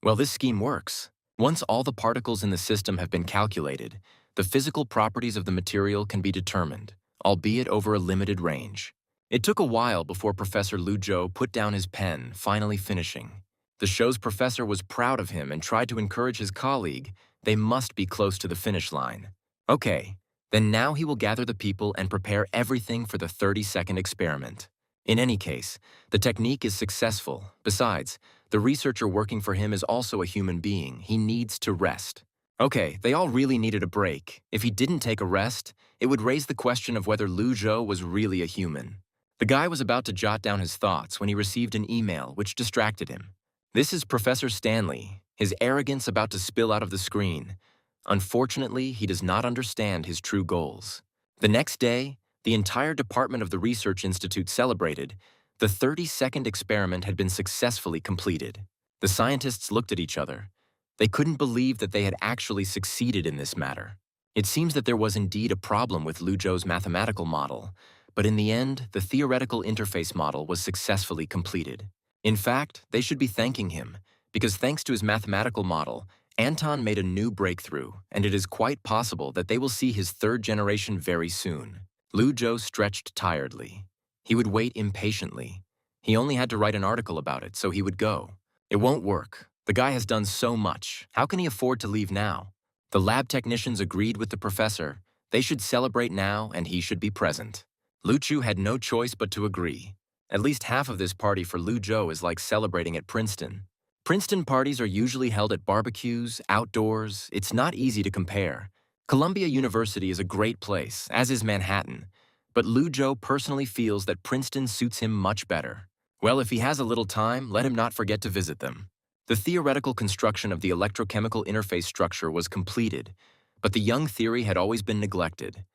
Well, this scheme works. Once all the particles in the system have been calculated, the physical properties of the material can be determined, albeit over a limited range. It took a while before Professor Lu Zhou put down his pen, finally finishing. The show's professor was proud of him and tried to encourage his colleague. They must be close to the finish line. Okay, then now he will gather the people and prepare everything for the 32nd experiment. In any case, the technique is successful. Besides, the researcher working for him is also a human being. He needs to rest. Okay, they all really needed a break. If he didn't take a rest, it would raise the question of whether Lu Zhou was really a human. The guy was about to jot down his thoughts when he received an email which distracted him. This is Professor Stanley, his arrogance about to spill out of the screen. Unfortunately, he does not understand his true goals. The next day, the entire department of the Research Institute celebrated. The 32nd experiment had been successfully completed. The scientists looked at each other. They couldn't believe that they had actually succeeded in this matter. It seems that there was indeed a problem with Lu Zhou's mathematical model, but in the end, the theoretical interface model was successfully completed. In fact, they should be thanking him, because thanks to his mathematical model, Anton made a new breakthrough, and it is quite possible that they will see his third generation very soon. Lu Zhou stretched tiredly. He would wait impatiently. He only had to write an article about it, so he would go. It won't work. The guy has done so much. How can he afford to leave now? The lab technicians agreed with the professor. They should celebrate now, and he should be present. Lu Zhou had no choice but to agree. At least half of this party for Lu Zhou is like celebrating at Princeton. Princeton parties are usually held at barbecues, outdoors. It's not easy to compare. Columbia University is a great place, as is Manhattan. But Lu Zhou personally feels that Princeton suits him much better. Well, if he has a little time, let him not forget to visit them. The theoretical construction of the electrochemical interface structure was completed, but the young theory had always been neglected.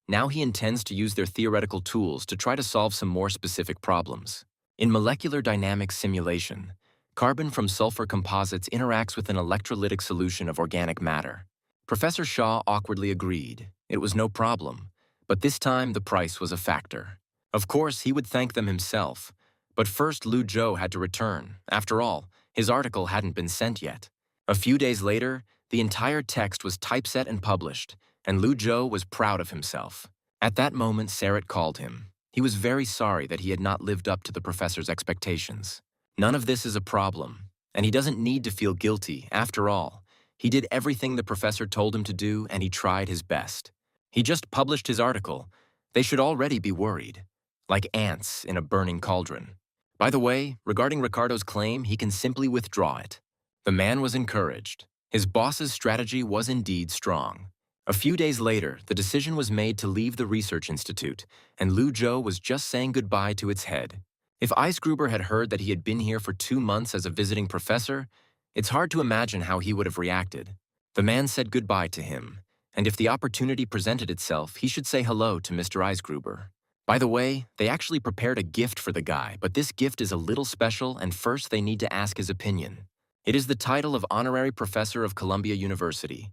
Now he intends to use their theoretical tools to try to solve some more specific problems. In molecular dynamics simulation, carbon from sulfur composites interacts with an electrolytic solution of organic matter. Professor Shaw awkwardly agreed. It was no problem, but this time the price was a factor. Of course, he would thank them himself, but first Lu Zhou had to return. After all, his article hadn't been sent yet. A few days later, the entire text was typeset and published, and Lu Zhou was proud of himself. At that moment, Sarit called him. He was very sorry that he had not lived up to the professor's expectations. None of this is a problem, and he doesn't need to feel guilty. After all, he did everything the professor told him to do, and he tried his best. He just published his article. They should already be worried, like ants in a burning cauldron. By the way, regarding Ricardo's claim, he can simply withdraw it. The man was encouraged. His boss's strategy was indeed strong. A few days later, the decision was made to leave the research institute, and Lu Zhou was just saying goodbye to its head. If Eisgruber had heard that he had been here for 2 months as a visiting professor, it's hard to imagine how he would have reacted. The man said goodbye to him, and if the opportunity presented itself, he should say hello to Mr. Eisgruber. By the way, they actually prepared a gift for the guy, but this gift is a little special, and first they need to ask his opinion. It is the title of Honorary Professor of Columbia University,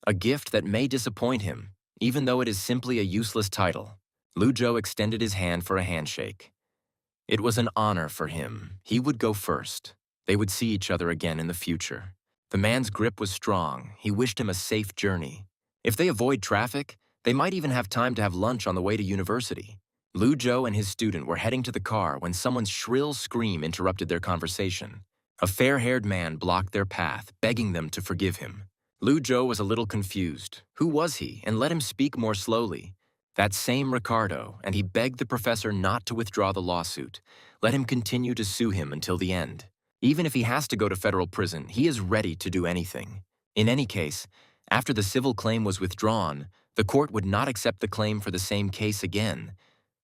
a gift that may disappoint him, even though it is simply a useless title. Lu Zhou extended his hand for a handshake. It was an honor for him. He would go first. They would see each other again in the future. The man's grip was strong. He wished him a safe journey. If they avoid traffic, they might even have time to have lunch on the way to university. Lu Zhou and his student were heading to the car when someone's shrill scream interrupted their conversation. A fair-haired man blocked their path, begging them to forgive him. Lu Zhou was a little confused. Who was he? And let him speak more slowly. That same Ricardo, and he begged the professor not to withdraw the lawsuit. Let him continue to sue him until the end. Even if he has to go to federal prison, he is ready to do anything. In any case, after the civil claim was withdrawn, the court would not accept the claim for the same case again.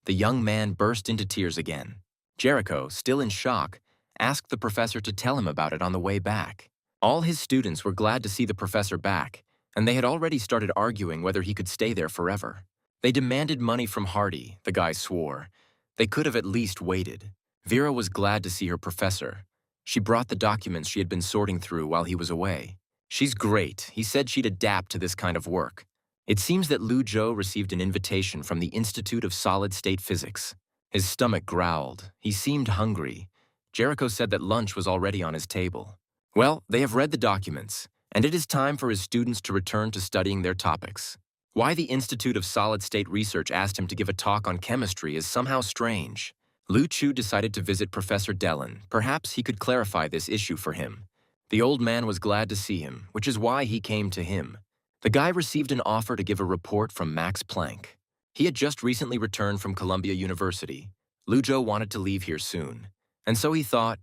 The young man burst into tears again. Jericho, still in shock, asked the professor to tell him about it on the way back. All his students were glad to see the professor back, and they had already started arguing whether he could stay there forever. They demanded money from Hardy, the guy swore. They could have at least waited. Vera was glad to see her professor. She brought the documents she had been sorting through while he was away. She's great. He said she'd adapt to this kind of work. It seems that Lu Zhou received an invitation from the Institute of Solid-State Physics. His stomach growled. He seemed hungry. Jericho said that lunch was already on his table. Well, they have read the documents, and it is time for his students to return to studying their topics. Why the Institute of Solid-State Research asked him to give a talk on chemistry is somehow strange. Lu Chu decided to visit Professor Dellin. Perhaps he could clarify this issue for him. The old man was glad to see him, which is why he came to him. The guy received an offer to give a report from Max Planck. He had just recently returned from Columbia University. Lu Zhou wanted to leave here soon. And so he thought,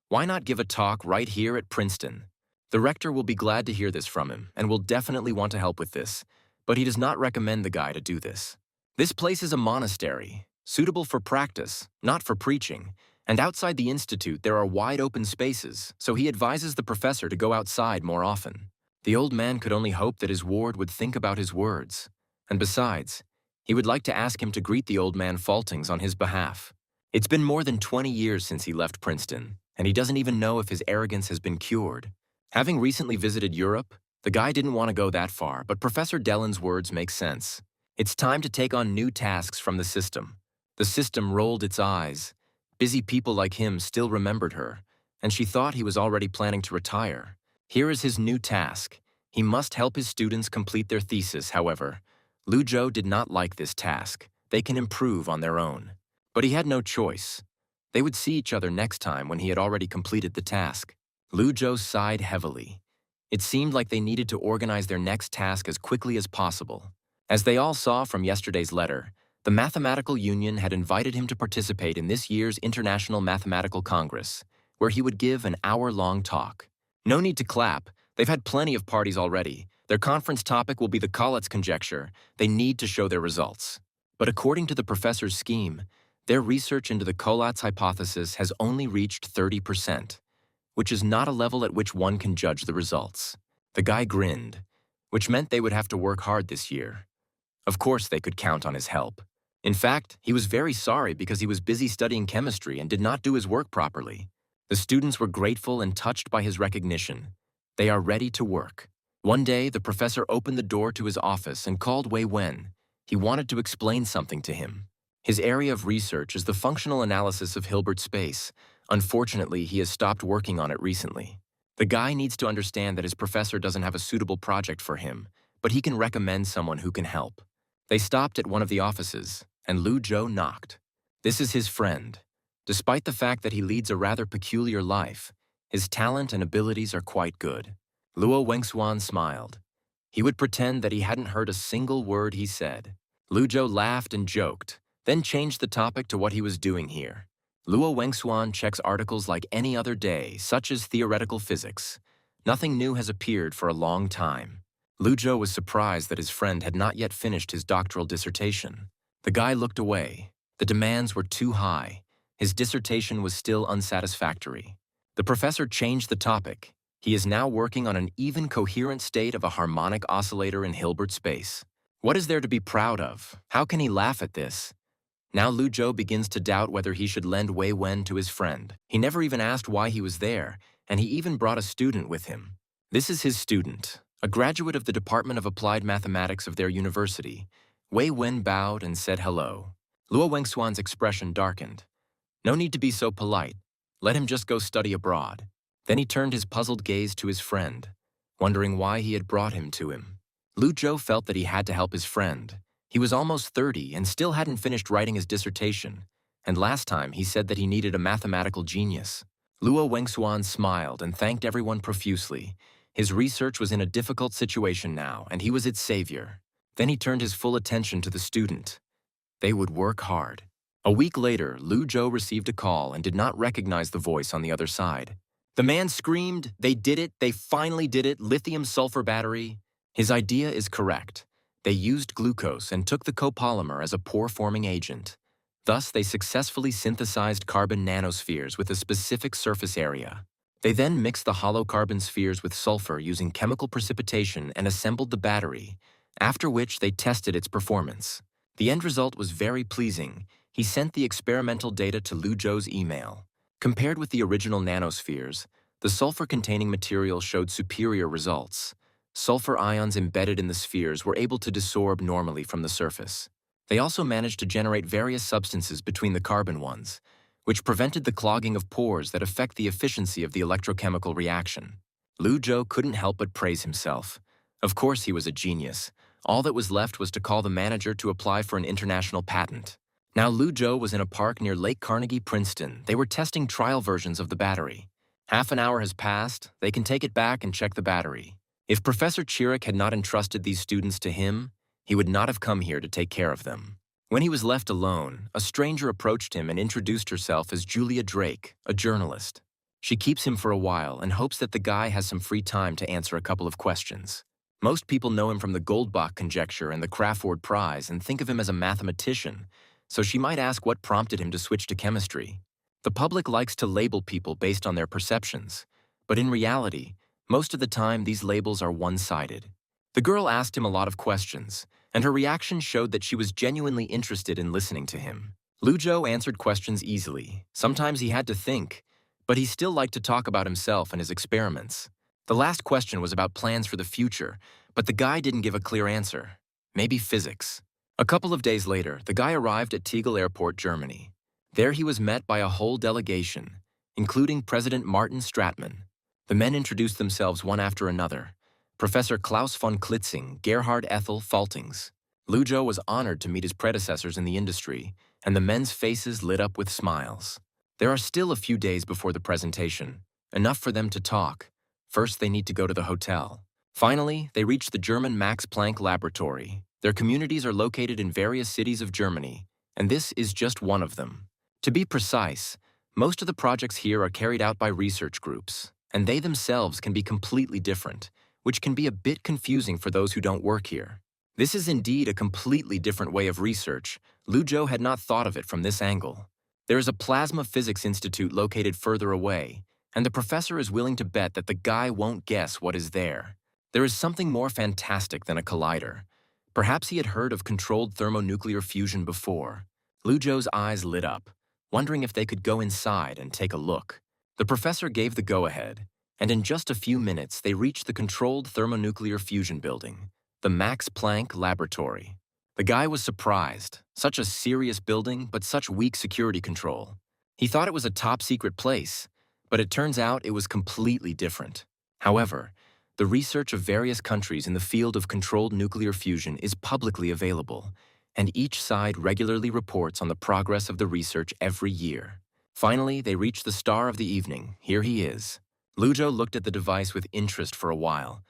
why not give a talk right here at Princeton? The rector will be glad to hear this from him and will definitely want to help with this, but he does not recommend the guy to do this. This place is a monastery, suitable for practice, not for preaching, and outside the institute there are wide open spaces, so he advises the professor to go outside more often. The old man could only hope that his ward would think about his words. And besides, he would like to ask him to greet the old man Faltings on his behalf. It's been more than 20 years since he left Princeton, and he doesn't even know if his arrogance has been cured. Having recently visited Europe, the guy didn't want to go that far, but Professor Dellin's words make sense. It's time to take on new tasks from the system. The system rolled its eyes. Busy people like him still remembered her, and she thought he was already planning to retire. Here is his new task. He must help his students complete their thesis, however. Lu Zhou did not like this task. They can improve on their own. But he had no choice. They would see each other next time when he had already completed the task. Lu Zhou sighed heavily. It seemed like they needed to organize their next task as quickly as possible. As they all saw from yesterday's letter, the Mathematical Union had invited him to participate in this year's International Mathematical Congress, where he would give an hour-long talk. No need to clap. They've had plenty of parties already. Their conference topic will be the Collatz conjecture. They need to show their results. But according to the professor's scheme, their research into the Collatz hypothesis has only reached 30%, which is not a level at which one can judge the results. The guy grinned, which meant they would have to work hard this year. Of course they could count on his help. In fact, he was very sorry because he was busy studying chemistry and did not do his work properly. The students were grateful and touched by his recognition. They are ready to work. One day, the professor opened the door to his office and called Wei Wen. He wanted to explain something to him. His area of research is the functional analysis of Hilbert space. Unfortunately, he has stopped working on it recently. The guy needs to understand that his professor doesn't have a suitable project for him, but he can recommend someone who can help. They stopped at one of the offices, and Lu Zhou knocked. This is his friend. Despite the fact that he leads a rather peculiar life, his talent and abilities are quite good. Luo Wengsuan smiled. He would pretend that he hadn't heard a single word he said. Lu Zhou laughed and joked, then changed the topic to what he was doing here. Luo Wengsuan checks articles like any other day, such as theoretical physics. Nothing new has appeared for a long time. Lu Zhou was surprised that his friend had not yet finished his doctoral dissertation. The guy looked away. The demands were too high. His dissertation was still unsatisfactory. The professor changed the topic. He is now working on an even coherent state of a harmonic oscillator in Hilbert space. What is there to be proud of? How can he laugh at this? Now Lu Zhou begins to doubt whether he should lend Wei Wen to his friend. He never even asked why he was there, and he even brought a student with him. This is his student, a graduate of the Department of Applied Mathematics of their university. Wei Wen bowed and said hello. Luo Wengxuan's expression darkened. No need to be so polite. Let him just go study abroad. Then he turned his puzzled gaze to his friend, wondering why he had brought him to him. Lu Zhou felt that he had to help his friend. He was almost 30 and still hadn't finished writing his dissertation, and last time he said that he needed a mathematical genius. Luo Wengxuan smiled and thanked everyone profusely. His research was in a difficult situation now, and he was its savior. Then he turned his full attention to the student. They would work hard. A week later, Lu Zhou received a call and did not recognize the voice on the other side. The man screamed, "They did it! They finally did it! Lithium-sulfur battery!" His idea is correct. They used glucose and took the copolymer as a pore-forming agent. Thus, they successfully synthesized carbon nanospheres with a specific surface area. They then mixed the hollow carbon spheres with sulfur using chemical precipitation and assembled the battery, after which they tested its performance. The end result was very pleasing. He sent the experimental data to Lu Zhou's email. Compared with the original nanospheres, the sulfur-containing material showed superior results. Sulfur ions embedded in the spheres were able to desorb normally from the surface. They also managed to generate various substances between the carbon ones, which prevented the clogging of pores that affect the efficiency of the electrochemical reaction. Lu Zhou couldn't help but praise himself. Of course he was a genius. All that was left was to call the manager to apply for an international patent. Now Lu Zhou was in a park near Lake Carnegie, Princeton. They were testing trial versions of the battery. Half an hour has passed. They can take it back and check the battery. If Professor Chirek had not entrusted these students to him, he would not have come here to take care of them. When he was left alone, a stranger approached him and introduced herself as Julia Drake, a journalist. She keeps him for a while and hopes that the guy has some free time to answer a couple of questions. Most people know him from the Goldbach conjecture and the Crafoord Prize and think of him as a mathematician, so she might ask what prompted him to switch to chemistry. The public likes to label people based on their perceptions, but in reality, most of the time these labels are one-sided. The girl asked him a lot of questions, and her reaction showed that she was genuinely interested in listening to him. Lu Zhou answered questions easily. Sometimes he had to think, but he still liked to talk about himself and his experiments. The last question was about plans for the future, but the guy didn't give a clear answer. Maybe physics. A couple of days later, the guy arrived at Tegel Airport, Germany. There he was met by a whole delegation, including President Martin Stratmann. The men introduced themselves one after another. Professor Klaus von Klitzing, Gerhard Ethel Faltings. Lu Zhou was honored to meet his predecessors in the industry, and the men's faces lit up with smiles. There are still a few days before the presentation, enough for them to talk. First, they need to go to the hotel. Finally, they reach the German Max Planck Laboratory. Their communities are located in various cities of Germany, and this is just one of them. To be precise, most of the projects here are carried out by research groups, and they themselves can be completely different, which can be a bit confusing for those who don't work here. This is indeed a completely different way of research. Lu Zhou had not thought of it from this angle. There is a plasma physics institute located further away, and the professor is willing to bet that the guy won't guess what is there. There is something more fantastic than a collider. Perhaps he had heard of controlled thermonuclear fusion before. Lu Zhou's eyes lit up, wondering if they could go inside and take a look. The professor gave the go-ahead, and in just a few minutes they reached the controlled thermonuclear fusion building, the Max Planck Laboratory. The guy was surprised. Such a serious building, but such weak security control. He thought it was a top-secret place, but it turns out it was completely different. However, the research of various countries in the field of controlled nuclear fusion is publicly available, and each side regularly reports on the progress of the research every year. Finally, they reach the star of the evening. Here he is. Lu Zhou looked at the device with interest for a while.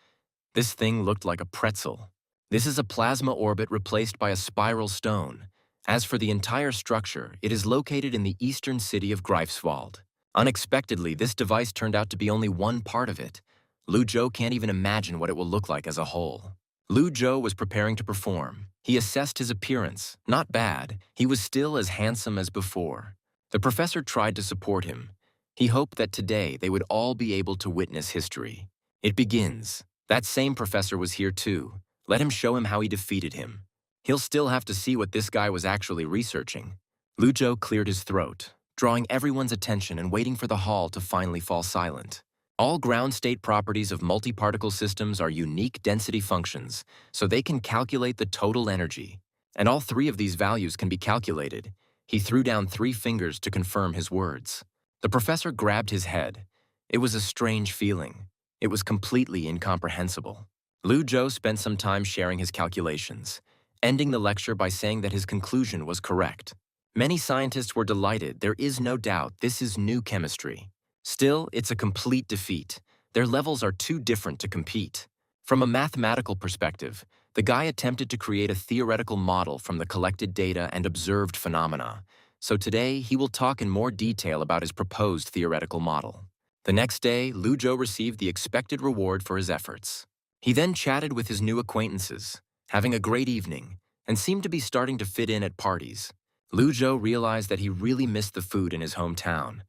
This thing looked like a pretzel. This is a plasma orbit replaced by a spiral stone. As for the entire structure, it is located in the eastern city of Greifswald. Unexpectedly, this device turned out to be only one part of it. Lu Zhou can't even imagine what it will look like as a whole. Lu Zhou was preparing to perform. He assessed his appearance. Not bad. He was still as handsome as before. The professor tried to support him. He hoped that today they would all be able to witness history. It begins. That same professor was here too. Let him show him how he defeated him. He'll still have to see what this guy was actually researching. Lu Zhou cleared his throat, drawing everyone's attention and waiting for the hall to finally fall silent. All ground state properties of multiparticle systems are unique density functions, so they can calculate the total energy. And all three of these values can be calculated. He threw down 3 fingers to confirm his words. The professor grabbed his head. It was a strange feeling. It was completely incomprehensible. Lu Zhou spent some time sharing his calculations, ending the lecture by saying that his conclusion was correct. Many scientists were delighted. There is no doubt this is new chemistry. Still, it's a complete defeat. Their levels are too different to compete. From a mathematical perspective, the guy attempted to create a theoretical model from the collected data and observed phenomena. So today, he will talk in more detail about his proposed theoretical model. The next day, Lu Zhou received the expected reward for his efforts. He then chatted with his new acquaintances, having a great evening, and seemed to be starting to fit in at parties. Lu Zhou realized that he really missed the food in his hometown.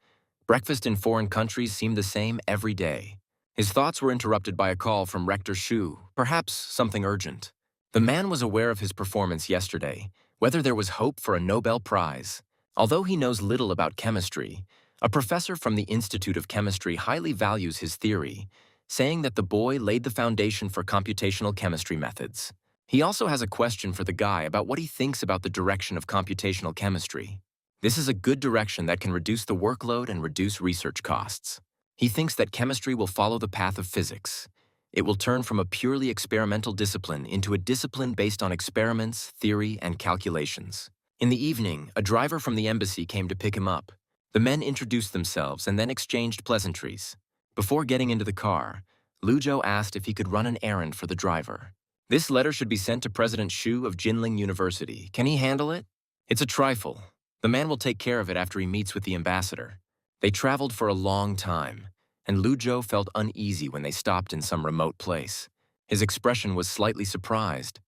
Breakfast in foreign countries seemed the same every day. His thoughts were interrupted by a call from Rector Shu, perhaps something urgent. The man was aware of his performance yesterday, whether there was hope for a Nobel Prize. Although he knows little about chemistry, a professor from the Institute of Chemistry highly values his theory, saying that the boy laid the foundation for computational chemistry methods. He also has a question for the guy about what he thinks about the direction of computational chemistry. This is a good direction that can reduce the workload and reduce research costs. He thinks that chemistry will follow the path of physics. It will turn from a purely experimental discipline into a discipline based on experiments, theory, and calculations. In the evening, a driver from the embassy came to pick him up. The men introduced themselves and then exchanged pleasantries. Before getting into the car, Lu Zhou asked if he could run an errand for the driver. This letter should be sent to President Shu of Jinling University. Can he handle it? It's a trifle. The man will take care of it after he meets with the ambassador. They traveled for a long time, and Lu Zhou felt uneasy when they stopped in some remote place. His expression was slightly surprised.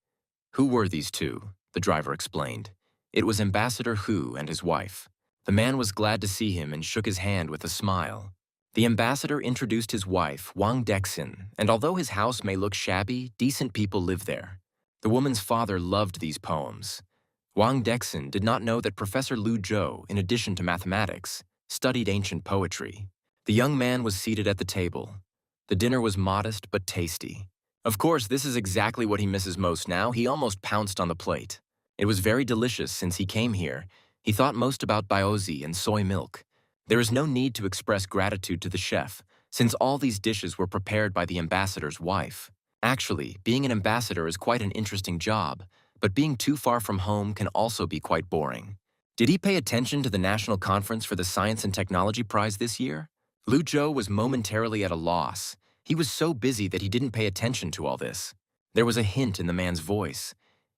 Who were these two? The driver explained. It was Ambassador Hu and his wife. The man was glad to see him and shook his hand with a smile. The ambassador introduced his wife, Wang Dexin, and although his house may look shabby, decent people live there. The woman's father loved these poems. Wang Dexin did not know that Professor Lu Zhou, in addition to mathematics, studied ancient poetry. The young man was seated at the table. The dinner was modest but tasty. Of course, this is exactly what he misses most now. He almost pounced on the plate. It was very delicious since he came here. He thought most about biozi and soy milk. There is no need to express gratitude to the chef, since all these dishes were prepared by the ambassador's wife. Actually, being an ambassador is quite an interesting job, but being too far from home can also be quite boring. Did he pay attention to the National Conference for the Science and Technology Prize this year? Lu Zhou was momentarily at a loss. He was so busy that he didn't pay attention to all this. There was a hint in the man's voice.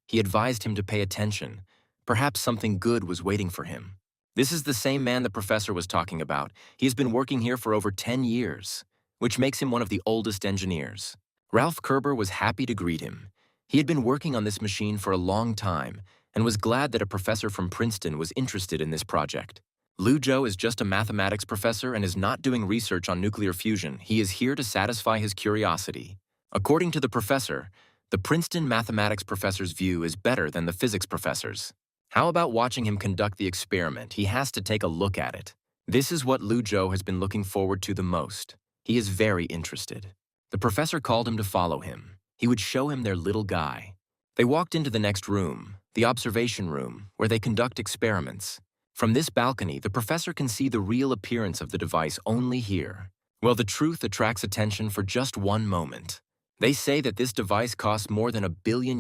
He advised him to pay attention. Perhaps something good was waiting for him. This is the same man the professor was talking about. He has been working here for over 10 years, which makes him one of the oldest engineers. Ralph Kerber was happy to greet him. He had been working on this machine for a long time and was glad that a professor from Princeton was interested in this project. Lu Zhou is just a mathematics professor and is not doing research on nuclear fusion. He is here to satisfy his curiosity. According to the professor, the Princeton mathematics professor's view is better than the physics professor's. How about watching him conduct the experiment? He has to take a look at it. This is what Lu Zhou has been looking forward to the most. He is very interested. The professor called him to follow him. He would show him their little guy. They walked into the next room, the observation room, where they conduct experiments. From this balcony, the professor can see the real appearance of the device only here. Well, the truth attracts attention for just one moment. They say that this device costs more than €1 billion.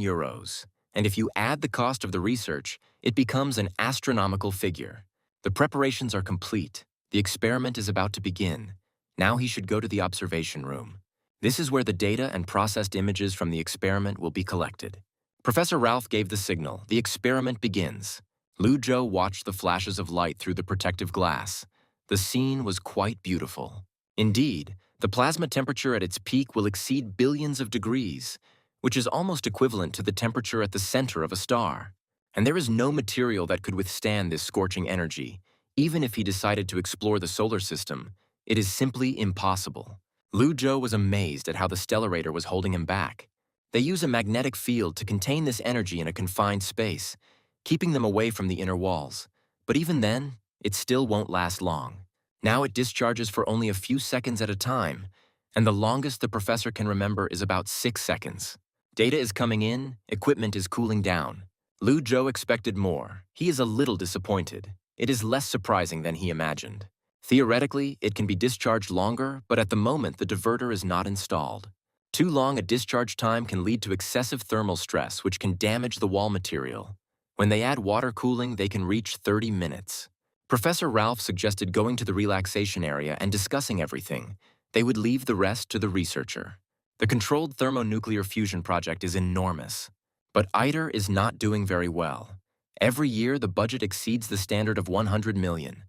And if you add the cost of the research, it becomes an astronomical figure. The preparations are complete. The experiment is about to begin. Now he should go to the observation room. This is where the data and processed images from the experiment will be collected. Professor Ralph gave the signal. The experiment begins. Lu Zhou watched the flashes of light through the protective glass. The scene was quite beautiful. Indeed, the plasma temperature at its peak will exceed billions of degrees, which is almost equivalent to the temperature at the center of a star. And there is no material that could withstand this scorching energy. Even if he decided to explore the solar system, it is simply impossible. Lu Zhou was amazed at how the stellarator was holding him back. They use a magnetic field to contain this energy in a confined space, keeping them away from the inner walls. But even then, it still won't last long. Now it discharges for only a few seconds at a time, and the longest the professor can remember is about 6 seconds. Data is coming in, equipment is cooling down. Lu Zhou expected more. He is a little disappointed. It is less surprising than he imagined. Theoretically, it can be discharged longer, but at the moment the diverter is not installed. Too long a discharge time can lead to excessive thermal stress, which can damage the wall material. When they add water cooling, they can reach 30 minutes. Professor Ralph suggested going to the relaxation area and discussing everything. They would leave the rest to the researcher. The controlled thermonuclear fusion project is enormous. But ITER is not doing very well. Every year, the budget exceeds the standard of 100 million.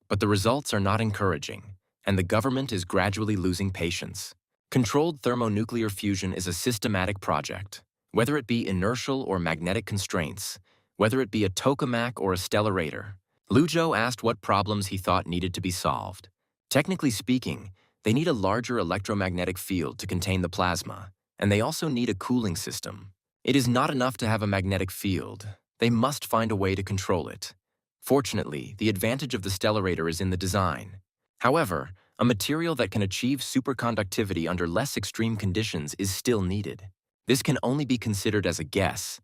But the results are not encouraging, and the government is gradually losing patience. Controlled thermonuclear fusion is a systematic project. Whether it be inertial or magnetic constraints, whether it be a tokamak or a stellarator, Lu Zhou asked what problems he thought needed to be solved. Technically speaking, they need a larger electromagnetic field to contain the plasma, and they also need a cooling system. It is not enough to have a magnetic field. They must find a way to control it. Fortunately, the advantage of the stellarator is in the design. However, a material that can achieve superconductivity under less extreme conditions is still needed. This can only be considered as a guess.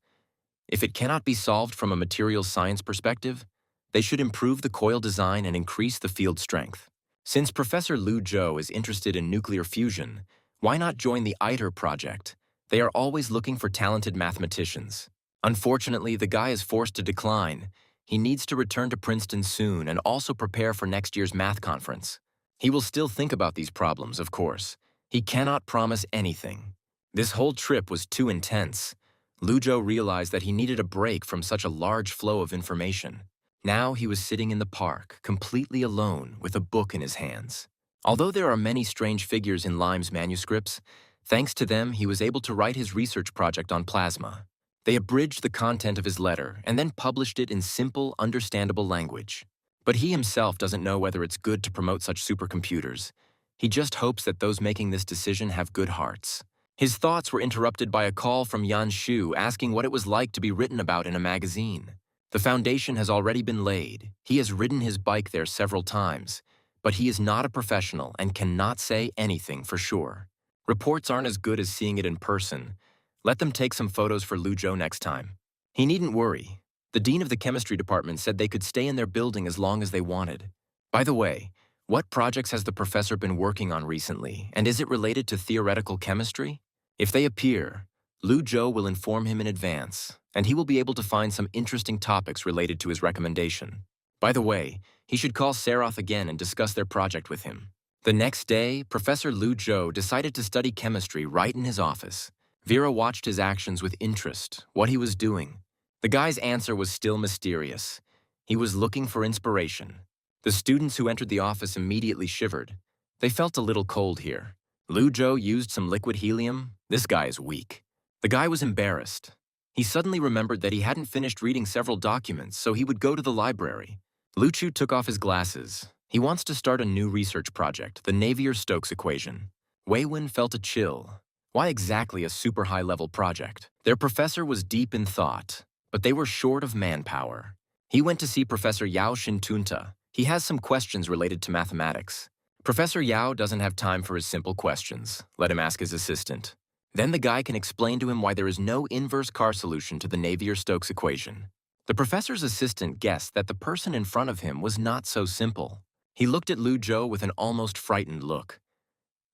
If it cannot be solved from a materials science perspective, they should improve the coil design and increase the field strength. Since Professor Lu Zhou is interested in nuclear fusion, why not join the ITER project? They are always looking for talented mathematicians. Unfortunately, the guy is forced to decline. He needs to return to Princeton soon and also prepare for next year's math conference. He will still think about these problems, of course. He cannot promise anything. This whole trip was too intense. Lu Zhou realized that he needed a break from such a large flow of information. Now he was sitting in the park, completely alone, with a book in his hands. Although there are many strange figures in Lime's manuscripts, thanks to them he was able to write his research project on plasma. They abridged the content of his letter and then published it in simple, understandable language. But he himself doesn't know whether it's good to promote such supercomputers. He just hopes that those making this decision have good hearts. His thoughts were interrupted by a call from Yan Shu asking what it was like to be written about in a magazine. The foundation has already been laid. He has ridden his bike there several times, but he is not a professional and cannot say anything for sure. Reports aren't as good as seeing it in person. Let them take some photos for Lu Zhou next time. He needn't worry. The dean of the chemistry department said they could stay in their building as long as they wanted. By the way, what projects has the professor been working on recently, and is it related to theoretical chemistry? If they appear, Lu Zhou will inform him in advance, and he will be able to find some interesting topics related to his recommendation. By the way, he should call Saroth again and discuss their project with him. The next day, Professor Lu Zhou decided to study chemistry right in his office. Vera watched his actions with interest, what he was doing. The guy's answer was still mysterious. He was looking for inspiration. The students who entered the office immediately shivered. They felt a little cold here. Lu Zhou used some liquid helium. This guy is weak. The guy was embarrassed. He suddenly remembered that he hadn't finished reading several documents, so he would go to the library. Lu Chu took off his glasses. He wants to start a new research project, the Navier Stokes equation. Wei Wen felt a chill. Why exactly a super high-level project? Their professor was deep in thought, but they were short of manpower. He went to see Professor Yao Shintunta. He has some questions related to mathematics. Professor Yao doesn't have time for his simple questions. Let him ask his assistant. Then the guy can explain to him why there is no inverse car solution to the Navier Stokes equation. The professor's assistant guessed that the person in front of him was not so simple. He looked at Lu Zhou with an almost frightened look.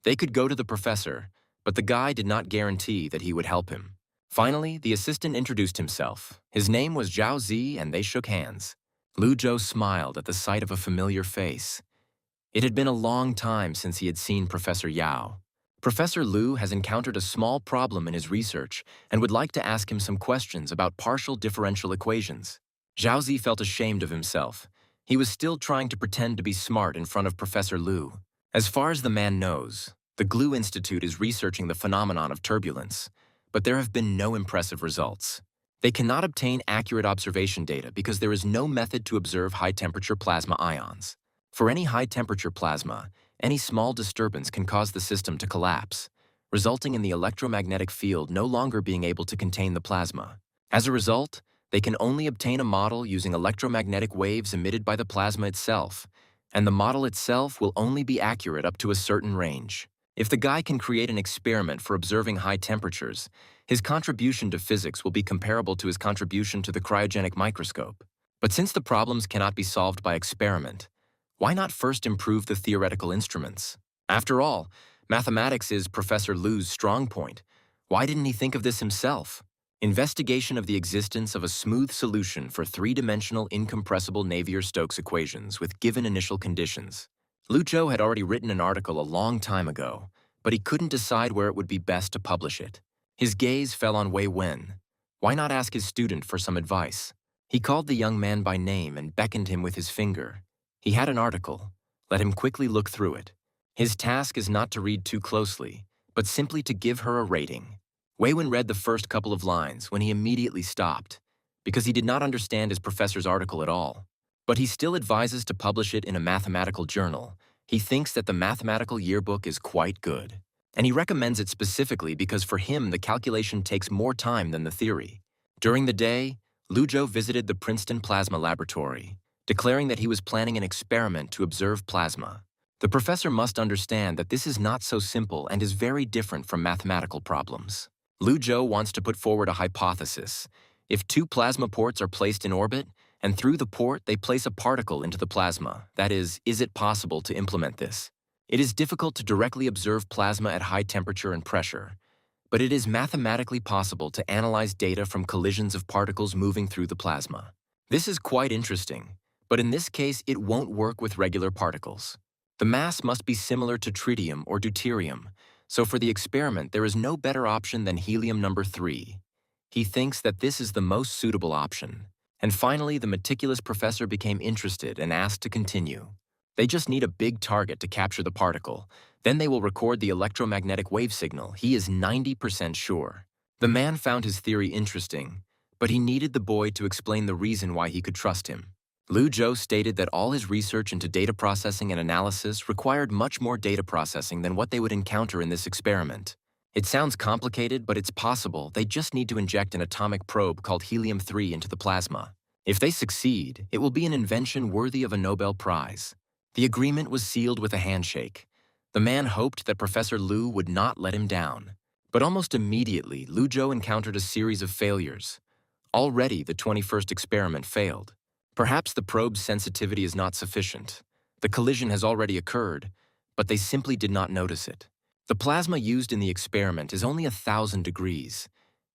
They could go to the professor, but the guy did not guarantee that he would help him. Finally, the assistant introduced himself. His name was Zhao Zi, and they shook hands. Lu Zhou smiled at the sight of a familiar face. It had been a long time since he had seen Professor Yao. Professor Lu has encountered a small problem in his research and would like to ask him some questions about partial differential equations. Zhao Zi felt ashamed of himself. He was still trying to pretend to be smart in front of Professor Lu. As far as the man knows, the Glue Institute is researching the phenomenon of turbulence, but there have been no impressive results. They cannot obtain accurate observation data because there is no method to observe high-temperature plasma ions. For any high-temperature plasma, any small disturbance can cause the system to collapse, resulting in the electromagnetic field no longer being able to contain the plasma. As a result, they can only obtain a model using electromagnetic waves emitted by the plasma itself, and the model itself will only be accurate up to a certain range. If the guy can create an experiment for observing high temperatures, his contribution to physics will be comparable to his contribution to the cryogenic microscope. But since the problems cannot be solved by experiment, why not first improve the theoretical instruments? After all, mathematics is Professor Liu's strong point. Why didn't he think of this himself? Investigation of the existence of a smooth solution for three-dimensional incompressible Navier Stokes equations with given initial conditions. Liu Zhou had already written an article a long time ago, but he couldn't decide where it would be best to publish it. His gaze fell on Wei Wen. Why not ask his student for some advice? He called the young man by name and beckoned him with his finger. He had an article. Let him quickly look through it. His task is not to read too closely, but simply to give her a rating. Wei Wen read the first couple of lines when he immediately stopped, because he did not understand his professor's article at all. But he still advises to publish it in a mathematical journal. He thinks that the mathematical yearbook is quite good. And he recommends it specifically because for him the calculation takes more time than the theory. During the day, Liu Zhou visited the Princeton Plasma Laboratory, declaring that he was planning an experiment to observe plasma. The professor must understand that this is not so simple and is very different from mathematical problems. Liu Zhou wants to put forward a hypothesis. If two plasma ports are placed in orbit, and through the port they place a particle into the plasma, that is it possible to implement this? It is difficult to directly observe plasma at high temperature and pressure, but it is mathematically possible to analyze data from collisions of particles moving through the plasma. This is quite interesting, but in this case it won't work with regular particles. The mass must be similar to tritium or deuterium, so for the experiment there is no better option than helium number 3. He thinks that this is the most suitable option. And finally, the meticulous professor became interested and asked to continue. They just need a big target to capture the particle. Then they will record the electromagnetic wave signal. He is 90% sure. The man found his theory interesting, but he needed the boy to explain the reason why he could trust him. Liu Zhou stated that all his research into data processing and analysis required much more data processing than what they would encounter in this experiment. It sounds complicated, but it's possible. They just need to inject an atomic probe called helium-3 into the plasma. If they succeed, it will be an invention worthy of a Nobel Prize. The agreement was sealed with a handshake. The man hoped that Professor Liu would not let him down. But almost immediately, Liu Zhou encountered a series of failures. Already, the 21st experiment failed. Perhaps the probe's sensitivity is not sufficient. The collision has already occurred, but they simply did not notice it. The plasma used in the experiment is only 1,000 degrees,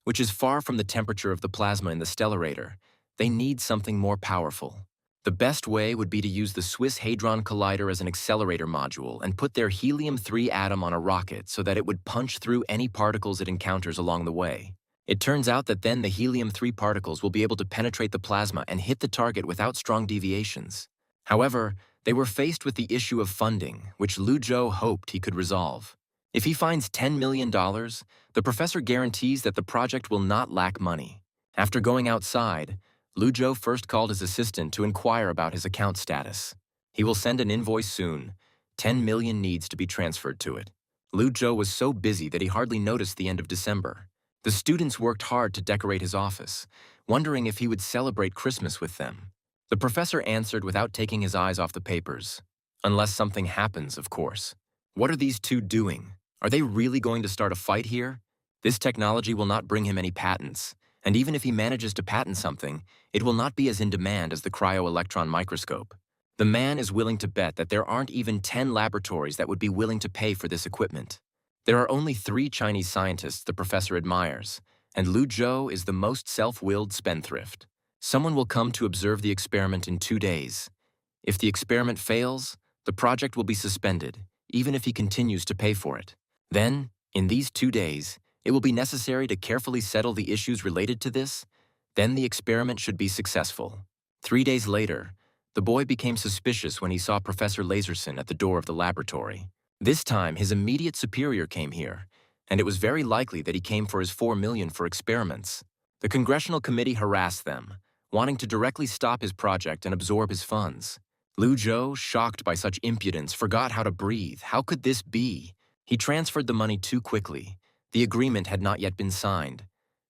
which is far from the temperature of the plasma in the stellarator. They need something more powerful. The best way would be to use the Swiss Hadron Collider as an accelerator module and put their helium-3 atom on a rocket so that it would punch through any particles it encounters along the way. It turns out that then the helium-3 particles will be able to penetrate the plasma and hit the target without strong deviations. However, they were faced with the issue of funding, which Liu Zhou hoped he could resolve. If he finds $10 million, the professor guarantees that the project will not lack money. After going outside, Liu Zhou first called his assistant to inquire about his account status. He will send an invoice soon. 10 million needs to be transferred to it. Liu Zhou was so busy that he hardly noticed the end of December. The students worked hard to decorate his office, wondering if he would celebrate Christmas with them. The professor answered without taking his eyes off the papers. Unless something happens, of course. What are these two doing? Are they really going to start a fight here? This technology will not bring him any patents, and even if he manages to patent something, it will not be as in demand as the cryo-electron microscope. The man is willing to bet that there aren't even 10 laboratories that would be willing to pay for this equipment. There are only 3 Chinese scientists the professor admires, and Liu Zhou is the most self-willed spendthrift. Someone will come to observe the experiment in 2 days. If the experiment fails, the project will be suspended, even if he continues to pay for it. Then, in these 2 days, it will be necessary to carefully settle the issues related to this. Then the experiment should be successful. 3 days later, The boy became suspicious when he saw Professor Laserson at the door of the laboratory. This time, his immediate superior came here, and it was very likely that he came for his $4 million for experiments. The Congressional Committee harassed them, wanting to directly stop his project and absorb his funds. Lu Zhou, shocked by such impudence, forgot how to breathe. How could this be? He transferred the money too quickly. The agreement had not yet been signed.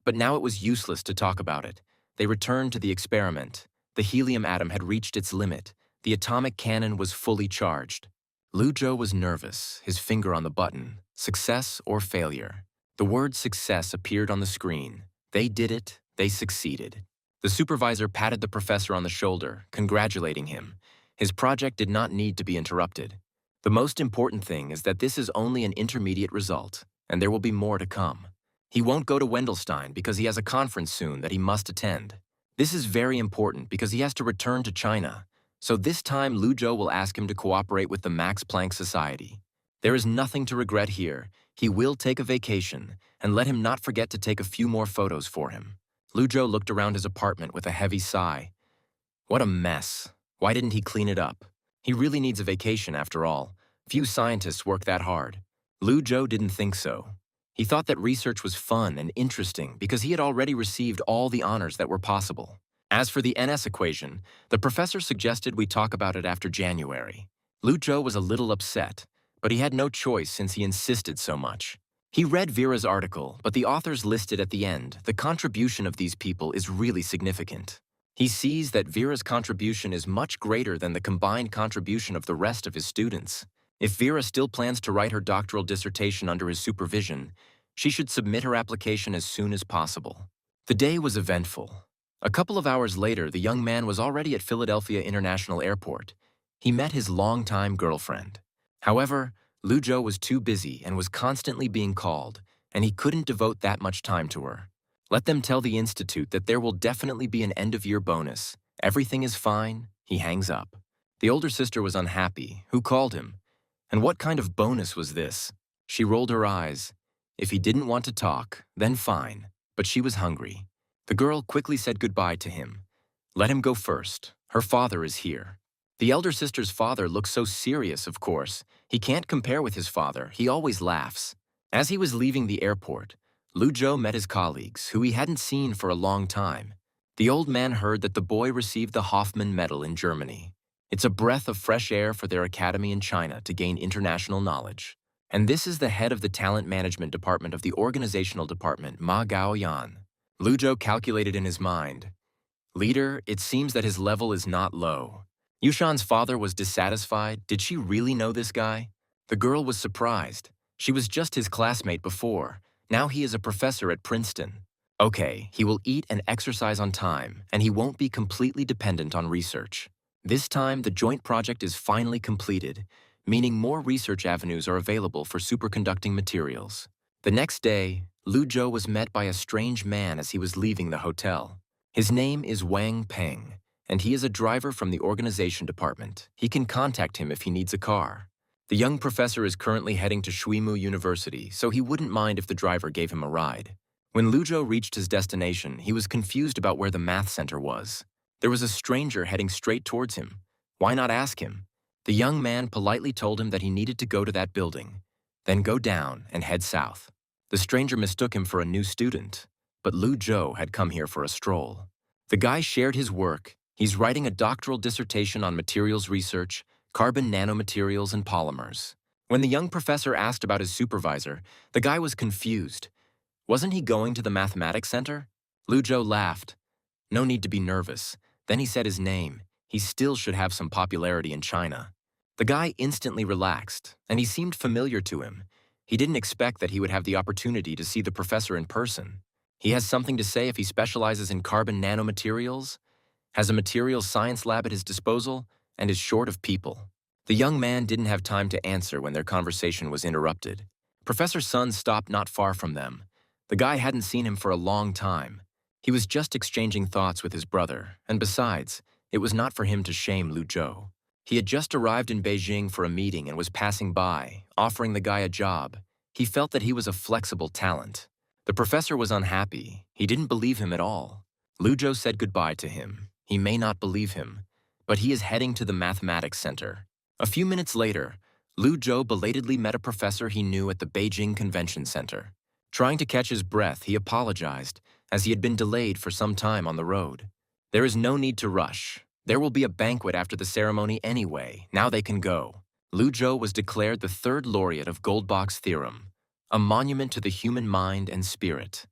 But now it was useless to talk about it. They returned to the experiment. The helium atom had reached its limit. The atomic cannon was fully charged. Lu Zhou was nervous, his finger on the button. Success or failure? The word success appeared on the screen. They did it. They succeeded. The supervisor patted the professor on the shoulder, congratulating him. His project did not need to be interrupted. The most important thing is that this is only an intermediate result, and there will be more to come. He won't go to Wendelstein because he has a conference soon that he must attend. This is very important because he has to return to China. So this time Lu Zhou will ask him to cooperate with the Max Planck Society. There is nothing to regret here. He will take a vacation, and let him not forget to take a few more photos for him. Lu Zhou looked around his apartment with a heavy sigh. What a mess. Why didn't he clean it up? He really needs a vacation after all. Few scientists work that hard. Lu Zhou didn't think so. He thought that research was fun and interesting because he had already received all the honors that were possible. As for the NS equation, the professor suggested we talk about it after January. Lu Zhou was a little upset, but he had no choice since he insisted so much. He read Vera's article, but the authors listed at the end, the contribution of these people is really significant. He sees that Vera's contribution is much greater than the combined contribution of the rest of his students. If Vera still plans to write her doctoral dissertation under his supervision, she should submit her application as soon as possible. The day was eventful. A couple of hours later, the young man was already at Philadelphia International Airport. He met his longtime girlfriend. However, Lu Zhou was too busy and was constantly being called, and he couldn't devote that much time to her. Let them tell the institute that there will definitely be an end-of-year bonus. Everything is fine. He hangs up. The older sister was unhappy. Who called him? And what kind of bonus was this? She rolled her eyes. If he didn't want to talk, then fine. But she was hungry. The girl quickly said goodbye to him. Let him go first. Her father is here. The elder sister's father looks so serious, of course. He can't compare with his father. He always laughs. As he was leaving the airport, Lu Zhou met his colleagues, who he hadn't seen for a long time. The old man heard that the boy received the Hoffman Medal in Germany. It's a breath of fresh air for their academy in China to gain international knowledge. And this is the head of the talent management department of the organizational department, Ma Gaoyan. Lu Zhou calculated in his mind. Leader, it seems that his level is not low. Yushan's father was dissatisfied. Did she really know this guy? The girl was surprised. She was just his classmate before. Now he is a professor at Princeton. Okay, he will eat and exercise on time, and he won't be completely dependent on research. This time, the joint project is finally completed, meaning more research avenues are available for superconducting materials. The next day, Lu Zhou was met by a strange man as he was leaving the hotel. His name is Wang Peng, and he is a driver from the organization department. He can contact him if he needs a car. The young professor is currently heading to Shuimu University, so he wouldn't mind if the driver gave him a ride. When Lu Zhou reached his destination, he was confused about where the math center was. There was a stranger heading straight towards him. Why not ask him? The young man politely told him that he needed to go to that building, then go down and head south. The stranger mistook him for a new student, but Lu Zhou had come here for a stroll. The guy shared his work. He's writing a doctoral dissertation on materials research, carbon nanomaterials and polymers. When the young professor asked about his supervisor, the guy was confused. Wasn't he going to the mathematics center? Lu Zhou laughed. No need to be nervous. Then he said his name. He still should have some popularity in China. The guy instantly relaxed, and he seemed familiar to him. He didn't expect that he would have the opportunity to see the professor in person. He has something to say if he specializes in carbon nanomaterials, has a materials science lab at his disposal, and is short of people. The young man didn't have time to answer when their conversation was interrupted. Professor Sun stopped not far from them. The guy hadn't seen him for a long time. He was just exchanging thoughts with his brother, and besides, it was not for him to shame Lu Zhou. He had just arrived in Beijing for a meeting and was passing by, offering the guy a job. He felt that he was a flexible talent. The professor was unhappy. He didn't believe him at all. Lu Zhou said goodbye to him. He may not believe him. but he is heading to the mathematics center. A few minutes later, Lu Zhou belatedly met a professor he knew at the Beijing Convention Center. Trying to catch his breath, he apologized, as he had been delayed for some time on the road. There is no need to rush. There will be a banquet after the ceremony anyway. Now they can go. Lu Zhou was declared the third laureate of Goldbach's theorem, a monument to the human mind and spirit,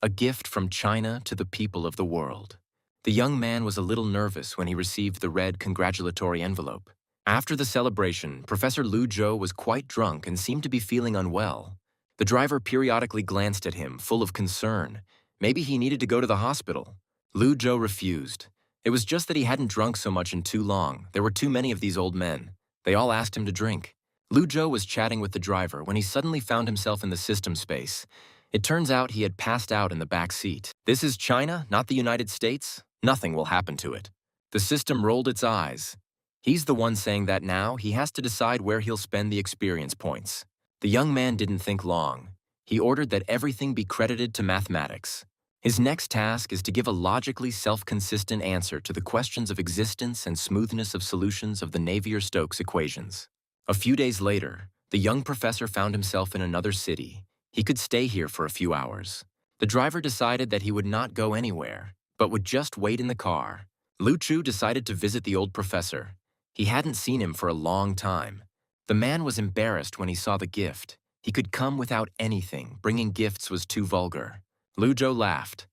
a gift from China to the people of the world. The young man was a little nervous when he received the red congratulatory envelope. After the celebration, Professor Lu Zhou was quite drunk and seemed to be feeling unwell. The driver periodically glanced at him, full of concern. Maybe he needed to go to the hospital. Lu Zhou refused. It was just that he hadn't drunk so much in too long. There were too many of these old men. They all asked him to drink. Lu Zhou was chatting with the driver when he suddenly found himself in the system space. It turns out he had passed out in the back seat. This is China, not the United States. Nothing will happen to it. The system rolled its eyes. He's the one saying that now he has to decide where he'll spend the experience points. The young man didn't think long. He ordered that everything be credited to mathematics. His next task is to give a logically self-consistent answer to the questions of existence and smoothness of solutions of the Navier Stokes equations. A few days later, the young professor found himself in another city. He could stay here for a few hours. The driver decided that he would not go anywhere, but would just wait in the car. Lu Chu decided to visit the old professor. He hadn't seen him for a long time. The man was embarrassed when he saw the gift. He could come without anything. Bringing gifts was too vulgar. Lu Zhou laughed.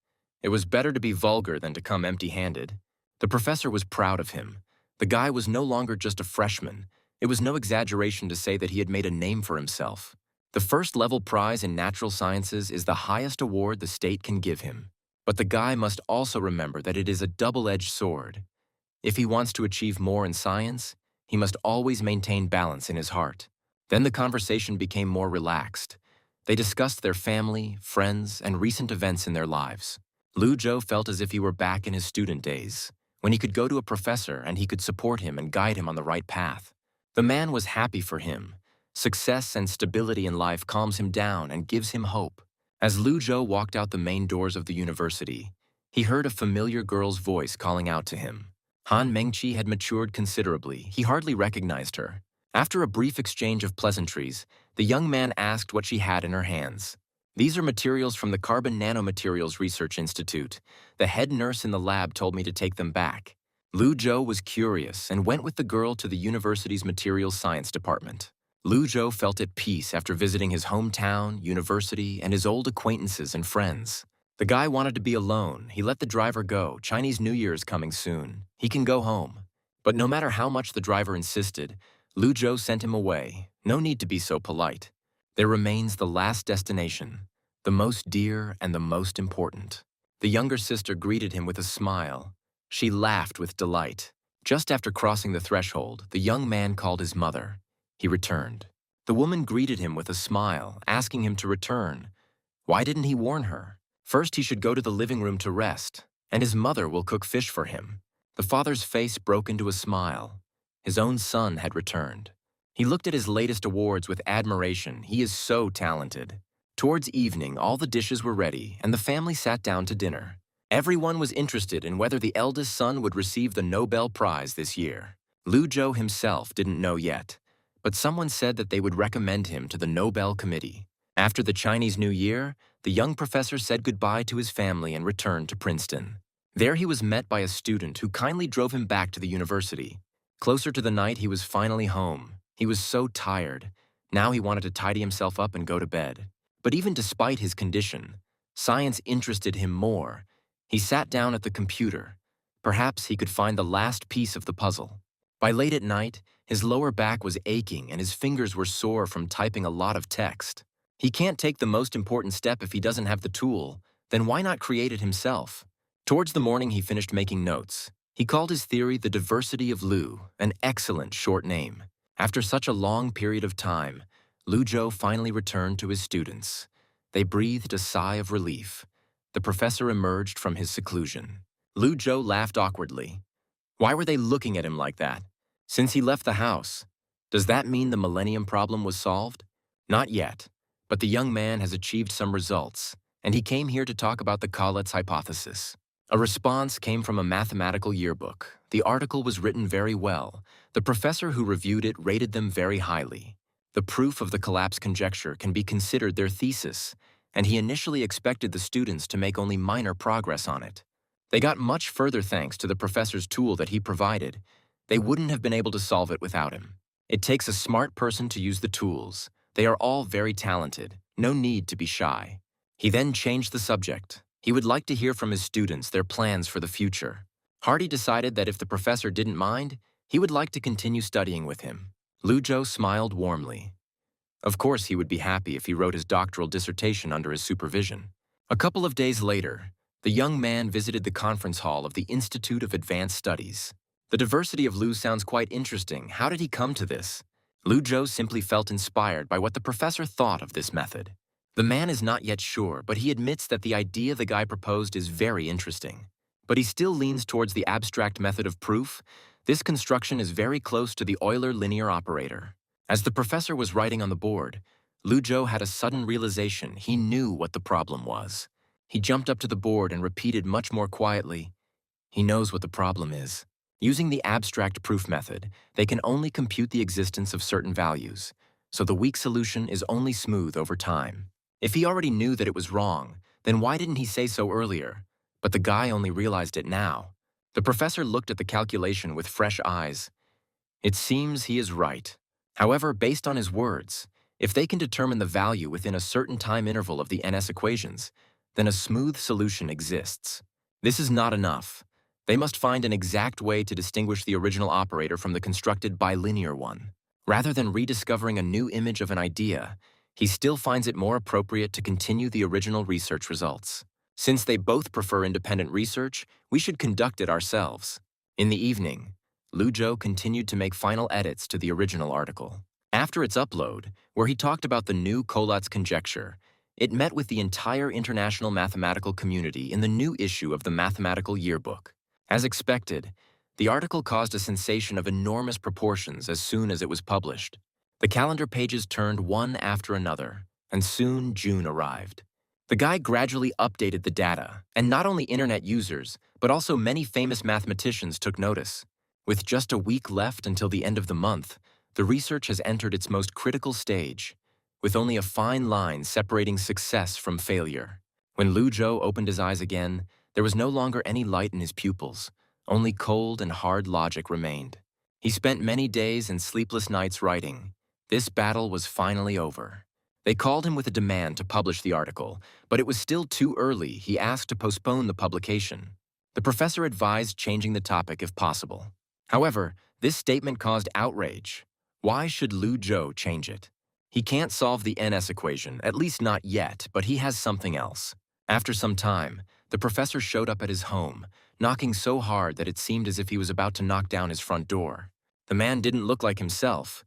It was better to be vulgar than to come empty-handed. The professor was proud of him. The guy was no longer just a freshman. It was no exaggeration to say that he had made a name for himself. The first-level prize in natural sciences is the highest award the state can give him. But the guy must also remember that it is a double-edged sword. If he wants to achieve more in science, he must always maintain balance in his heart. Then the conversation became more relaxed. They discussed their family, friends, and recent events in their lives. Lu Zhou felt as if he were back in his student days, when he could go to a professor and he could support him and guide him on the right path. The man was happy for him. Success and stability in life calms him down and gives him hope. As Lu Zhou walked out the main doors of the university, he heard a familiar girl's voice calling out to him. Han Mengqi had matured considerably. He hardly recognized her. After a brief exchange of pleasantries, the young man asked what she had in her hands. These are materials from the Carbon Nanomaterials Research Institute. The head nurse in the lab told me to take them back. Lu Zhou was curious and went with the girl to the university's materials science department. Lu Zhou felt at peace after visiting his hometown, university, and his old acquaintances and friends. The guy wanted to be alone. He let the driver go. Chinese New Year is coming soon. He can go home. But no matter how much the driver insisted, Lu Zhou sent him away. No need to be so polite. There remains the last destination, the most dear and the most important. The younger sister greeted him with a smile. She laughed with delight. Just after crossing the threshold, the young man called his mother. He returned. The woman greeted him with a smile, asking him to return. Why didn't he warn her? First, he should go to the living room to rest, and his mother will cook fish for him. The father's face broke into a smile. His own son had returned. He looked at his latest awards with admiration. He is so talented. Towards evening, all the dishes were ready, and the family sat down to dinner. Everyone was interested in whether the eldest son would receive the Nobel Prize this year. Lu Zhou himself didn't know yet, but someone said that they would recommend him to the Nobel Committee. After the Chinese New Year, the young professor said goodbye to his family and returned to Princeton. There he was met by a student who kindly drove him back to the university. Closer to the night, he was finally home. He was so tired. Now he wanted to tidy himself up and go to bed. But even despite his condition, science interested him more. He sat down at the computer. Perhaps he could find the last piece of the puzzle. By late at night, his lower back was aching and his fingers were sore from typing a lot of text. He can't take the most important step if he doesn't have the tool. Then why not create it himself? Towards the morning, he finished making notes. He called his theory the diversity of Lu, an excellent short name. After such a long period of time, Lu Zhou finally returned to his students. They breathed a sigh of relief. The professor emerged from his seclusion. Lu Zhou laughed awkwardly. Why were they looking at him like that? Since he left the house, does that mean the millennium problem was solved? Not yet, but the young man has achieved some results, and he came here to talk about the Collette's hypothesis. A response came from a mathematical yearbook. The article was written very well. The professor who reviewed it rated them very highly. The proof of the collapse conjecture can be considered their thesis, and he initially expected the students to make only minor progress on it. They got much further thanks to the professor's tool that he provided. They wouldn't have been able to solve it without him. It takes a smart person to use the tools. They are all very talented. No need to be shy. He then changed the subject. He would like to hear from his students their plans for the future. Hardy decided that if the professor didn't mind, he would like to continue studying with him. Luzhou smiled warmly. Of course, he would be happy if he wrote his doctoral dissertation under his supervision. A couple of days later, the young man visited the conference hall of the Institute of Advanced Studies. The diversity of Lu sounds quite interesting. How did he come to this? Luzhou simply felt inspired by what the professor thought of this method. The man is not yet sure, but he admits that the idea the guy proposed is very interesting. But he still leans towards the abstract method of proof. This construction is very close to the Euler linear operator. As the professor was writing on the board, Luzhou had a sudden realization. He knew what the problem was. He jumped up to the board and repeated much more quietly, "He knows what the problem is." Using the abstract proof method, they can only compute the existence of certain values, so the weak solution is only smooth over time. If he already knew that it was wrong, then why didn't he say so earlier? But the guy only realized it now. The professor looked at the calculation with fresh eyes. It seems he is right. However, based on his words, if they can determine the value within a certain time interval of the NS equations, then a smooth solution exists. This is not enough. They must find an exact way to distinguish the original operator from the constructed bilinear one. Rather than rediscovering a new image of an idea, he still finds it more appropriate to continue the original research results. Since they both prefer independent research, we should conduct it ourselves. In the evening, Luzhou continued to make final edits to the original article. After its upload, where he talked about the new collapse conjecture, it met with the entire international mathematical community in the new issue of the Mathematical Yearbook. As expected, the article caused a sensation of enormous proportions as soon as it was published. The calendar pages turned one after another, and soon June arrived. The guy gradually updated the data, and not only internet users, but also many famous mathematicians took notice. With just a week left until the end of the month, the research has entered its most critical stage, with only a fine line separating success from failure. When Luzhou opened his eyes again, there was no longer any light in his pupils. Only cold and hard logic remained. He spent many days and sleepless nights writing. This battle was finally over. They called him with a demand to publish the article, but it was still too early. He asked to postpone the publication. The professor advised changing the topic if possible. However, this statement caused outrage. Why should Luzhou change it? He can't solve the NS equation, at least not yet, but he has something else. After some time, the professor showed up at his home, knocking so hard that it seemed as if he was about to knock down his front door. The man didn't look like himself.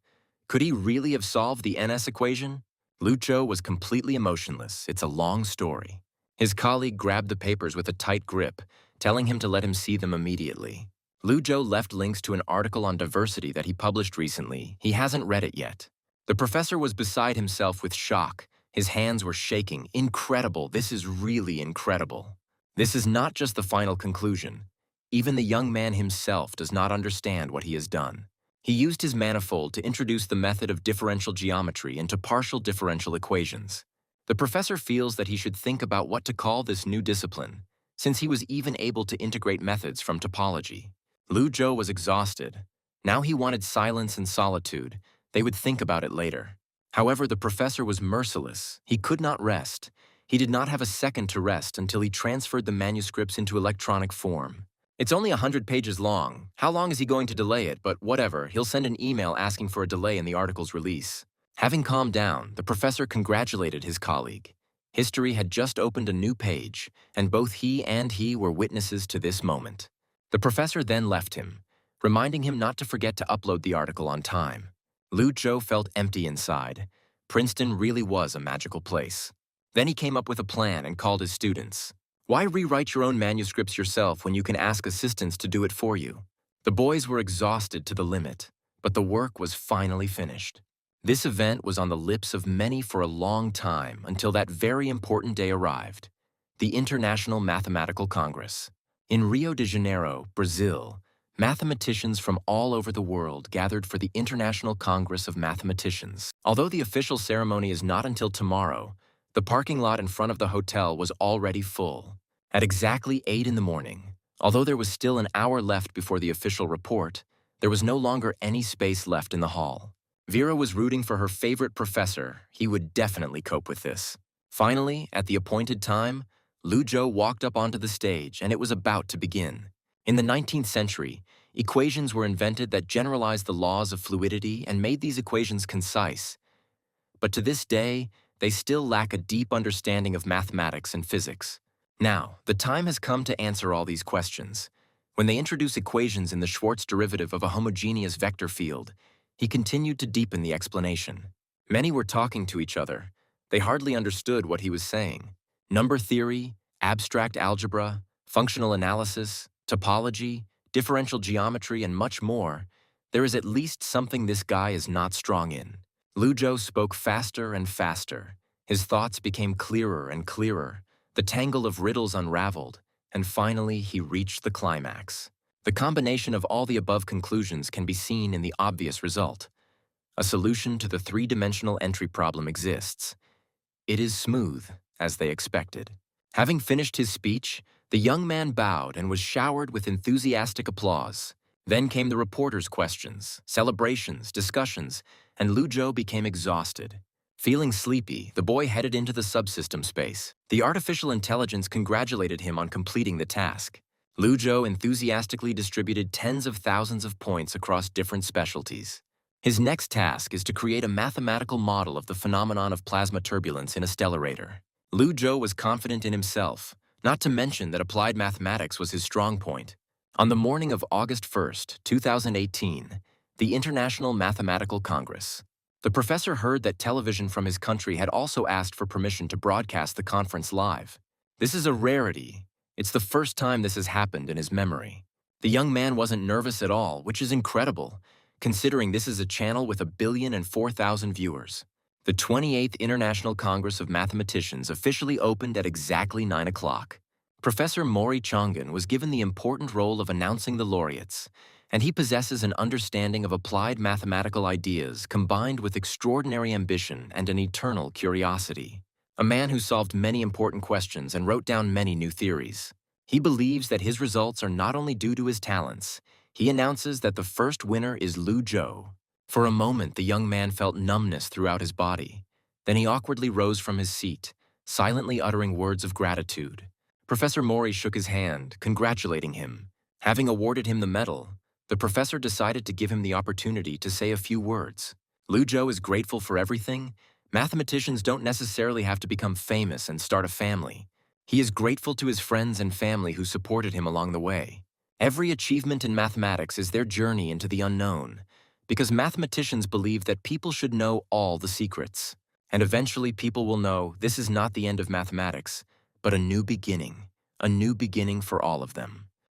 Could he really have solved the NS equation? Luzhou was completely emotionless. It's a long story. His colleague grabbed the papers with a tight grip, telling him to let him see them immediately. Luzhou left links to an article on diversity that he published recently. He hasn't read it yet. The professor was beside himself with shock. His hands were shaking. Incredible. This is really incredible. This is not just the final conclusion. Even the young man himself does not understand what he has done. He used his manifold to introduce the method of differential geometry into partial differential equations. The professor feels that he should think about what to call this new discipline, since he was even able to integrate methods from topology. Luzhou was exhausted. Now he wanted silence and solitude. They would think about it later. However, the professor was merciless. He could not rest. He did not have a second to rest until he transferred the manuscripts into electronic form. It's only 100 pages long. How long is he going to delay it? But whatever, he'll send an email asking for a delay in the article's release. Having calmed down, the professor congratulated his colleague. History had just opened a new page, and both he and he were witnesses to this moment. The professor then left him, reminding him not to forget to upload the article on time. Luzhou felt empty inside. Princeton really was a magical place. Then he came up with a plan and called his students. Why rewrite your own manuscripts yourself when you can ask assistants to do it for you? The boys were exhausted to the limit, but the work was finally finished. This event was on the lips of many for a long time until that very important day arrived, the International Mathematical Congress. In Rio de Janeiro, Brazil, mathematicians from all over the world gathered for the International Congress of Mathematicians. Although the official ceremony is not until tomorrow, the parking lot in front of the hotel was already full. At exactly 8 in the morning, although there was still an hour left before the official report, there was no longer any space left in the hall. Vera was rooting for her favorite professor. He would definitely cope with this. Finally, at the appointed time, Lu Zhou walked up onto the stage, and it was about to begin. In the 19th century, equations were invented that generalized the laws of fluidity and made these equations concise. But to this day, they still lack a deep understanding of mathematics and physics. Now, the time has come to answer all these questions. When they introduce equations in the Schwartz derivative of a homogeneous vector field, he continued to deepen the explanation. Many were talking to each other. They hardly understood what he was saying. Number theory, abstract algebra, functional analysis, topology, differential geometry, and much more. There is at least something this guy is not strong in. Lu Zhou spoke faster and faster. His thoughts became clearer and clearer. The tangle of riddles unraveled, and finally he reached the climax. The combination of all the above conclusions can be seen in the obvious result. A solution to the three-dimensional entry problem exists. It is smooth, as they expected. Having finished his speech, the young man bowed and was showered with enthusiastic applause. Then came the reporters' questions, celebrations, discussions, and Lu Zhou became exhausted. Feeling sleepy, the boy headed into the subsystem space. The artificial intelligence congratulated him on completing the task. Lu Zhou enthusiastically distributed tens of thousands of points across different specialties. His next task is to create a mathematical model of the phenomenon of plasma turbulence in a stellarator. Lu Zhou was confident in himself, not to mention that applied mathematics was his strong point. On the morning of August 1st, 2018, the International Mathematical Congress. The professor heard that television from his country had also asked for permission to broadcast the conference live. This is a rarity. It's the first time this has happened in his memory. The young man wasn't nervous at all, which is incredible, considering this is a channel with 1,004,000 viewers. The 28th International Congress of Mathematicians officially opened at exactly 9 o'clock. Professor Mori Chongan was given the important role of announcing the laureates, and he possesses an understanding of applied mathematical ideas combined with extraordinary ambition and an eternal curiosity. A man who solved many important questions and wrote down many new theories. He believes that his results are not only due to his talents. He announces that the first winner is Lu Zhou. For a moment, the young man felt numbness throughout his body. Then he awkwardly rose from his seat, silently uttering words of gratitude. Professor Mori shook his hand, congratulating him. Having awarded him the medal, the professor decided to give him the opportunity to say a few words. Lu Zhou is grateful for everything. Mathematicians don't necessarily have to become famous and start a family. He is grateful to his friends and family who supported him along the way. Every achievement in mathematics is their journey into the unknown, because mathematicians believe that people should know all the secrets. And eventually people will know this is not the end of mathematics, but a new beginning for all of them.